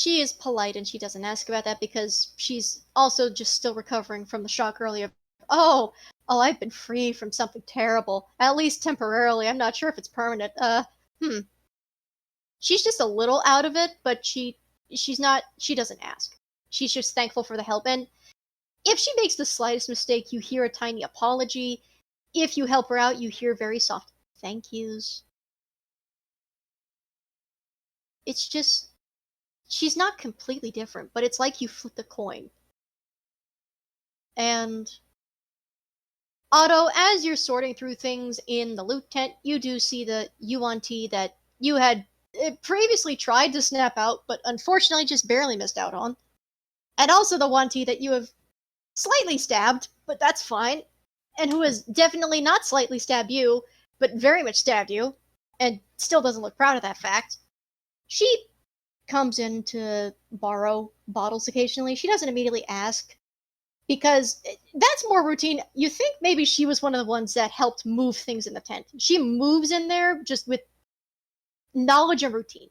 is polite and she doesn't ask about that because she's also just still recovering from the shock earlier. Oh, I've been free from something terrible. At least temporarily. I'm not sure if it's permanent. She's just a little out of it, but she doesn't ask. She's just thankful for the help. And if she makes the slightest mistake, you hear a tiny apology. If you help her out, you hear very soft thank yous. It's just, she's not completely different, but it's like you flipped a coin. And Otto, as you're sorting through things in the loot tent, you do see the yuan tea that you had previously tried to snap out, but unfortunately just barely missed out on. And also the one tea that you have slightly stabbed, but that's fine. And who has definitely not slightly stabbed you, but very much stabbed you, and still doesn't look proud of that fact. She comes in to borrow bottles occasionally. She doesn't immediately ask, because that's more routine. You think maybe she was one of the ones that helped move things in the tent. She moves in there just with knowledge and routine.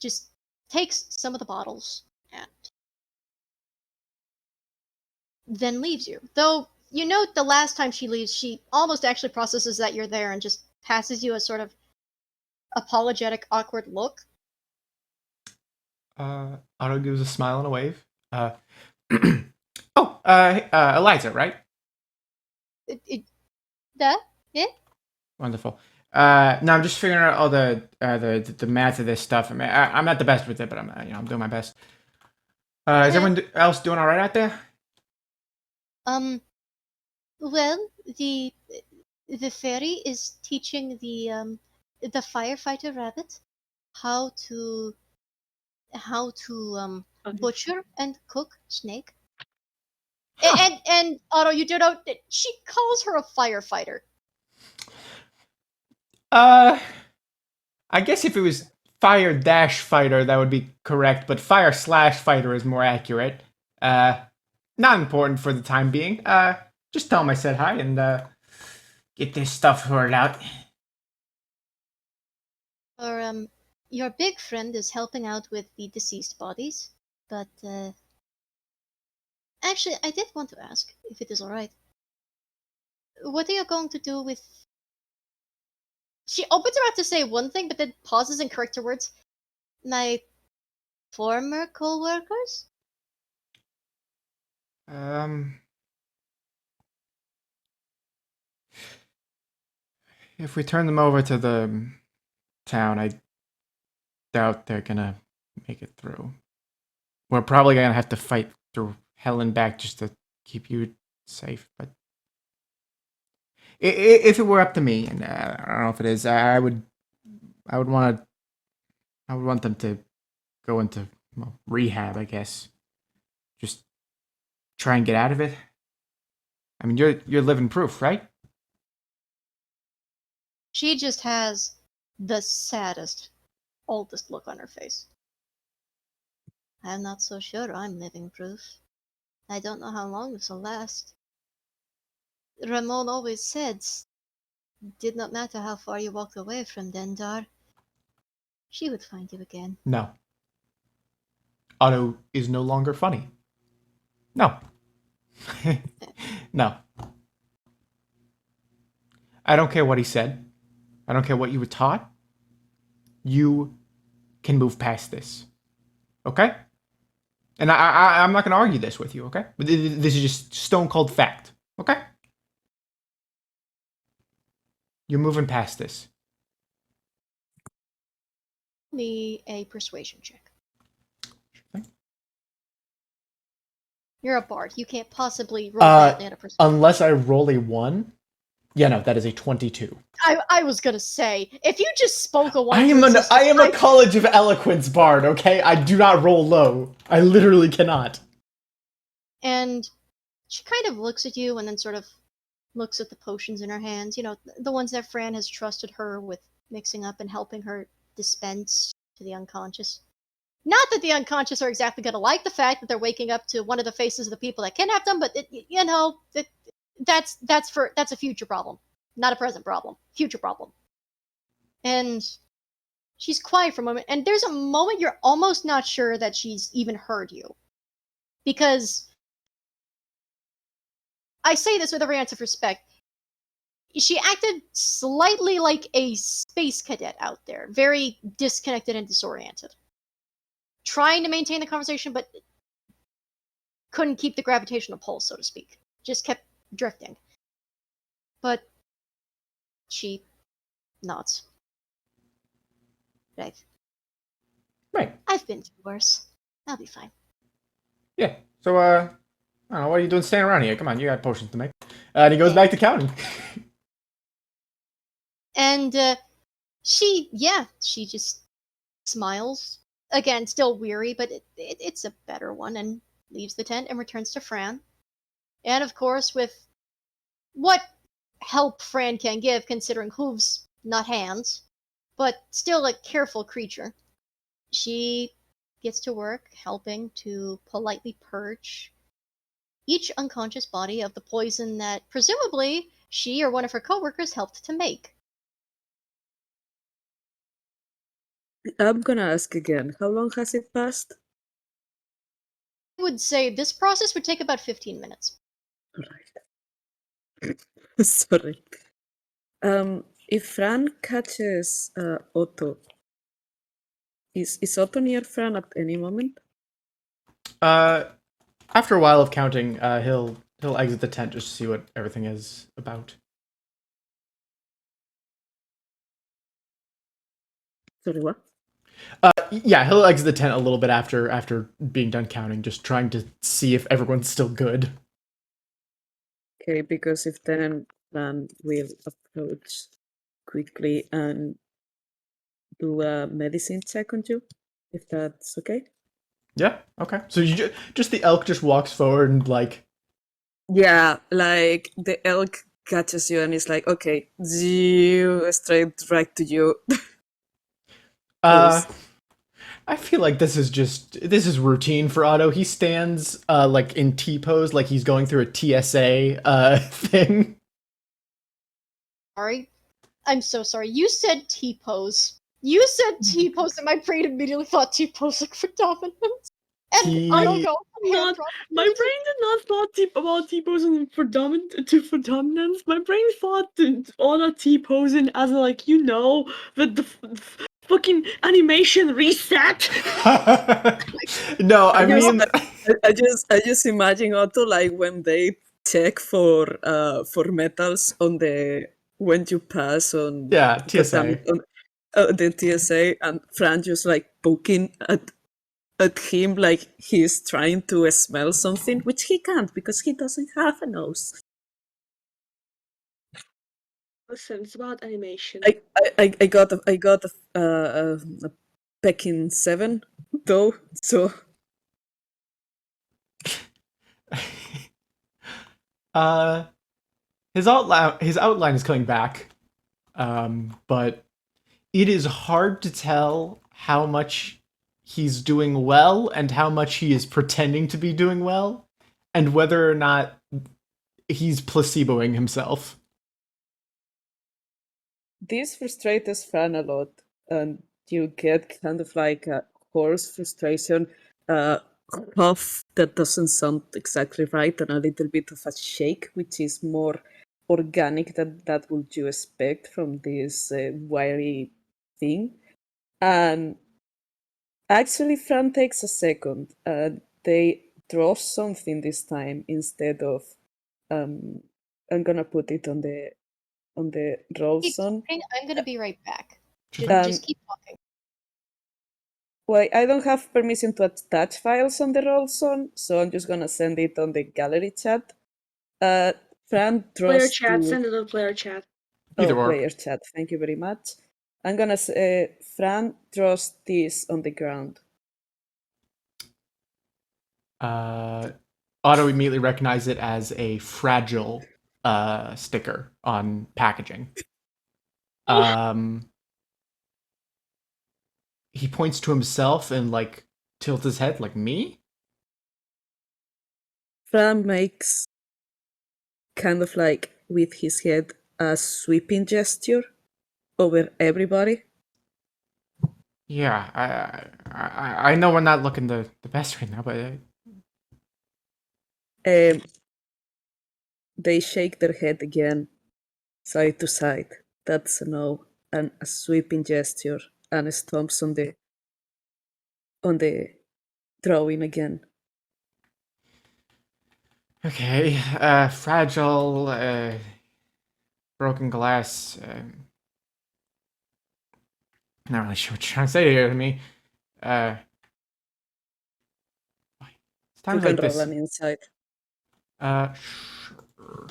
Just takes some of the bottles and then leaves you. Though, you note the last time she leaves, she almost actually processes that you're there and just passes you a sort of apologetic, awkward look. Otto gives a smile and a wave. Eliza, right? Yeah? Wonderful. No, I'm just figuring out all the math of this stuff. I mean, I'm not the best with it, but I'm doing my best. Is everyone else doing all right out there? Well, the fairy is teaching the firefighter rabbit how to butcher and cook snake. Huh. And Otto, you do know that she calls her a firefighter. I guess if it was fire-fighter, that would be correct, but fire/fighter is more accurate. Not important for the time being. Just tell him I said hi and get this stuff sorted out. Or your big friend is helping out with the deceased bodies, but actually, I did want to ask, if it is alright. What are you going to do with... She opens her mouth to say one thing, but then pauses and corrects her words. My former co-workers? If we turn them over to the town, I doubt they're gonna make it through. We're probably gonna have to fight through hell and back just to keep you safe, but If it were up to me, and I don't know if it is, I would want them to go into rehab, I guess. Just try and get out of it. I mean, you're living proof, right? She just has the saddest, oldest look on her face. I'm not so sure I'm living proof. I don't know how long this will last. Ramon always said, did not matter how far you walked away from Dendar, she would find you again. No. Otto is no longer funny. No. No. I don't care what he said. I don't care what you were taught. You can move past this. Okay? And I'm not going to argue this with you, okay? But this is just stone cold fact, okay? You're moving past this. Me a persuasion check. Sure. You're a bard. You can't possibly roll that in a persuasion. Unless I roll a 1. Yeah, no, that is a 22. I was gonna say, if you just spoke a one, I am a College of Eloquence bard, okay? I do not roll low. I literally cannot. And she kind of looks at you and then sort of looks at the potions in her hands. You know, the ones that Fran has trusted her with mixing up and helping her dispense to the unconscious. Not that the unconscious are exactly going to like the fact that they're waking up to one of the faces of the people that kidnapped them, but that's a future problem, not a present problem. Future problem. And she's quiet for a moment, and there's a moment you're almost not sure that she's even heard you, because I say this with every ounce of respect. She acted slightly like a space cadet out there, very disconnected and disoriented. Trying to maintain the conversation, but couldn't keep the gravitational pull, so to speak. Just kept drifting. But she nods. Right. I've been through worse. I'll be fine. Yeah. So, I don't know, what are you doing standing around here? Come on, you got potions to make. And he goes back to counting. And she just smiles. Again, still weary, but it's a better one, and leaves the tent and returns to Fran. And of course, with what help Fran can give, considering hooves, not hands, but still a careful creature, she gets to work helping to politely purge each unconscious body of the poison that presumably she or one of her coworkers helped to make. I'm gonna ask again, how long has it passed? I would say this process would take about 15 minutes. Alright. Sorry. If Fran catches Otto, is Otto near Fran at any moment? After a while of counting, he'll exit the tent just to see what everything is about. Sorry, what? Yeah, he'll exit the tent a little bit after being done counting, just trying to see if everyone's still good. Okay, because if then Fran will approach quickly and do a medicine check on you, if that's okay. Yeah. Okay. So you just the elk just walks forward and like. Yeah, like the elk catches you and is like, okay, straight right to you. I feel like this is routine for Otto. He stands like in T pose, like he's going through a TSA thing. Sorry. I'm so sorry. You said T-pose. You said T-pose, and my brain immediately thought T-pose like for dominance. And I don't know. My brain did not thought about T-posing for dominance. My brain thought all that T-posing as like, you know, the fucking animation reset. No, I mean, I just imagine Otto like when they check for metals on the when you pass on yeah, TSA. The TSA, and Fran just like poking at him like he's trying to smell something, which he can't because he doesn't have a nose. Listen, it's about animation. I got a pecking 7 though, so His outline is coming back, but it is hard to tell how much he's doing well and how much he is pretending to be doing well, and whether or not he's placeboing himself. this frustrates Fran a lot, and you get kind of like a horse frustration, cough that doesn't sound exactly right, and a little bit of a shake, which is more organic than that would you expect from this wiry thing. And actually, Fran takes a second. They draw something this time instead of. I'm gonna put it on the roll Keep zone. talking, I'm gonna be right back. Um, Just keep talking. Well, I don't have permission to attach files on the roll zone, so I'm just gonna send it on the gallery chat. Fran draws Player chat, to send it to player chat. Either or. player chat. Thank you very much. I'm gonna say Fran draws this on the ground. Otto immediately recognizes it as a fragile sticker on packaging. He points to himself and like tilts his head like me. Fran makes kind of like with his head a sweeping gesture over everybody. Yeah, I know we're not looking the best right now, but They shake their head again, side to side. That's a no, and a sweeping gesture, and stomps on the drawing again. okay. Fragile, broken glass. Not really sure what you're trying to say here to me. It's You times can like roll this. an insight. Sure.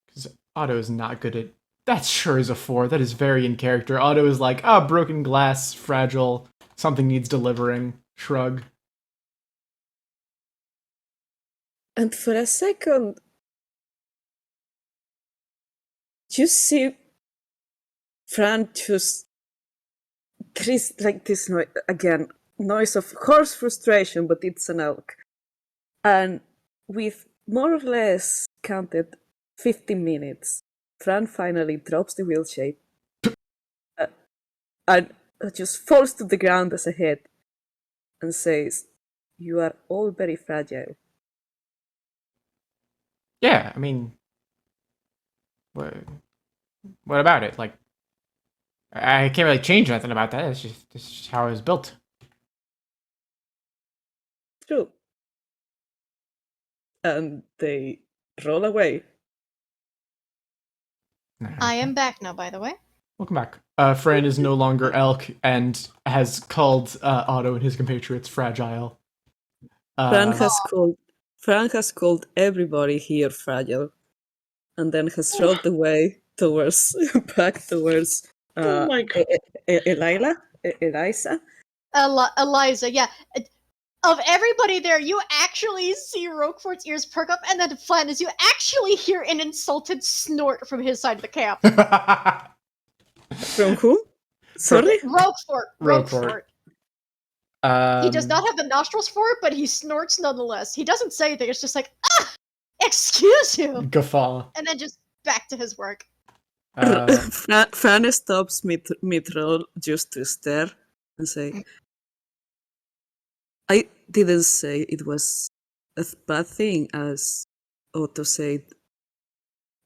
Because Otto is not good at. That sure is a 4. That is very in character. Otto is like, broken glass, fragile, something needs delivering. Shrug. And for a second, you see Fran just. There is like this noise, again, noise of horse frustration, but it's an elk. And with more or less counted 15 minutes, Fran finally drops the wheel shape and just falls to the ground as a head and says, "You are all very fragile." Yeah, I mean, what about it? Like, I can't really change nothing about that. It's just how it was built. True. And they roll away. I am back now, by the way. Welcome back. Fran is no longer elk and has called Otto and his compatriots fragile. Fran has called everybody here fragile, and then has rolled away towards back towards Oh my god. Eliza. Eliza, yeah. Of everybody there, you actually see Roguefort's ears perk up, and then fun is you actually hear an insulted snort from his side of the camp. From whom? Sorry? Roguefort. He does not have the nostrils for it, but he snorts nonetheless. He doesn't say anything, it's just like, excuse you! Guffaw. And then just back to his work. Fran stops mid-roll just to stare and say, I didn't say it was a bad thing, as Otto said.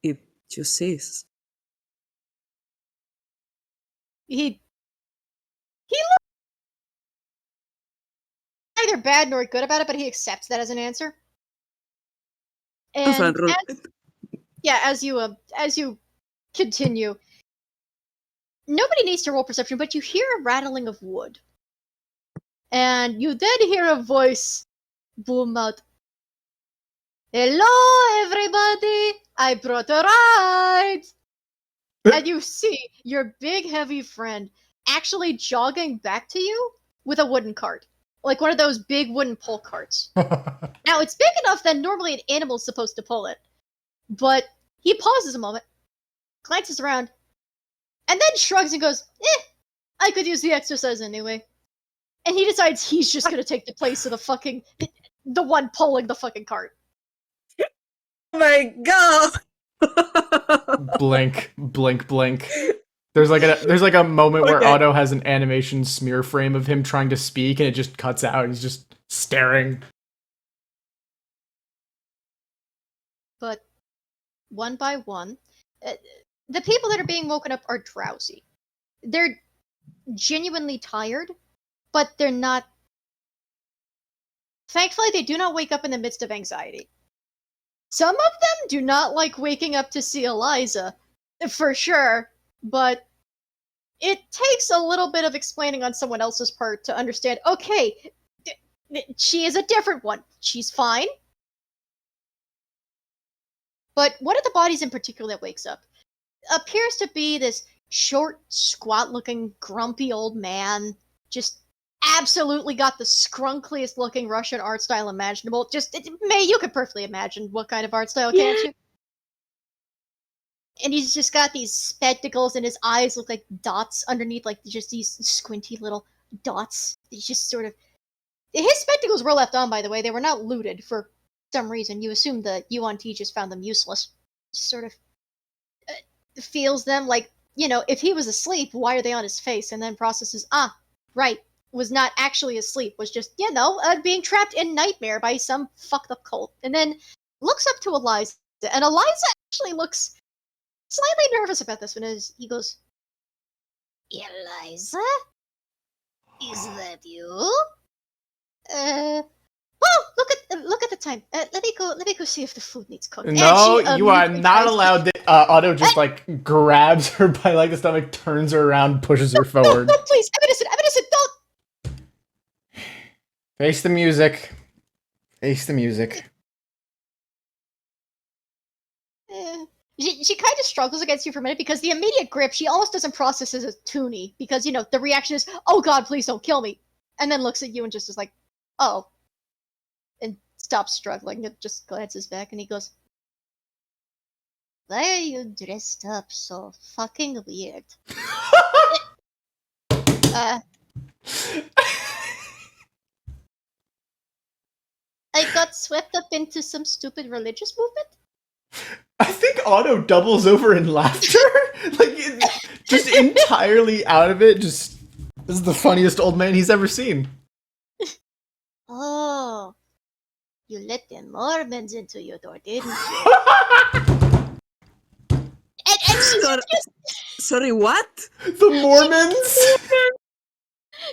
It just is. He looks neither bad nor good about it, but he accepts that as an answer. And as you continue, nobody needs to roll perception, but you hear a rattling of wood. And you then hear a voice boom out, "Hello, everybody! I brought a ride!" and you see your big heavy friend actually jogging back to you with a wooden cart. Like one of those big wooden pull carts. Now, it's big enough that normally an animal's supposed to pull it. But he pauses a moment, glances around, and then shrugs and goes, I could use the exercise anyway. And he decides he's just gonna take the place of the one pulling the fucking cart. Oh my god! Blink, blink, blink. There's like a moment where Otto has an animation smear frame of him trying to speak, and it just cuts out. He's just staring. But one by one, the people that are being woken up are drowsy. They're genuinely tired, but they're not. Thankfully, they do not wake up in the midst of anxiety. Some of them do not like waking up to see Eliza, for sure, but it takes a little bit of explaining on someone else's part to understand, okay, she is a different one. She's fine. But one of the bodies in particular that wakes up appears to be this short, squat-looking, grumpy old man, just absolutely got the skrunkliest looking Russian art style imaginable. You could perfectly imagine what kind of art style, can't you? And he's just got these spectacles, and his eyes look like dots underneath, like just these squinty little dots. He's just sort of... His spectacles were left on, by the way. They were not looted for some reason. You assume the UNT just found them useless. Just sort of feels them like, if he was asleep, why are they on his face? And then processes, right, was not actually asleep, was just, being trapped in nightmare by some fucked up cult. And then looks up to Eliza, and Eliza actually looks slightly nervous about this one as he goes, Eliza? Is that you? Well, look at the time. Let me go see if the food needs cooked. No, you are not allowed to. Otto just grabs her by the stomach, turns her around, pushes her forward. No, please, I'm innocent, don't! Face the music. Face the music. She kind of struggles against you for a minute because the immediate grip, she almost doesn't process as a toonie because, the reaction is, oh god, please don't kill me. And then looks at you and just is like, oh. And stops struggling and just glances back and he goes, why are you dressed up so fucking weird? I got swept up into some stupid religious movement? I think Otto doubles over in laughter. Just entirely out of it. This is the funniest old man he's ever seen. Oh, you let the Mormons into your door, didn't you? and she just... Sorry, what? The Mormons?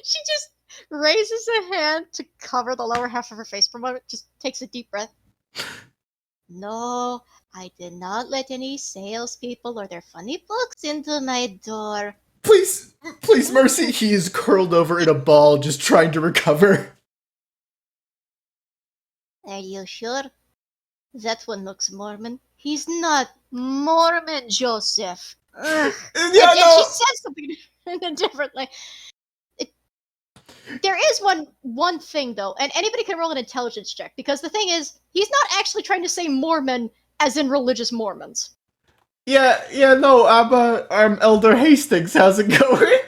She just raises a hand to cover the lower half of her face for a moment, just takes a deep breath. No, I did not let any salespeople or their funny books into my door. Please, Mercy. He is curled over in a ball, just trying to recover. Are you sure? That one looks Mormon. He's not Mormon, Joseph. Ugh. And she says something differently. There is one thing, though, and anybody can roll an intelligence check, because the thing is, he's not actually trying to say Mormon as in religious Mormons. I'm Elder Hastings. How's it going?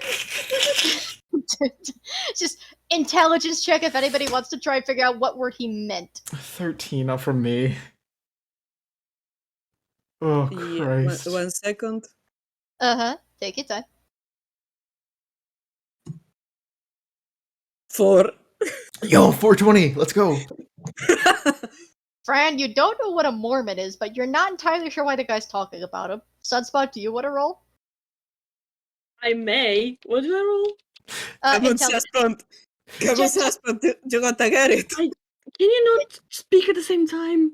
Just intelligence check if anybody wants to try and figure out what word he meant. 13, not from me. Oh, Christ. Yeah, 1 second. Take your time. 4. Yo, 420, let's go. Fran, you don't know what a Mormon is, but you're not entirely sure why the guy's talking about him. Sunspot, do you want to roll? I may. What did I roll? Sunspot, you gotta get it. Can you not speak at the same time?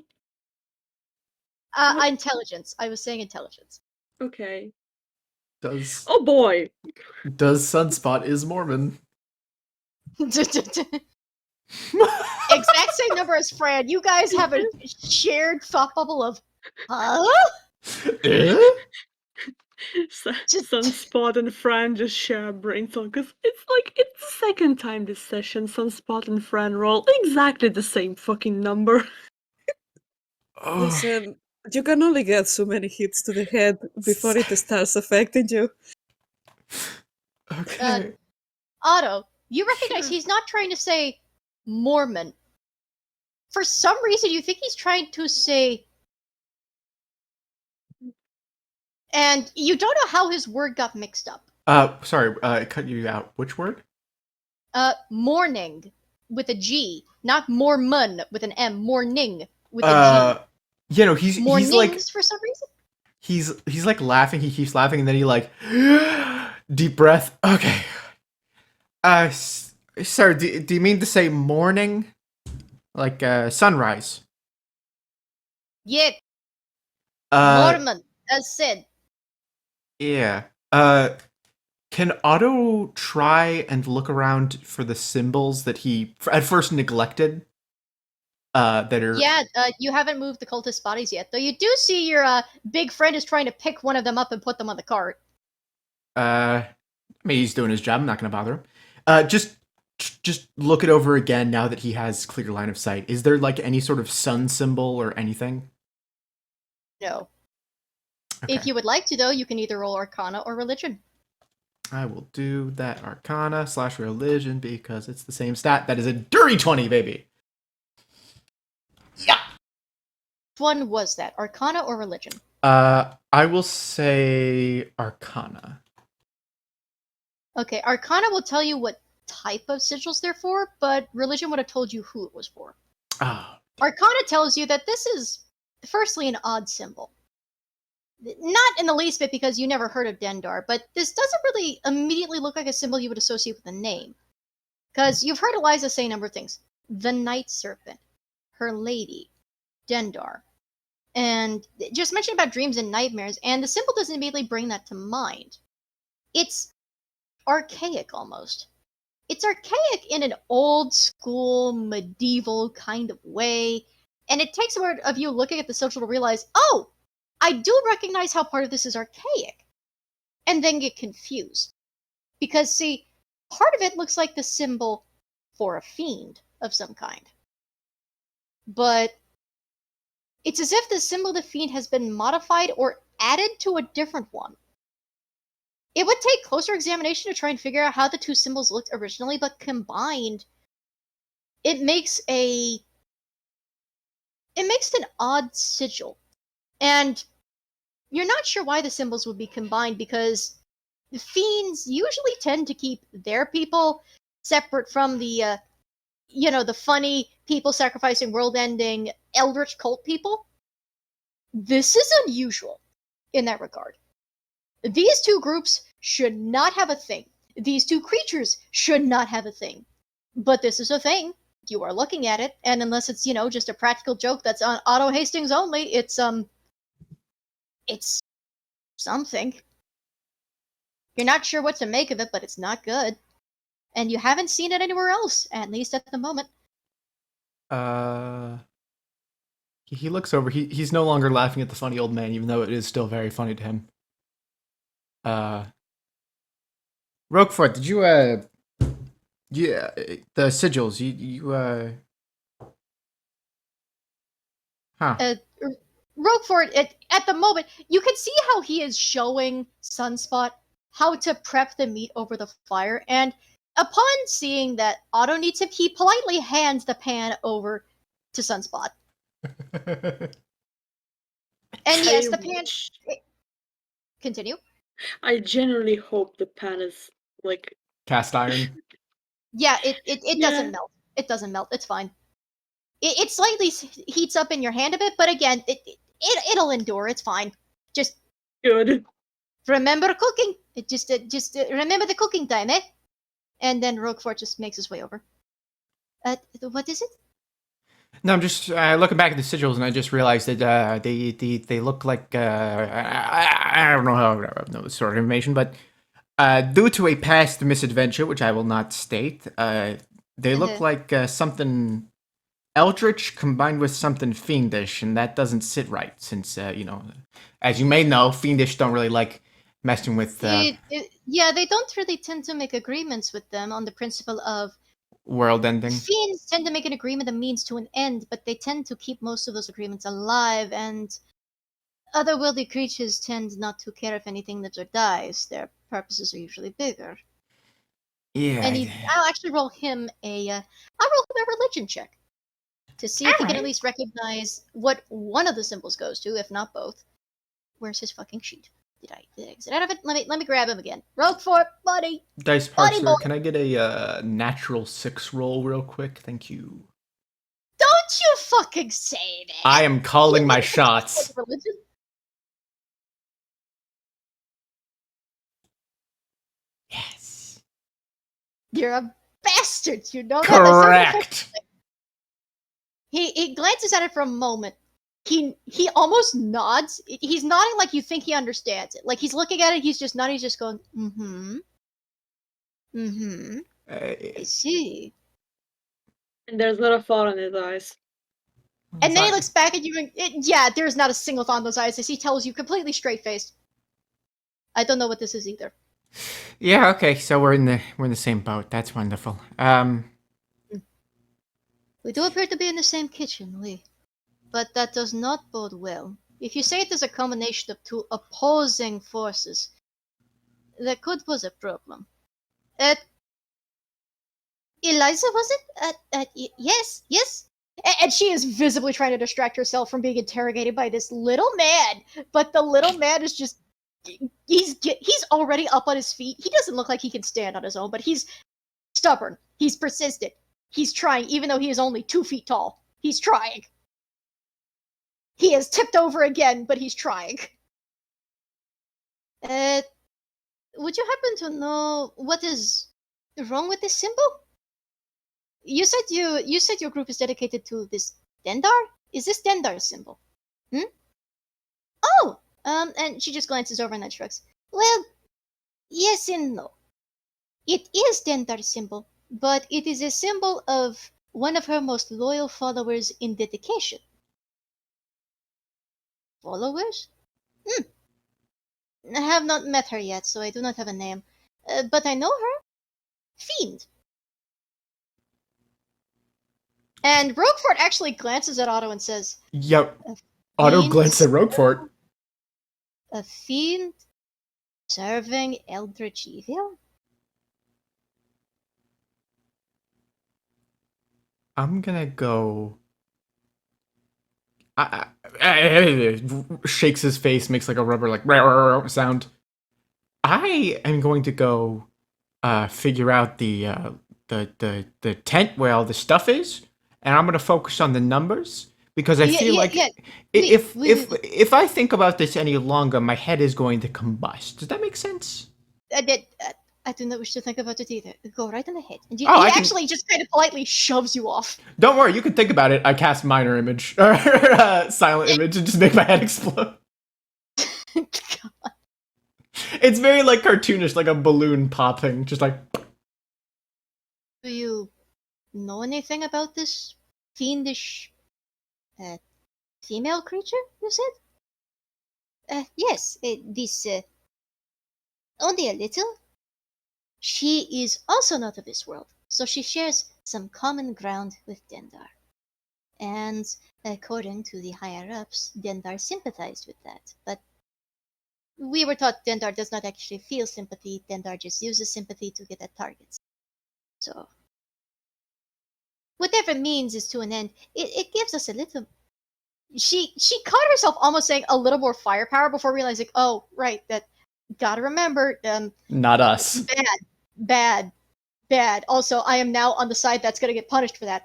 Intelligence. I was saying intelligence. Okay. Does Oh boy! Sunspot is Mormon? Exact same number as Fran. You guys have a shared thought bubble of, huh? Sunspot and Fran just share a brain cell because it's the second time this session Sunspot and Fran roll exactly the same fucking number. Oh, Listen, you can only get so many hits to the head before it starts affecting you. okay. Otto, you recognize he's not trying to say Mormon. For some reason, you think he's trying to say. And you don't know how his word got mixed up. Sorry, I cut you out. Which word? Morning with a G, not Mormon with an M. Morning with a G. You know, he's like for some reason. he's like laughing. He keeps laughing, and then he like deep breath. Okay. Sir, do you mean to say morning, like sunrise? Yeah, Uh, Mormon, as said. yeah. Can Otto try and look around for the symbols that he at first neglected? That are Yeah, you haven't moved the cultist bodies yet, though you do see your big friend is trying to pick one of them up and put them on the cart. I mean, he's doing his job. I'm not going to bother him. Just look it over again now that he has clear line of sight. Is there like any sort of sun symbol or anything? No. Okay. If you would like to, though, you can either roll Arcana or Religion. I will do that Arcana/Religion because it's the same stat. That is a dirty 20, baby. Yeah. Which one was that, Arcana or Religion? I will say Arcana. Okay, Arcana will tell you what type of sigils they're for, but Religion would have told you who it was for. Oh. Arcana tells you that this is, firstly, an odd symbol. Not in the least bit because you never heard of Dendar, but this doesn't really immediately look like a symbol you would associate with a name. Because you've heard Eliza say a number of things. The Night Serpent, her lady, Dendar. And just mentioned about dreams and nightmares, and the symbol doesn't immediately bring that to mind. It's archaic almost. It's archaic in an old school, medieval kind of way, and it takes a word of you looking at the sigil to realize, oh, I do recognize how part of this is archaic, and then get confused. Because, see, part of it looks like the symbol for a fiend of some kind. But it's as if the symbol of the fiend has been modified or added to a different one. It would take closer examination to try and figure out how the two symbols looked originally, but combined, it makes an odd sigil. And you're not sure why the symbols would be combined because the fiends usually tend to keep their people separate from the the funny people sacrificing world-ending Eldritch cult people. This is unusual in that regard. These two groups should not have a thing. These two creatures should not have a thing. But this is a thing. You are looking at it, and unless it's, just a practical joke that's on Otto Hastings only, it's something. You're not sure what to make of it, but it's not good. And you haven't seen it anywhere else, at least at the moment. He looks over. He's no longer laughing at the funny old man, even though it is still very funny to him. Roguefort, did you yeah, the sigils, Roguefort, at the moment, you can see how he is showing Sunspot how to prep the meat over the fire, and upon seeing that Otto needs him, he politely hands the pan over to Sunspot. And yes, the pan... Continue. I genuinely hope the pan is, like... cast iron? Yeah, it doesn't melt. It doesn't melt. It's fine. It slightly heats up in your hand a bit, but again, it'll endure. It's fine. Just good. Remember cooking. Just remember the cooking time, eh? And then Roguefort just makes his way over. What is it? No, I'm just looking back at the sigils, and I just realized that they look like I don't know how I know this sort of information, but due to a past misadventure, which I will not state, they look like something Eldritch combined with something fiendish, and that doesn't sit right. Since as you may know, fiendish don't really like messing with Yeah, they don't really tend to make agreements with them on the principle of world ending. fiends tend to make an agreement that means to an end, but they tend to keep most of those agreements alive, and otherworldly creatures tend not to care if anything lives or dies. Their purposes are usually bigger. Yeah. And I'll actually roll him a religion check to see if he can at least recognize what one of the symbols goes to, if not both. Where's his fucking sheet? Did I exit out of it? Let me grab him again. Roguefort, buddy. Dice Buddy parser, boy. can I get a natural 6 roll real quick? Thank you. Don't you fucking say that. I am calling my shots. Religion? Yes. You're a bastard, you know that? Correct. He glances at it for a moment. He almost nods. He's nodding like you think he understands it. Like he's looking at it, he's just nodding, he's just going, mm-hmm. Mm-hmm. I see. And there's not a thought in his eyes. And then he looks back at you and, yeah, there's not a single thought in those eyes as he tells you completely straight-faced. I don't know what this is either. Yeah, okay, so we're in the same boat. That's wonderful. We do appear to be in the same kitchen, but that does not bode well. If you say it is a combination of two opposing forces, that could pose a problem. Eliza, was it? Yes. And she is visibly trying to distract herself from being interrogated by this little man. But the little man is just... He's already up on his feet. He doesn't look like he can stand on his own, but he's stubborn. He's persistent. He's trying, even though he is only 2 feet tall. He's trying. He has tipped over again, but he's trying. Would you happen to know what is wrong with this symbol? You said your group is dedicated to this Dendar? Is this Dendar's symbol? Oh! And she just glances over and then shrugs. Well, yes and no. It is Dendar's symbol, but it is a symbol of one of her most loyal followers in dedication. Followers? I have not met her yet, so I do not have a name. But I know her. Fiend. And Roguefort actually glances at Otto and says, Yep. Otto glances at Roguefort. A fiend serving Eldritch evil? I'm gonna go... shakes his face, makes like a rubber like sound. I am going to go figure out the tent where all the stuff is, and I'm gonna focus on the numbers because I feel like if I think about this any longer, my head is going to combust. Does that make sense? I do not wish to think about it either. Go right on ahead. And he actually just kind of politely shoves you off. Don't worry, you can think about it. I cast minor image or silent image and just make my head explode. God. It's very like cartoonish, like a balloon popping, just like. Do you know anything about this fiendish female creature, you said? Yes, this only a little. She is also not of this world, so she shares some common ground with Dendar. And according to the higher-ups, Dendar sympathized with that. But we were taught Dendar does not actually feel sympathy, Dendar just uses sympathy to get at targets. So, whatever means is to an end. It gives us a little... She caught herself almost saying a little more firepower before realizing, oh, right, that... Gotta remember, not us. Bad. Also, I am now on the side that's gonna get punished for that.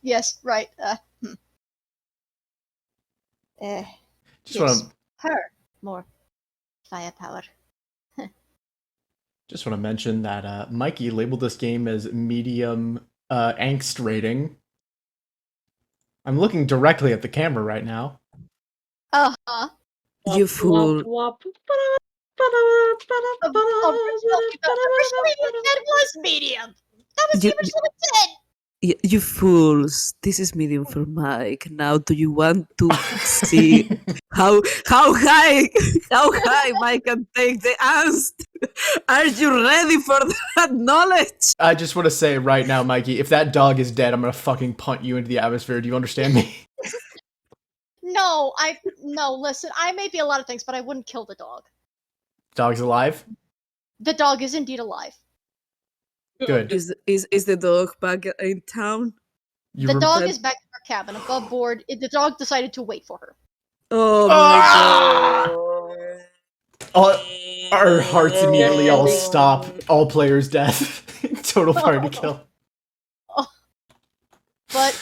Yes, right. Just want to her more firepower. Just want to mention that Mikey labeled this game as medium angst rating. I'm looking directly at the camera right now. Uh-huh. You fool. That was medium. That was the original intent. You fools! This is medium for Mike. Now, do you want to see how high Mike can take the angst? Are you ready for that knowledge? I just want to say right now, Mikey, if that dog is dead, I'm gonna fucking punt you into the atmosphere. Do you understand me? No, listen, I may be a lot of things, but I wouldn't kill the dog. Dog's alive? The dog is indeed alive. Good. Is the dog back in town? You The rem- dog is back in her cabin above board. The dog decided to wait for her. Oh Ah! my god! Our hearts immediately all stop. All players' death. Total party kill. But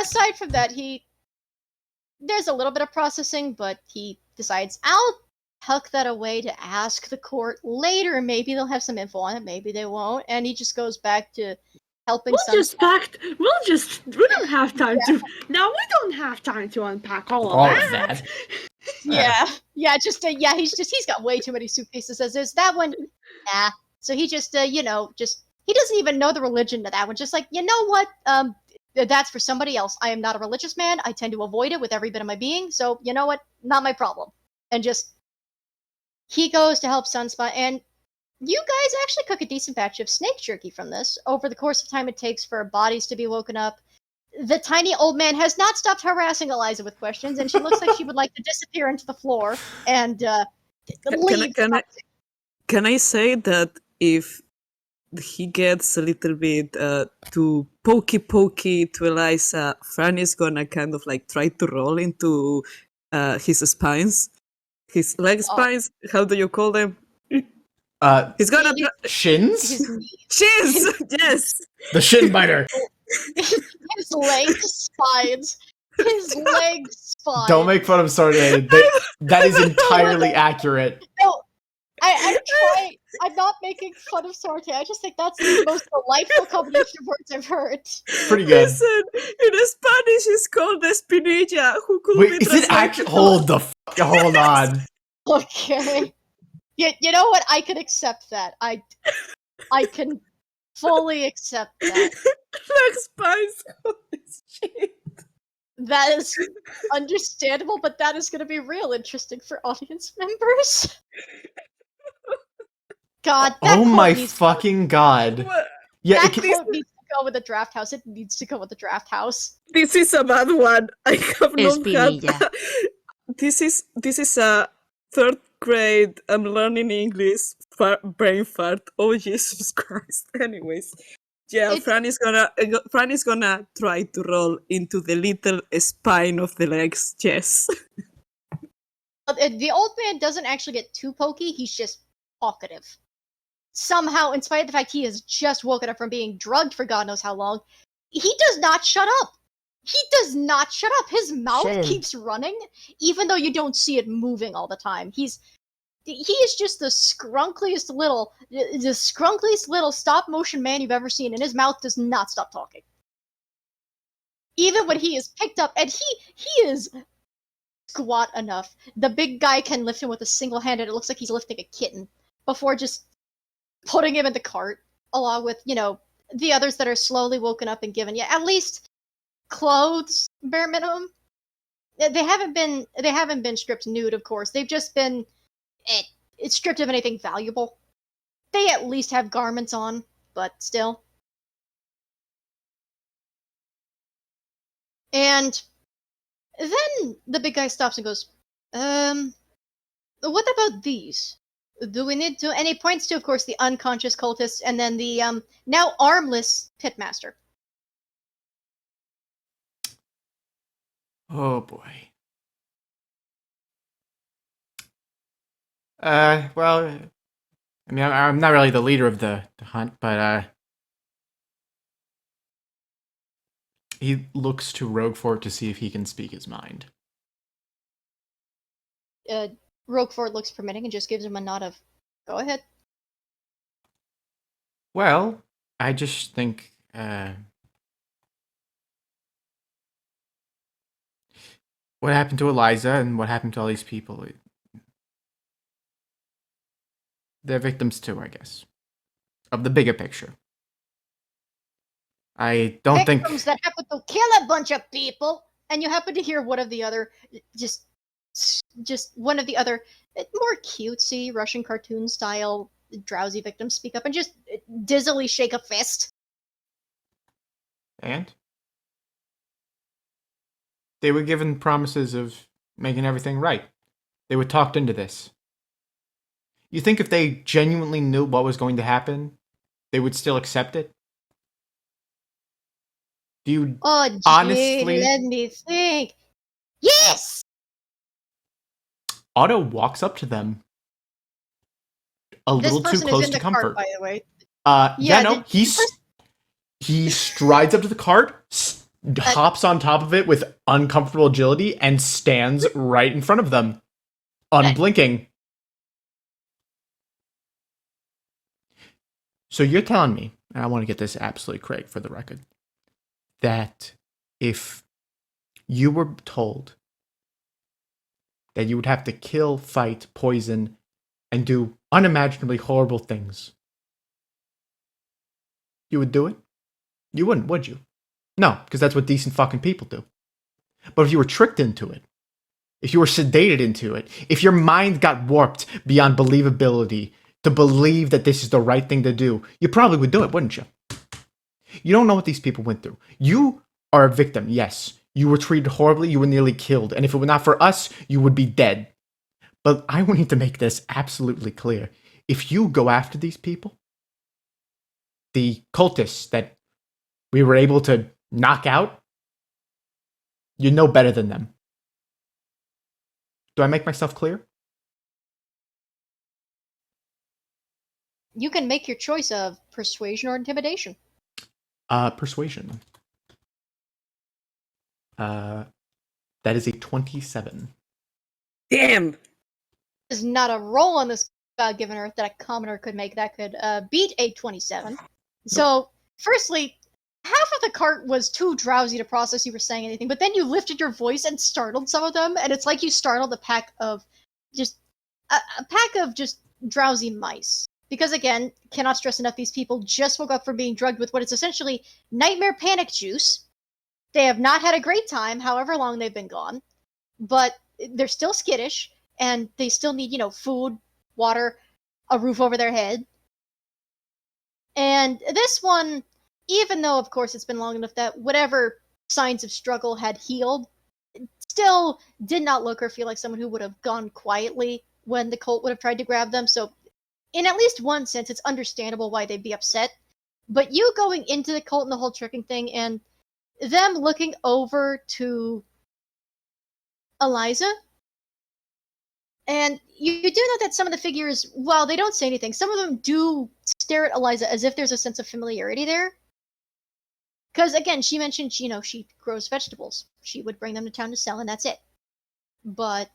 aside from that, there's a little bit of processing, but he decides, I'll tuck that away to ask the court later. Maybe they'll have some info on it, maybe they won't. And he just goes back to helping we don't have time to. Now we don't have time to unpack all of that. He's got way too many suitcases as is. That one, nah. So he just, he doesn't even know the religion of that one. Just like, you know what? That's for somebody else. I am not a religious man. I tend to avoid it with every bit of my being. So, you know what? Not my problem. And just, he goes to help Sunspot, and you guys actually cook a decent batch of snake jerky from this over the course of time it takes for bodies to be woken up. The tiny old man has not stopped harassing Eliza with questions, and she looks like she would like to disappear into the floor and leave. Can I say that if he gets a little bit too pokey to Eliza, Fran is gonna kind of like try to roll into his spines, his leg spines. How do you call them? He's gonna shins. Shins. Yes. The shin biter. His leg spines. His leg spines. Don't make fun of Sarday. That is entirely accurate. No, I'm not making fun of Sorte. I just think that's the most delightful combination of words I've heard. Pretty good. Listen, in Spanish it's called espinilla. Who could Wait, be is it actually? Hold on. Okay. You know what? I can accept that. I can fully accept that. Leg spines. Holy shit. That is understandable, but that is going to be real interesting for audience members. God, that oh quote my needs fucking god. What? Yeah, that quote needs to go with the draft house. It needs to go with the draft house. This is a bad one. I have not Espinilla. had. This is a third grade. I'm learning English. Brain fart. Oh Jesus Christ. Anyways, yeah, Fran is gonna try to roll into the little spine of the legs. Yes. The old man doesn't actually get too pokey. He's just talkative. Somehow, in spite of the fact he has just woken up from being drugged for God knows how long, he does not shut up. He does not shut up. His mouth keeps running, even though you don't see it moving all the time. He is just the scrunkliest little stop motion man you've ever seen, and his mouth does not stop talking. Even when he is picked up, and he is squat enough, the big guy can lift him with a single hand, and it looks like he's lifting a kitten before just putting him in the cart, along with, the others that are slowly woken up and given at least clothes, bare minimum. They haven't been stripped nude, of course. They've just been stripped of anything valuable. They at least have garments on, but still. And then the big guy stops and goes, what about these? Do we need to? And he points to, of course, the unconscious cultist and then the now armless pitmaster. Oh boy. Well, I mean, I'm not really the leader of the hunt, but he looks to Roguefort to see if he can speak his mind. Roguefort looks permitting and just gives him a nod of, go ahead. Well, I just think, what happened to Eliza and what happened to all these people, they're victims too, I guess, of the bigger picture. I don't think... Victims that happen to kill a bunch of people, and you happen to hear one of the other, just one of the other more cutesy Russian cartoon style drowsy victims speak up and just dizzily shake a fist. And? They were given promises of making everything right. They were talked into this. You think if they genuinely knew what was going to happen, they would still accept it? Do you honestly... let me think. Yes! Otto walks up to them a little too close to comfort. Cart, by the way. He strides up to the cart, hops on top of it with uncomfortable agility, and stands right in front of them, unblinking. So you're telling me, and I want to get this absolutely correct for the record, that if you were told that you would have to kill, fight, poison, and do unimaginably horrible things, you would do it? You wouldn't, would you? No, because that's what decent fucking people do. But if you were tricked into it, if you were sedated into it, if your mind got warped beyond believability to believe that this is the right thing to do, you probably would do it, wouldn't you? You don't know what these people went through. You are a victim, yes. You were treated horribly, you were nearly killed, and if it were not for us, you would be dead. But I need to make this absolutely clear. If you go after these people, the cultists that we were able to knock out, you're no better than them. Do I make myself clear? You can make your choice of persuasion or intimidation. Persuasion. That is a 27. Damn! There's not a roll on this given earth that a commoner could make that could beat a 27. Nope. So, firstly, half of the cart was too drowsy to process you were saying anything, but then you lifted your voice and startled some of them, and it's like you startled a pack of just drowsy mice. Because again, cannot stress enough, these people just woke up from being drugged with what is essentially nightmare panic juice. They have not had a great time, however long they've been gone, but they're still skittish, and they still need, food, water, a roof over their head. And this one, even though, of course, it's been long enough that whatever signs of struggle had healed, still did not look or feel like someone who would have gone quietly when the cult would have tried to grab them. So, in at least one sense, it's understandable why they'd be upset. But you going into the cult and the whole tricking thing, and them looking over to Eliza, and you do know that some of the figures, while they don't say anything, some of them do stare at Eliza as if there's a sense of familiarity there. Because, again, she mentioned, she grows vegetables. She would bring them to town to sell, and that's it. But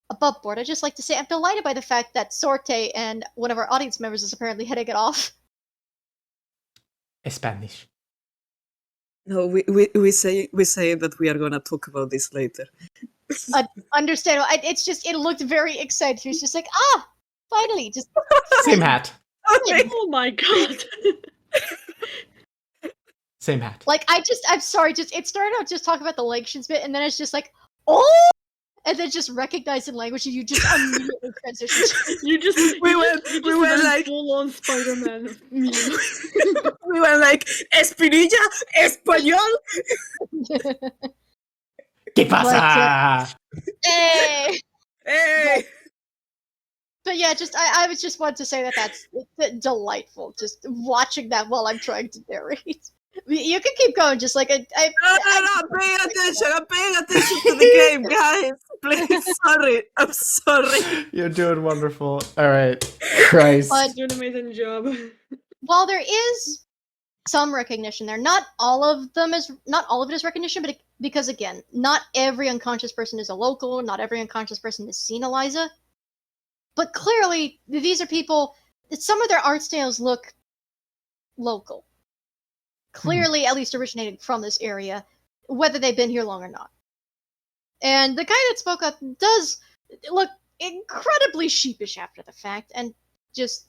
above board, I'd just like to say I'm delighted by the fact that Sorte and one of our audience members is apparently heading it off. Spanish. No, we say that we are gonna talk about this later. Understandable. It's just, it looked very excited. She was just like, finally, just same hat. Oh my god. Same hat. Like, I'm sorry, it started out just talking about the Legtions bit, and then it's just like, oh! And then just recognizing language, and you just immediately transitioned. We went like full on Spider-Man meme. We went like Espinilla, Español. ¿Qué pasa? Hey! But yeah, I was just wanted to say that's delightful, just watching that while I'm trying to narrate. You can keep going, just like No, I'm paying attention to the game, guys. Please, I'm sorry. You're doing wonderful. All right, Christ. But You're doing an amazing job. While there is some recognition there, not all of it is recognition, but because again, not every unconscious person is a local, not every unconscious person has seen Eliza. But clearly, these are people, some of their art styles look local. Clearly, at least originating from this area, whether they've been here long or not. And the guy that spoke up does look incredibly sheepish after the fact, and just,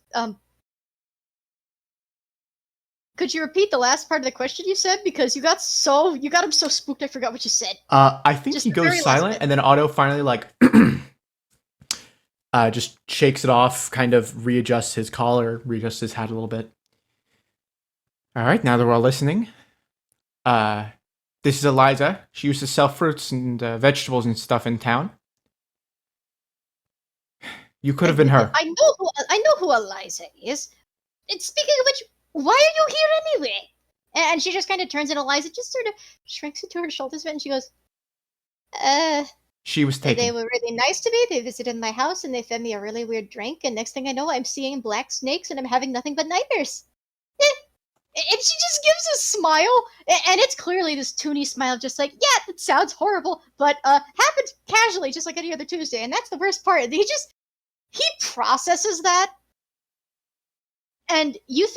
Could you repeat the last part of the question you said? Because you got him so spooked I forgot what you said. I think Just he the very goes last silent, bit. and then Otto finally like just shakes it off, kind of readjusts his collar, readjusts his hat a little bit. All right, now that we're all listening, this is Eliza. She used to sell fruits and vegetables and stuff in town. You could have been her. I know who Eliza is. And speaking of which, why are you here anyway? And she just kind of turns, and Eliza just sort of shrinks into her shoulders a bit, and she goes, She was taken. They were really nice to me. They visited my house, and they fed me a really weird drink, and next thing I know, I'm seeing black snakes, and I'm having nothing but nightmares. And she just gives a smile, and it's clearly this toony smile, just like, yeah, that sounds horrible, but happened casually, just like any other Tuesday, and that's the worst part. He processes that, and you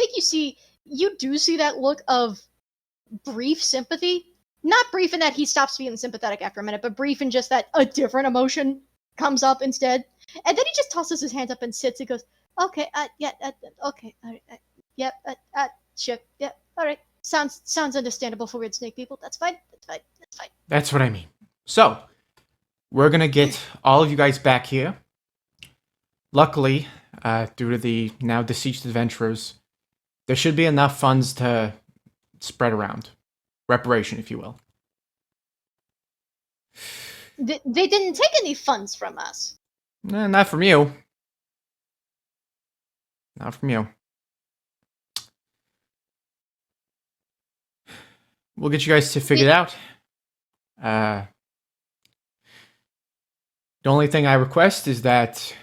do see that look of brief sympathy. Not brief in that he stops being sympathetic after a minute, but brief in just that a different emotion comes up instead. And then he just tosses his hands up and sits and goes, okay, yeah, okay, yep, sure, yeah, all right. Sounds understandable for weird snake people. That's fine. That's what I mean. So, we're gonna get all of you guys back here. Luckily, due to the now deceased adventurers, there should be enough funds to spread around. Reparation, if you will. They didn't take any funds from us. Not from you. Not from you. We'll get you guys to figure it out. The only thing I request is that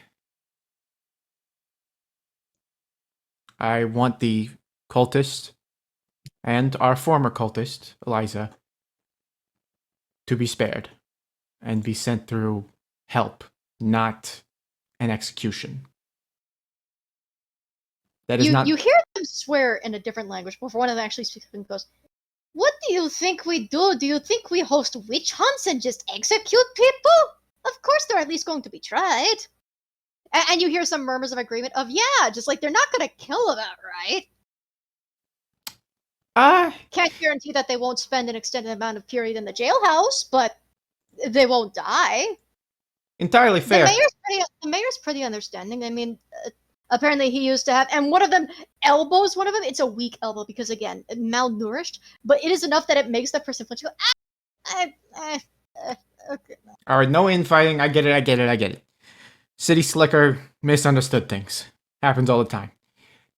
I want the cultist and our former cultist, Eliza, to be spared and be sent through help, not an execution. That is not. You hear them swear in a different language before one of them actually speaks and goes, "What do you think we do? Do you think we host witch hunts and just execute people? Of course they're at least going to be tried." And you hear some murmurs of agreement of, yeah, just like they're not going to kill them outright. Can't guarantee that they won't spend an extended amount of period in the jailhouse, but they won't die. Entirely fair. The mayor's pretty understanding. I mean, apparently he used to have, and one of them elbows one of them. It's a weak elbow because, again, malnourished, but it is enough that it makes that person flinch. Okay. All right, no infighting. I get it. City slicker misunderstood things. Happens all the time.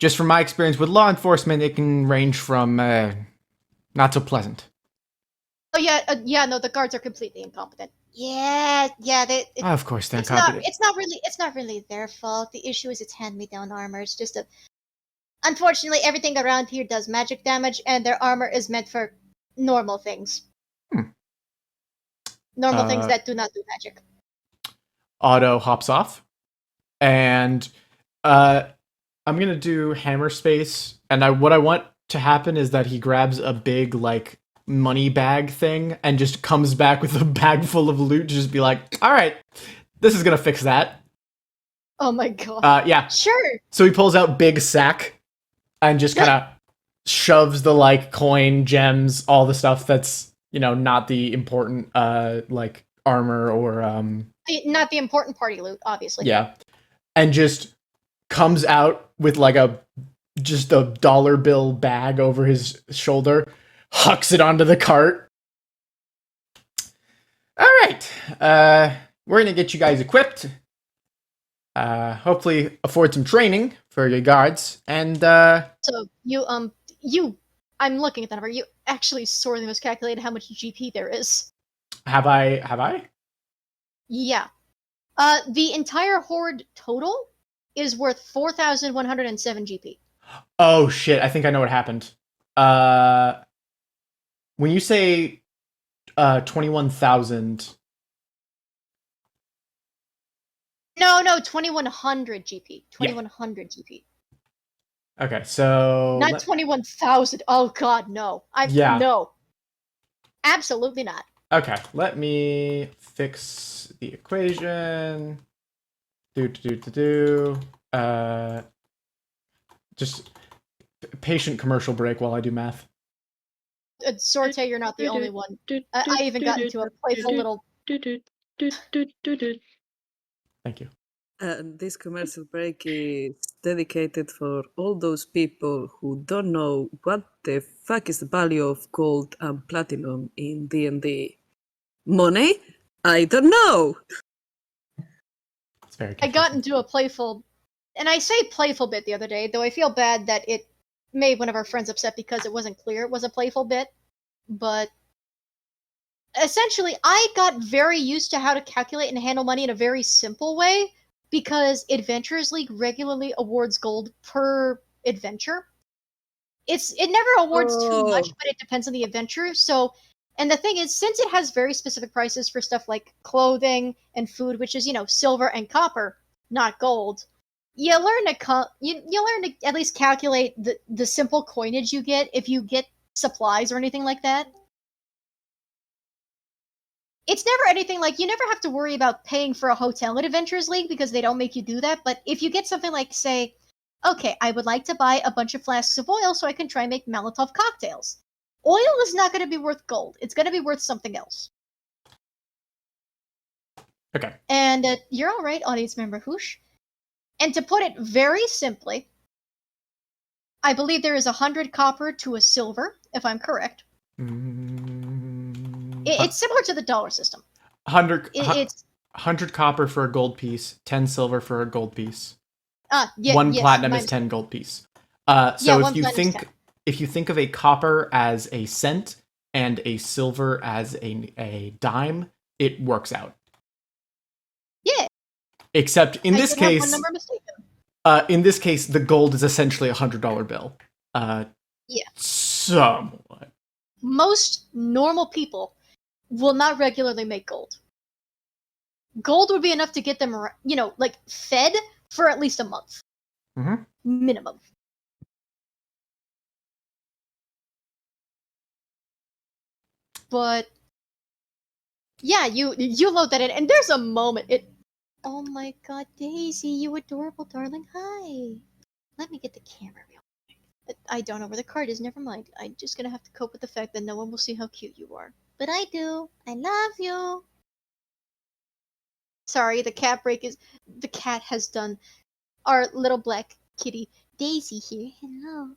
Just from my experience with law enforcement, it can range from not so pleasant. Oh yeah, no, the guards are completely incompetent. Yeah. Of course, they're incompetent. It's not really their fault. The issue is it's hand-me-down armor. It's just unfortunately, everything around here does magic damage, and their armor is meant for normal things. Normal things that do not do magic. Otto hops off, and I'm gonna do hammer space, and what I want to happen is that he grabs a big like money bag thing and just comes back with a bag full of loot to just be like, all right, this is gonna fix that. Oh my god. Yeah. Sure. So he pulls out big sack and just kind of shoves the like coin, gems, all the stuff that's, not the important like armor or not the important party loot, obviously. Yeah. And just comes out with like just a dollar bill bag over his shoulder, hucks it onto the cart. All right. We're going to get you guys equipped. Hopefully afford some training for your guards. And So I'm looking at that number. You actually sorely miscalculated how much GP there is. Have I? Yeah. The entire horde total is worth 4,107 GP. Oh shit, I think I know what happened. When you say 21,000. No, 2,100 GP. 2,100 GP. Okay, so not 21,000. Oh god, no. No. Absolutely not. Okay, let me fix the equation. Just Patient commercial break while I do math. Sorte, you're not the only one. I even got into a playful little... Thank you. This commercial break is dedicated for all those people who don't know what the fuck is the value of gold and platinum in D&D. Money? I don't know! It's very I got into a playful... And I say playful bit the other day, though I feel bad that it made one of our friends upset because it wasn't clear it was a playful bit. But essentially, I got very used to how to calculate and handle money in a very simple way because Adventurers League regularly awards gold per adventure. It never awards too much, but it depends on the adventure. So, and the thing is, since it has very specific prices for stuff like clothing and food, which is, silver and copper, not gold, you learn to you learn to at least calculate the simple coinage you get if you get supplies or anything like that. It's never anything like, you never have to worry about paying for a hotel at Adventurers League because they don't make you do that, but if you get something like, say, okay, I would like to buy a bunch of flasks of oil so I can try and make Molotov cocktails. Oil is not going to be worth gold. It's going to be worth something else. Okay. And you're all right, audience member Hoosh. And to put it very simply, I believe there is 100 copper to a silver, if I'm correct. It's similar to the dollar system. 100 copper for a gold piece, 10 silver for a gold piece. Yeah, one yes, platinum is 10 gold piece. So yeah, if you think of a copper as a cent and a silver as a dime, it works out. Yeah. Except in this case, one number mistaken. In this case, the gold is essentially a $100 bill. Yeah. Somewhat. Most normal people will not regularly make gold. Gold would be enough to get them, fed for at least a month. Mm-hmm. Minimum. But yeah, you load that in, and there's a moment. Oh my god, Daisy, you adorable darling. Hi. Let me get the camera real quick. I don't know where the card is. Never mind. I'm just gonna have to cope with the fact that no one will see how cute you are. But I do. I love you. Sorry, the cat has done. Our little black kitty Daisy here. Hello.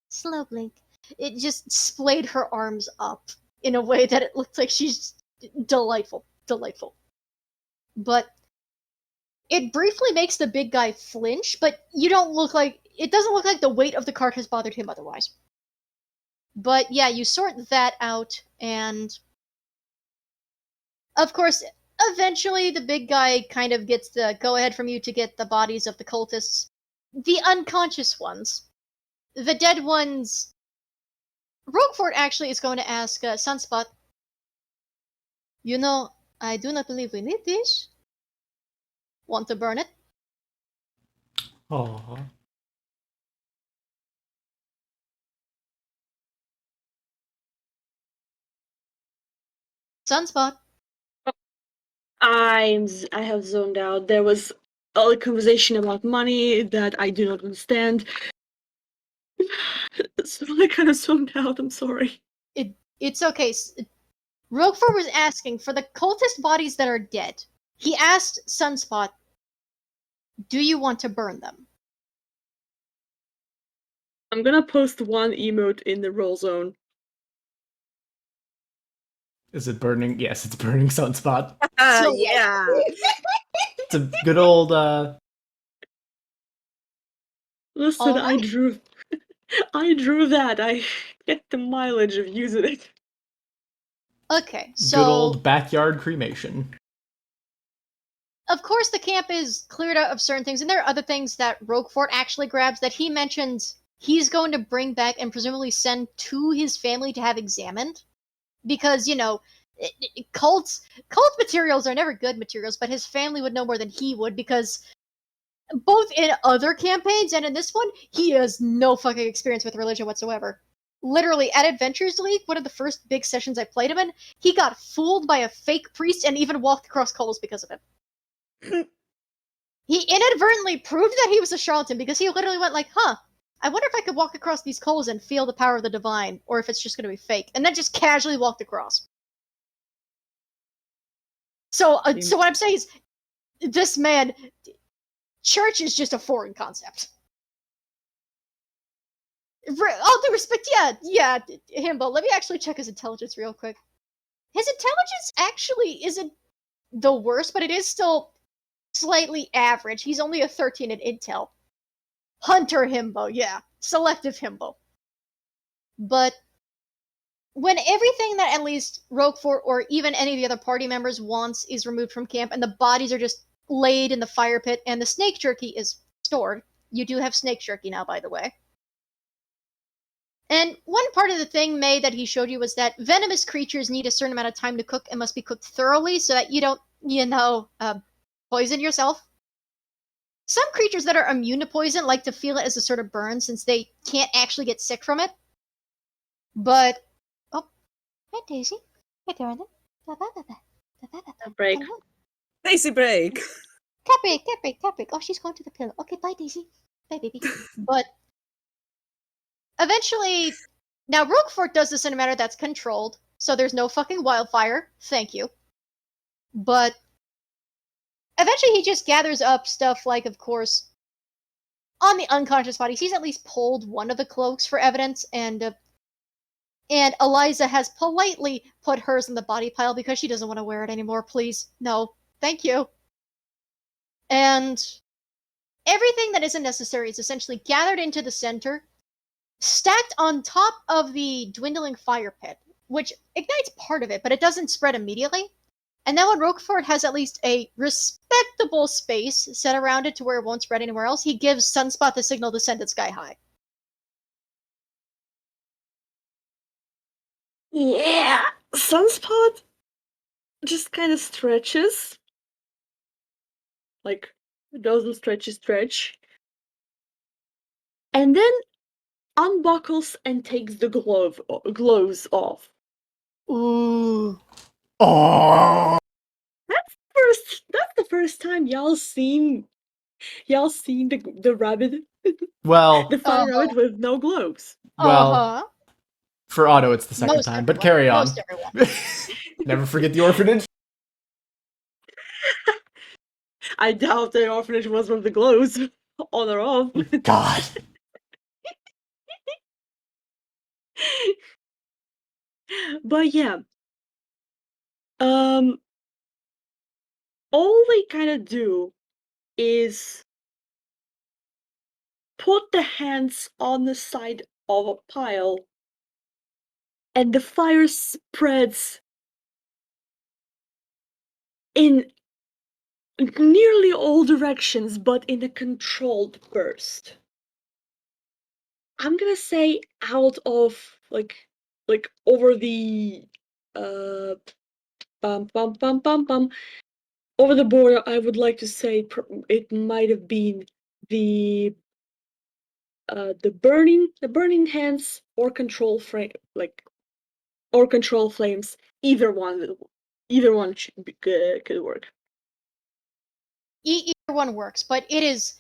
Slow blink. It just splayed her arms up in a way that it looks like she's delightful. But it briefly makes the big guy flinch, but it doesn't look like the weight of the card has bothered him otherwise. But yeah, you sort that out, and of course, eventually the big guy kind of gets the go-ahead from you to get the bodies of the cultists. The unconscious ones. The dead ones... Roguefort actually is going to ask Sunspot, I do not believe we need this. Want to burn it? Aww. Sunspot. I have zoned out. There was a conversation about money that I do not understand. So I kind of zoned out. I'm sorry. It's okay. Roguefort was asking for the cultist bodies that are dead. He asked Sunspot, do you want to burn them? I'm gonna post one emote in the roll zone. Is it burning? Yes, it's burning Sunspot. Yeah. It's a good old, Listen, I drew that. I get the mileage of using it. Okay, so... Good old backyard cremation. Of course the camp is cleared out of certain things, and there are other things that Roguefort actually grabs that he mentions he's going to bring back and presumably send to his family to have examined. Because, cult materials are never good materials, but his family would know more than he would, because both in other campaigns and in this one, he has no fucking experience with religion whatsoever. Literally, at Adventures League, one of the first big sessions I played him in, he got fooled by a fake priest and even walked across coals because of it. He inadvertently proved that he was a charlatan because he literally went like, I wonder if I could walk across these coals and feel the power of the divine, or if it's just going to be fake. And then just casually walked across. So what I'm saying is, this man, church is just a foreign concept. All due respect, yeah, Himbo, let me actually check his intelligence real quick. His intelligence actually isn't the worst, but it is still slightly average. He's only a 13 in intel. Hunter Himbo, yeah. Selective Himbo. But when everything that at least Roguefort or even any of the other party members wants is removed from camp and the bodies are just laid in the fire pit and the snake jerky is stored. You do have snake jerky now, by the way. And one part of the thing, May, that he showed you was that venomous creatures need a certain amount of time to cook and must be cooked thoroughly so that you don't, poison yourself. Some creatures that are immune to poison like to feel it as a sort of burn since they can't actually get sick from it. But, oh, hi Daisy. Hi darling. A break. Hello. Daisy break. Cat break. Oh, she's going to the pillow. Okay, bye Daisy. Bye baby. But eventually, now Roguefort does this in a manner that's controlled, so there's no fucking wildfire. Thank you. But eventually he just gathers up stuff like, of course, on the unconscious bodies. He's at least pulled one of the cloaks for evidence, and Eliza has politely put hers in the body pile because she doesn't want to wear it anymore. Please, no, thank you. And everything that isn't necessary is essentially gathered into the center, stacked on top of the dwindling fire pit, which ignites part of it, but it doesn't spread immediately. And now when Roguefort has at least a respectable space set around it to where it won't spread anywhere else, he gives Sunspot the signal to send it sky high. Yeah, Sunspot just kind of stretches. Like, doesn't stretch. And then unbuckles and takes the gloves off. Ooh. Oh. That's the first time y'all seen the rabbit, Well, the fire rabbit with no gloves. Uh-huh. For Otto, it's the second Most time, everyone. but carry on. Most everyone. Never forget the orphanage. I doubt the orphanage was with the gloves on or off. God. But yeah. All they kind of do is put the hands on the side of a pile, and the fire spreads in nearly all directions, but in a controlled burst. I'm gonna say out of like over the over the border. I would like to say it might have been the burning hands or control frame, or control flames. Either one could work. Either one works, but it is,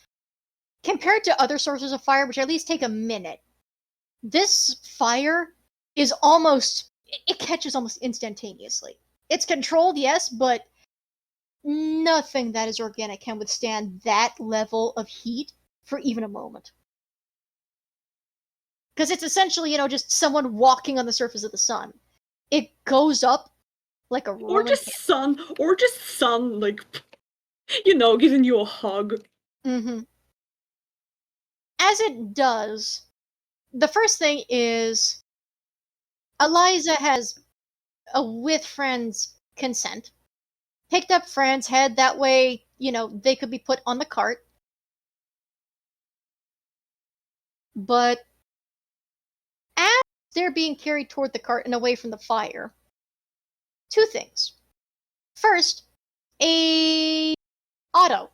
compared to other sources of fire, which at least take a minute, this fire is almost, it catches almost instantaneously. It's controlled, yes, but nothing that is organic can withstand that level of heat for even a moment. Because it's essentially, just someone walking on the surface of the sun. It goes up like a Or just sun, like, giving you a hug. Mm-hmm. As it does, the first thing is Eliza has, with Fran's consent, picked up Fran's head. That way, they could be put on the cart. But as they're being carried toward the cart and away from the fire, two things. First, Otto.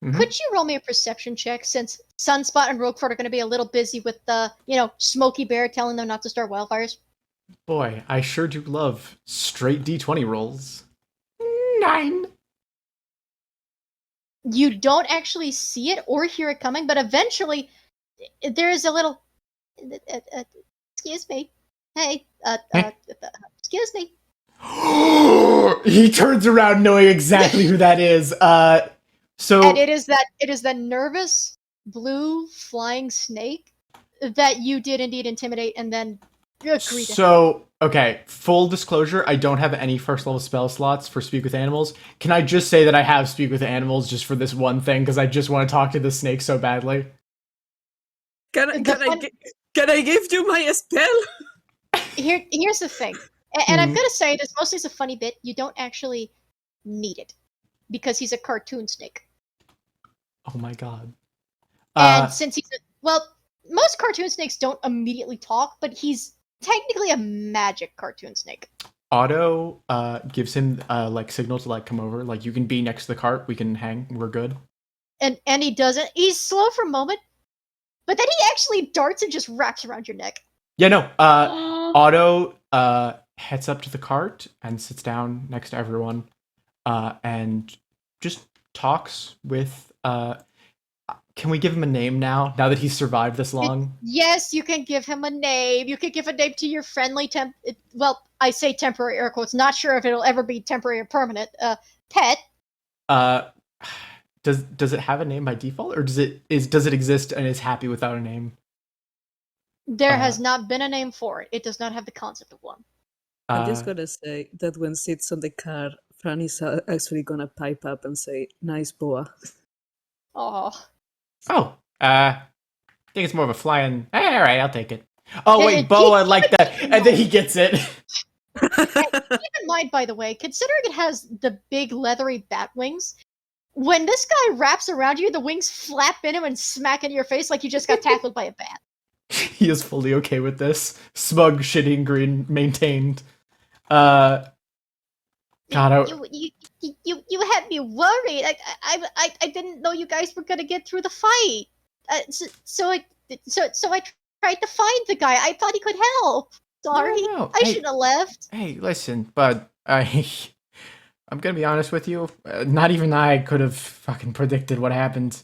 Mhm. Could you roll me a perception check, since Sunspot and Roguefort are going to be a little busy with the, Smokey Bear telling them not to start wildfires? Boy, I sure do love straight D20 rolls. 9. You don't actually see it or hear it coming, but eventually there is a little. Excuse me. Hey. Excuse me. He turns around knowing exactly who that is. So And it is that nervous blue flying snake that you did indeed intimidate and then agree to. So, okay, full disclosure, I don't have any first level spell slots for Speak with Animals. Can I just say that I have Speak with Animals just for this one thing because I just want to talk to the snake so badly? Can I give you my spell? Here's the thing. And I'm gonna say this mostly as a funny bit, you don't actually need it. Because he's a cartoon snake. Oh my god. And since he's most cartoon snakes don't immediately talk, but he's technically a magic cartoon snake. Otto gives him like signal to like come over, like you can be next to the cart, we can hang, we're good. And he doesn't. He's slow for a moment, but then he actually darts and just wraps around your neck. Yeah, no. Otto heads up to the cart and sits down next to everyone, and just talks with. Can we give him a name now? Now that he's survived this long? Yes, you can give him a name. You can give a name to your friendly well, I say temporary air quotes. Not sure if it'll ever be temporary or permanent. Pet. Does it have a name by default, or does it exist and is happy without a name? There has not been a name for it. It does not have the concept of one. I'm just gonna say that when sits on the car, Fran is actually gonna pipe up and say, "Nice boa." Oh. I think it's more of a flying. All right, I'll take it. Oh wait, boa like that, and then he gets it. Keep in mind, by the way, considering it has the big leathery bat wings, when this guy wraps around you, the wings flap in him and smack into your face like you just got tackled by a bat. He is fully okay with this. Smug, shitting green maintained. God, you had me worried. I didn't know you guys were gonna get through the fight. So I tried to find the guy. I thought he could help. Sorry, No. I shouldn't have left. Hey, listen, bud. I'm gonna be honest with you. Not even I could have fucking predicted what happened.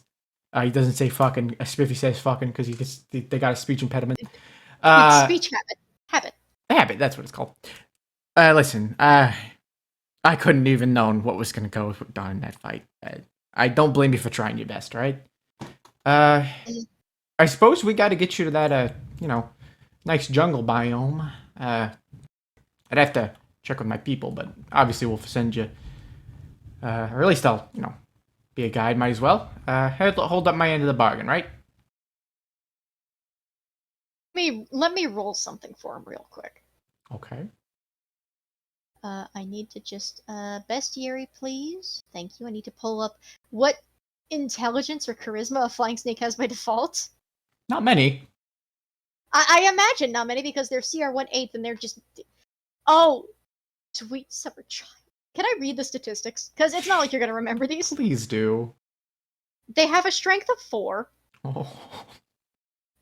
He doesn't say fucking. Spiffy says fucking because they got a speech impediment. It's speech habit. Habit. That's what it's called. Listen. I couldn't even known what was gonna go down in that fight. I don't blame you for trying your best, right? I suppose we got to get you to that nice jungle biome. I'd have to check with my people, but obviously we'll send you. Or at least I'll, be a guide. Might as well. Hold up my end of the bargain, right? Let me roll something for him real quick. Okay. I need to just bestiary, please. Thank you. I need to pull up what intelligence or charisma a flying snake has by default. Not many. I imagine not many because they're CR 1/8 and they're just. Oh, sweet summer child. Can I read the statistics? Because it's not like you're gonna remember these. Please do. They have a strength of 4, Oh.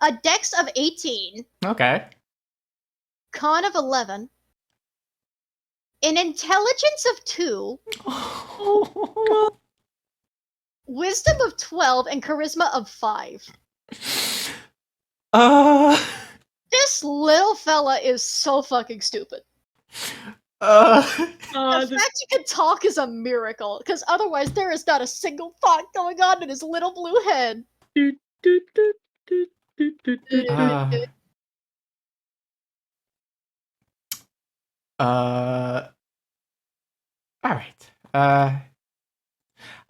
a dex of 18, Okay. con of 11, an intelligence of 2, wisdom of 12, and charisma of 5. This little fella is so fucking stupid. The fact you can talk is a miracle, because otherwise there is not a single thought going on in his little blue head. Alright. I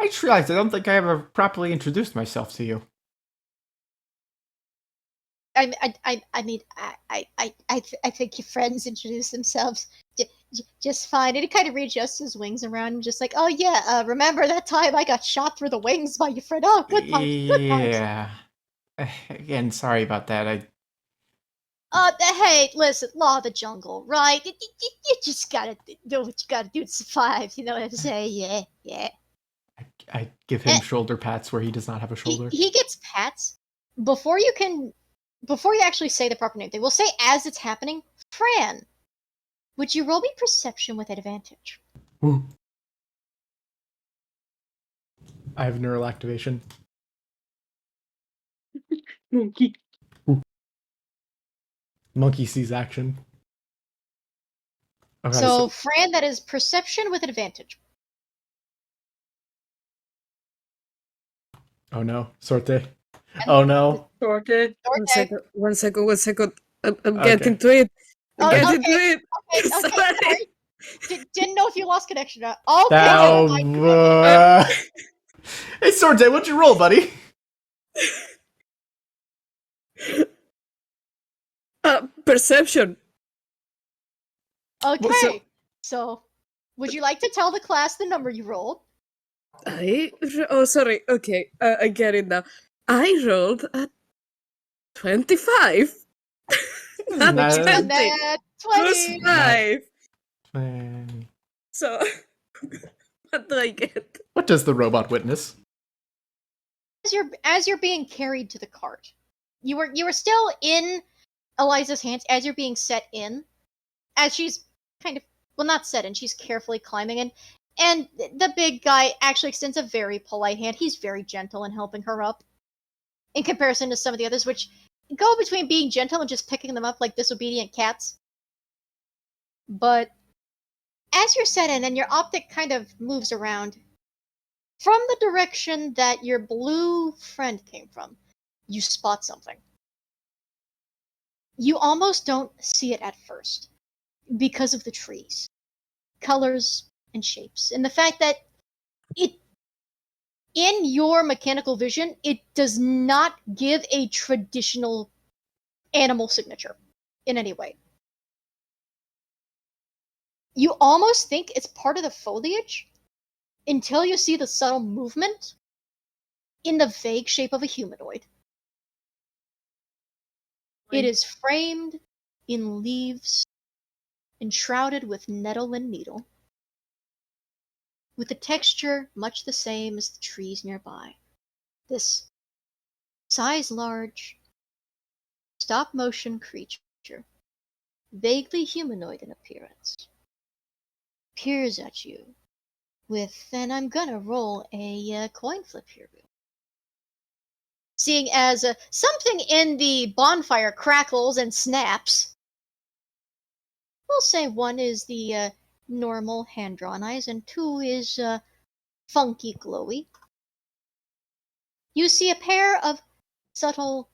just realized I don't think I ever properly introduced myself to you. I think your friends introduce themselves just fine. And he kind of readjusts his wings around and just like, oh yeah, remember that time I got shot through the wings by your friend? Oh, good times, good times. Yeah. Again, sorry about that. Hey, listen, law of the jungle, right? You just gotta do what you gotta do to survive. You know what I'm saying? Yeah. I give him shoulder pats where he does not have a shoulder. He gets pats before you actually say the proper name. They will say as it's happening, Fran. Would you roll me perception with advantage? Ooh. I have neural activation. Monkey. Monkey sees action. Okay, So, Fran, that is perception with advantage. oh no, Sorte. Oh no. Sorted. Okay. One second. I'm Okay. getting to it. I'm Okay. getting to it. Okay, Sorry. Didn't know if you lost connection. Okay, Now, never mind. hey, Sorte, what'd you roll, buddy? Perception. Okay, so would you like to tell the class the number you rolled? Oh, sorry. Okay, I get it now. I rolled a 25. Not Nice. 20. Net Plus 20. 5. Man. So, what do I get? What does the robot witness? As you're being carried to the cart, you were still in Eliza's hands as you're being set in, as she's kind of, well, not set in, she's carefully climbing in, and the big guy actually extends a very polite hand. He's very gentle in helping her up, in comparison to some of the others, which go between being gentle and just picking them up like disobedient cats. But as you're set in and your optic kind of moves around, from the direction that your blue friend came from, you spot something. You almost don't see it at first because of the trees, colors, and shapes, and the fact that it, in your mechanical vision, it does not give a traditional animal signature in any way. You almost think it's part of the foliage until you see the subtle movement in the vague shape of a humanoid. It is framed in leaves, enshrouded with nettle and needle, with a texture much the same as the trees nearby. This size large, stop-motion creature, vaguely humanoid in appearance, peers at you with, and I'm gonna roll a coin flip here. Seeing as something in the bonfire crackles and snaps, we'll say one is the normal hand-drawn eyes and two is funky glowy. You see a pair of subtle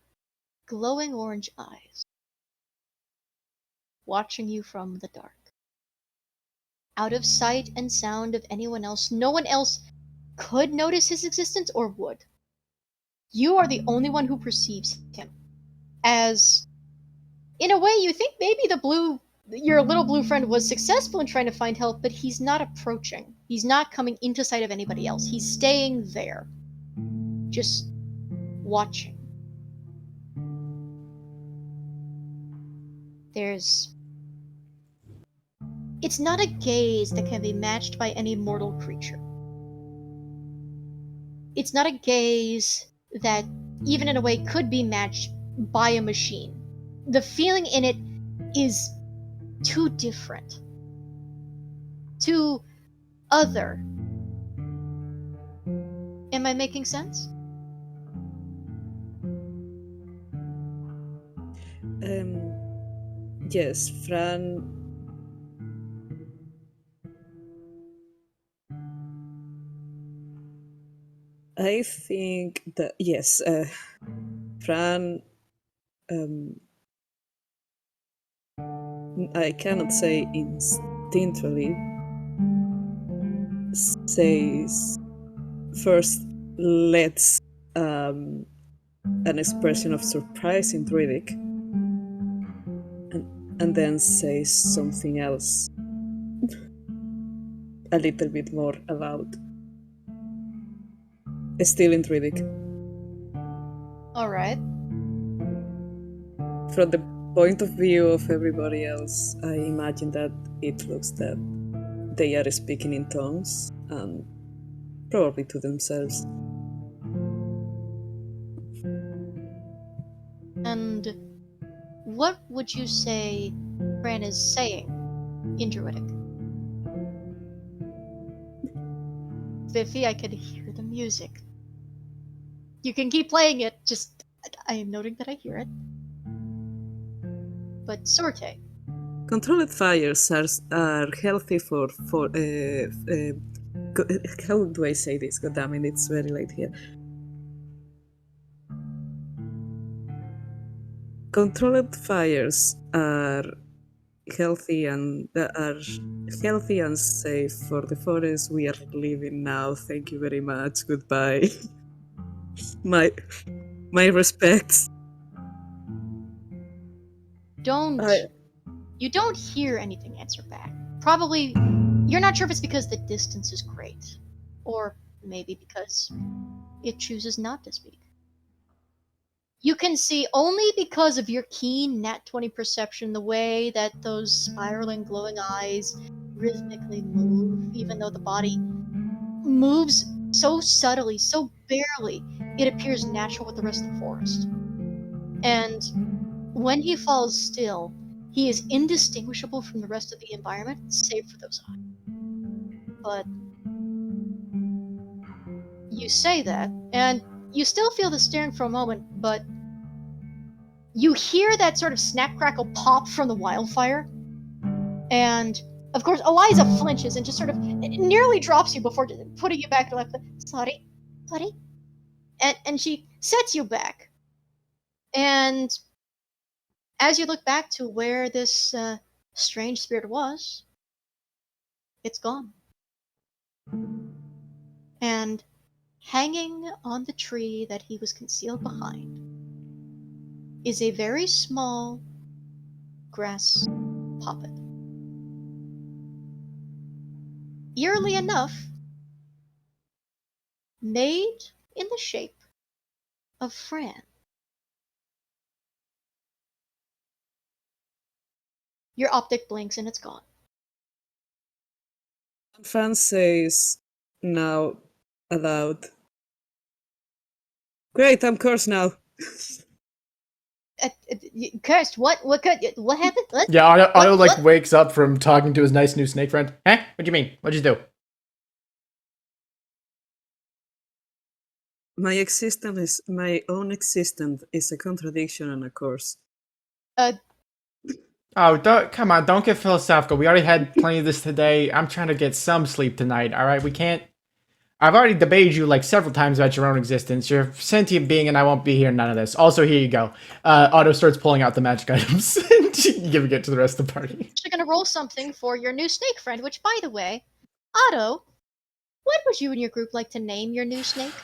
glowing orange eyes watching you from the dark. Out of sight and sound of anyone else, no one else could notice his existence or would. You are the only one who perceives him. As, in a way, you think maybe your little blue friend was successful in trying to find help, but he's not approaching. He's not coming into sight of anybody else. He's staying there. Just watching. It's not a gaze that can be matched by any mortal creature. It's not a gaze that, even in a way, could be matched by a machine. The feeling in it is too different. Too other. Am I making sense? Yes, Fran. I think that, yes, Fran, I cannot say instinctually, says first, let's an expression of surprise in Druidic, and then says something else a little bit more aloud. Still in Druidic. Alright. From the point of view of everybody else, I imagine that it looks that they are speaking in tongues, and probably to themselves. And what would you say Fran is saying in Druidic? Viffy, I could hear the music. You can keep playing it, just I am noting that I hear it. But Sorte, Controlled fires are healthy for how do I say this? God damn it, it's very late here. Controlled fires are healthy and safe for the forest we are living now. Thank you very much. Goodbye. my respects. you don't hear anything answer back. Probably, you're not sure if it's because the distance is great, or maybe because it chooses not to speak. You can see only because of your keen nat 20 perception the way that those spiraling glowing eyes rhythmically move, even though the body moves so subtly, so barely, it appears natural with the rest of the forest. And when he falls still, he is indistinguishable from the rest of the environment, save for those eyes. But you say that, and you still feel the staring for a moment, but you hear that sort of snap crackle pop from the wildfire, and of course Eliza flinches and just sort of nearly drops you before putting you back to life. Sorry, and she sets you back. And as you look back to where this strange spirit was, it's gone. And hanging on the tree that he was concealed behind is a very small grass puppet. Eerily enough, made in the shape of Fran. Your optic blinks and it's gone. Fran says now aloud, "Great, I'm cursed now." Cursed? What happened? What? Yeah, Otto like what? wakes up from talking to his nice new snake friend. Huh? What do you mean? What'd you do? My own existence is a contradiction and a curse. Oh, come on, don't get philosophical. We already had plenty of this today. I'm trying to get some sleep tonight, alright? We can't... I've already debated you like several times about your own existence. You're a sentient being and I won't be here, none of this. Also, here you go. Otto starts pulling out the magic items and giving it to the rest of the party. You're gonna roll something for your new snake friend, which, by the way, Otto, what would you and your group like to name your new snake?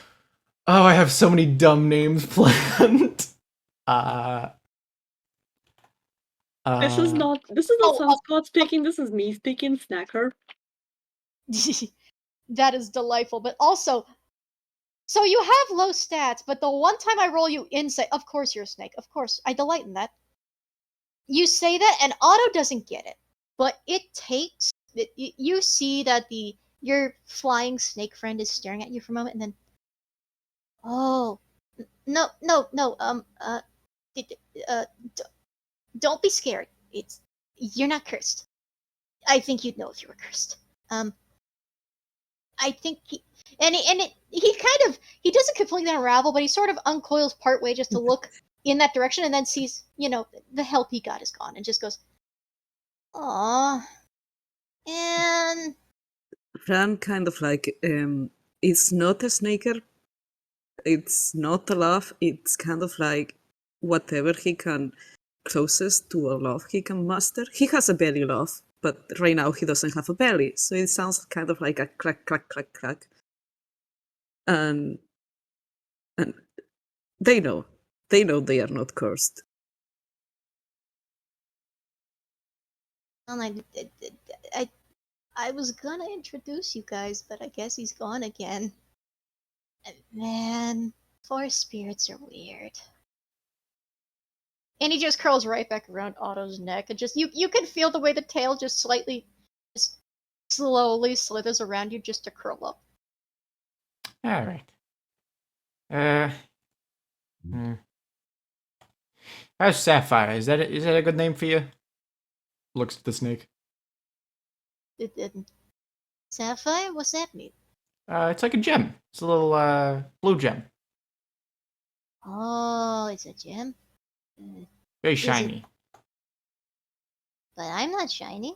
Oh, I have so many dumb names planned. This is not Sunspot speaking, this is me speaking, Snacker. That is delightful, but also, so you have low stats, but the one time I roll you insight, of course you're a snake, of course, I delight in that. You say that, and Otto doesn't get it, but it takes, you see that your flying snake friend is staring at you for a moment, and then, oh, no, don't be scared. You're not cursed. I think you'd know if you were cursed. I think he doesn't completely unravel, but he sort of uncoils partway just to look in that direction, and then sees, the help he got is gone, and just goes, "Aw, and." Fran kind of like, it's not a snaker, it's not a laugh, it's kind of like whatever he can closest to a laugh he can master. He has a belly laugh, but right now he doesn't have a belly, so it sounds kind of like a crack, crack, crack, crack. And they know they are not cursed. I was gonna introduce you guys, but I guess he's gone again. Man, forest spirits are weird. And he just curls right back around Otto's neck, and just you can feel the way the tail just slowly slithers around you just to curl up. All right. How's Sapphire? Is that a good name for you? Looks at the snake. Sapphire? What's that mean? It's like a gem. It's a little blue gem. Oh, it's a gem? Very it- shiny. But I'm not shiny.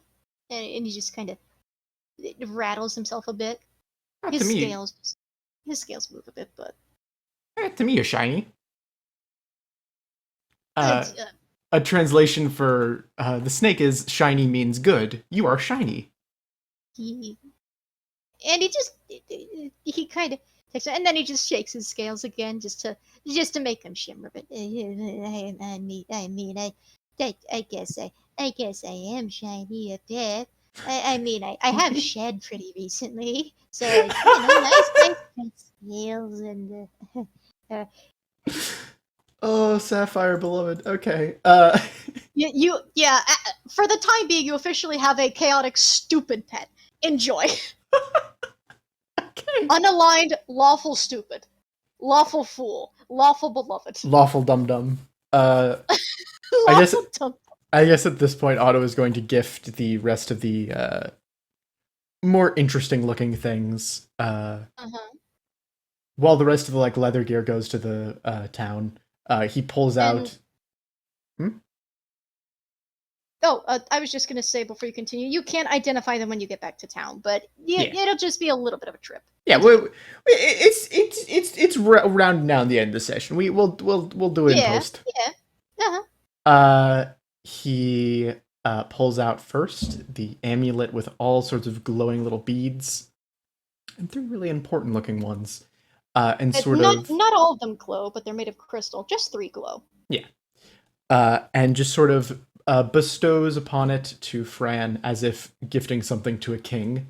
And he just kind of rattles himself a bit. Not His to me. scales move a bit, but To me, you're shiny. uh, A translation for the snake is shiny means good. You are shiny. he kind of takes it, and then he just shakes his scales again, just to make them shimmer a bit. I guess I am shiny a bit. I have shed pretty recently, so nice scales and. Oh, Sapphire beloved. Okay. Yeah. For the time being, you officially have a chaotic, stupid pet. Enjoy. Okay. Unaligned, lawful stupid, lawful fool, lawful beloved. Lawful dum dum. Lawful dumb. I guess at this point, Otto is going to gift the rest of the more interesting looking things. While the rest of the leather gear goes to the town, he pulls out. Oh, I was just gonna say before you continue, you can't identify them when you get back to town, but Yeah. it'll just be a little bit of a trip. Yeah, it's rounding down the end of the session. We'll do it in post. Yeah. He pulls out first the amulet with all sorts of glowing little beads, and they're really important looking ones. And not all of them glow, but they're made of crystal. Just 3 glow. Yeah. And just sort of bestows upon it to Fran as if gifting something to a king.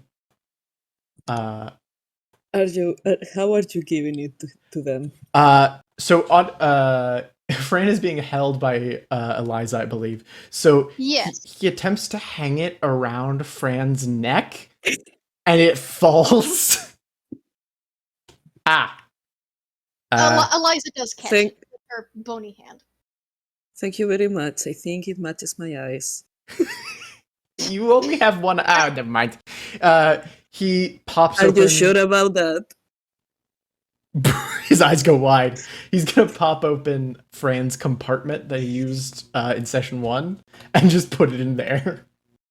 How are you giving it to them? So Fran is being held by Eliza, I believe. So yes, he attempts to hang it around Fran's neck, and it falls. Eliza does catch it with her bony hand. Thank you very much. I think it matches my eyes. You only have one eye. Never mind. He pops open. Are you sure about that? His eyes go wide. He's gonna pop open Fran's compartment that he used in session 1 and just put it in there.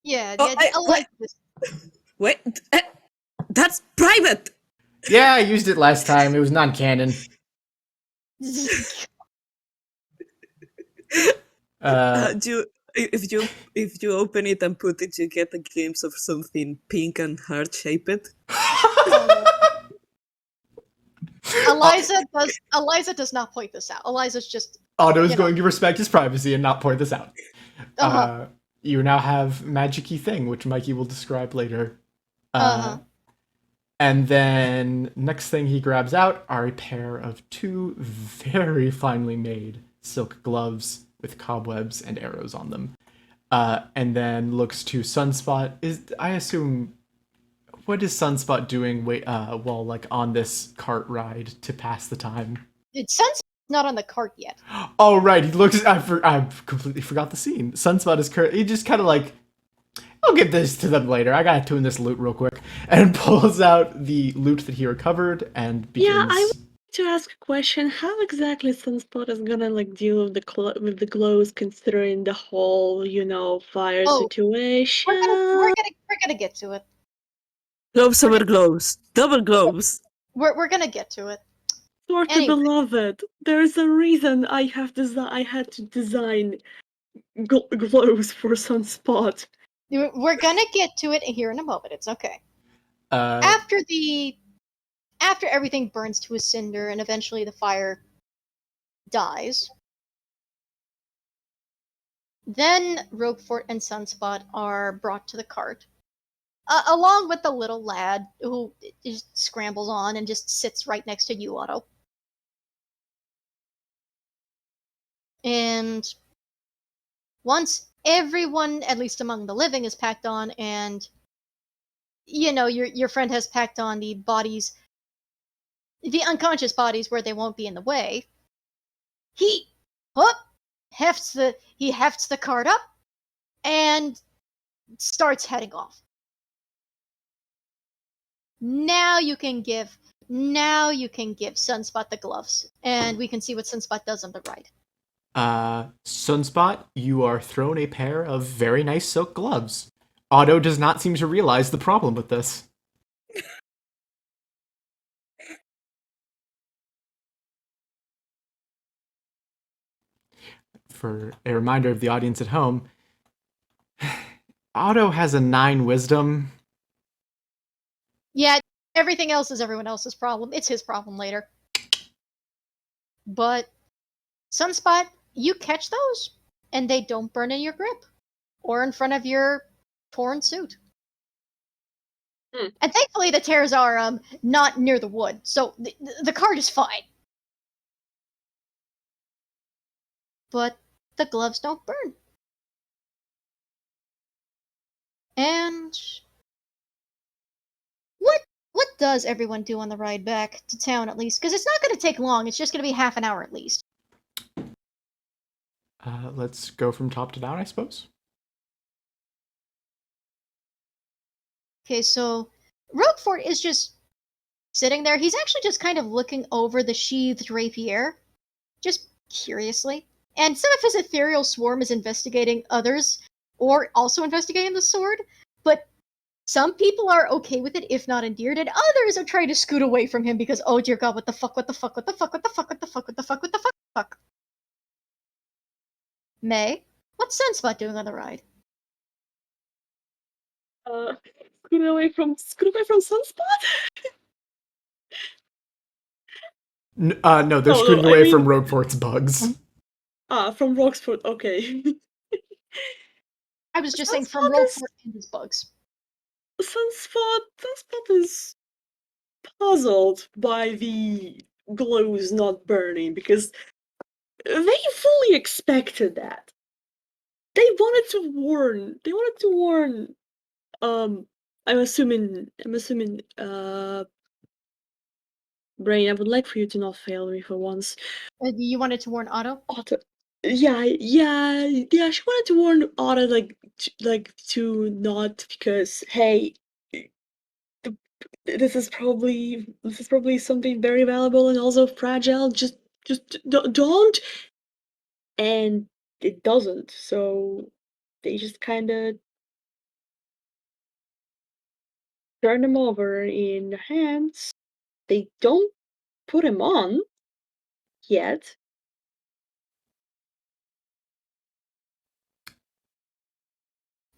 Yeah, Wait, that's private. Yeah, I used it last time. It was non-canon. If you open it and put it, you get a glimpse of something pink and heart-shaped. Eliza does not point this out. Eliza's just Otto's going to respect his privacy and not point this out. You now have magic-y thing, which Mikey will describe later. And then next thing he grabs out are a pair of 2 very finely made silk gloves with cobwebs and arrows on them. And then looks to Sunspot. I assume, what is Sunspot doing while on this cart ride to pass the time? Sunspot's not on the cart yet. Oh right, he looks. I completely forgot the scene. Sunspot is he just kind of I'll give this to them later. I gotta tune this loot real quick, and pulls out the loot that he recovered and begins. Yeah, I want to ask a question. How exactly Sunspot is gonna deal with the glows, considering the whole fire situation? We're gonna get to it. Gloves over gloves, double gloves. We're gonna get to it. Sort of beloved. There's a reason I had to design glows for Sunspot. We're gonna get to it here in a moment. It's okay. After everything burns to a cinder and eventually the fire dies, then Roguefort and Sunspot are brought to the cart, along with the little lad who just scrambles on and just sits right next to you, Otto. And once everyone, at least among the living, is packed on, and your friend has packed on the bodies, the unconscious bodies, where they won't be in the way, he hefts the cart up and starts heading off. Now you can give Now you can give Sunspot the gloves, and we can see what Sunspot does on the ride. Sunspot, you are thrown a pair of very nice silk gloves. Otto does not seem to realize the problem with this. For a reminder of the audience at home, Otto has a 9 wisdom. Yeah, everything else is everyone else's problem. It's his problem later. But Sunspot, you catch those, and they don't burn in your grip or in front of your torn suit. And thankfully, the tears are not near the wood, so the card is fine. But the gloves don't burn. And what does everyone do on the ride back to town, at least? Because it's not going to take long. It's just going to be half an hour at least. Let's go from top to down, I suppose. Okay, so Roguefort is just sitting there. He's actually just kind of looking over the sheathed rapier, just curiously. And some of his ethereal swarm is investigating others, or also investigating the sword, but some people are okay with it, if not endeared, and others are trying to scoot away from him because, oh dear god, what the fuck, what the fuck, what the fuck, what the fuck, what the fuck, what the fuck, what the fuck. May, what's Sunspot doing on the ride? Scoot away from Sunspot? No, they're No, scooting I away mean- from Roguefort's bugs. From Roguefort, okay. I was just saying from Sunspot is- Roguefort and his bugs. Sunspot is puzzled by the glows not burning because they fully expected that. They wanted to warn I'm assuming Brain, I would like for you to not fail me for once. You wanted to warn Otto? Otto. Yeah, she wanted to warn Otto to not, because hey, this is probably something very valuable and also fragile. Just don't. And it doesn't. So they just kind of turn him over in hands. They don't put him on yet.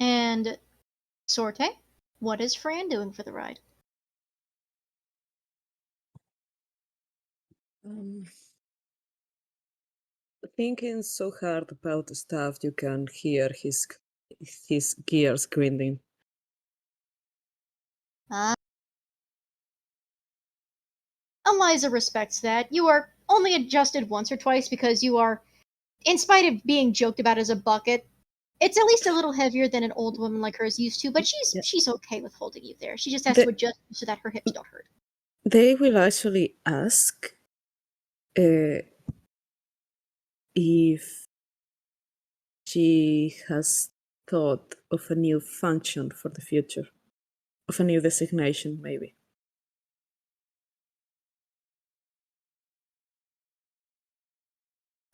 And Sorte, what is Fran doing for the ride? Thinking so hard about the stuff, you can hear his gears grinding. Eliza respects that. You are only adjusted once or twice because you are, in spite of being joked about as a bucket, it's at least a little heavier than an old woman like her is used to, but she's okay with holding you there. She just has to adjust so that her hips don't hurt. They will actually ask if she has thought of a new function for the future, of a new designation, maybe.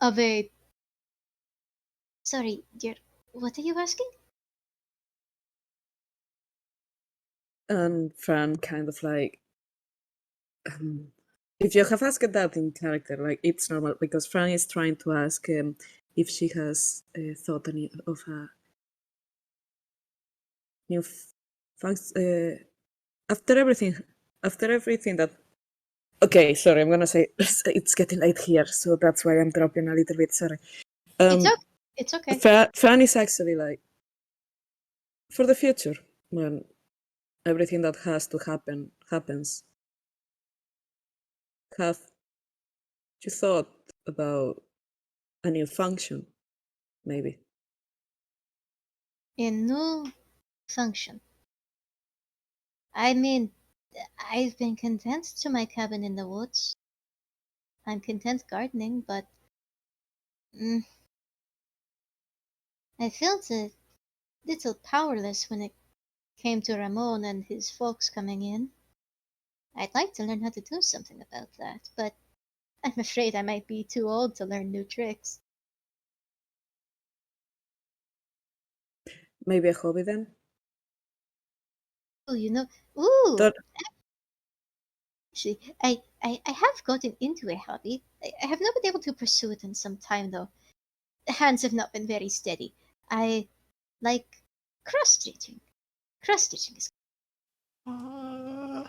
Of a... Sorry, dear, what are you asking? And Fran kind of like... if you have asked that in character, like, it's normal, because Fran is trying to ask if she has thought of a new function. After everything that... Okay, sorry, I'm gonna say it's getting late here, so that's why I'm dropping a little bit, sorry. It's okay. Fran is actually like, for the future, when everything that has to happen happens, have you thought about a new function, maybe? A new function. I mean, I've been content to my cabin in the woods. I'm content gardening, but I felt a little powerless when it came to Ramon and his folks coming in. I'd like to learn how to do something about that, but I'm afraid I might be too old to learn new tricks. Maybe a hobby then? Oh, you know, ooh, Don't- actually, I have gotten into a hobby. I have not been able to pursue it in some time, though. The hands have not been very steady. I like cross-stitching. Cross-stitching is... oh,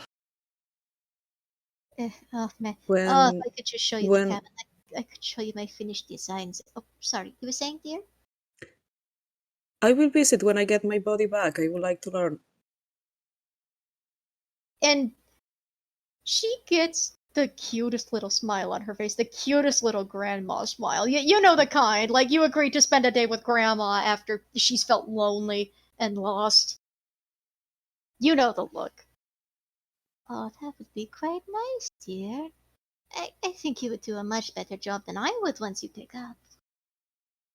man. Oh, if When I could just show you the when cabinet. I could show you my finished designs. Oh, sorry. You were saying, dear? I will visit when I get my body back. I would like to learn. And she gets the cutest little smile on her face, the cutest little grandma smile. You know the kind. Like, you agreed to spend a day with grandma after she's felt lonely and lost. You know the look. Oh, that would be quite nice, dear. I think you would do a much better job than I would once you pick up.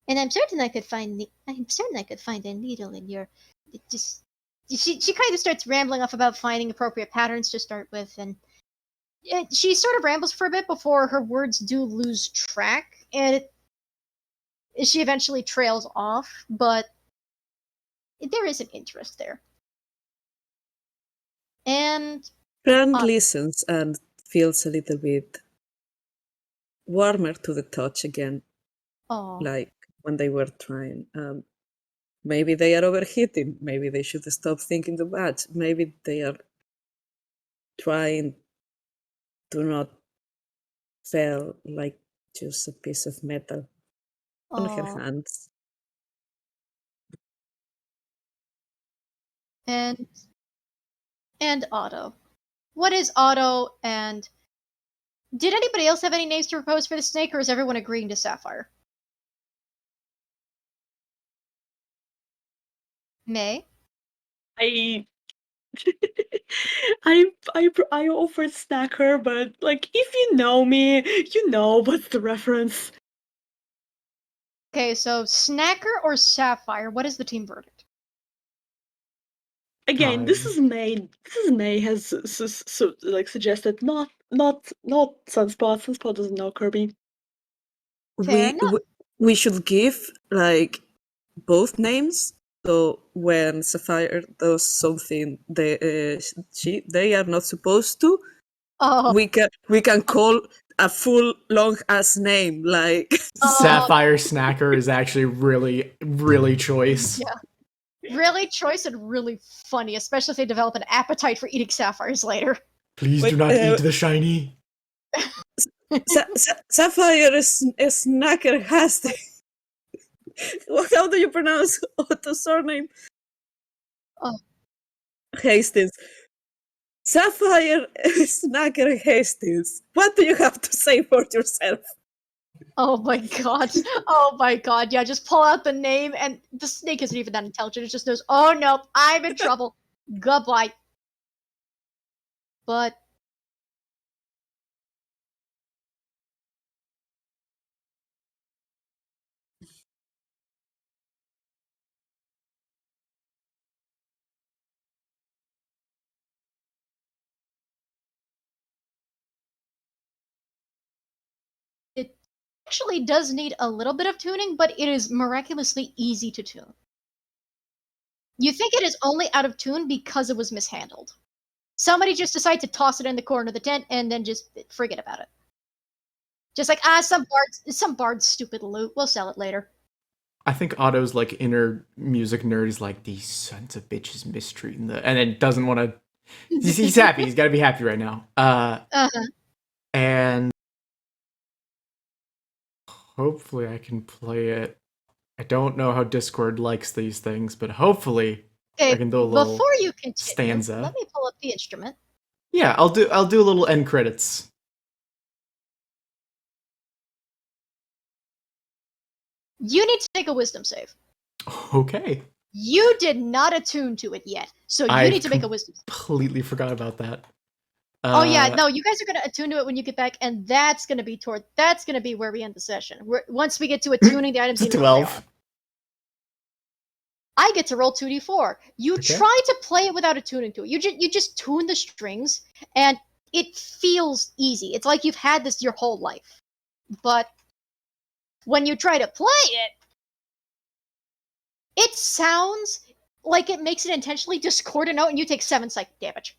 And I'm certain I could find a needle in your... It just... She kind of starts rambling off about finding appropriate patterns to start with, and she sort of rambles for a bit before her words do lose track, and she eventually trails off, but there is an interest there. And Fran listens and feels a little bit warmer to the touch again, like when they were trying. Maybe they are overheating. Maybe they should stop thinking too much. Maybe they are trying to not feel like just a piece of metal on her hands. And Otto. What is Otto, and did anybody else have any names to propose for the snake, or is everyone agreeing to Sapphire? May? I I offered Snacker, but like if you know me, you know what's the reference. Okay, so Snacker or Sapphire? What is the team verdict? Again, this is May. This is May has suggested not Sunspot. Sunspot doesn't know Kirby. Fair enough. We should give like both names. So when Sapphire does something they are not supposed to, we can call a full long ass name like Sapphire Snacker is actually really choice. Yeah. Really choice and really funny, especially if they develop an appetite for eating sapphires later. Please do not eat the shiny. Sapphire is Snacker Hastings. How do you pronounce Otto's surname? Hastings. Sapphire Snacker Hastings. What do you have to say for yourself? Oh my god. Oh my god. Yeah, just pull out the name, and the snake isn't even that intelligent. It just knows, oh no, I'm in trouble. Goodbye. But it actually does need a little bit of tuning, but it is miraculously easy to tune. You think it is only out of tune because it was mishandled. Somebody just decided to toss it in the corner of the tent and then just forget about it. Just like, some bard's stupid loot. We'll sell it later. I think Otto's like inner music nerd is like, these sons of bitches mistreating the, and then doesn't want to. He's happy. He's got to be happy right now. And hopefully I can play it. I don't know how Discord likes these things, but hopefully I can do a little before you continue, stanza. Let me pull up the instrument. Yeah, I'll do a little end credits. You need to make a wisdom save. Okay. You did not attune to it yet, so you need to make a wisdom save. Completely forgot about that. Oh yeah, no, you guys are gonna attune to it when you get back, and that's gonna be where we end the session. Once we get to attuning the items, you know 12. I get to roll 2d4. You try to play it without attuning to it. You just tune the strings, and it feels easy. It's like you've had this your whole life. But when you try to play it sounds like it makes it intentionally discordant out and you take 7 psychic damage.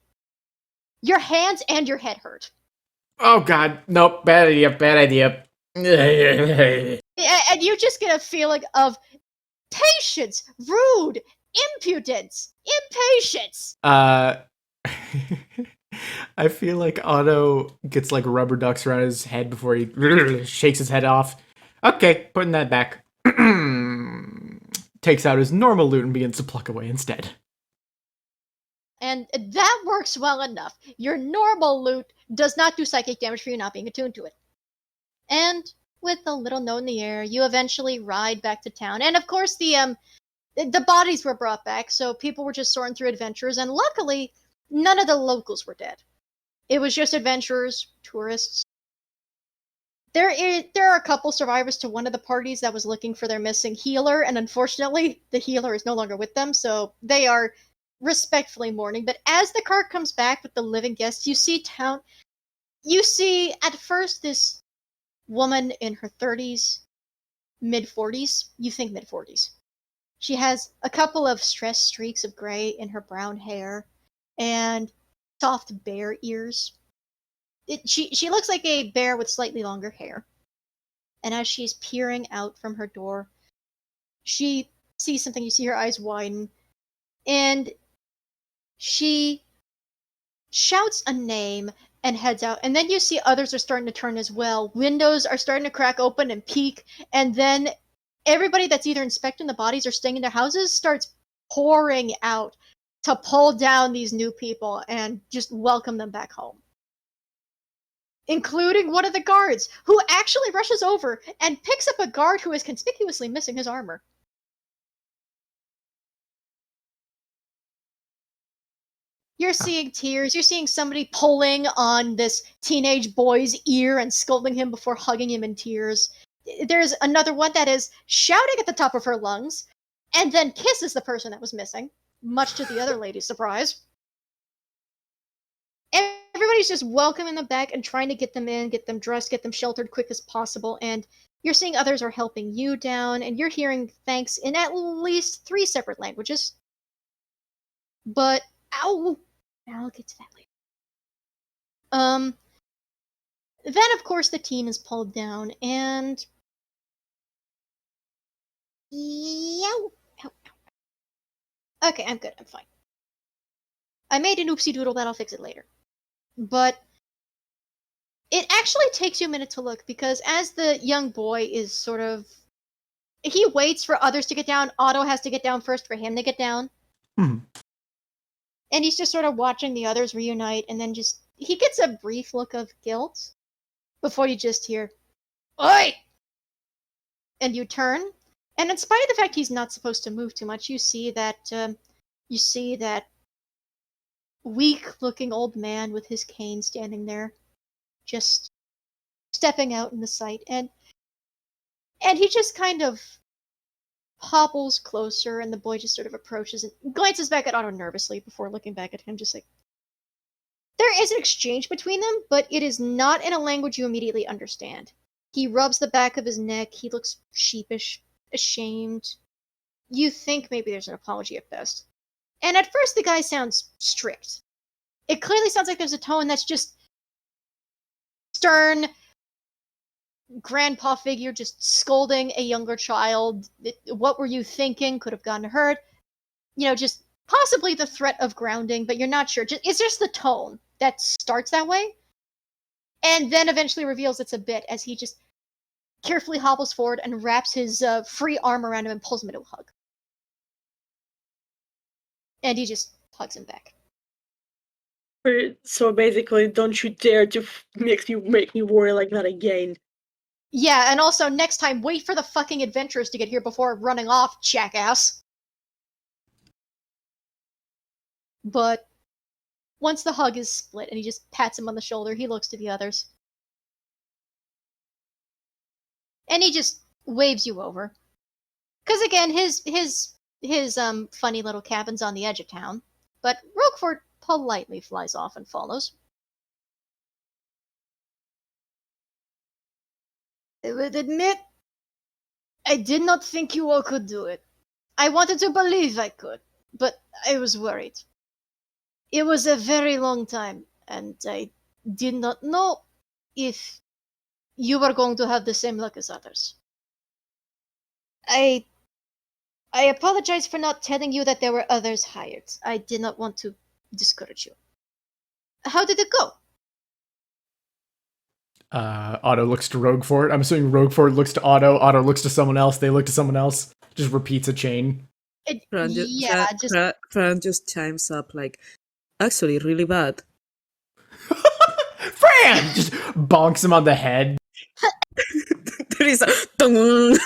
Your hands and your head hurt. Oh god, nope, bad idea. And you just get a feeling of patience, rude, impudence, impatience. I feel like Otto gets like rubber ducks around his head before he shakes his head off. Okay, putting that back. Takes out his normal loot and begins to pluck away instead. And that works well enough. Your normal loot does not do psychic damage for you not being attuned to it. And with a little note in the air, you eventually ride back to town. And of course, the bodies were brought back, so people were just sorting through adventurers, and luckily, none of the locals were dead. It was just adventurers, tourists. There are a couple survivors to one of the parties that was looking for their missing healer, and unfortunately, the healer is no longer with them, so they are respectfully mourning. But as the cart comes back with the living guests, you see at first this woman in her 30s, mid-40s. You think mid-40s. She has a couple of stressed streaks of gray in her brown hair and soft bear ears. She looks like a bear with slightly longer hair. And as she's peering out from her door, she sees something. You see her eyes widen. And she shouts a name and heads out. And then you see others are starting to turn as well. Windows are starting to crack open and peek. And then everybody that's either inspecting the bodies or staying in their houses starts pouring out to pull down these new people and just welcome them back home. Including one of the guards, who actually rushes over and picks up a guard who is conspicuously missing his armor. You're seeing tears, you're seeing somebody pulling on this teenage boy's ear and scolding him before hugging him in tears. There's another one that is shouting at the top of her lungs, and then kisses the person that was missing, much to the other lady's surprise. Everybody's just welcoming them back and trying to get them in, get them dressed, get them sheltered quick as possible, and you're seeing others are helping you down, and you're hearing thanks in at least 3 separate languages. But, I'll get to that later. Then, of course, the team is pulled down, and... Okay, I'm good, I'm fine. I made an oopsie doodle, but I'll fix it later. But it actually takes you a minute to look, because as the young boy is sort of... He waits for others to get down. Otto has to get down first for him to get down. And he's just sort of watching the others reunite, and then he gets a brief look of guilt before you just hear, "Oi!" And you turn, and in spite of the fact he's not supposed to move too much, you see that weak-looking old man with his cane standing there, just stepping out in the sight, and he just kind of hobbles closer, and the boy just sort of approaches and glances back at Otto nervously before looking back at him, just like... There is an exchange between them, but it is not in a language you immediately understand. He rubs the back of his neck, he looks sheepish, ashamed. You think maybe there's an apology at best. And at first the guy sounds strict. It clearly sounds like there's a tone that's just stern, grandpa figure just scolding a younger child. What were you thinking? Could have gotten hurt. Just possibly the threat of grounding, but you're not sure. It's just the tone that starts that way, and then eventually reveals it's a bit as he just carefully hobbles forward and wraps his free arm around him and pulls him into a hug. And he just hugs him back. So basically, don't you dare to make me worry like that again. Yeah, and also next time, wait for the fucking adventurers to get here before running off, jackass. But once the hug is split and he just pats him on the shoulder, he looks to the others. And he just waves you over. Because again, his funny little cabin's on the edge of town. But Roguefort politely flies off and follows. I would admit, I did not think you all could do it. I wanted to believe I could, but I was worried. It was a very long time, and I did not know if you were going to have the same luck as others. I apologize for not telling you that there were others hired. I did not want to discourage you. How did it go? Otto looks to Roguefort. I'm assuming Roguefort looks to Otto. Otto looks to someone else. They look to someone else. Just repeats a chain. Fran just chimes up like, actually, really bad. Fran! Just bonks him on the head. There is a dong.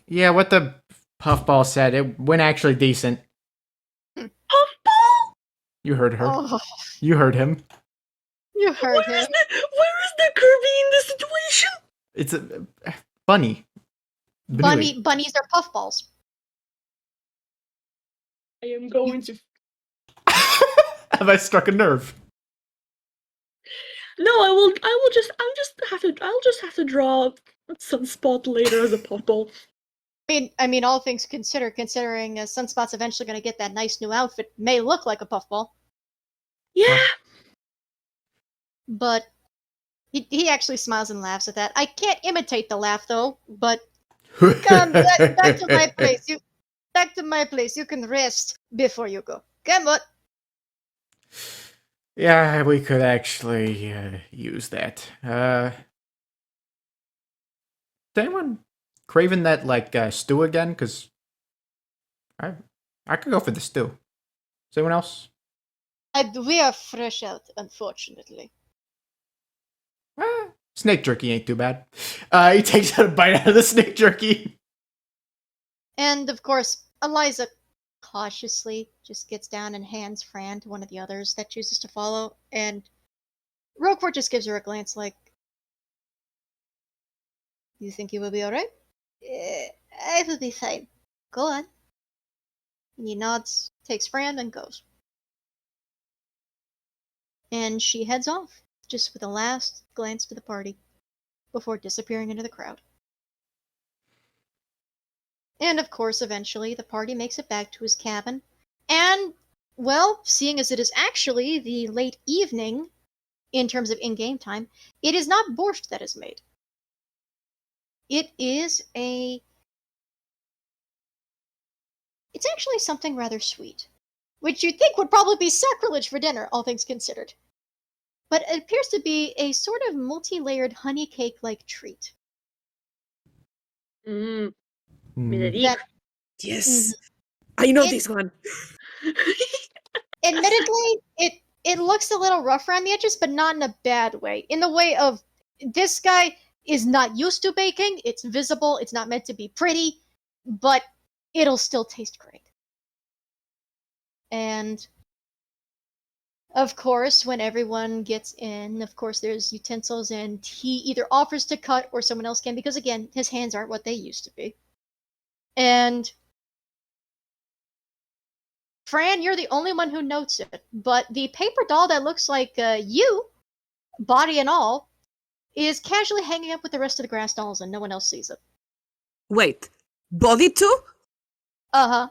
Yeah, what the puffball said, it went actually decent. Puffball? You heard her. Oh, You heard him. you heard him. Where is the Kirby in this situation? It's a bunny. But anyway. Bunnies are puffballs. I am going to. Have I struck a nerve? No, I'll just have to draw Sunspot later as a puffball. I mean, all things considered, considering Sunspot's eventually going to get that nice new outfit, may look like a puffball, Yeah. but he actually smiles and laughs at that. I can't imitate the laugh though, but come back to my place. Back to my place. You can rest before you go. Come on. Yeah, we could actually use that. Is anyone craving that stew again? Because I could go for the stew. Is anyone else? We are fresh out, unfortunately. Snake jerky ain't too bad. He takes out a bite out of the snake jerky. And of course, Eliza cautiously just gets down and hands Fran to one of the others that chooses to follow, and Roguefort just gives her a glance like, you think you will be alright? I will be fine. Go on. And he nods, takes Fran, and goes. And she heads off, just with a last glance to the party, before disappearing into the crowd. And of course, eventually, the party makes it back to his cabin. And, well, seeing as it is actually the late evening, in terms of in-game time, it is not borscht that is made. It is it's actually something rather sweet, which you'd think would probably be sacrilege for dinner, all things considered. But it appears to be a sort of multi-layered honey cake-like treat. That, Yes, I know this one. admittedly, it looks a little rough around the edges, but not in a bad way. In the way of, this guy is not used to baking, it's visible, it's not meant to be pretty, but it'll still taste great. And of course, when everyone gets in, of course there's utensils, and he either offers to cut or someone else can, because again, his hands aren't what they used to be. And Fran, you're the only one who notes it, but the paper doll that looks like you, body and all, is casually hanging up with the rest of the grass dolls, and no one else sees it. Wait, body too? Uh-huh.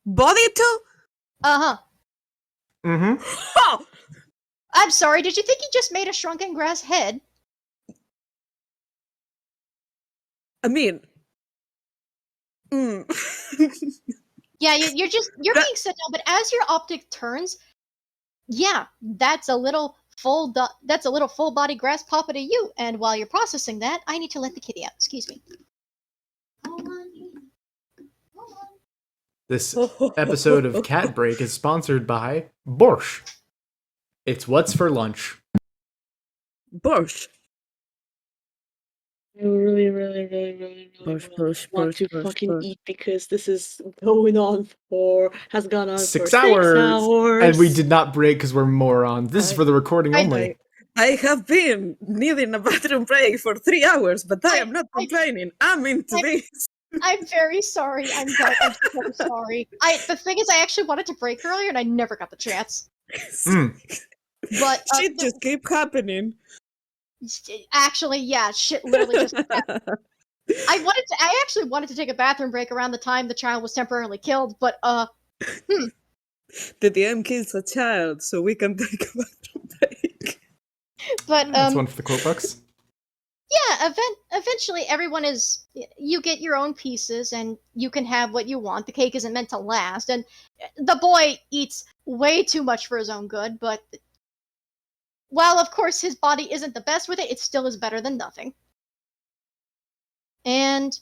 Body too? Uh-huh. Mm-hmm. Oh! I'm sorry, did you think he just made a shrunken grass head? I mean... Yeah, you're being set down, but as your optic turns, yeah, that's a little full body grass papa to you. And while you're processing that, I need to let the kitty out. Excuse me. This episode of Cat Break is sponsored by Borscht. It's what's for lunch. Borscht. I really want to fucking eat, because this is has gone on 6 for hours. And we did not break because we're morons. This is for the recording only. I have been needing a bathroom break for 3 hours, but I am not complaining. I'm into this. I'm very sorry. I'm so sorry. The thing is, I actually wanted to break earlier, and I never got the chance. But Shit just keep happening. actually, yeah, shit literally just. I actually wanted to take a bathroom break around the time the child was temporarily killed, but The DM kills a child, so we can take a bathroom break. But That's one for the quote books. yeah, eventually everyone is. You get your own pieces, and you can have what you want. The cake isn't meant to last, and the boy eats way too much for his own good. But while of course his body isn't the best with it, it still is better than nothing. And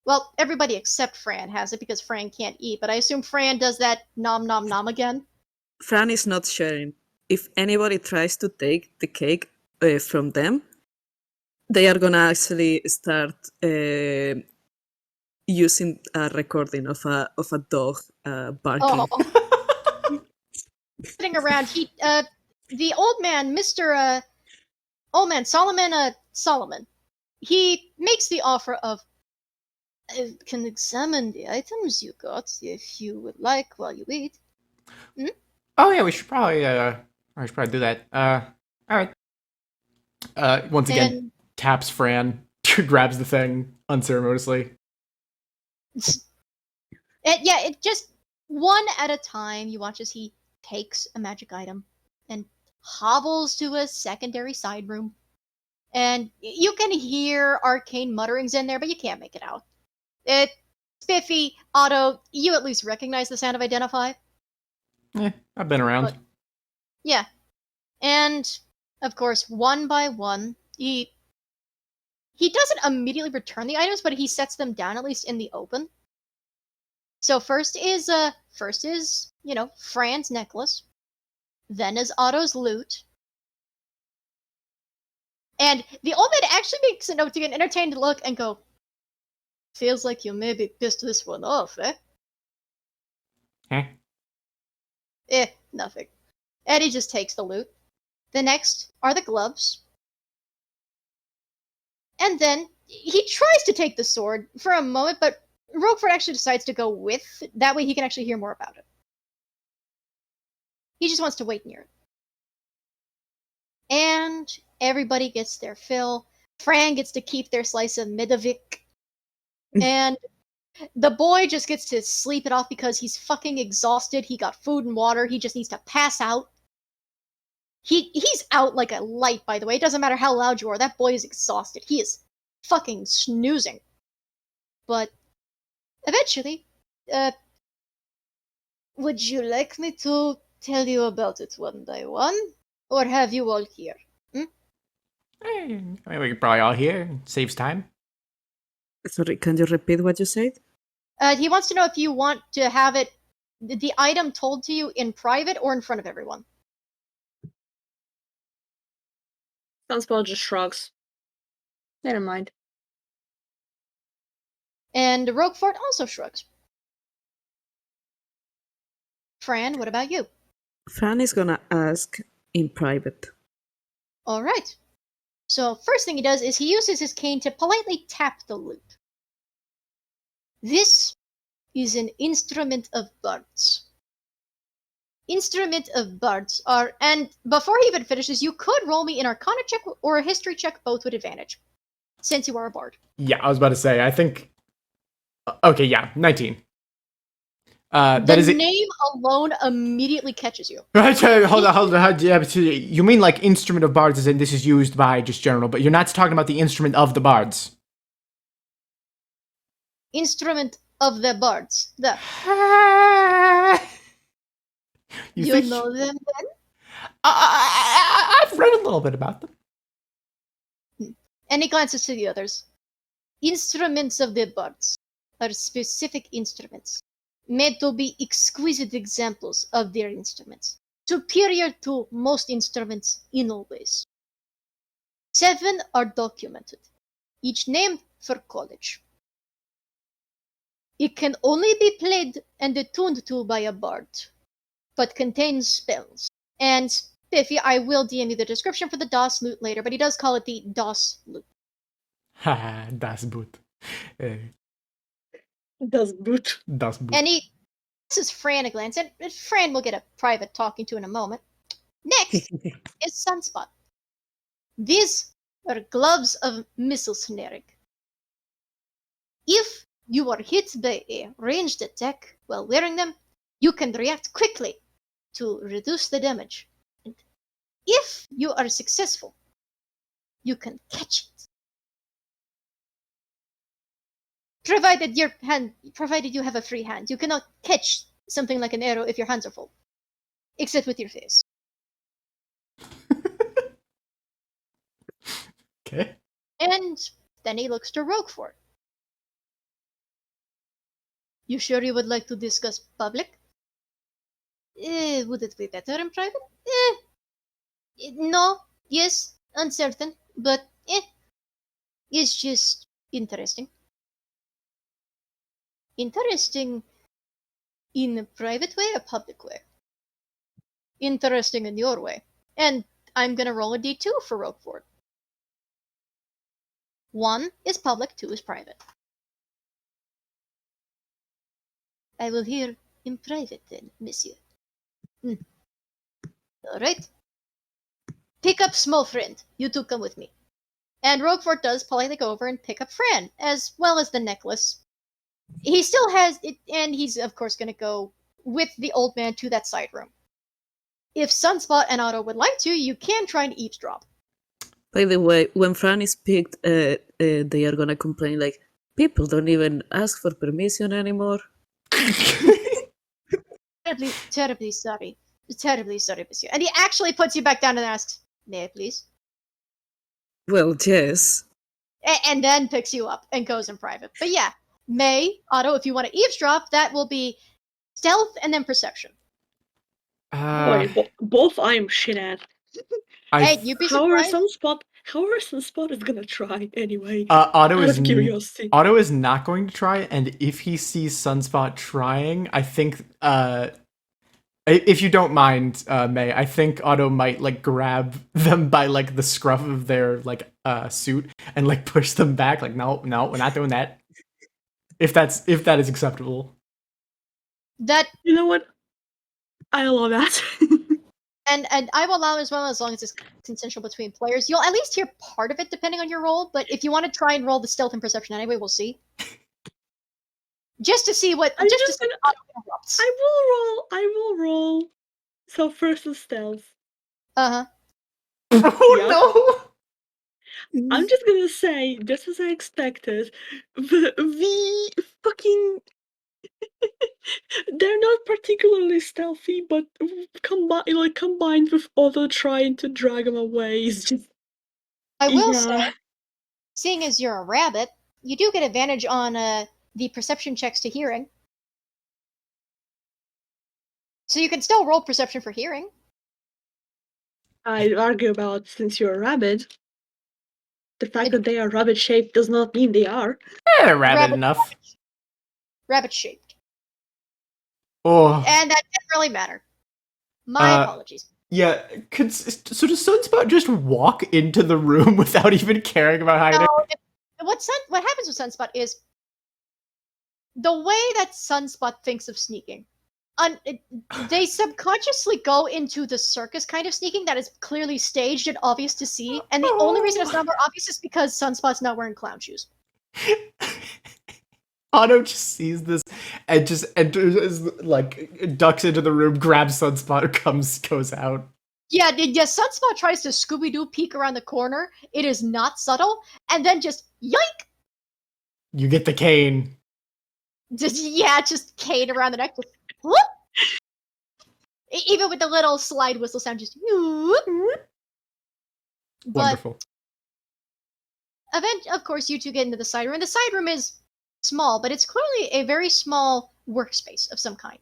well, everybody except Fran has it because Fran can't eat. But I assume Fran does that nom nom nom again. Fran is not sharing. If anybody tries to take the cake from them, they are gonna actually start using a recording of a dog barking. Oh, sitting around, the old man, Mr. Old man Solomon, he makes the offer of, I can examine the items you got if you would like while you eat. Oh yeah, we should probably do that. All right. Once again, And taps Fran, grabs the thing unceremoniously. it just one at a time. You watch as he takes a magic item and hobbles to a secondary side room. And you can hear arcane mutterings in there, but you can't make it out. Spiffy, Otto, you at least recognize the sound of Identify. I've been around. But- Yeah. And, of course, one by one, he doesn't immediately return the items, but he sets them down at least in the open. So first is Fran's necklace. Then is Otto's loot. And the old man actually makes a note to get an entertained look and go, feels like you maybe pissed this one off, eh? Nothing. Eddie just takes the loot. The next are the gloves. And then he tries to take the sword for a moment, but Roguefort actually decides to go with. That way he can actually hear more about it. He just wants to wait near it. And everybody gets their fill. Fran gets to keep their slice of Midavik. And the boy just gets to sleep it off because he's fucking exhausted. He got food and water. He just needs to pass out. He's out like a light, by the way. It doesn't matter how loud you are. That boy is exhausted. He is fucking snoozing. But eventually, would you like me to tell you about it one by one? Or have you all here? I mean, we could probably all hear. It saves time. Sorry, can you repeat what you said? He wants to know if you want to have the item told to you in private or in front of everyone. Sunspot just shrugs. Never mind. And Roguefort also shrugs. Fran, what about you? Fran is gonna ask in private. All right. So first thing he does is he uses his cane to politely tap the loot. This is an instrument of bards. Instrument of bards are, and before he even finishes, you could roll me an Arcana check or a History check, both with advantage, since you are a bard. Yeah, I was about to say. I think. Okay, yeah, 19. The name alone immediately catches you. Hold on. You mean like instrument of bards, as in this is used by just general, but you're not talking about the instrument of the bards. Instrument of the bards. You know them then? I've read a little bit about them. And he glances to the others. Instruments of the bards are specific instruments, made to be exquisite examples of their instruments, superior to most instruments in all ways. 7 are documented, each named for college. It can only be played and attuned to by a bard, but contains spells. And Spiffy, I will DM you the description for the DOS loot later, but he does call it the DOS loot. Haha, das Boot. Das boot. Das Boot. And this is Fran a glance, and Fran will get a private talking to in a moment. Next is Sunspot. These are gloves of missile snaring. If you are hit by a ranged attack while wearing them, you can react quickly to reduce the damage. And if you are successful, you can catch it. Provided you have a free hand. You cannot catch something like an arrow if your hands are full. Except with your face. Okay. And then he looks to Roguefort. You sure you would like to discuss public? Would it be better in private? No, yes, uncertain, but it's just interesting. Interesting in a private way or public way? Interesting in your way. And I'm gonna roll a d2 for Roguefort. 1 is public, 2 is private. I will hear in private then, monsieur. Alright. Pick up small friend. You two come with me. And Roguefort does politely go over and pick up Fran, as well as the necklace. He still has it, and he's of course gonna go with the old man to that side room. If Sunspot and Otto would like to, you can try and eavesdrop. By the way, when Fran is picked, they are gonna complain like, people don't even ask for permission anymore. Terribly sorry. Terribly sorry, monsieur. And he actually puts you back down and asks, may I please? Well, yes. And then picks you up and goes in private. But yeah, Otto, if you want to eavesdrop, that will be stealth and then perception. Both I am shit at. Hey, you'd be surprised. However, Sunspot is gonna try anyway. Otto out is of curiosity. Otto is not going to try, and if he sees Sunspot trying, I think if you don't mind, May, I think Otto might like grab them by like the scruff of their like suit and like push them back. Like, no, we're not doing that. If that is acceptable. That You know what? I love that. and I will allow as long as it's consensual between players. You'll at least hear part of it depending on your roll. But if you want to try and roll the stealth and perception anyway, we'll see. Just to see what. I'm just just to see gonna- what Otto interrupts. I will roll. So first is stealth. Uh-huh. Oh I'm just gonna say, just as I expected, the fucking they're not particularly stealthy, but combined with Otto trying to drag him away is just. I will Yeah. say, seeing as you're a rabbit, you do get advantage on the perception checks to hearing. So you can still roll perception for hearing. I'd argue about since you're a rabbit. The fact that they are rabbit shaped does not mean they are. no! Rabbit enough. Rabbit shaped. Oh. And that didn't really matter. My apologies. Yeah, so does Sunspot just walk into the room without even caring about hiding? No, what happens with Sunspot is the way that Sunspot thinks of sneaking. They subconsciously go into the circus kind of sneaking that is clearly staged and obvious to see, and the only reason it's not more obvious is because Sunspot's not wearing clown shoes. Otto just sees this and just enters, like, ducks into the room, grabs Sunspot, goes out. Yeah, Sunspot tries to Scooby-Doo peek around the corner. It is not subtle, and then just yoink! You get the cane. Just cane around the neck. Just, whoop! Even with the little slide whistle sound, just whoop. Wonderful. Of course, you two get into the side room. The side room is small, but it's clearly a very small workspace of some kind.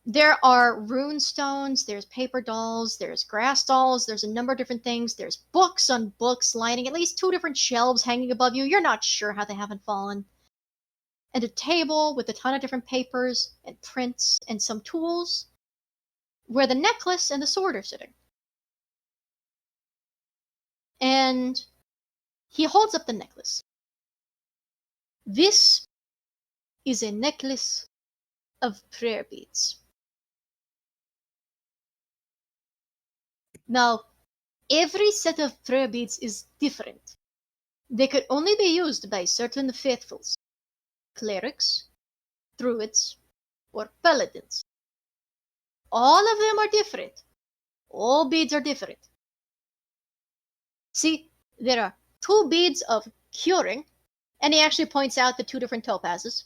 There are rune stones, there's paper dolls, there's grass dolls, there's a number of different things. There's books on books lining at least 2 different shelves hanging above you. You're not sure how they haven't fallen. And a table with a ton of different papers and prints and some tools where the necklace and the sword are sitting. And he holds up the necklace. This is a necklace of prayer beads. Now, every set of prayer beads is different. They could only be used by certain faithfuls, clerics, druids, or paladins. All of them are different. All beads are different. See, there are 2 beads of curing, and he actually points out the 2 different topazes,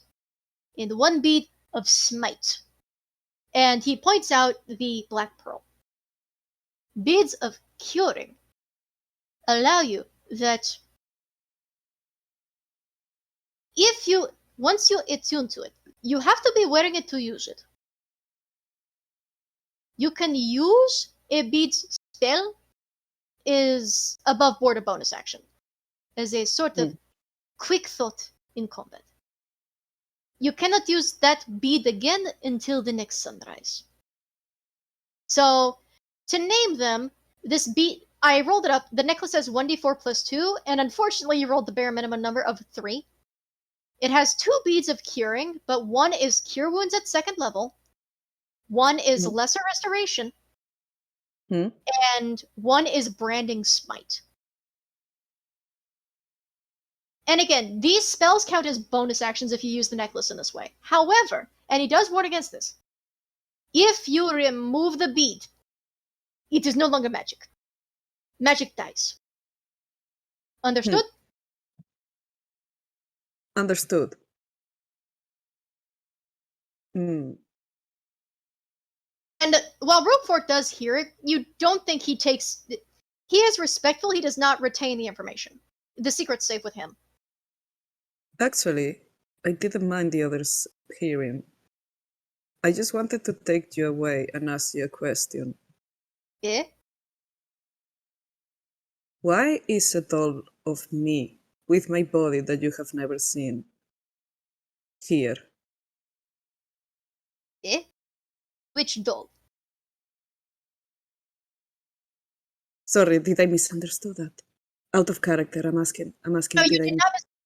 and 1 bead of smite. And he points out the black pearl. Beads of curing allow you that once you attune to it, you have to be wearing it to use it. You can use a bead's spell is above board a bonus action as a sort of quick thought in combat. You cannot use that bead again until the next sunrise. So, to name them, this bead, I rolled it up. The necklace has 1d4 plus 2, and unfortunately you rolled the bare minimum number of 3. It has 2 beads of curing, but 1 is cure wounds at 2nd level, 1 is lesser restoration, and 1 is branding smite. And again, these spells count as bonus actions if you use the necklace in this way. However, and he does warn against this, if you remove the bead, it is no longer magic. Magic dies. Understood? Understood. Hmm. And while Roguefort does hear it, you don't think he takes... He is respectful, he does not retain the information. The secret's safe with him. Actually, I didn't mind the others hearing. I just wanted to take you away and ask you a question. Eh? Why is a doll of me with my body that you have never seen here? Eh? Which doll? Sorry, did I misunderstand that? Out of character, I'm asking. No,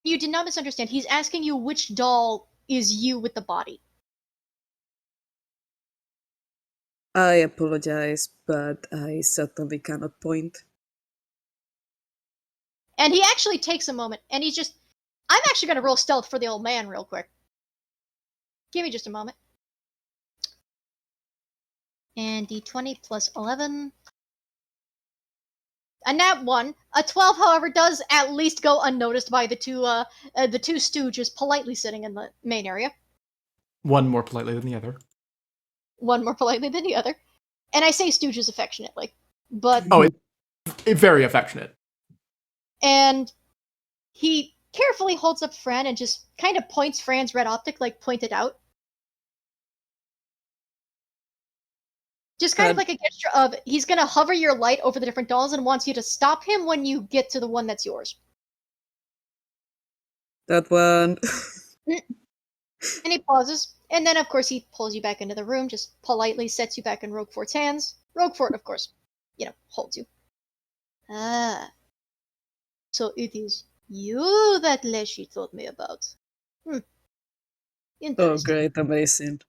you did not misunderstand. He's asking you which doll is you with the body. I apologize, but I certainly cannot point. And he actually takes a moment, and he's just... I'm actually going to roll stealth for the old man real quick. Give me just a moment. And d20 plus 11. A nat 1. A 12, however, does at least go unnoticed by the two stooges politely sitting in the main area. One more politely than the other. One more politely than the other. And I say stooges affectionately. But... Oh, it's very affectionate. And he carefully holds up Fran and just kind of points Fran's red optic, like pointed out. Just kind of like a gesture of, he's going to hover your light over the different dolls and wants you to stop him when you get to the one that's yours. That one. And he pauses, and then of course he pulls you back into the room, just politely sets you back in Roguefort's hands. Roguefort, of course, holds you. Ah. So it is you that Leshy told me about. Oh, Interesting. great, amazing.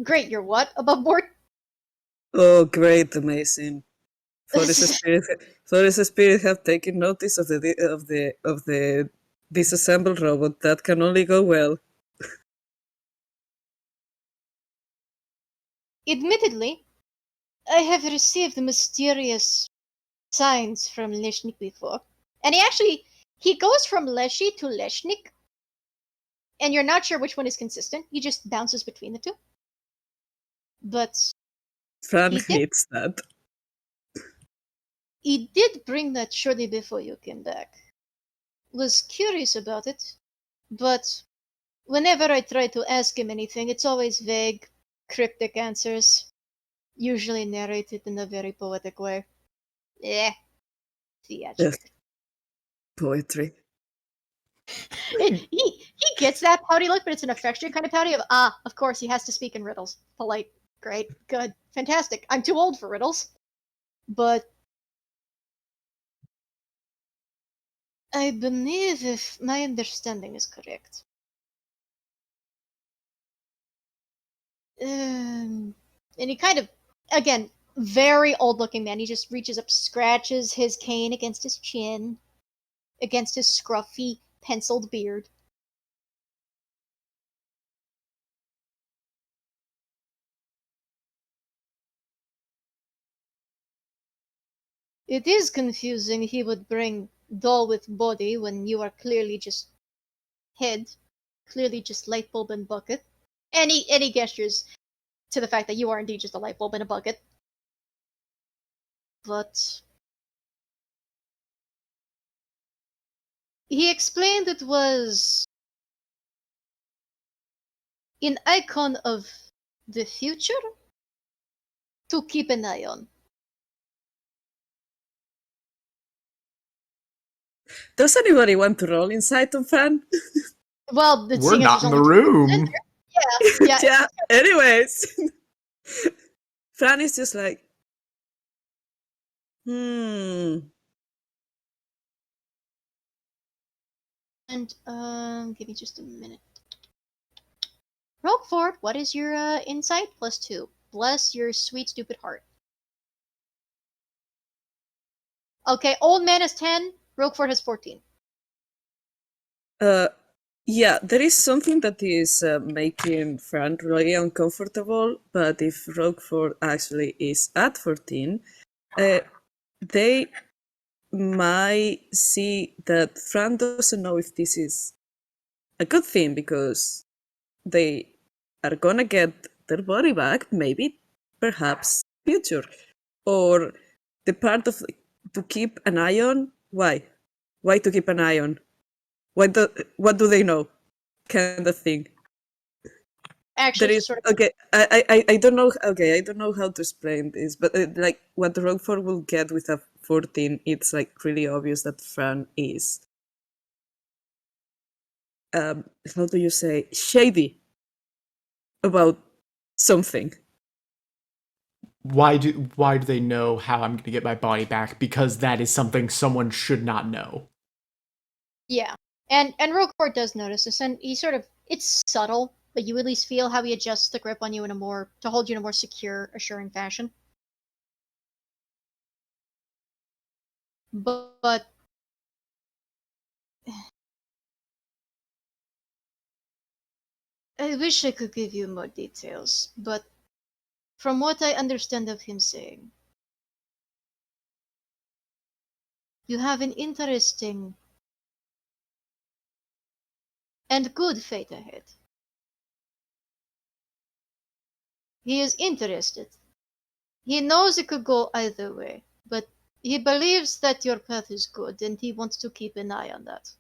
Great, you're what? Above board? Oh, great, amazing. Forest Spirit have taken notice of the disassembled robot. That can only go well. Admittedly, I have received mysterious signs from Leshnik before. And he goes from Leshy to Leshnik, and you're not sure which one is consistent. He just bounces between the two. But Fran hates that. He did bring that shortly before you came back. Was curious about it, but whenever I try to ask him anything, it's always vague, cryptic answers, usually narrated in a very poetic way. Theatric. Poetry. He gets that pouty look, but it's an affectionate kind of pouty of, of course, he has to speak in riddles. Polite. Great. Good. Fantastic. I'm too old for riddles. But I believe, if my understanding is correct, and he kind of, again, very old-looking man. He just reaches up, scratches his cane against his chin, against his scruffy, penciled beard. It is confusing he would bring doll with body when you are clearly just head, clearly just light bulb and bucket. And he gestures to the fact that you are indeed just a light bulb in a bucket. But he explained it was an icon of the future to keep an eye on. Does anybody want to roll insight on Fran? Well, We're not in the room. Yeah. Yeah. Anyways, Fran is just like, And give me just a minute. Roguefort, what is your insight? +2. Bless your sweet stupid heart. Okay, old man is 10. Roguefort has 14. Yeah, there is something that is making Fran really uncomfortable, but if Roguefort actually is at 14, they might see that Fran doesn't know if this is a good thing because they are gonna get their body back, maybe, perhaps, future. Or the part of to keep an eye on, why? Why to keep an eye on? What do they know? Kind of thing. Actually, There is sort of. okay. I don't know. Okay, I don't know how to explain this, but like what the Roguefort will get with a 14, it's like really obvious that Fran is. How do you say, shady about something? Why do they know how I'm going to get my body back? Because that is something someone should not know. Yeah. And Roguefort does notice this, and he sort of, it's subtle, but you at least feel how he adjusts the grip on you to hold you in a more secure, assuring fashion. But I wish I could give you more details, but from what I understand of him saying, you have an interesting and good fate ahead. He is interested. He knows it could go either way, but he believes that your path is good, and he wants to keep an eye on that.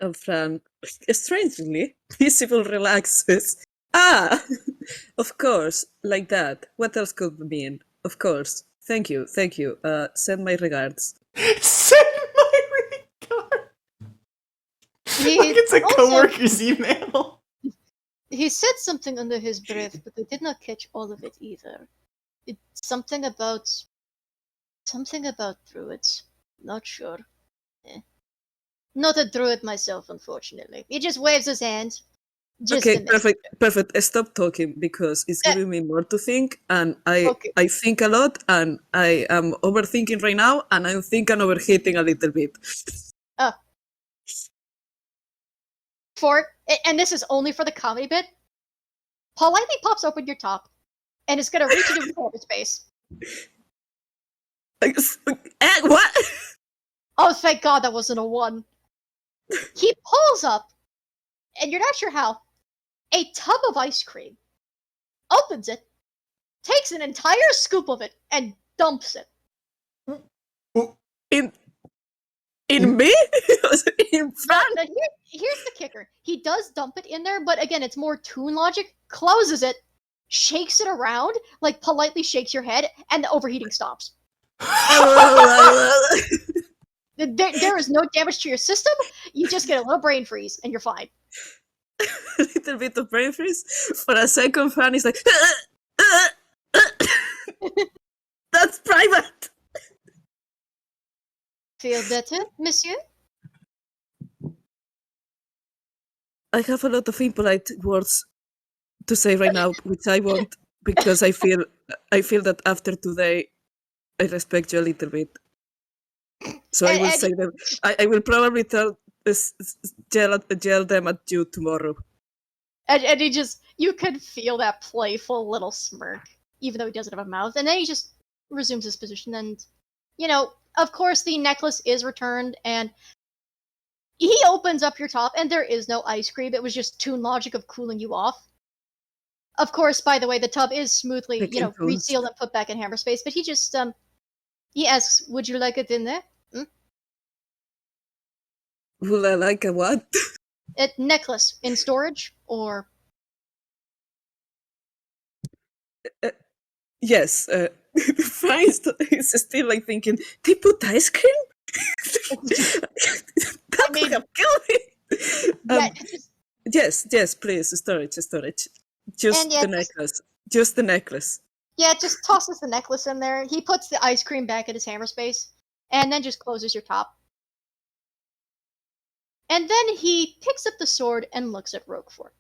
And Fran, strangely, visible relaxes. Ah, of course, like that. What else could it mean? Of course. Thank you. Send my regards. Send my regard. Like it's a coworker's email. He said something under his breath, but I did not catch all of it either. It's something about druids. Not sure. Not a druid myself, unfortunately. He just waves his hand. Just Okay, perfect. Stop talking because it's giving me more to think, and I think a lot, and I am overthinking right now, and I think I'm overheating a little bit. And this is only for the comedy bit. Politely pops open your top, and is gonna reach into his face. What? Oh, thank God that wasn't a 1. He pulls up, and you're not sure how, a tub of ice cream, opens it, takes an entire scoop of it, and dumps it. In me? In Fran? Now, here's the kicker. He does dump it in there, but again, it's more toon logic. Closes it, shakes it around, like politely shakes your head, and the overheating stops. There is no damage to your system. You just get a little brain freeze, and you're fine. A little bit of brain freeze. For a second, Fran is like, that's private. Feel better, monsieur? I have a lot of impolite words to say right now, which I won't. because I feel that after today, I respect you a little bit. So I will And- say them. I will probably yell them at you tomorrow. And he just, you could feel that playful little smirk, even though he doesn't have a mouth. And then he just resumes his position. And, of course, the necklace is returned. And he opens up your top, and there is no ice cream. It was just Toon logic of cooling you off. Of course, by the way, the tub is smoothly, resealed and put back in hammer space. But he just, he asks, would you like it in there? Will I like a what? A necklace in storage, or Yes. Fran is still like thinking, they put ice cream? That mean- would have killed me. Yes, please, storage. Just the necklace. Just the necklace. Yeah, just tosses the necklace in there. He puts the ice cream back in his hammer space, and then just closes your top. And then he picks up the sword and looks at Roguefort.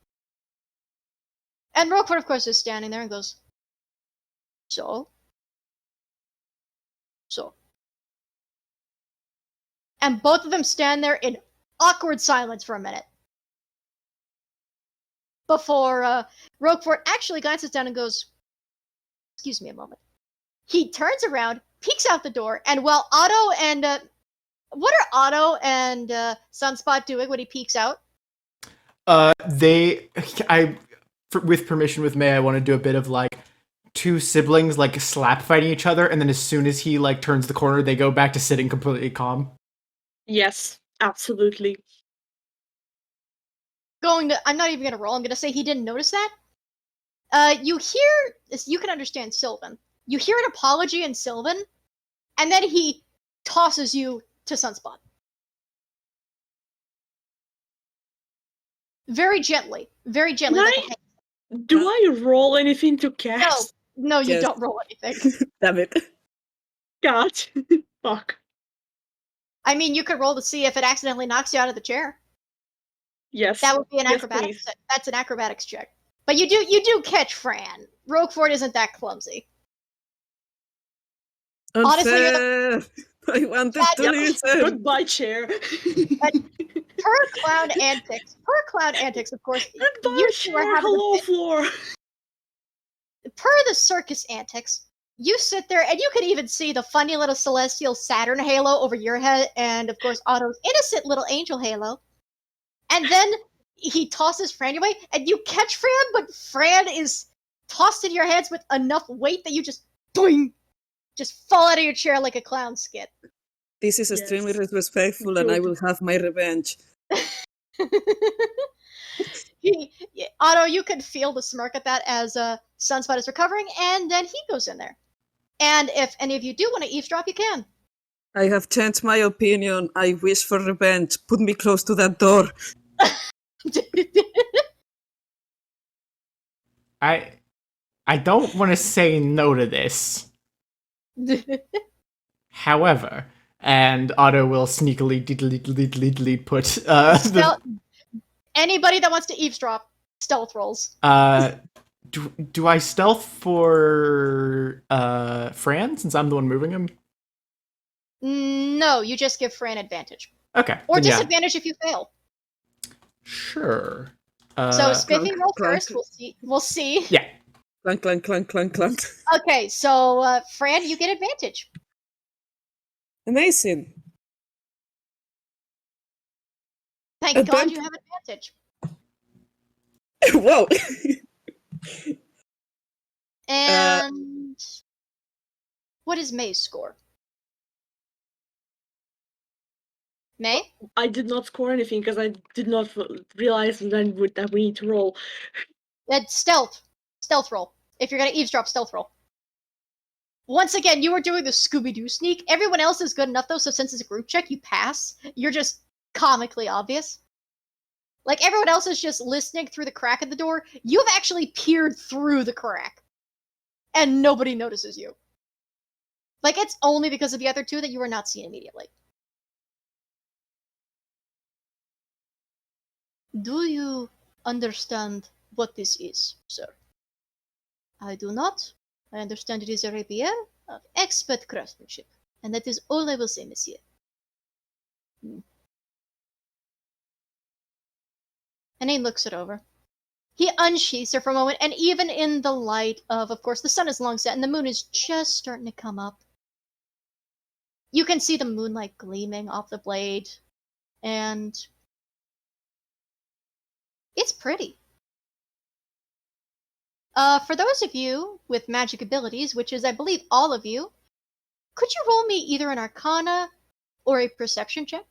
And Roguefort, of course, is standing there and goes, So? And both of them stand there in awkward silence for a minute. Before Roguefort actually glances down and goes, excuse me a moment. He turns around, peeks out the door, and while Otto and... what are Otto and Sunspot doing when he peeks out? With permission with May, I want to do a bit of like two siblings like slap fighting each other, and then as soon as he like turns the corner, they go back to sitting completely calm. Yes, absolutely. I'm not even gonna roll. I'm gonna say he didn't notice that. You can understand Sylvan. You hear an apology in Sylvan, and then he tosses you to Sunspot. Very gently. Like a Do I roll anything to cast? No, you Yes. don't roll anything. Damn it. God. Fuck. I mean, you could roll to see if it accidentally knocks you out of the chair. Yes. That would be an Yes, acrobatics. please. That's an acrobatics check. But you do catch Fran. Roguefort isn't that clumsy. Honestly, you're Unfair. I wanted to listen. Goodbye, chair. Per clown antics, of course. Goodbye, You two are chair. having Hello, floor. per the circus antics, you sit there and you can even see the funny little celestial Saturn halo over your head, and of course Otto's innocent little angel halo. And then he tosses Fran away, and you catch Fran, but Fran is tossed in your hands with enough weight that you just boing, just fall out of your chair like a clown skit. This is extremely disrespectful, and I will have my revenge. Otto, you can feel the smirk at that as Sunspot is recovering, and then he goes in there. And if any of you do want to eavesdrop, you can. I have changed my opinion. I wish for revenge. Put me close to that door. I don't want to say no to this. However, and Otto will sneakily delete put Anybody that wants to eavesdrop, stealth rolls. do I stealth for Fran since I'm the one moving him? No, you just give Fran advantage. Okay. Or then yeah. disadvantage if you fail. Sure. So Spiffy clunk, roll clunk. first. We'll see. Yeah. Clunk, clunk, clunk, clunk, clunk. Okay, so Fran, you get advantage. Amazing. Thank God you have advantage. Whoa. And what is May's score? May? I did not score anything because I did not realize that we need to roll. That's stealth. Stealth roll. If you're gonna eavesdrop, stealth roll. Once again, you are doing the Scooby-Doo sneak. Everyone else is good enough though, so since it's a group check, you pass. You're just comically obvious. Like, everyone else is just listening through the crack in the door. You've actually peered through the crack. And nobody notices you. Like, it's only because of the other two that you are not seen immediately. Do you understand what this is, sir? I do not. I understand it is a rapier of expert craftsmanship, and that is all I will say, monsieur. And he looks it over. He unsheathes her for a moment, and even in the light of course, the sun is long set and the moon is just starting to come up. You can see the moonlight gleaming off the blade, and it's pretty. For those of you with magic abilities, which is, I believe, all of you, could you roll me either an Arcana or a Perception check?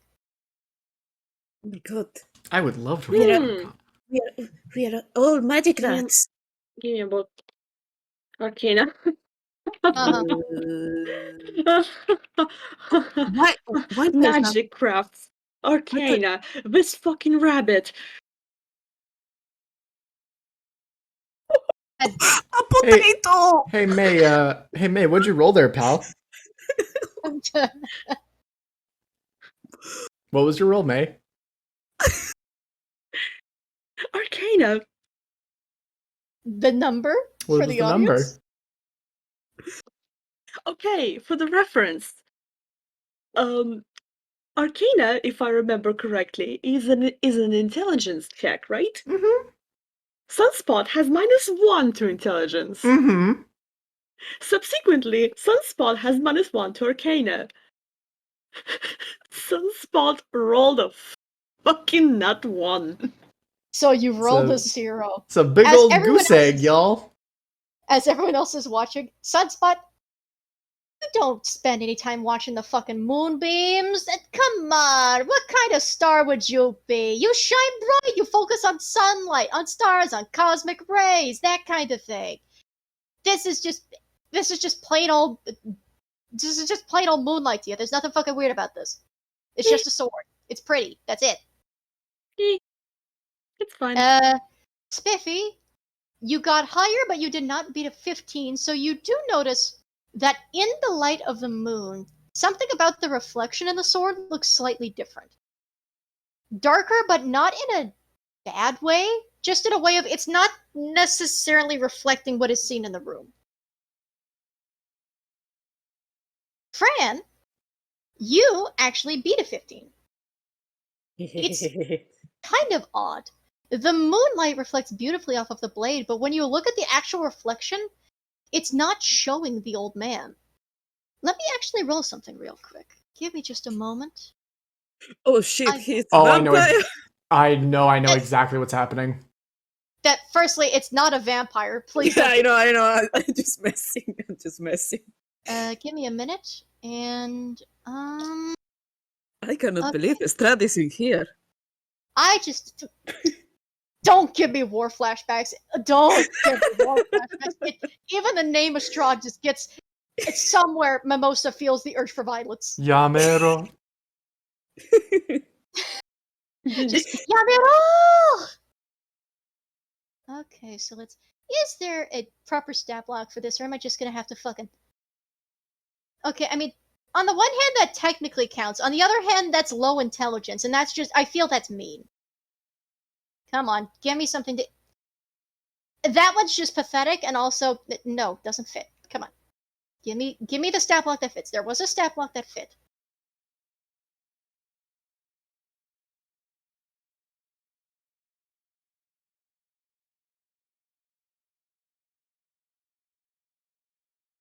Oh my god. I would love to We roll are- Arcana. We are all magic Give me a- rats. Give me about Arcana. Uh-huh. Why there's not Magic crafts. Arcana. This fucking rabbit. a potato? Hey May, what'd you roll there, pal? What was your roll, May? Arcana. The number What for was the the audience? number? Okay, for the reference. Arcana, if I remember correctly, is an intelligence check, right? Mm-hmm. Sunspot has -1 to intelligence. Mm-hmm. Subsequently, Sunspot has -1 to Arcana. Sunspot rolled a fucking nut 1. So you rolled So- a 0. It's a big As old everyone goose egg, else is- y'all. As everyone else is watching, Sunspot, you don't spend any time watching the fucking moonbeams. Come on, what kind of star would you be? You shine bright, you focus on sunlight, on stars, on cosmic rays, that kind of thing. This is just plain old moonlight to you. There's nothing fucking weird about this. It's just a sword. It's pretty. That's it. It's fine. Spiffy, you got higher, but you did not beat a 15, so you do notice that in the light of the moon, something about the reflection in the sword looks slightly different. Darker, but not in a bad way, just in a way of it's not necessarily reflecting what is seen in the room. Fran, you actually beat a 15. Kind of odd. The moonlight reflects beautifully off of the blade, but when you look at the actual reflection, it's not showing the old man. Let me actually roll something real quick. Give me just a moment. Oh shit, I- he's Oh, a I know. vampire. I know exactly what's happening. That firstly, it's not a vampire. Please Yeah, don't. I know. I'm just messing. I'm just messing. Give me a minute, and I cannot Okay. believe Strad is in here. I just don't give me war flashbacks. Don't give me war flashbacks. Even the name of Strahd just gets. It's somewhere Mimosa feels the urge for violence. Yamero. Just Yamiro! Okay, so let's. Is there a proper stat block for this, or am I just gonna have to fucking? Okay, I mean, on the one hand, that technically counts. On the other hand, that's low intelligence, and that's just. I feel that's mean. Come on, give me something to. That one's just pathetic, and also no, doesn't fit. Come on, give me the stat block that fits. There was a stat block that fit.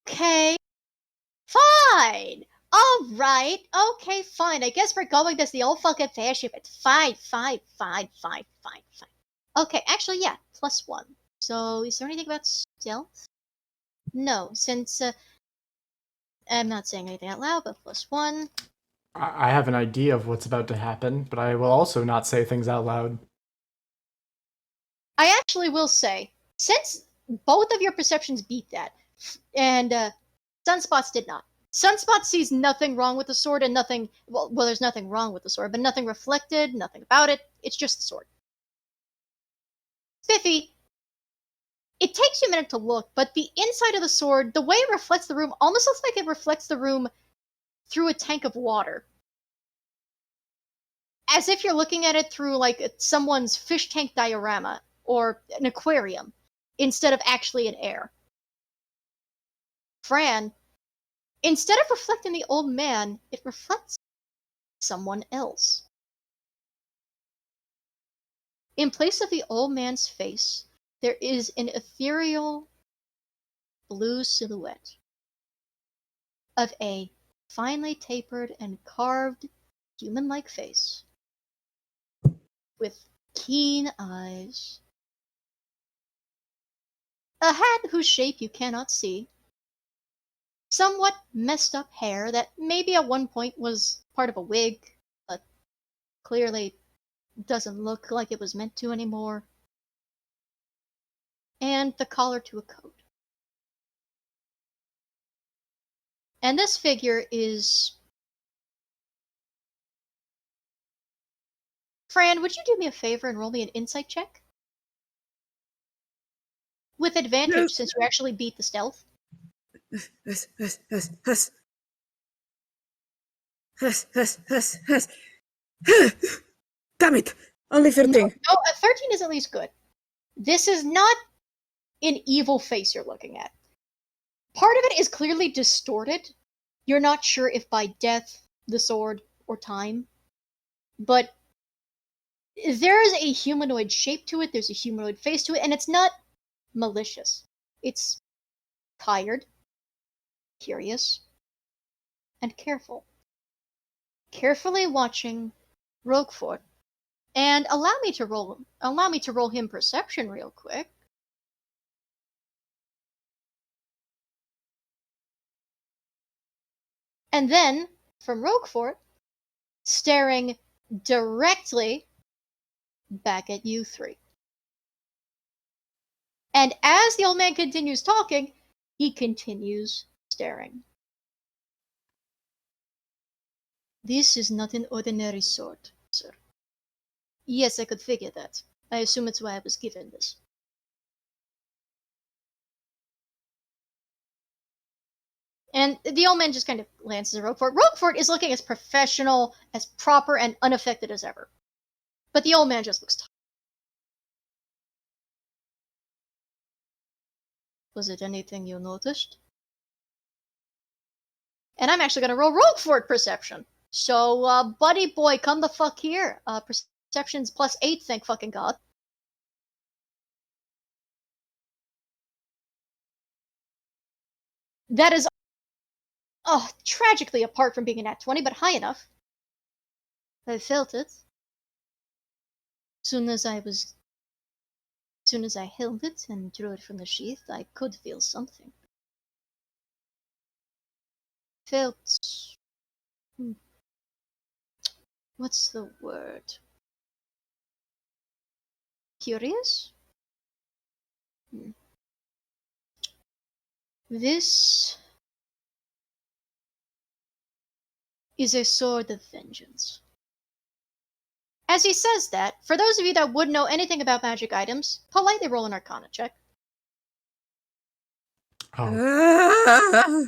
Okay, fine. All right. Okay, fine. I guess we're going this the old fucking fashioned, but fine. Okay, actually, yeah, +1. So, is there anything about stealth? No, since I'm not saying anything out loud, but +1. I have an idea of what's about to happen, but I will also not say things out loud. I actually will say, since both of your perceptions beat that, and Sunspot's did not. Sunspot sees nothing wrong with the sword and nothing. Well, there's nothing wrong with the sword, but nothing reflected, nothing about it. It's just the sword. Spiffy, it takes you a minute to look, but the inside of the sword, the way it reflects the room, almost looks like it reflects the room through a tank of water. As if you're looking at it through like someone's fish tank diorama or an aquarium instead of actually in air. Fran, instead of reflecting the old man, it reflects someone else. In place of the old man's face, there is an ethereal blue silhouette of a finely tapered and carved human-like face with keen eyes, a hat whose shape you cannot see, somewhat messed up hair that maybe at one point was part of a wig, but clearly doesn't look like it was meant to anymore, and the collar to a coat. And this figure is... Fran, would you do me a favor and roll me an insight check? With advantage, Yes. since you actually beat the stealth. Yes. Damn it! Only 13. No, a 13 is at least good. This is not an evil face you're looking at. Part of it is clearly distorted. You're not sure if by death, the sword, or time. But there is a humanoid shape to it, there's a humanoid face to it, and it's not malicious. It's tired, curious, and careful. Carefully watching Roguefort. And allow me to roll him perception real quick. And then, from Roguefort, staring directly back at you three. And as the old man continues talking, he continues staring. This is not an ordinary sword, sir. Yes, I could figure that. I assume it's why I was given this. And the old man just kind of glances at Roguefort. Roguefort is looking as professional, as proper, and unaffected as ever. But the old man just looks tired. Was it anything you noticed? And I'm actually going to roll Roguefort perception. So, buddy boy, come the fuck here. Perception's +8, thank fucking god. That is, tragically apart from being a nat 20, but high enough. I felt it. Soon as I held it and drew it from the sheath, I could feel something. Felt... What's the word? Curious? This is a sword of vengeance. As he says that, for those of you that would know anything about magic items, politely roll an Arcana check. Oh.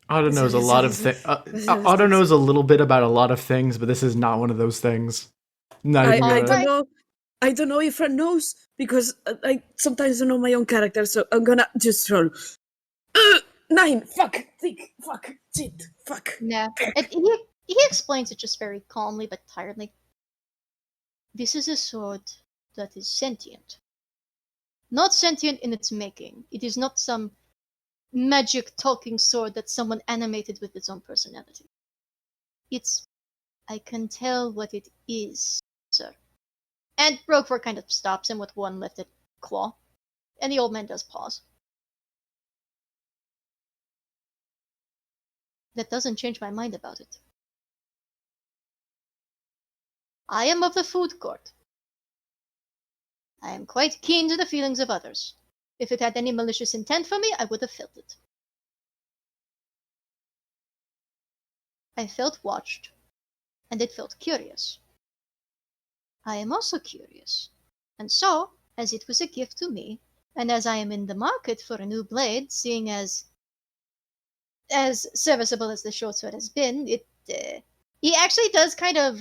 Otto knows a lot of things. Otto knows a little bit about a lot of things, but this is not one of those things. Not even I gonna... don't know. I don't know if Fran knows because I sometimes don't know my own character, so I'm gonna just roll. 9. Fuck. Thick. Fuck. Shit. Fuck. Nah. He explains it just very calmly but tiredly. This is a sword that is sentient. Not sentient in its making. It is not some magic talking sword that someone animated with its own personality. I can tell what it is, sir. And Roguefort kind of stops him with one lifted claw. And the old man does pause. That doesn't change my mind about it. I am of the food court. I am quite keen to the feelings of others. If it had any malicious intent for me, I would have felt it. I felt watched, and it felt curious. I am also curious, and so, as it was a gift to me, and as I am in the market for a new blade, seeing as serviceable as the short sword has been, he actually does kind of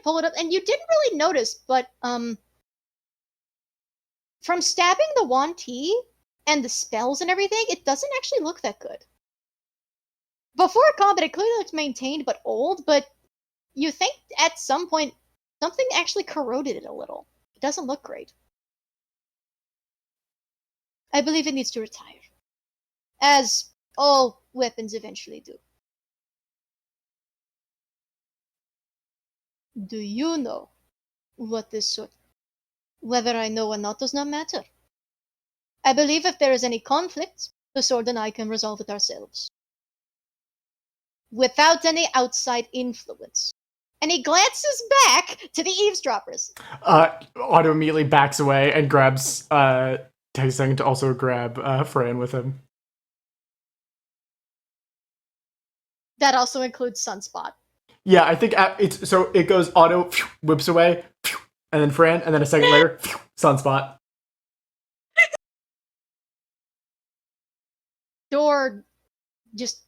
pull it up, and you didn't really notice, but from stabbing the Yuan-Ti and the spells and everything, it doesn't actually look that good. Before combat, it clearly looks maintained but old, but you think at some point something actually corroded it a little. It doesn't look great. I believe it needs to retire, as all weapons eventually do. Do you know what this sword? Whether I know or not does not matter. I believe if there is any conflict, the sword and I can resolve it ourselves. Without any outside influence. And he glances back to the eavesdroppers. Otto immediately backs away and grabs Taiseng to also grab Fran with him. That also includes Sunspot. Yeah, I think it goes Otto whips away, and then Fran, and then a second later, Sunspot. Door just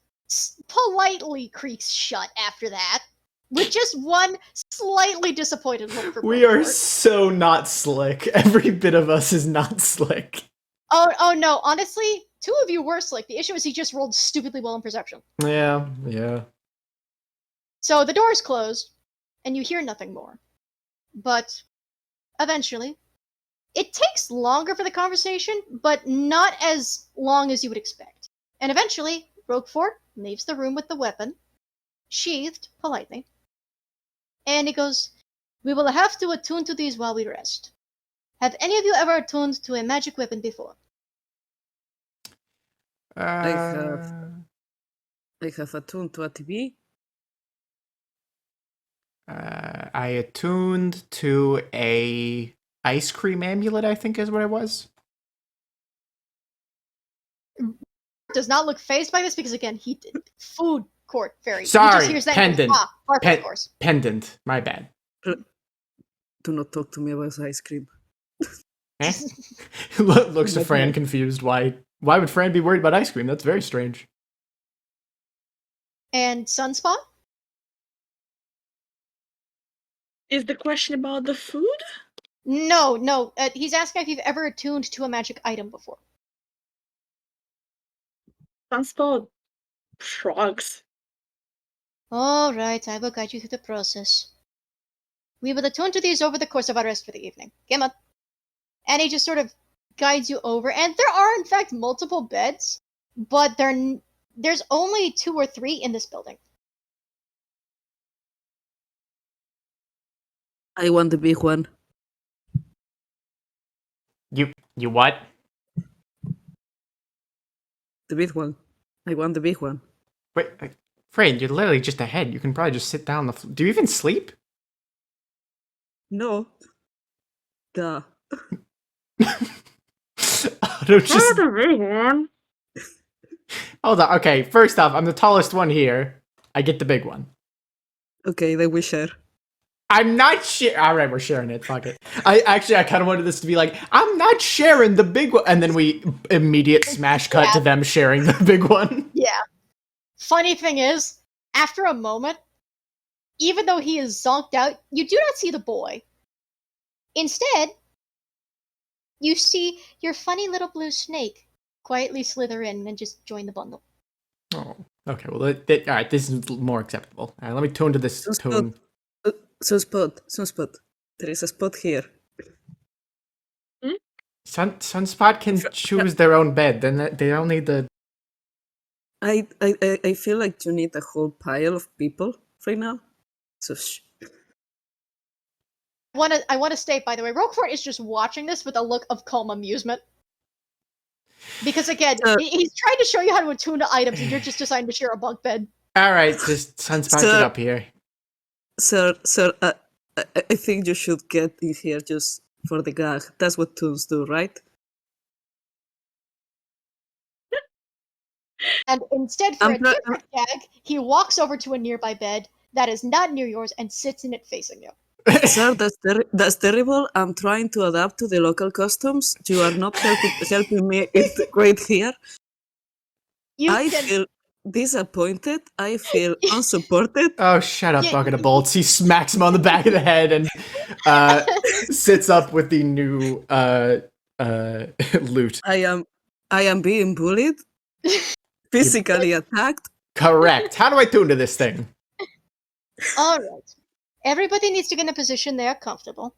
politely creaks shut after that, with just one slightly disappointed look for We are Roguefort. so not slick. Every bit of us is not slick. Oh no, honestly, two of you were slick. The issue is he just rolled stupidly well in perception. Yeah. So the door's closed, and you hear nothing more. But eventually, it takes longer for the conversation, but not as long as you would expect. And eventually, Roguefort leaves the room with the weapon, sheathed politely, and he goes, "We will have to attune to these while we rest. Have any of you ever attuned to a magic weapon before?" I have attuned to a TV. I attuned to a ice cream amulet, I think is what it was. Does not look phased by this because, again, he did food court fairy. Sorry, he just hears that and goes, pendant. Parfait, of course. Pendant. My bad. Do not talk to me about ice cream. Eh? Looks to Fran confused. Why would Fran be worried about ice cream? That's very strange. And Sunspot? Is the question about the food? No. He's asking if you've ever attuned to a magic item before. Sunspot shrugs. All right, I will guide you through the process. We will attune to these over the course of our rest for the evening. Come on. And he just sort of guides you over. And there are, in fact, multiple beds, but there's only 2 or 3 in this building. I want the big one. You what? The big one. I want the big one. Wait, Fran, you're literally just ahead. You can probably just sit down on the floor. Do you even sleep? No. Duh. Otto just... the big one. Hold on. Okay, first off, I'm the tallest one here. I get the big one. Okay, then we share. I'm not sharing. All right, we're sharing it. Fuck it. I kind of wanted this to be like, I'm not sharing the big one, and then we immediate smash cut to them sharing the big one. Yeah. Funny thing is, after a moment, even though he is zonked out, you do not see the boy. Instead, you see your funny little blue snake quietly slither in and just join the bundle. Oh, okay. Well, all right. This is more acceptable. All right, let me tune to this tone. Sunspot. There is a spot here. Sunspot can choose their own bed. Then they don't need the. I feel like you need a whole pile of people right now. So I want to state, by the way, Roguefort is just watching this with a look of calm amusement. Because again, he's trying to show you how to attune to items, and you're just deciding to share a bunk bed. All right, just Sunspot it up here. Sir, I think you should get in here just for the gag. That's what tunes do, right? And instead, for a different gag, he walks over to a nearby bed that is not near yours and sits in it facing you. Sir, that's terrible. I'm trying to adapt to the local customs. You are not helping me integrate here. I feel disappointed. I feel unsupported. Oh, shut up, bucket of bolts. He smacks him on the back of the head and sits up with the new loot. I am I am being bullied, physically attacked. Correct. How do I tune to this thing? Alright. Everybody needs to get in a position they are comfortable.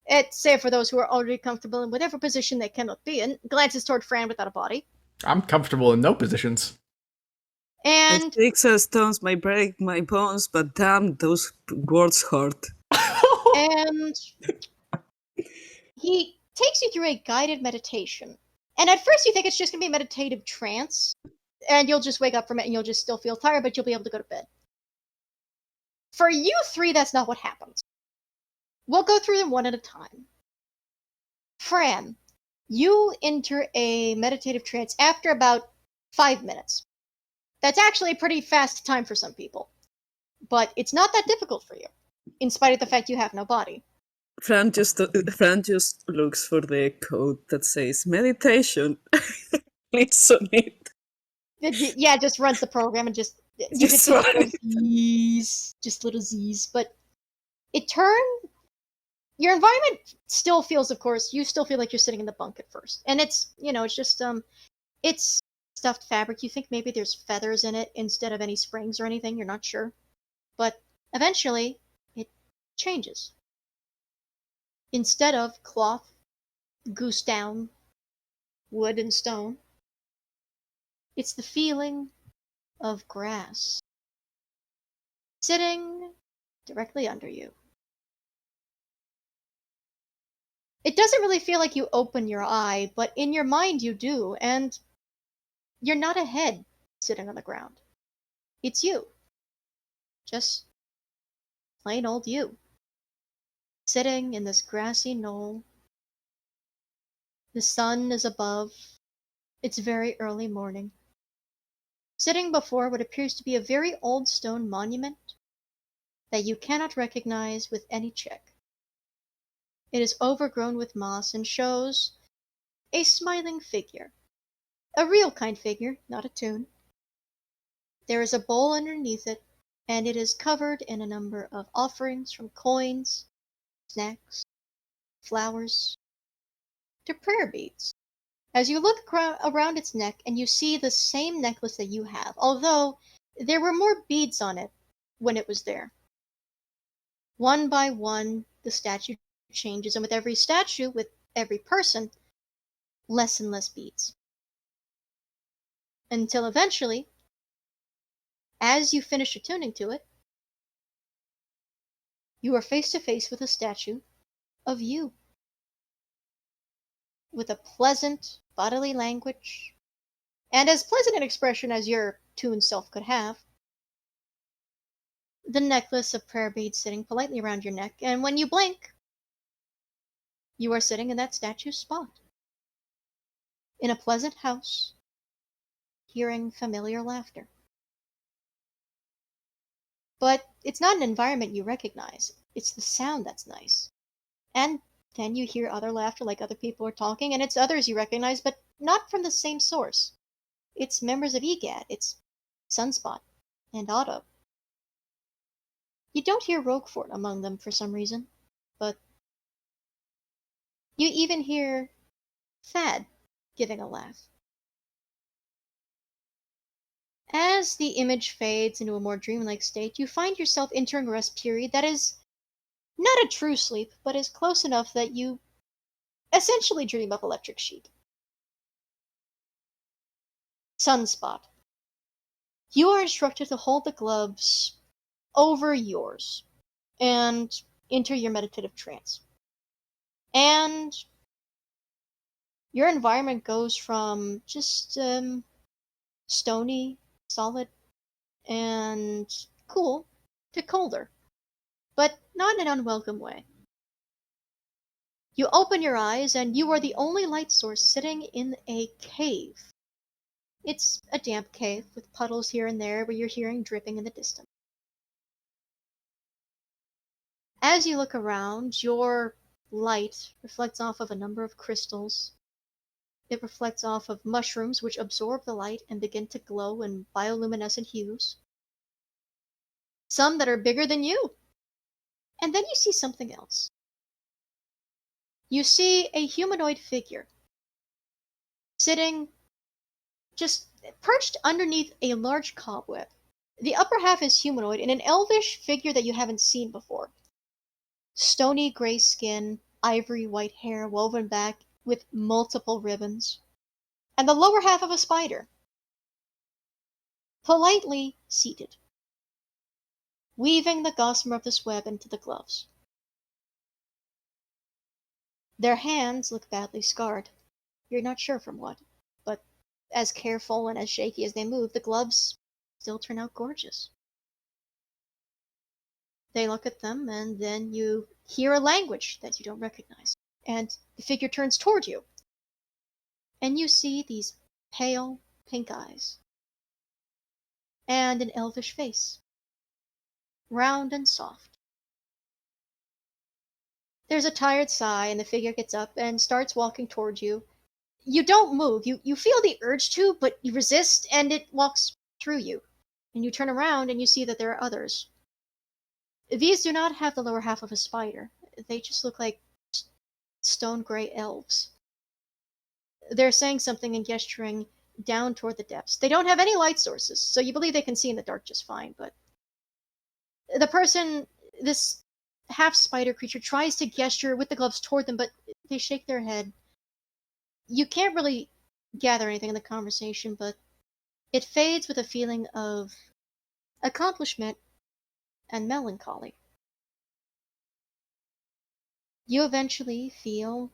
It's safe for those who are already comfortable in whatever position they cannot be in. Glances toward Fran without a body. I'm comfortable in no positions. And Sticks and stones may break my bones, but damn, those words hurt. and he takes you through a guided meditation. And at first you think it's just going to be a meditative trance, and you'll just wake up from it and you'll just still feel tired, but you'll be able to go to bed. For you three, that's not what happens. We'll go through them one at a time. Fran, you enter a meditative trance after about 5 minutes. That's actually a pretty fast time for some people. But it's not that difficult for you, in spite of the fact you have no body. Fran just looks for the code that says meditation. Clicks on it. Yeah, it just runs the program and just you Just can see run little Z's, just little Z's. But it turned. Your environment still feels, of course, you still feel like you're sitting in the bunk at first, and it's it's just it's stuffed fabric. You think maybe there's feathers in it instead of any springs or anything. You're not sure, but eventually it changes. Instead of cloth, goose down, wood, and stone, it's the feeling of grass sitting directly under you. It doesn't really feel like you open your eye, but in your mind you do, and you're not a head sitting on the ground. It's you. Just plain old you. Sitting in this grassy knoll. The sun is above. It's very early morning. Sitting before what appears to be a very old stone monument that you cannot recognize with any check. It is overgrown with moss and shows a smiling figure. A real kind figure, not a toon. There is a bowl underneath it, and it is covered in a number of offerings from coins, snacks, flowers, to prayer beads. As you look around its neck and you see the same necklace that you have, although there were more beads on it when it was there. One by one, the statue changes, and with every statue, with every person, less and less beads. Until eventually, as you finish attuning to it, you are face to face with a statue of you. With a pleasant bodily language, and as pleasant an expression as your toon self could have. The necklace of prayer beads sitting politely around your neck, and when you blink, you are sitting in that statue's spot. In a pleasant house, hearing familiar laughter. But it's not an environment you recognize. It's the sound that's nice. And then you hear other laughter like other people are talking, and it's others you recognize, but not from the same source. It's members of EGAD. It's Sunspot and Otto. You don't hear Roguefort among them for some reason, but you even hear Thad giving a laugh. As the image fades into a more dreamlike state, you find yourself entering a rest period that is not a true sleep, but is close enough that you essentially dream of electric sheep. Sunspot. You are instructed to hold the gloves over yours and enter your meditative trance. And your environment goes from just stony, solid, and cool to colder, but not in an unwelcome way. You open your eyes and you are the only light source sitting in a cave. It's a damp cave with puddles here and there where you're hearing dripping in the distance. As you look around, your light reflects off of a number of crystals. It reflects off of mushrooms which absorb the light and begin to glow in bioluminescent hues. Some that are bigger than you. And then you see something else. You see a humanoid figure sitting just perched underneath a large cobweb. The upper half is humanoid and an elvish figure that you haven't seen before. Stony gray skin, ivory white hair woven back with multiple ribbons, and the lower half of a spider, politely seated, weaving the gossamer of this web into the gloves. Their hands look badly scarred. You're not sure from what, but as careful and as shaky as they move, the gloves still turn out gorgeous. They look at them, and then you hear a language that you don't recognize, and the figure turns toward you, and you see these pale pink eyes and an elvish face, round and soft. There's a tired sigh, and the figure gets up and starts walking toward you. You don't move. You feel the urge to, but you resist, and it walks through you. And you turn around, and you see that there are others. These do not have the lower half of a spider. They just look like stone gray elves. They're saying something and gesturing down toward the depths. They don't have any light sources, so you believe they can see in the dark just fine, but the person, this half spider creature, tries to gesture with the gloves toward them, but they shake their head. You can't really gather anything in the conversation, but it fades with a feeling of accomplishment and melancholy. You eventually feel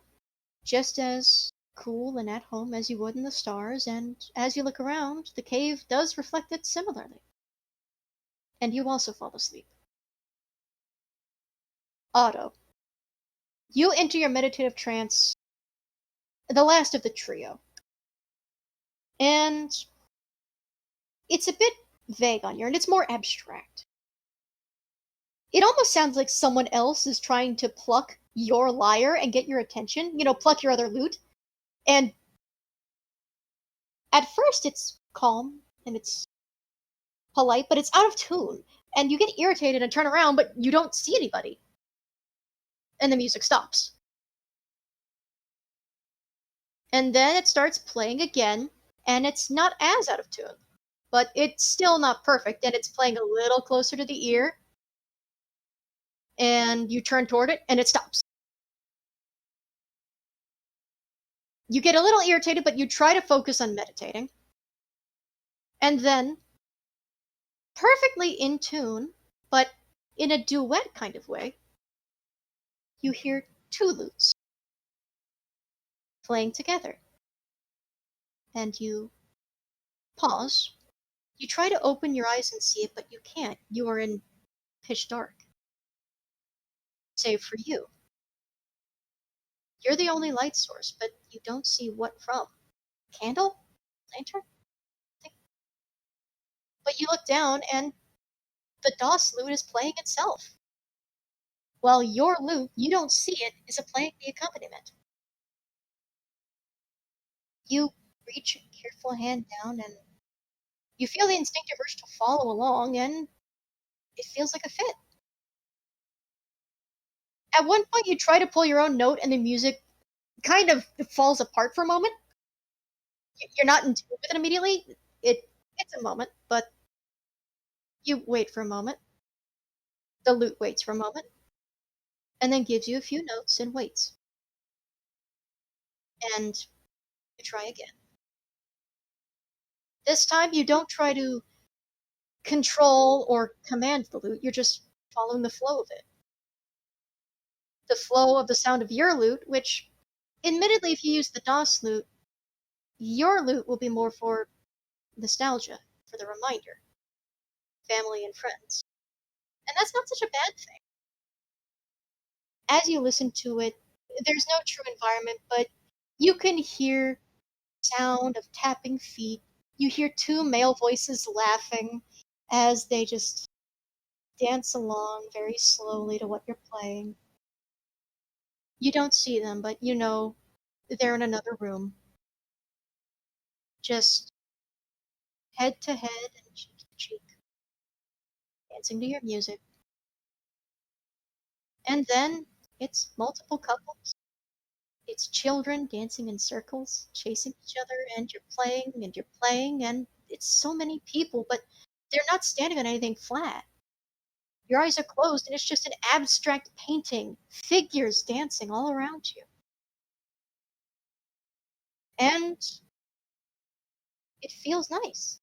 just as cool and at home as you would in the stars, and as you look around, the cave does reflect it similarly. And you also fall asleep. Otto, you enter your meditative trance, the last of the trio. And it's a bit vague on your end, it's more abstract. It almost sounds like someone else is trying to pluck your lyre and get your attention, pluck your other lute. And at first it's calm and it's polite, but it's out of tune. And you get irritated and turn around, but you don't see anybody. And the music stops. And then it starts playing again, and it's not as out of tune. But it's still not perfect, and it's playing a little closer to the ear. And you turn toward it, and it stops. You get a little irritated, but you try to focus on meditating. And then, perfectly in tune, but in a duet kind of way, you hear two lutes playing together. And you pause. You try to open your eyes and see it, but you can't. You are in pitch dark. Save for you. You're the only light source, but you don't see what from. Candle? Lantern? But you look down, and the DOS lute is playing itself. While your lute, you don't see it, is playing the accompaniment. You reach a careful hand down, and you feel the instinctive urge to follow along, and it feels like a fit. At one point, you try to pull your own note, and the music kind of falls apart for a moment. You're not in tune with it immediately. It's a moment, but you wait for a moment. The lute waits for a moment, and then gives you a few notes and waits. And you try again. This time, you don't try to control or command the lute, you're just following the flow of it. The flow of the sound of your lute, which, admittedly, if you use the DOS lute, your lute will be more for nostalgia, for the reminder, family and friends. And that's not such a bad thing. As you listen to it, there's no true environment, but you can hear sound of tapping feet. You hear two male voices laughing as they just dance along very slowly to what you're playing. You don't see them, but you know they're in another room. Just head to head and cheek to cheek, dancing to your music. And then it's multiple couples. It's children dancing in circles, chasing each other, and you're playing, and it's so many people, but they're not standing on anything flat. Your eyes are closed, and it's just an abstract painting, figures dancing all around you. And it feels nice.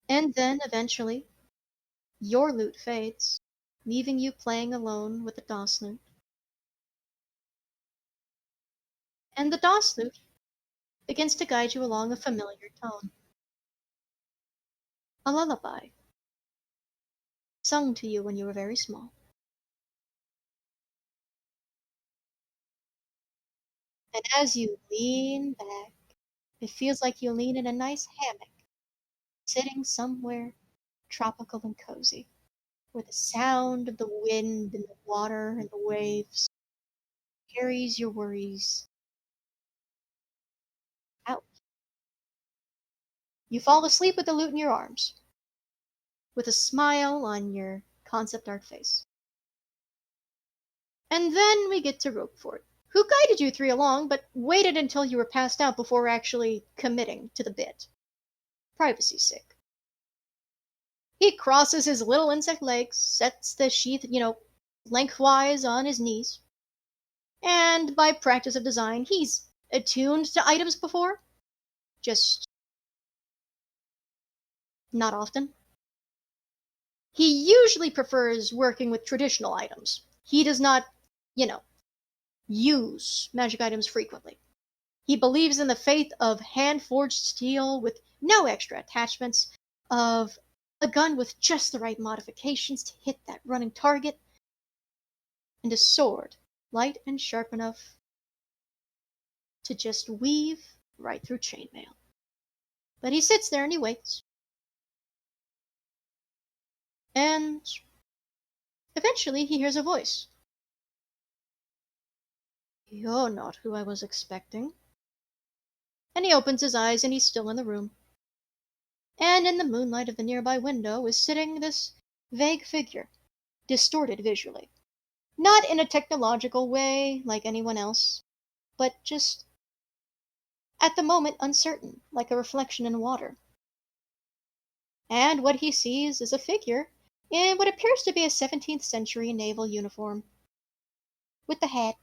And then, eventually, your loot fades, leaving you playing alone with the DOS loot. And the DOS loot begins to guide you along a familiar tone. A lullaby, sung to you when you were very small. And as you lean back, it feels like you lean in a nice hammock, sitting somewhere tropical and cozy, where the sound of the wind and the water and the waves carries your worries out. You fall asleep with the loot in your arms, with a smile on your concept art face. And then we get to Roguefort, who guided you three along, but waited until you were passed out before actually committing to the bit. Privacy's sake. He crosses his little insect legs, sets the sheath, lengthwise on his knees, and by practice of design, he's attuned to items before, just not often. He usually prefers working with traditional items. He does not, use magic items frequently. He believes in the faith of hand-forged steel with no extra attachments, of a gun with just the right modifications to hit that running target, and a sword light and sharp enough to just weave right through chainmail. But he sits there and he waits. And eventually he hears a voice. "You're not who I was expecting." And he opens his eyes and he's still in the room. And in the moonlight of the nearby window is sitting this vague figure, distorted visually. Not in a technological way like anyone else, but just at the moment uncertain, like a reflection in water. And what he sees is a figure in what appears to be a 17th century naval uniform, with the hat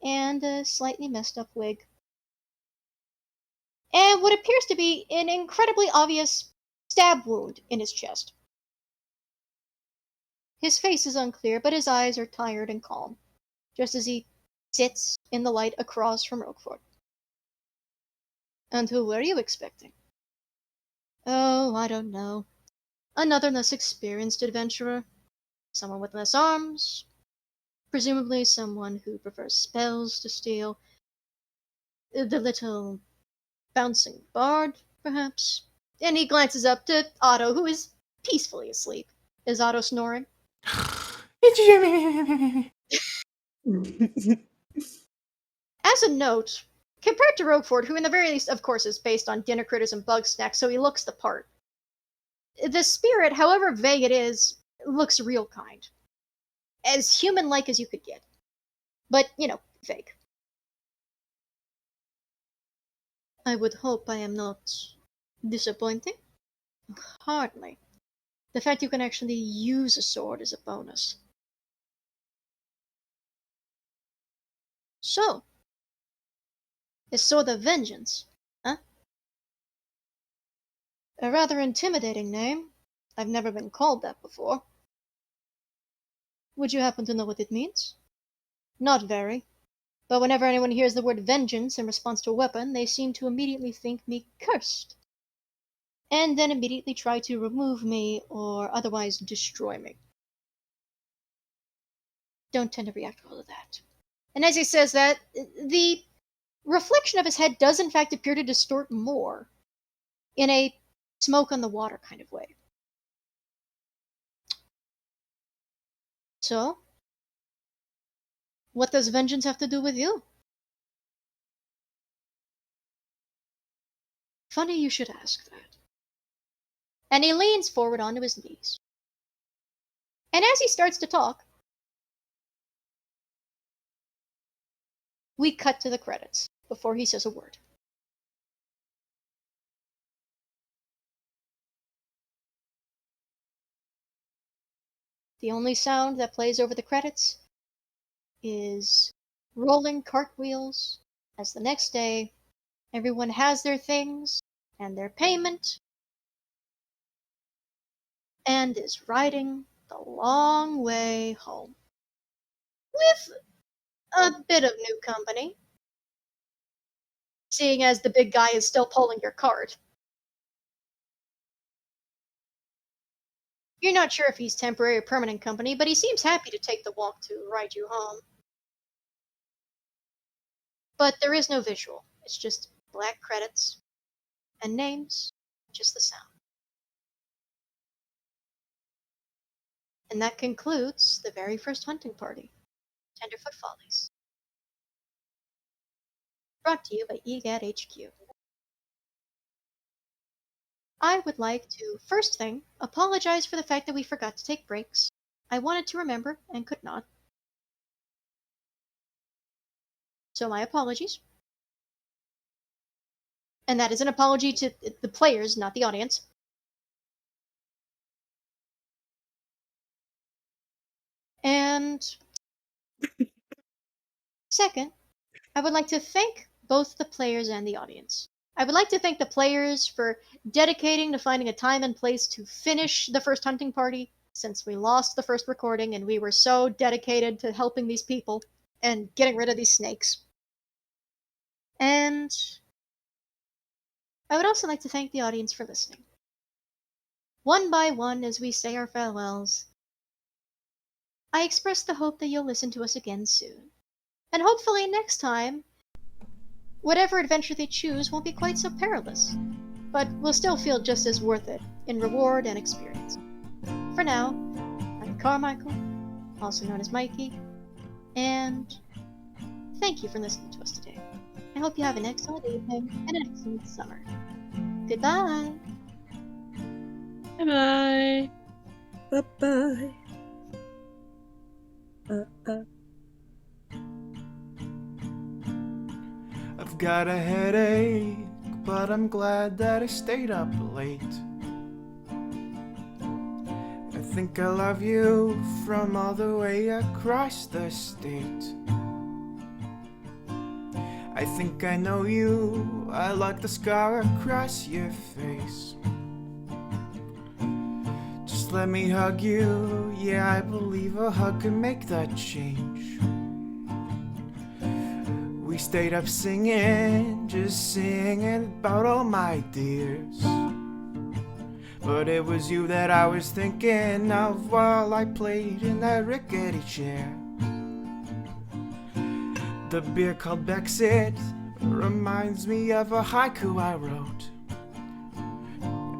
and a slightly messed up wig. And what appears to be an incredibly obvious stab wound in his chest. His face is unclear, but his eyes are tired and calm, just as he sits in the light across from Roguefort. "And who were you expecting?" "Oh, I don't know. Another less experienced adventurer. Someone with less arms. Presumably someone who prefers spells to steal. The little bouncing bard, perhaps." And he glances up to Otto, who is peacefully asleep. Is Otto snoring? As a note, compared to Roguefort, who in the very least, of course, is based on dinner critters and bug snacks, so he looks the part, the spirit, however vague it is, looks real kind. As human-like as you could get. But, vague. "I would hope I am not disappointing?" "Hardly. The fact you can actually use a sword is a bonus." "So, a sword of vengeance, huh? A rather intimidating name. I've never been called that before." "Would you happen to know what it means?" "Not very. But whenever anyone hears the word vengeance in response to a weapon, they seem to immediately think me cursed. And then immediately try to remove me or otherwise destroy me. Don't tend to react well to that." And as he says that, the reflection of his head does in fact appear to distort more, in a smoke on the water kind of way. "So, what does vengeance have to do with you?" "Funny you should ask that." And he leans forward onto his knees. And as he starts to talk, We cut to the credits before he says a word. The only sound that plays over the credits is rolling cartwheels as the next day everyone has their things and their payment and is riding the long way home. With a bit of new company, seeing as the big guy is still pulling your cart. You're not sure if he's temporary or permanent company, but he seems happy to take the walk to ride you home. But there is no visual. It's just black credits and names, just the sound. And that concludes the very first hunting party, Tenderfoot Follies. Brought to you by EGAD HQ. I would like to, first thing, apologize for the fact that we forgot to take breaks. I wanted to remember and could not. So my apologies. And that is an apology to the players, not the audience. And second, I would like to thank both the players and the audience. I would like to thank the players for dedicating to finding a time and place to finish the first hunting party, since we lost the first recording and we were so dedicated to helping these people and getting rid of these snakes. And I would also like to thank the audience for listening. One by one, as we say our farewells, I express the hope that you'll listen to us again soon. And hopefully next time, whatever adventure they choose won't be quite so perilous, but will still feel just as worth it in reward and experience. For now, I'm Carmichael, also known as Mikey, and thank you for listening to us today. I hope you have an excellent evening and an excellent summer. Goodbye! Bye-bye. Bye-bye. I've got a headache, but I'm glad that I stayed up late. I think I love you from all the way across the state. I think I know you, I like the scar across your face. Just let me hug you, yeah, I believe a hug can make that change. We stayed up singing, just singing about all my dears. But it was you that I was thinking of while I played in that rickety chair. The beer called Brexit reminds me of a haiku I wrote.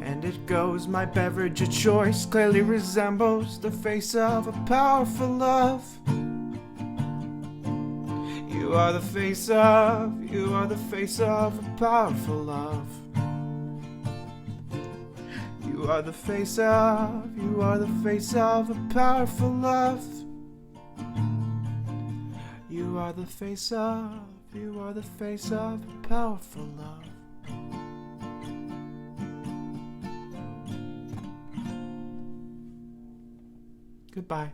And it goes, my beverage of choice clearly resembles the face of a powerful love. You are the face of a powerful love. You are the face of a powerful love. You are the face of a powerful love. Goodbye.